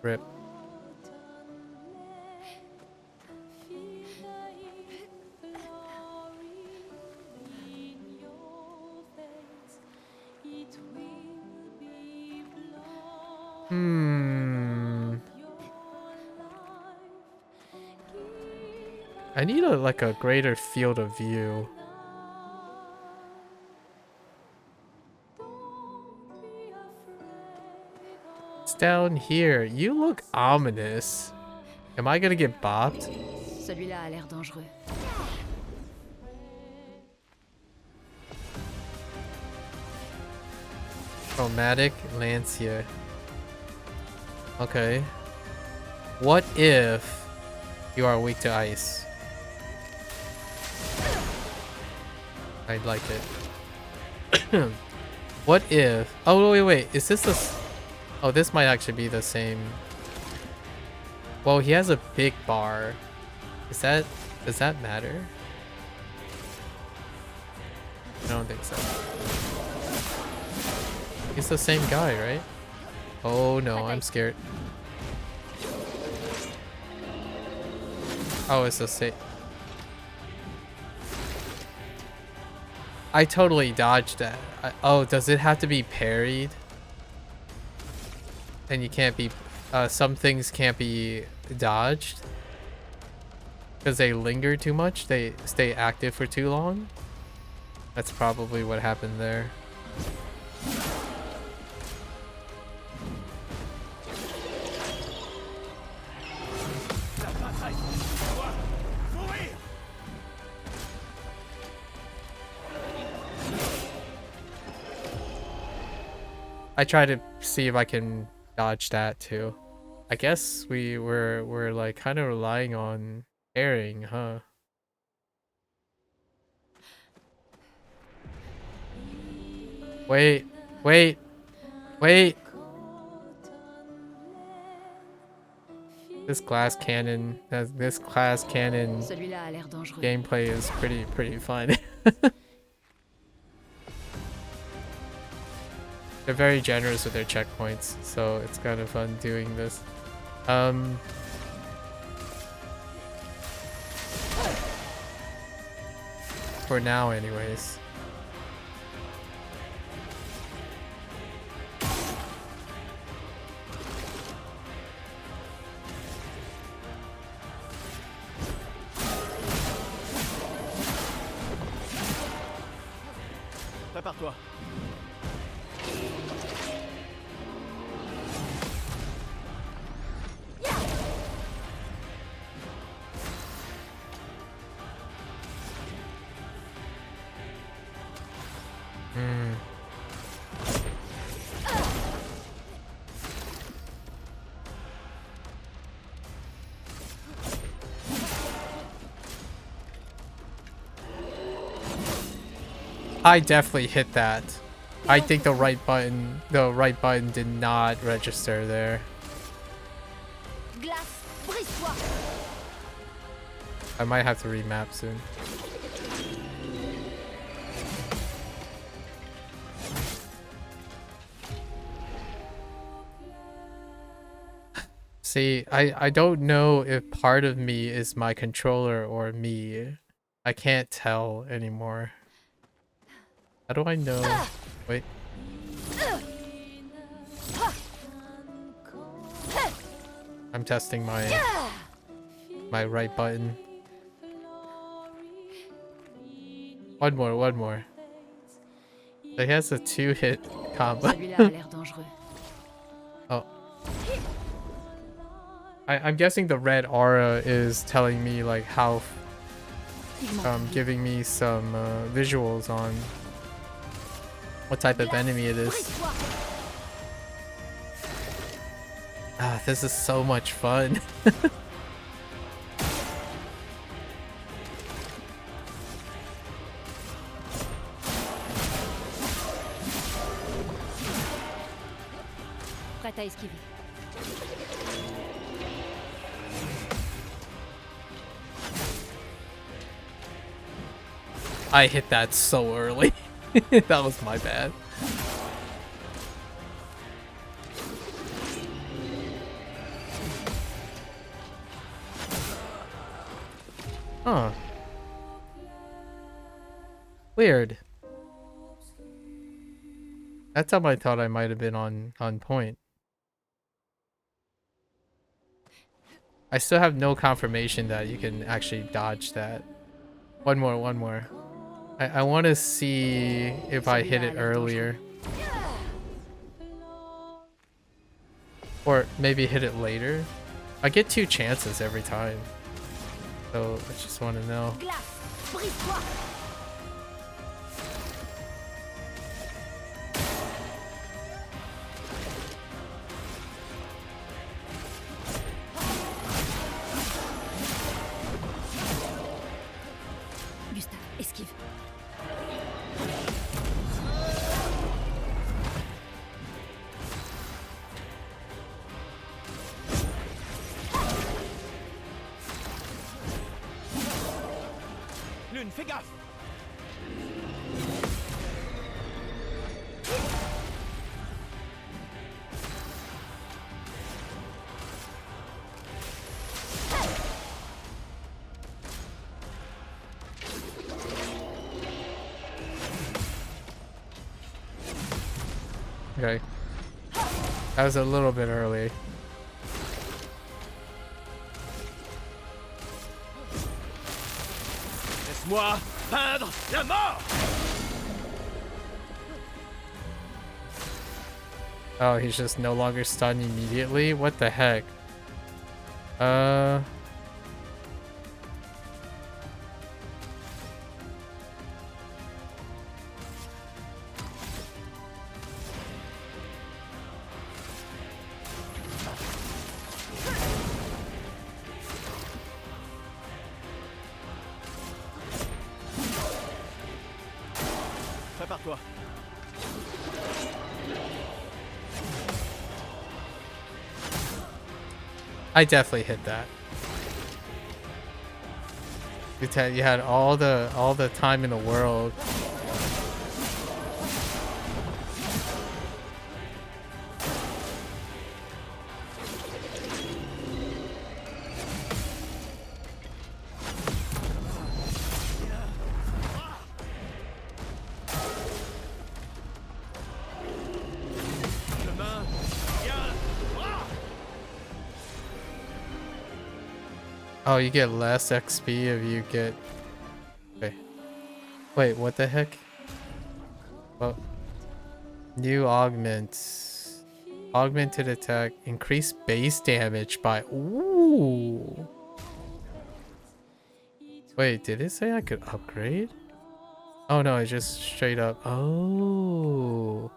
Rip. I need like a greater field of view. It's down here. You look ominous. Am I gonna get bopped? Celui-là a l'air dangereux. Chromatic Lancia. Okay. What if you are weak to ice? I'd like it. What if... Oh, wait. Is this the... Oh, this might actually be the same. Well, he has a big bar. Is that... Does that matter? I don't think so. He's the same guy, right? Oh no, I'm scared. Oh, it's the same. I totally dodged that. Oh, does it have to be parried? And you can't be... some things can't be dodged? Because they linger too much? They stay active for too long? That's probably what happened there. I try to see if I can dodge that too. I guess we're like kind of relying on airing, huh? Wait. This glass cannon gameplay is pretty fun. They're very generous with their checkpoints, so it's kind of fun doing this. For now, anyways. Prépare-toi. I definitely hit that. I think the right button did not register there. I might have to remap soon. See, I don't know if part of me is my controller or me. I can't tell anymore. How do I know? Wait. I'm testing my right button. One more. So he has a 2-hit combo. Oh. I'm guessing the red aura is telling me like how giving me some visuals on what type of enemy it is. Ah, this is so much fun. à esquiver. I hit that so early. That was my bad. Huh. Weird. That time I thought I might have been on point. I still have no confirmation that you can actually dodge that. One more. I want to see if I hit it earlier. Or maybe hit it later. I get 2 chances every time. So I just want to know. Gustave, esquive. Lune, fais gaffe! Okay. That was a little bit early. Laisse-moi peindre la mort! Oh, he's just no longer stunned immediately? What the heck? Prépare-toi. I definitely hit that. You had all the time in the world. Oh, you get less XP if you get... Okay. Wait, what the heck? Well, new augments. Augmented attack. Increase base damage by... Ooh! Wait, did it say I could upgrade? Oh no, it just straight up... Oh!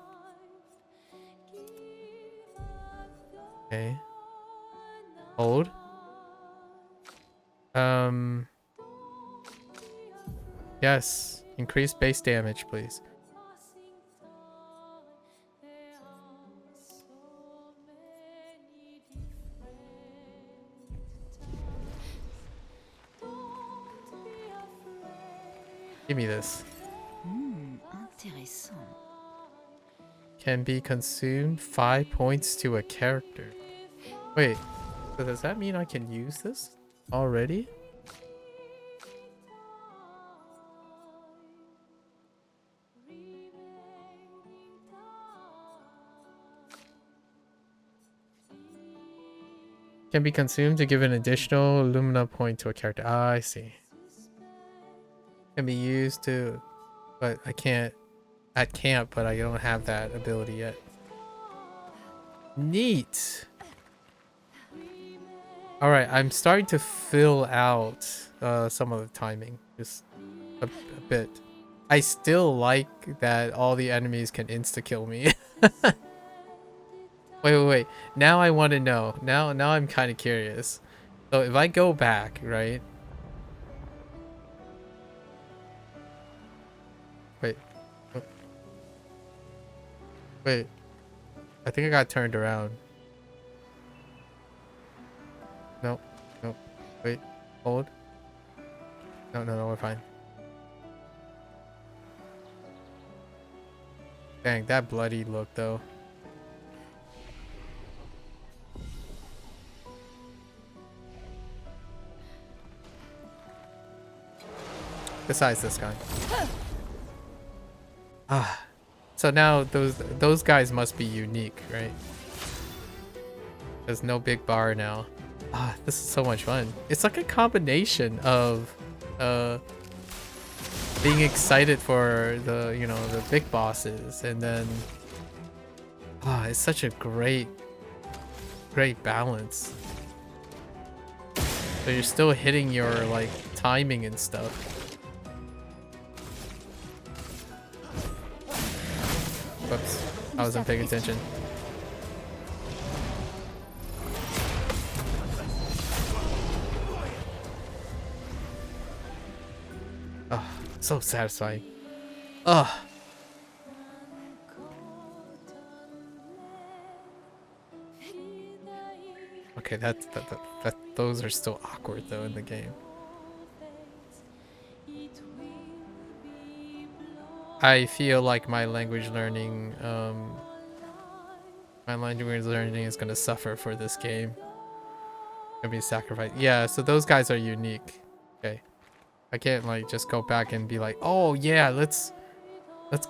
Okay. Hold. Yes. Increase base damage, please. Give me this. Intéressant. Can be consumed 5 points to a character. Wait, so does that mean I can use this already? Can be consumed to give an additional Lumina point to a character. Ah, I see. Can be used to, but I can't at camp, but I don't have that ability yet. Neat. All right, I'm starting to fill out some of the timing, just a bit. I still like that all the enemies can insta-kill me. Wait. Now I want to know. Now I'm kind of curious. So if I go back, right? Wait. Wait. I think I got turned around. No. No. Wait. Hold. No, no, no, we're fine. Dang, that bloody look though. Besides this guy. Ah. So now those guys must be unique, right? There's no big bar now. Ah, this is so much fun. It's like a combination of being excited for the, you know, the big bosses, and then it's such a great balance. So you're still hitting your like timing and stuff. Whoops, I wasn't paying attention. Oh, so satisfying. Ugh. Okay, that those are still awkward though in the game. I feel like my language learning is gonna suffer for this game. Gonna be sacrificed. Yeah, so those guys are unique. Okay. I can't like just go back and be like, oh yeah, let's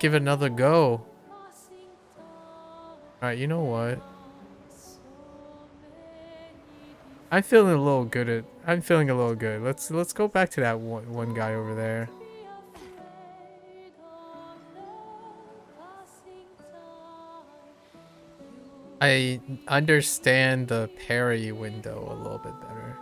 give it another go. Alright, you know what? I'm feeling a little good. Let's go back to that one guy over there. I understand the parry window a little bit better.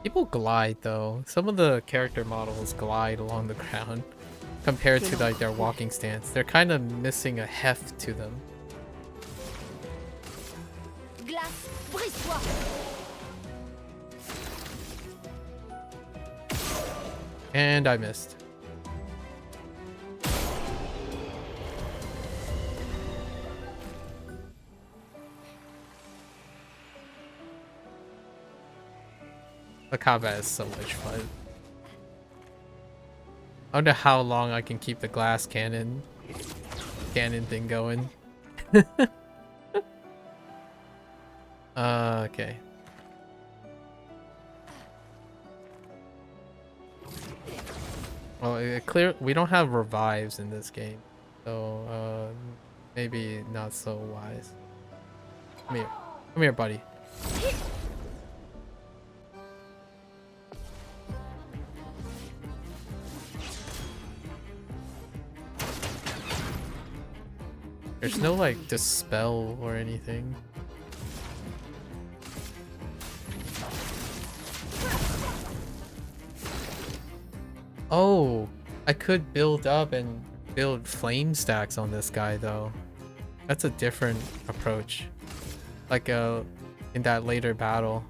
People glide though. Some of the character models glide along the ground compared to like their walking stance. They're kind of missing a heft to them. And I missed. The combat is so much fun. I wonder how long I can keep the glass cannon thing going. Okay. Well, we don't have revives in this game, so maybe not so wise. Come here, buddy. There's no like dispel or anything. Oh, I could build up and build flame stacks on this guy though. That's a different approach. Like in that later battle.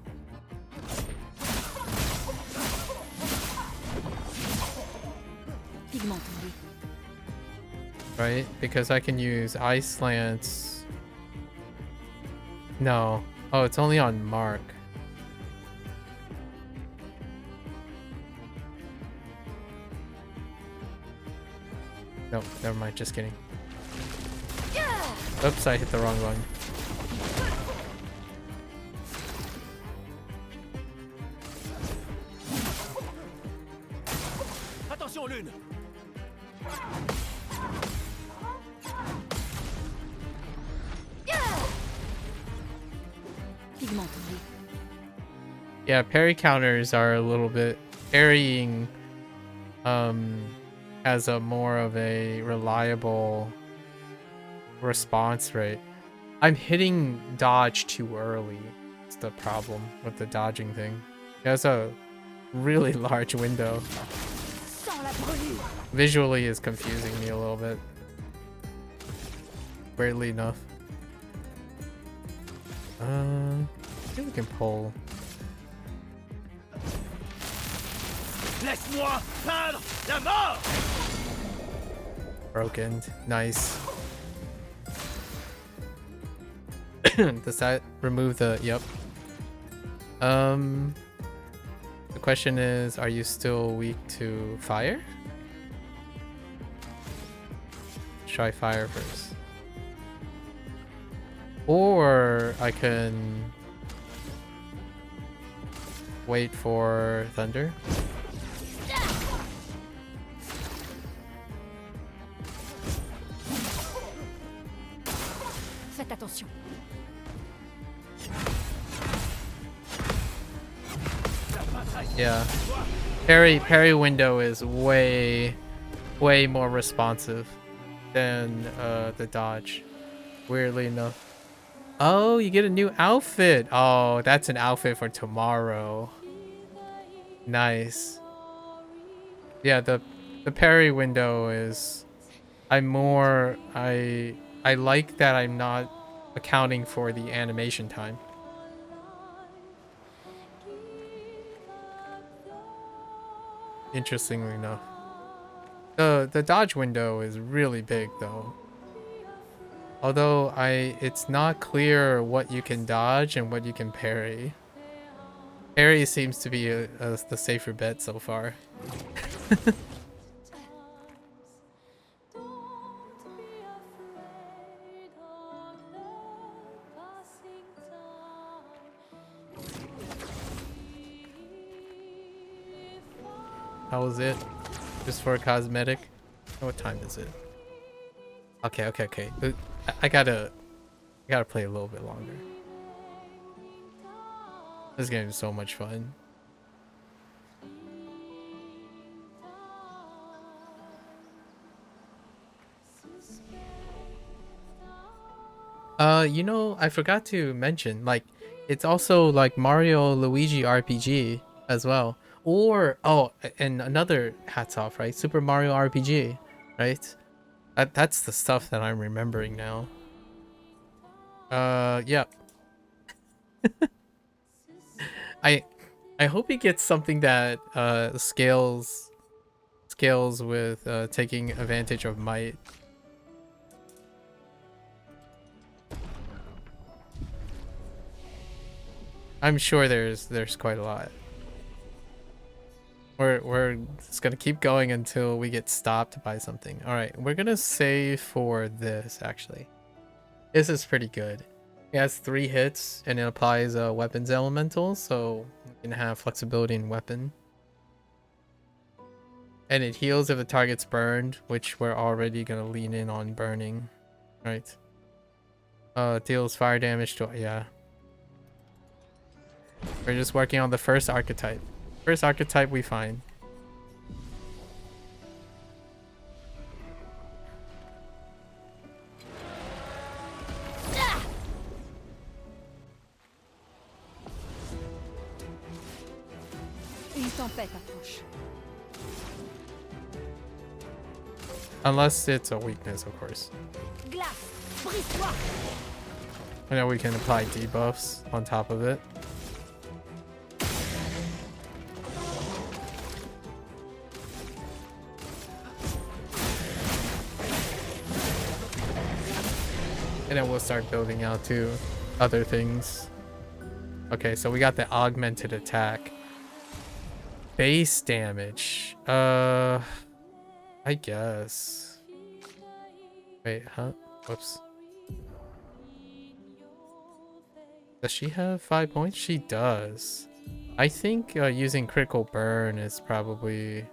Right? Because I can use Ice Lance. No. Oh, it's only on Mark. Nope, never mind, just kidding. Oops, I hit the wrong one. Attention, Lune! Yeah, parry counters are a little bit parrying has a more of a reliable response rate. I'm hitting dodge too early. It's the problem with the dodging thing. It has a really large window. Visually is confusing me a little bit. Weirdly enough. I think we can pull. Laisse-moi peindre la mort! Broken. Nice. Does that remove the... Yep. The question is, are you still weak to fire? Try fire first. Or I can wait for thunder. Faites attention. Yeah. Parry window is way more responsive than the dodge. Weirdly enough. Oh, you get a new outfit. Oh, that's an outfit for tomorrow. Nice. Yeah, the parry window is... I like that I'm not accounting for the animation time. Interestingly enough. The dodge window is really big though. Although it's not clear what you can dodge and what you can parry. Parry seems to be the safer bet so far. How was it? Just for a cosmetic? What time is it? Okay. I gotta play a little bit longer. This game is so much fun. You know, I forgot to mention, like, it's also like Mario Luigi RPG as well. Or, oh, and another hats off, right? Super Mario RPG, right? That's the stuff that I'm remembering now. Yeah. I hope he gets something that scales with taking advantage of might. I'm sure there's quite a lot. We're just gonna keep going until we get stopped by something. All right, we're gonna save for this actually. This is pretty good. It has 3 hits and it applies weapons elemental, so you can have flexibility in weapon. And it heals if the target's burned, which we're already gonna lean in on burning, right? Deals fire damage to, yeah. We're just working on the first archetype. First archetype we find. Une tempête approche. Unless it's a weakness, of course. Glace, brise-toi. I know we can apply debuffs on top of it. And then we'll start building out to other things. Okay, so we got the augmented attack. Base damage. I guess. Wait, huh? Whoops. Does she have 5 points? She does. I think using critical burn is probably...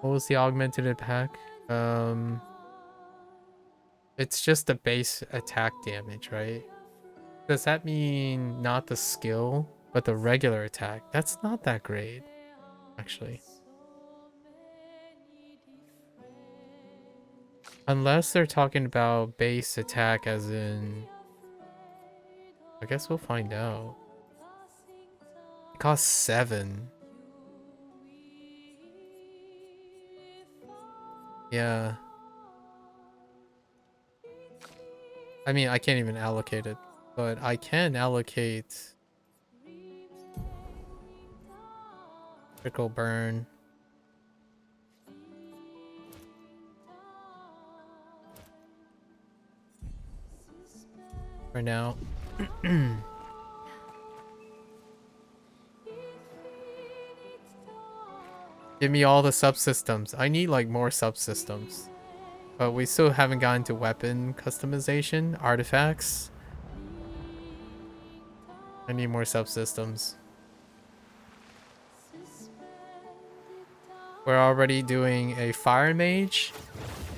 What was the augmented attack? It's just the base attack damage, right? Does that mean not the skill, but the regular attack? That's not that great, actually. Unless they're talking about base attack as in... I guess we'll find out. It costs 7. Yeah. I mean, I can't even allocate it, but I can allocate critical burn. for now. Give me all the subsystems. I need like more subsystems. But we still haven't gotten to weapon customization, artifacts. I need more subsystems. We're already doing a fire mage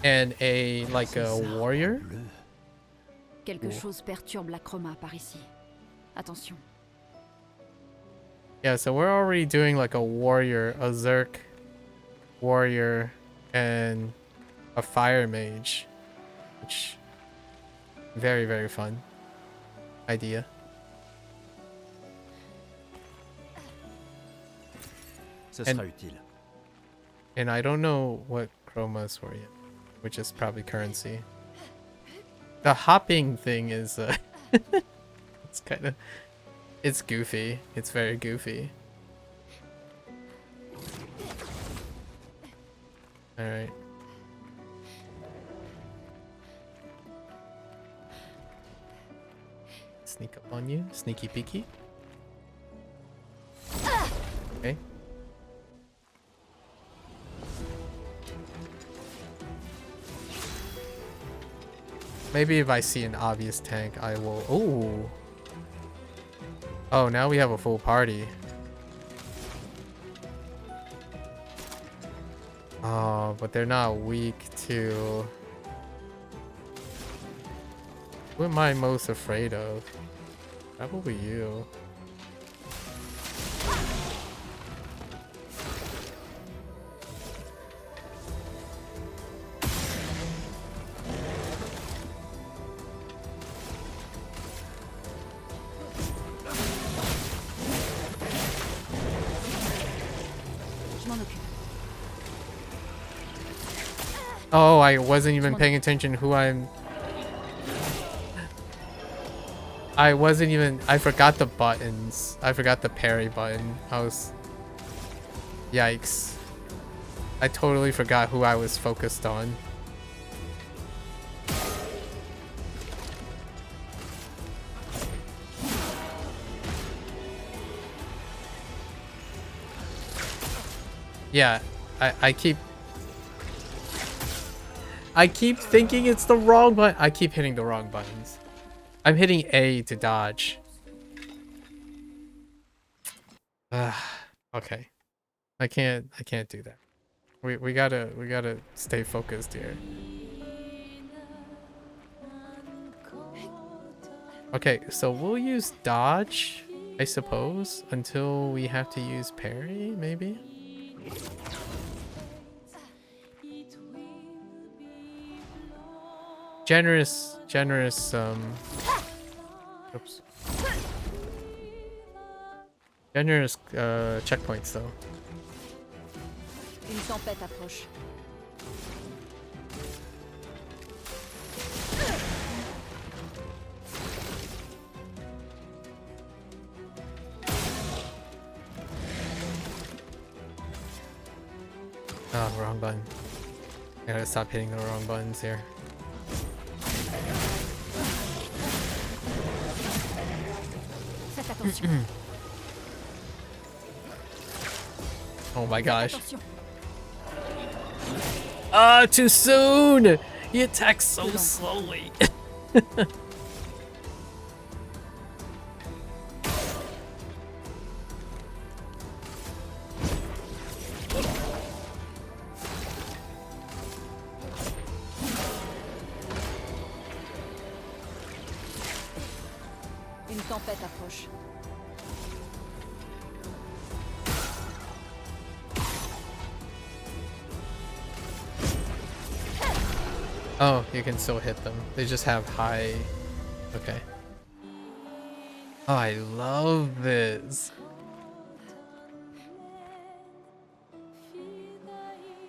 and a like a warrior. Quelque chose perturbe la chroma par ici. Attention. Yeah, so we're already doing like a warrior, a Zerk warrior, and a fire mage, which very, very fun idea. Ça sera utile. And I don't know what chromas were yet, which is probably currency. The hopping thing is it's kind of, it's goofy. It's very goofy. All right. Sneak up on you, sneaky peeky. Okay. Maybe if I see an obvious tank, I will. Ooh. Oh, now we have a full party. Oh, but they're not weak to... Who am I most afraid of? Probably you. Oh, I wasn't even paying attention who I'm... I wasn't even... I forgot the buttons. I forgot the parry button. I was... Yikes. I totally forgot who I was focused on. Yeah, I keep thinking it's the wrong button. I keep hitting the wrong buttons. I'm hitting A to dodge. Okay. I can't do that. We gotta stay focused here. Okay, so we'll use dodge, I suppose, until we have to use parry, maybe? Generous, oops. Generous checkpoints though. Une tempête approche. Oh, wrong button. I gotta stop hitting the wrong buttons here. Faites attention. Oh my gosh. Ah, too soon! He attacks so slowly. Une tempête approche. Oh, you can still hit them. They just have high... Okay. Oh, I love this.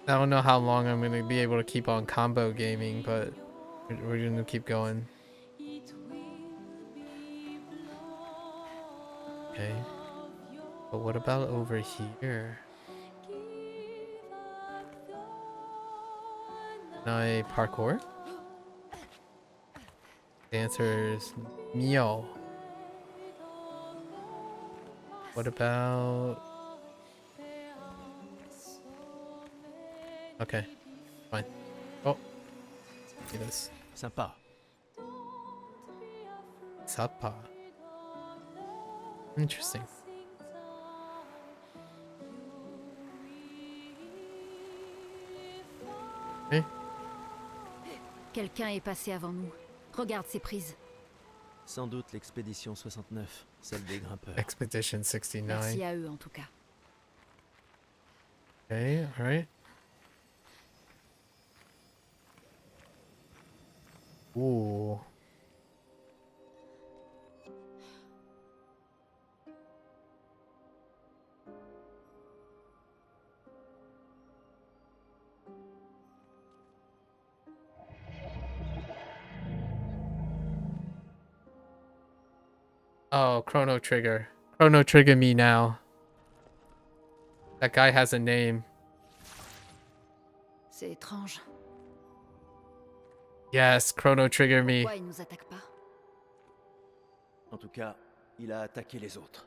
I don't know how long I'm going to be able to keep on combo gaming, but we're going to keep going. Okay. But what about over here? Can I parkour? The answer is Mio. What about... Okay, fine. Oh, see this. Sympa. Sapa. Interesting. Eh? Quelqu'un est passé avant nous. Regarde ces prises. Sans doute l'expédition 69, celle des grimpeurs. Expedition 69. Merci à eux en tout cas. Okay, alright. Ooh. Oh, Chrono Trigger. Chrono Trigger me now. That guy has a name. C'est étrange. Yes, Chrono Trigger me. Pourquoi il nous attaque pas? En tout cas, il a attaqué les autres.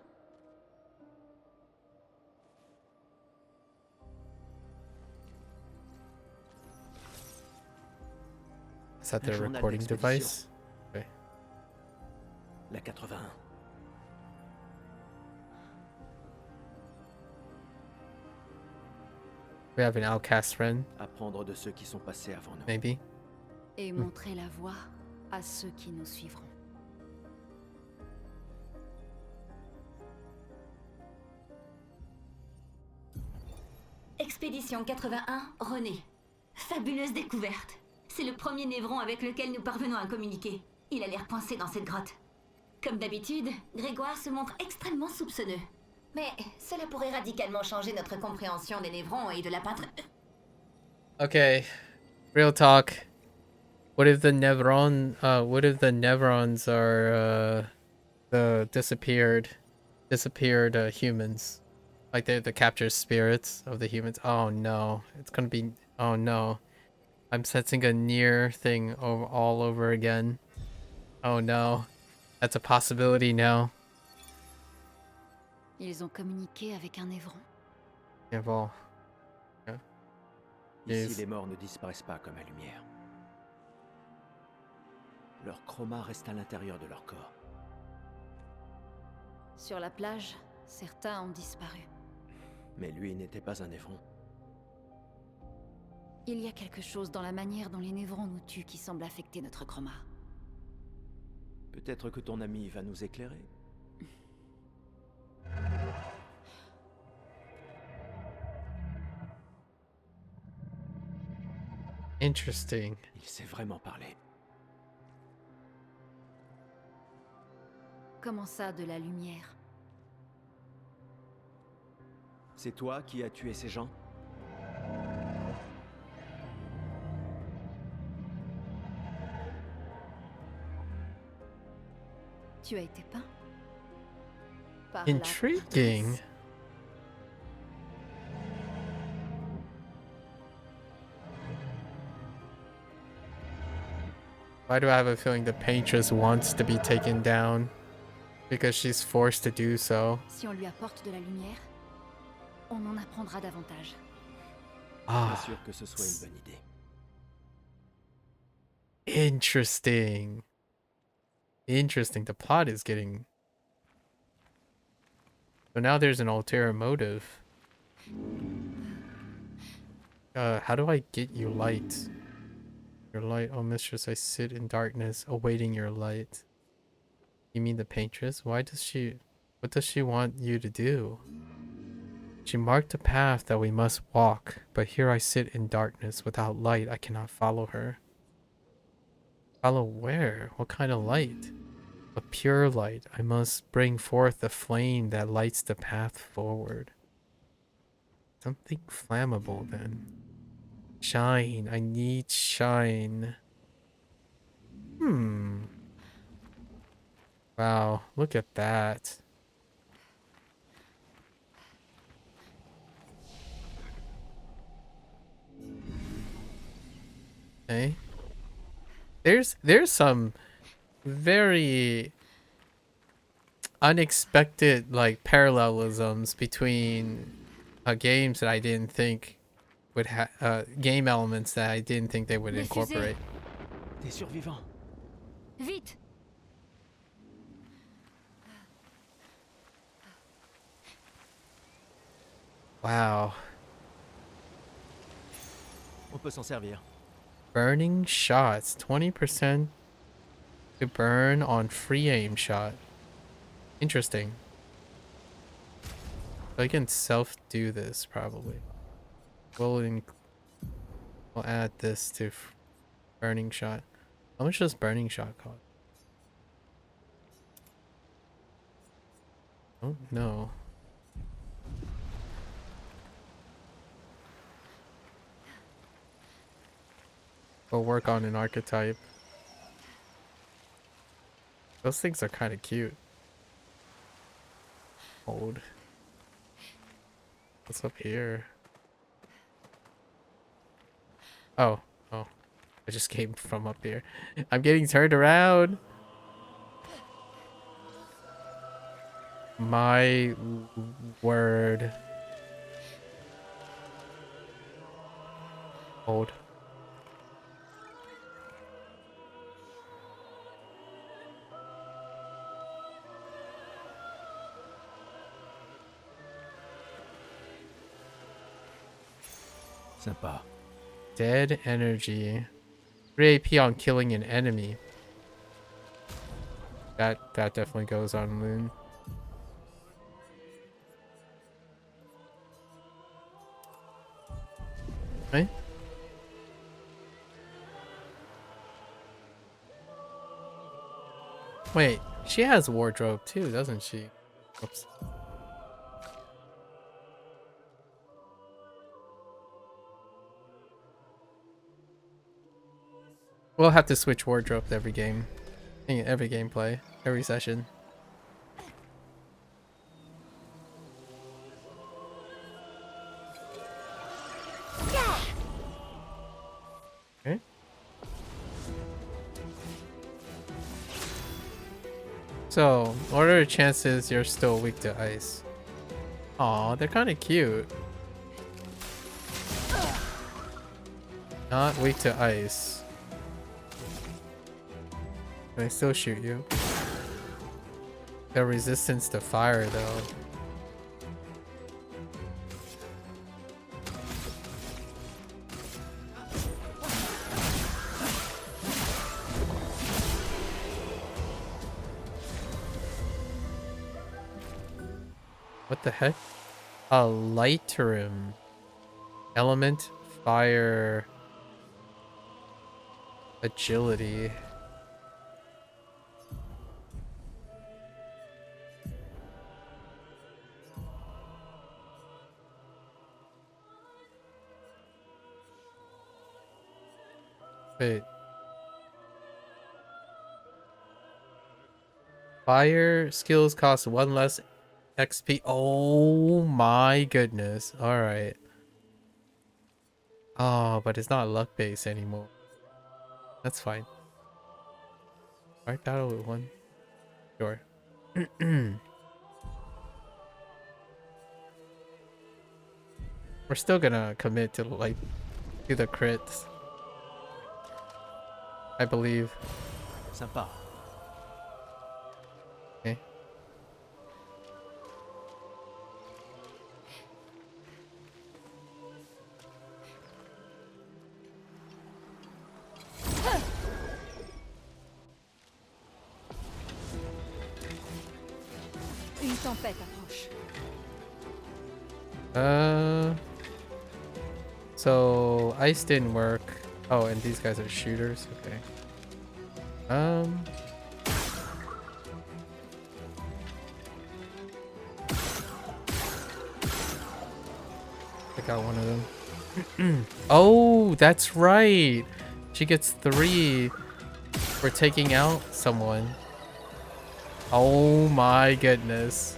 Is that Un their journal recording d'expédition. device? Okay. La 81. We have an outcast friend, Apprendre de ceux qui sont passés avant nous. maybe. Et montrer la voie à ceux qui nous suivront. Expédition 81, René. Fabuleuse découverte. C'est le premier névron avec lequel nous parvenons à communiquer. Il a l'air coincé dans cette grotte. Comme d'habitude, Grégoire se montre extrêmement soupçonneux. Mais cela pourrait radicalement changer notre compréhension des névrons et de la peinture. Okay, real talk. What if the Nevrons are the disappeared humans? Like they're the captured spirits of the humans. Oh no, it's gonna be. Oh no, I'm sensing a near thing all over again. Oh no, that's a possibility now. Ils ont communiqué avec un névron. Yeah, well. Yeah. Ici, Yes. les morts ne disparaissent pas comme la lumière. Leur chroma reste à l'intérieur de leur corps. Sur la plage, certains ont disparu. Mais lui n'était pas un névron. Il y a quelque chose dans la manière dont les névrons nous tuent qui semble affecter notre chroma. Peut-être que ton ami va nous éclairer. Interesting. Il sait vraiment parler. Comment ça, de la lumière? C'est toi qui as tué ces gens? Tu as été peint? Par la Intriguing. peintresse. Why do I have a feeling the paintress wants to be taken down? Because she's forced to do so. Si on lui apporte de la lumière, on en apprendra davantage. Pas sûr que ce soit une bonne idée. Interesting. Interesting. The plot is getting... So now there's an ulterior motive. How do I get you light? Your light, oh mistress, I sit in darkness, awaiting your light. You mean the paintress? Why does she... What does she want you to do? She marked a path that we must walk, but here I sit in darkness. Without light, I cannot follow her. Follow where? What kind of light? A pure light. I must bring forth the flame that lights the path forward. Something flammable then. Shine. I need shine. Wow, look at that. Okay. There's some very unexpected like parallelisms between games that I didn't think would have game elements that I didn't think they would Les incorporate. Des survivants. Vite! Wow. On peut s'en servir. Burning shots, 20% to burn on free aim shot. Interesting. So I can self-do this probably. We'll add this to burning shot. How much does burning shot cost? Oh no. We'll work on an archetype. Those things are kind of cute. Old. What's up here? Oh, I just came from up here. I'm getting turned around. My word. Old. Sympa. Dead energy. 3 AP on killing an enemy. That definitely goes on Loon. Right? Wait, she has wardrobe too, doesn't she? Oops. We'll have to switch wardrobe every game. Every gameplay. Every session. Okay. So, what are the chances you're still weak to ice? Aw, they're kind of cute. Not weak to ice. Can I still shoot you? Their resistance to fire, though. What the heck? A Lightrum. Element, fire, agility. Wait. Fire skills cost 1 less XP. Oh my goodness. Alright. Oh, but it's not luck based anymore. That's fine. Alright, battle with 1. Sure. We're still gonna commit to to the crits. I believe. Sympa. Okay. Une tempête approche. So ice didn't work. Oh, and these guys are shooters. Okay. I got one of them. Oh, that's right. She gets 3 for taking out someone. Oh my goodness.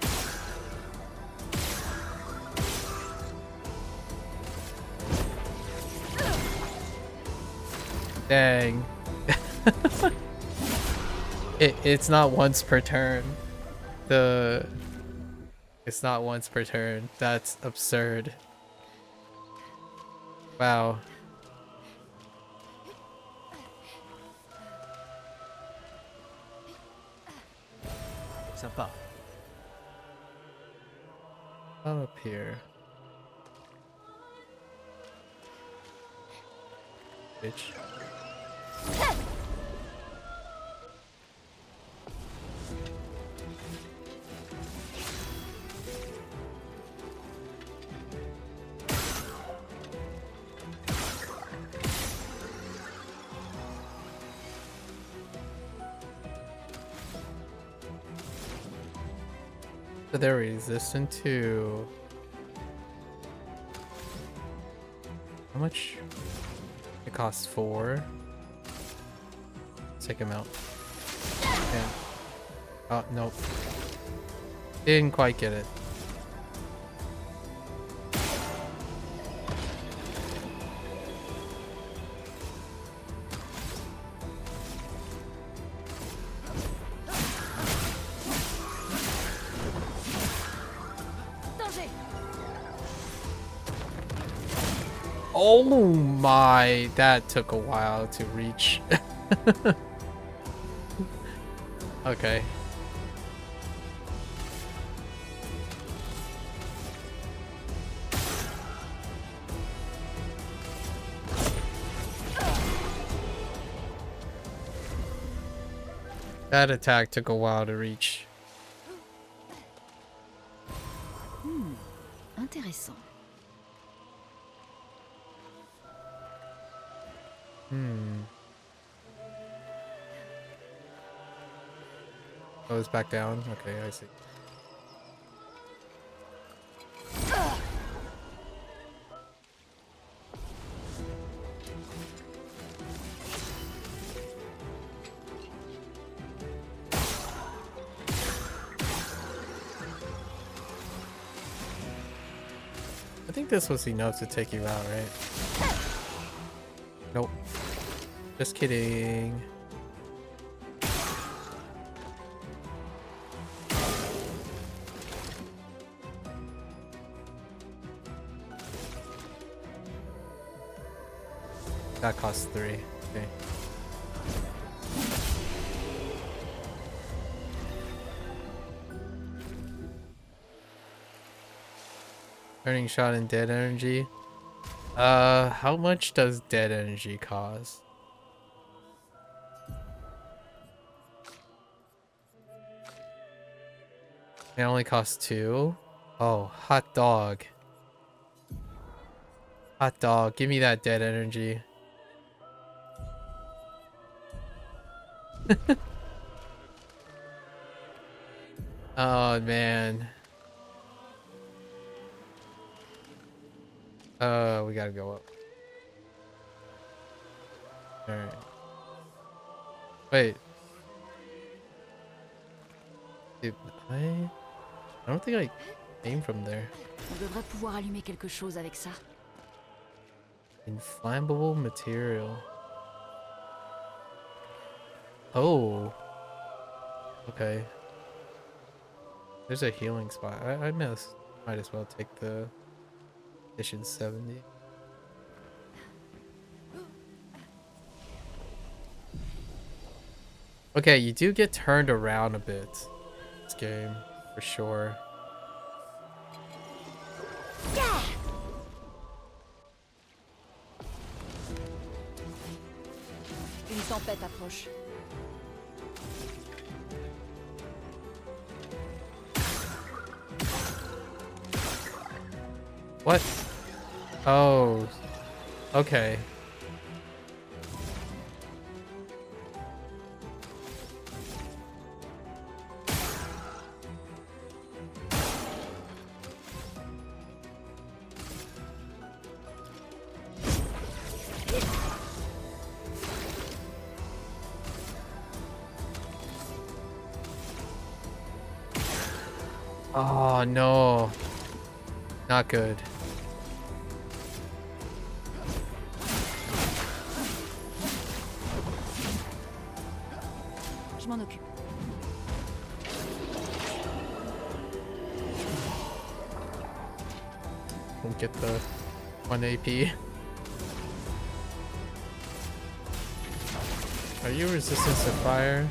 Dang. It's not once per turn. It's not once per turn. That's absurd. Wow. Sympa. Up here. Bitch. So they're resistant to... How much? It costs 4. Take him out. Yeah. Oh, nope. Didn't quite get it. Oh my, that took a while to reach. Okay. That attack took a while to reach. Intéressant. Oh, it's back down? Okay, I see. I think this was enough to take you out, right? Nope. Just kidding. That costs 3. Okay. Turning shot and dead energy. How much does dead energy cost? It only costs 2? Oh, hot dog. Hot dog, give me that dead energy. Oh man. We gotta go up. Alright. Wait. Dude, I don't think I came from there. On devrait pouvoir allumer quelque chose avec ça. Inflammable material. Oh. Okay. There's a healing spot. I might as well take the Edition 70. Okay, you do get turned around a bit. This game, for sure. Une tempête approche. What? Oh. Okay. Oh no. Not good. Je m'en occupe. We'll get the 1 AP. Are you resistant to fire?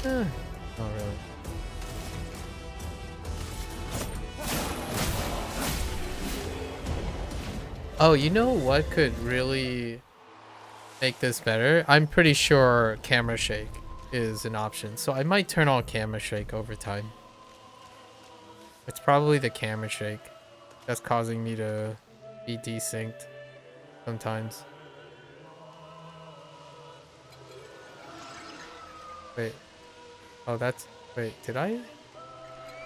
Not really. Oh, you know what could really make this better? I'm pretty sure camera shake is an option, so I might turn on camera shake over time. It's probably the camera shake that's causing me to be desynced sometimes. Wait. Oh, that's... Wait, did I...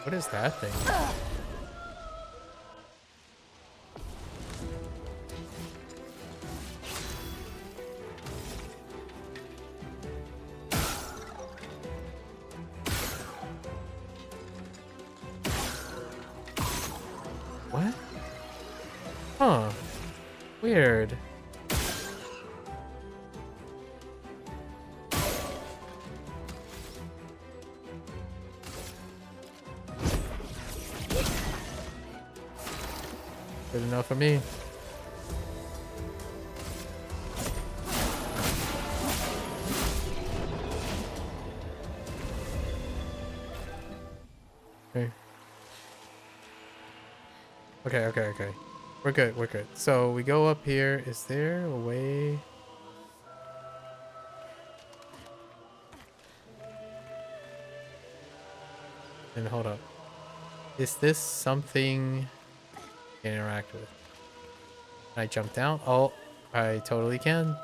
What is that thing? What? Huh. Weird. Good enough for me. Okay. We're good. So we go up here. Is there a way? And hold up. Is this something I can interact with? Can I jump down? Oh, I totally can.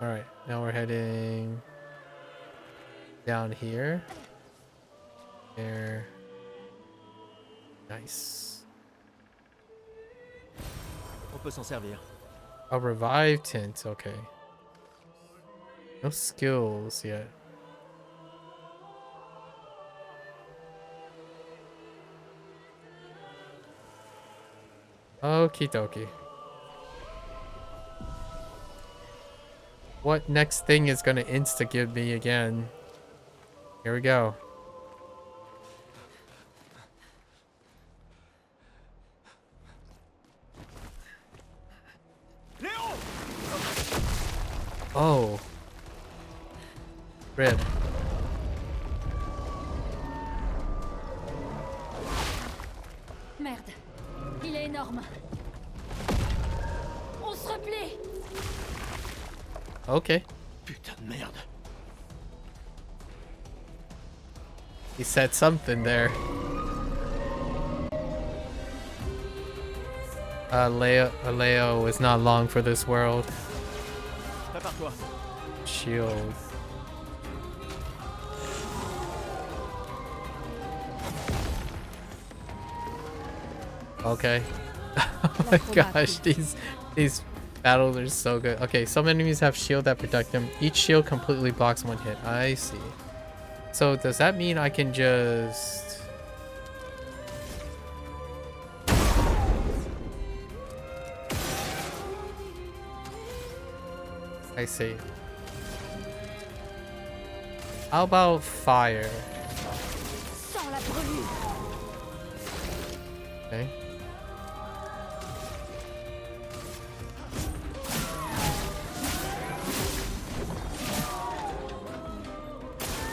Alright, now we're heading down here. There. Nice. On peut s'en servir. A revive tint, okay. No skills yet. Okie dokie. What next thing is gonna insta-give me again? Here we go. Oh. Rip. Merde. Il est énorme. On se replie. Okay. Putain de merde. He said something there. Leo is not long for this world. Prépare-toi. Shield. Okay. Oh my gosh, these battles are so good. Okay, some enemies have shield that protect them. Each shield completely blocks one hit. I see. So does that mean I can just... I see. How about fire? Sans la brûlure. Okay.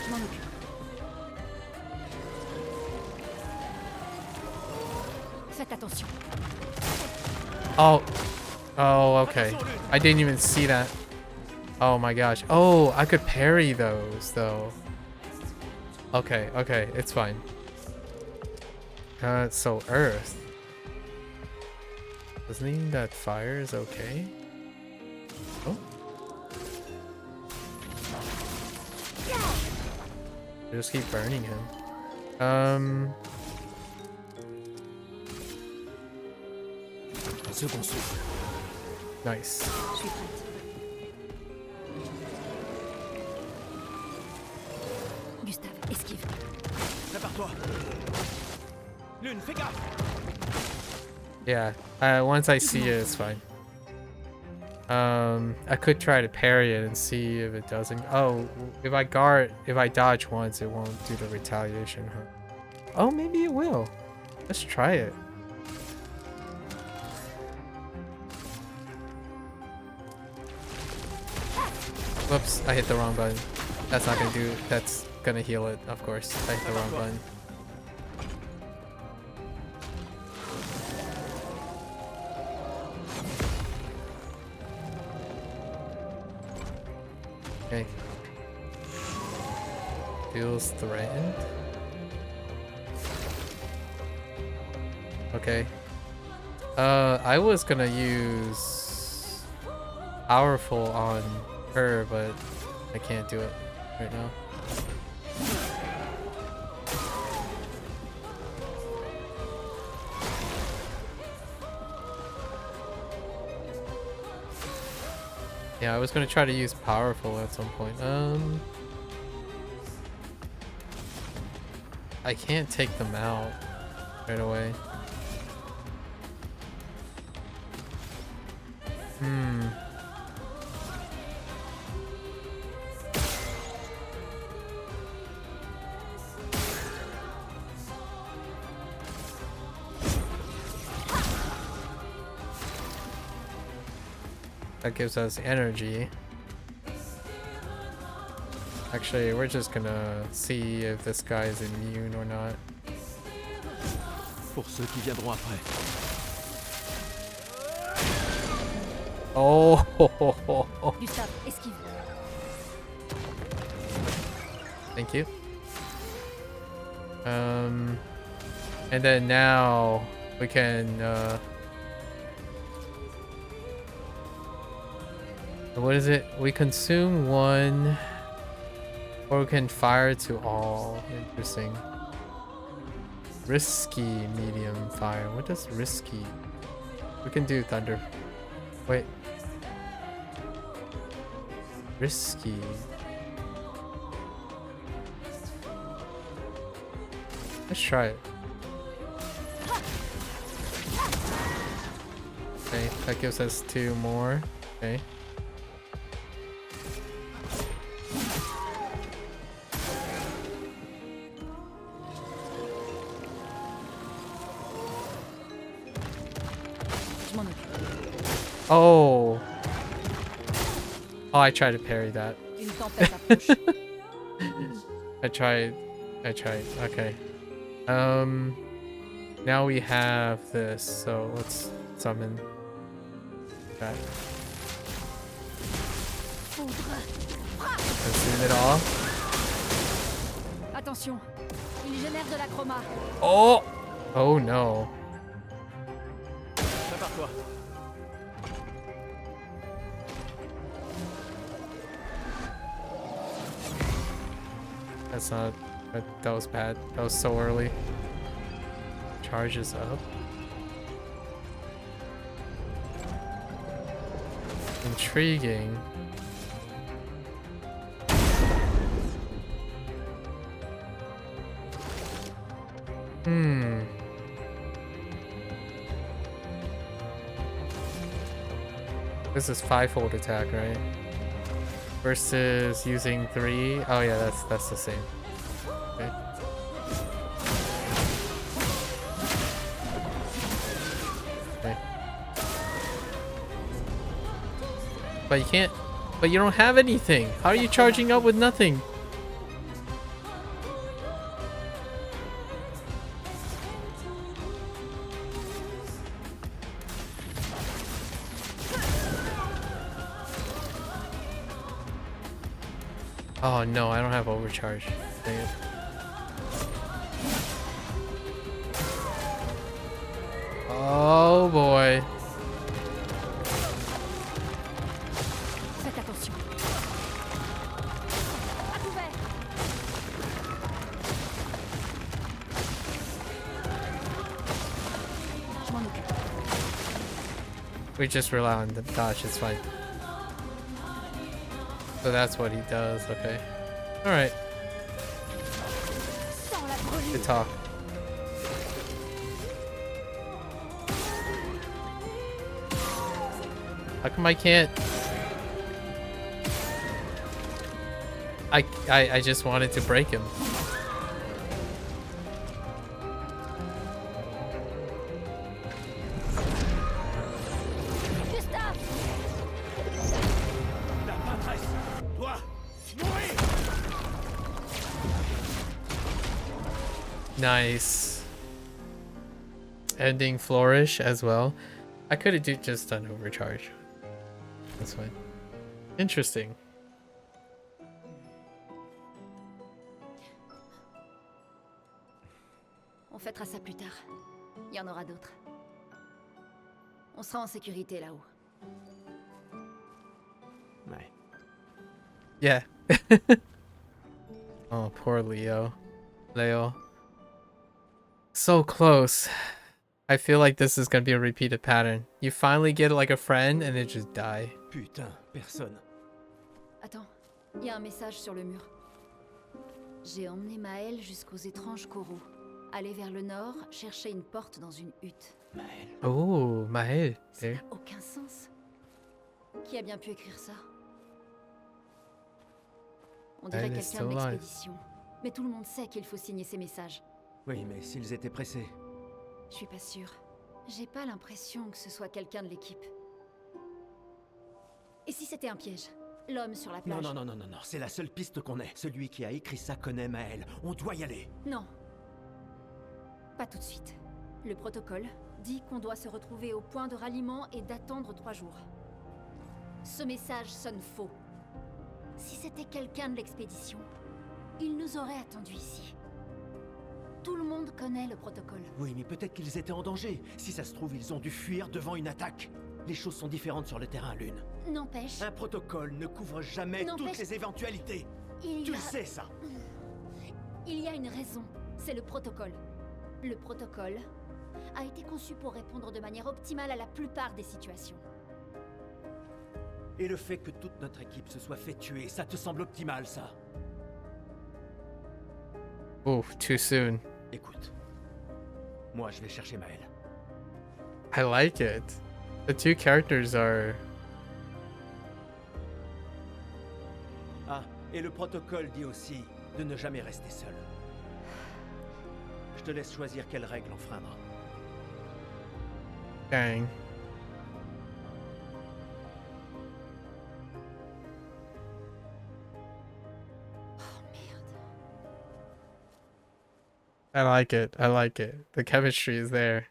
Je m'en occupe. Faites attention. Oh. Oh, okay. I didn't even see that. Oh my gosh. Oh, I could parry those though. Okay, it's fine. So earth. Doesn't mean that fire is okay. Oh. Just keep burning him. Nice. Je suis prête. Gustave, esquive. Prépare-toi. Lune, fais gaffe. Yeah. Once I see it, it's fine. I could try to parry it and see if it doesn't. Oh, if I dodge once, it won't do the retaliation, huh? Oh, maybe it will. Let's try it. Whoops, I hit the wrong button. That's not gonna do, that's gonna heal it, of course. I hit the wrong button. Okay. Feels threatened. Okay. I was gonna use powerful on her, but I can't do it right now. Yeah, I was gonna try to use powerful at some point. I can't take them out right away. That gives us energy. Actually, we're just gonna see if this guy is immune or not. Pour ceux qui viendront après. Oh! Gustave, esquive. Thank you. And then now we can what is it? We consume one, or we can fire to all. Interesting. Risky medium fire. What does risky? We can do thunder. Wait. Risky. Let's try it. Okay, that gives us 2 more. Okay. Oh. Oh, I tried to parry that. I tried. Okay. Now we have this, so let's summon that. Consume it all. Attention, il génère de la chroma. Oh! Oh no. Prépare-toi. That's not... That was bad. That was so early. Charges up. Intriguing. This is 5-fold attack, right? Versus using 3. Oh yeah, that's the same. Okay. Okay. But you can't. But you don't have anything. How are you charging up with nothing? Oh no, I don't have overcharge. Dang it. Oh boy. Faites attention. À couvert. Je m'en occupe. We just rely on the dodge, it's fine. So that's what he does, okay. Alright. Good talk. How come I can't? I just wanted to break him. Nice. Ending flourish as well. I could have just done overcharge. That's fine. Interesting. On fêtera ça plus tard. Il y en aura d'autres. On sera en sécurité là-haut. Ouais. Yeah. Oh, poor Leo. So close. I feel like this is gonna be a repeated pattern. You finally get like a friend and they just die. Putain, personne. Attends, il y a un message sur le mur. J'ai emmené Maël jusqu'aux étranges coraux. Aller vers le nord, chercher une porte dans une hutte. Maël. Oh, Maël. Ça n'a aucun sens. Qui a bien pu écrire ça? On dirait Maël is quelqu'un de still alive. l'expédition. Mais tout le monde sait qu'il faut signer ces messages. Oui, mais s'ils étaient pressés. Je suis pas sûre. J'ai pas l'impression que ce soit quelqu'un de l'équipe. Et si c'était un piège? L'homme sur la plage? Non, c'est la seule piste qu'on ait. Celui qui a écrit ça connaît Maël. On doit y aller. Non. Pas tout de suite. Le protocole dit qu'on doit se retrouver au point de ralliement et d'attendre 3 jours. Ce message sonne faux. Si c'était quelqu'un de l'expédition, il nous aurait attendus ici. Tout le monde connaît le protocole. Oui, mais peut-être qu'ils étaient en danger. Si ça se trouve, ils ont dû fuir devant une attaque. Les choses sont différentes sur le terrain, Lune. N'empêche... Un protocole ne couvre jamais toutes les éventualités. Tu le sais, ça. Il y a une raison. C'est le protocole. Le protocole a été conçu pour répondre de manière optimale à la plupart des situations. Et le fait que toute notre équipe se soit fait tuer, ça te semble optimal, ça? Oh, too soon. Écoute, moi je vais chercher Maël. I like it. The two characters are... Ah, et le protocole dit aussi de ne jamais rester seul. Je te laisse choisir quelle règle enfreindre. Dang. I like it. I like it. The chemistry is there.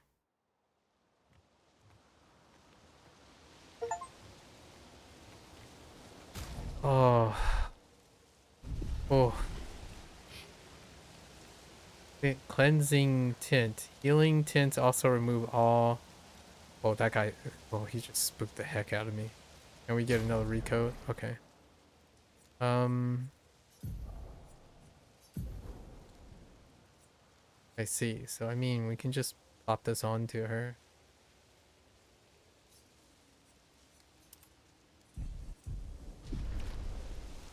Oh. Oh. Cleansing tint. Healing tint also remove all... Oh, that guy... Oh, he just spooked the heck out of me. Can we get another recoat? Okay. I see. So, I mean, we can just plop this onto her.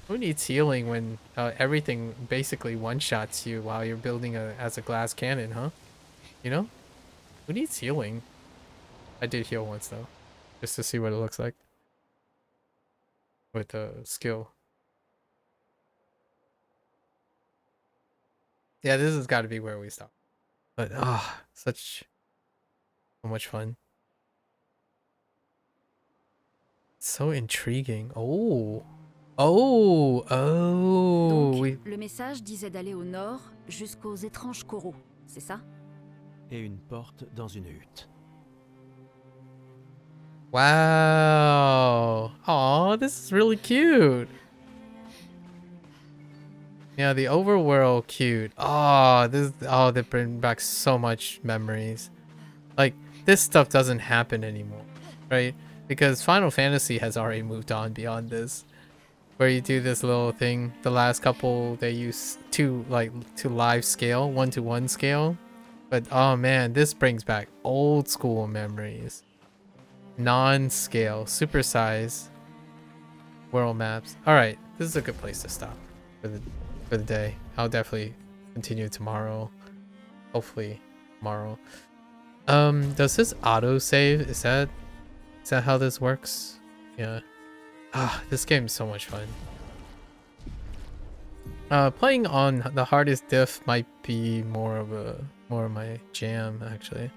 Who needs healing when everything basically one-shots you while you're building as a glass cannon, huh? You know? Who needs healing? I did heal once, though. Just to see what it looks like. With the skill. Yeah, this has got to be where we stop. But, so much fun. So intriguing. Oh! Oh! Oh! Donc, le message disait d'aller au nord jusqu'aux étranges coraux, c'est ça? Et une porte dans une hutte. Wow! Oh, this is really cute. Yeah, the overworld cute. Oh, they bring back so much memories. Like, this stuff doesn't happen anymore, right? Because Final Fantasy has already moved on beyond this. Where you do this little thing. The last couple, they use to live scale, 1-to-1 scale. But, oh man, this brings back old school memories. Non-scale, supersize world maps. Alright, this is a good place to stop for the day. I'll definitely continue tomorrow. Hopefully tomorrow. Does this auto save? Is that how this works? Yeah. Ah, this game is so much fun. Playing on the hardest diff might be more of my jam actually.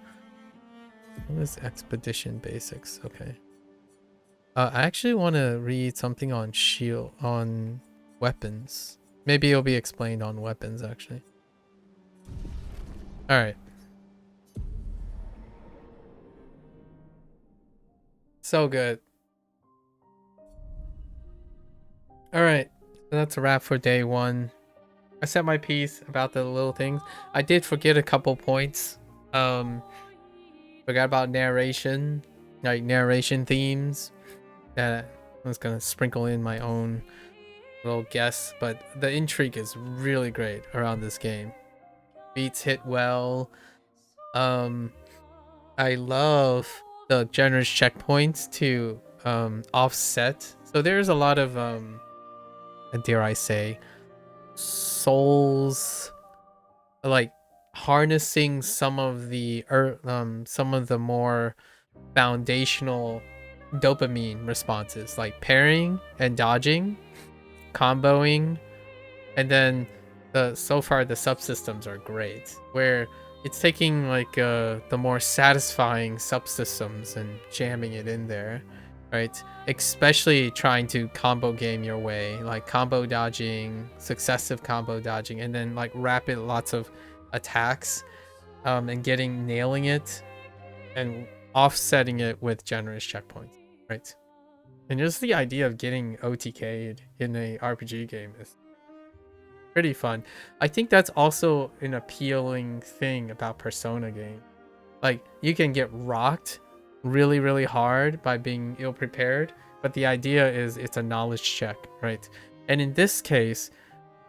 What is expedition basics? Okay. I actually want to read something on weapons. Maybe it'll be explained on weapons actually. All right. So good. All right. That's a wrap for day 1. I said my piece about the little things. I did forget a couple points. Forgot about narration, like narration themes that I was gonna sprinkle in my own little guess, but the intrigue is really great around this game. Beats hit well. I love the generous checkpoints to offset. So there's a lot of dare I say, souls, like harnessing some of the more foundational dopamine responses, like parrying and dodging, comboing, and then so far the subsystems are great, where it's taking like the more satisfying subsystems and jamming it in there, right? Especially trying to combo game your way, like combo dodging, successive combo dodging, and then like rapid lots of attacks, and nailing it and offsetting it with generous checkpoints, right? And just the idea of getting OTK'd in a RPG game is pretty fun. I think that's also an appealing thing about Persona game. Like, you can get rocked really, really hard by being ill-prepared, but the idea is it's a knowledge check, right? And in this case,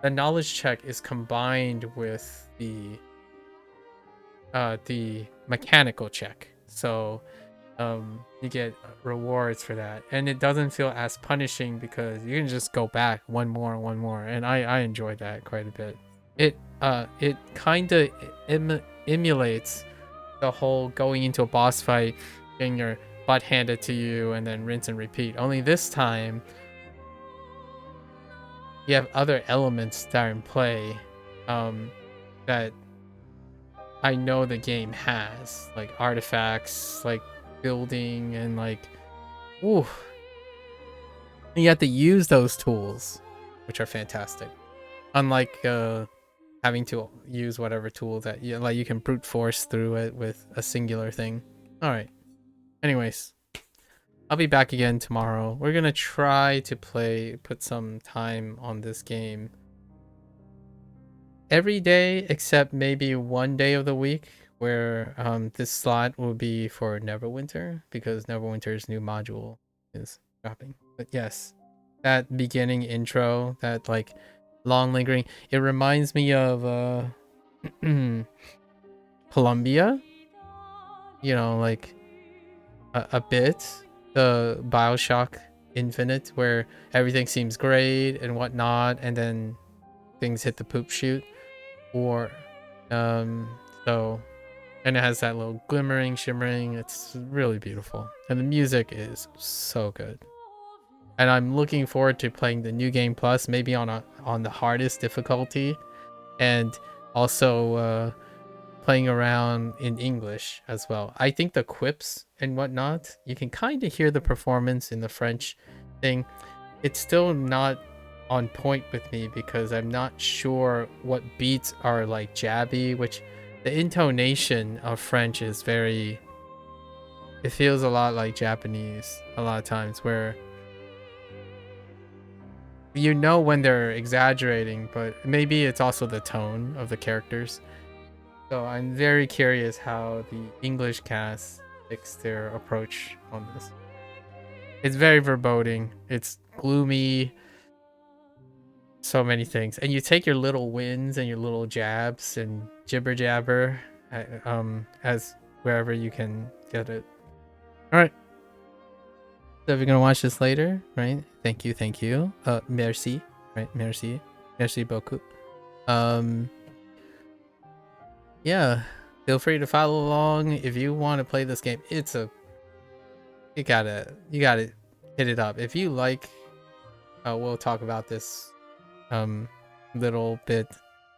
the knowledge check is combined with the mechanical check. So you get rewards for that, and it doesn't feel as punishing because you can just go back one more, and I enjoyed that quite a bit. It kind of emulates the whole going into a boss fight, getting your butt handed to you, and then rinse and repeat. Only this time you have other elements that are in play that I know the game has, like artifacts, like building, and like, ooh, and you have to use those tools, which are fantastic. Unlike having to use whatever tool that you can brute force through it with a singular thing. All right. Anyways, I'll be back again tomorrow. We're gonna try to put some time on this game every day except maybe one day of the week, where this slot will be for Neverwinter, because Neverwinter's new module is dropping. But yes, that beginning intro, that like long lingering, it reminds me of Columbia, you know, like a bit, the BioShock Infinite, where everything seems great and whatnot, and then things hit the poop chute. Or so, and it has that little glimmering, shimmering. It's really beautiful, and the music is so good. And I'm looking forward to playing the New Game Plus, maybe on the hardest difficulty, and also playing around in English as well. I think the quips and whatnot, you can kind of hear the performance in the French thing. It's still not on point with me because I'm not sure what beats are like jabby, which the intonation of French is very, it feels a lot like Japanese a lot of times, where you know when they're exaggerating, but maybe it's also the tone of the characters. So I'm very curious how the English cast fix their approach on this. It's very foreboding. It's gloomy. So many things, and you take your little wins and your little jabs and jibber jabber as wherever you can get it. All right, so if you're gonna watch this later, right, thank you, merci, right, merci beaucoup. Yeah, feel free to follow along if you want to play this game. You gotta hit it up. If you like, we'll talk about this little bit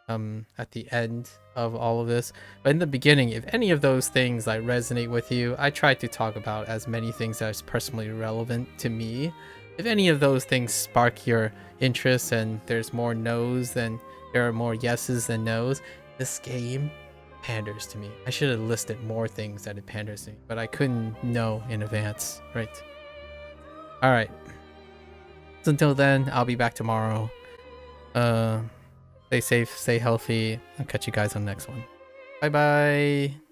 at the end of all of this. But in the beginning, if any of those things like resonate with you, I try to talk about as many things as personally relevant to me. If any of those things spark your interest and there's more no's than there are more yeses than no's, this game panders to me. I should have listed more things that it panders to me, but I couldn't know in advance, right? Alright. So until then, I'll be back tomorrow. Stay safe, stay healthy. I'll catch you guys on the next one. Bye bye.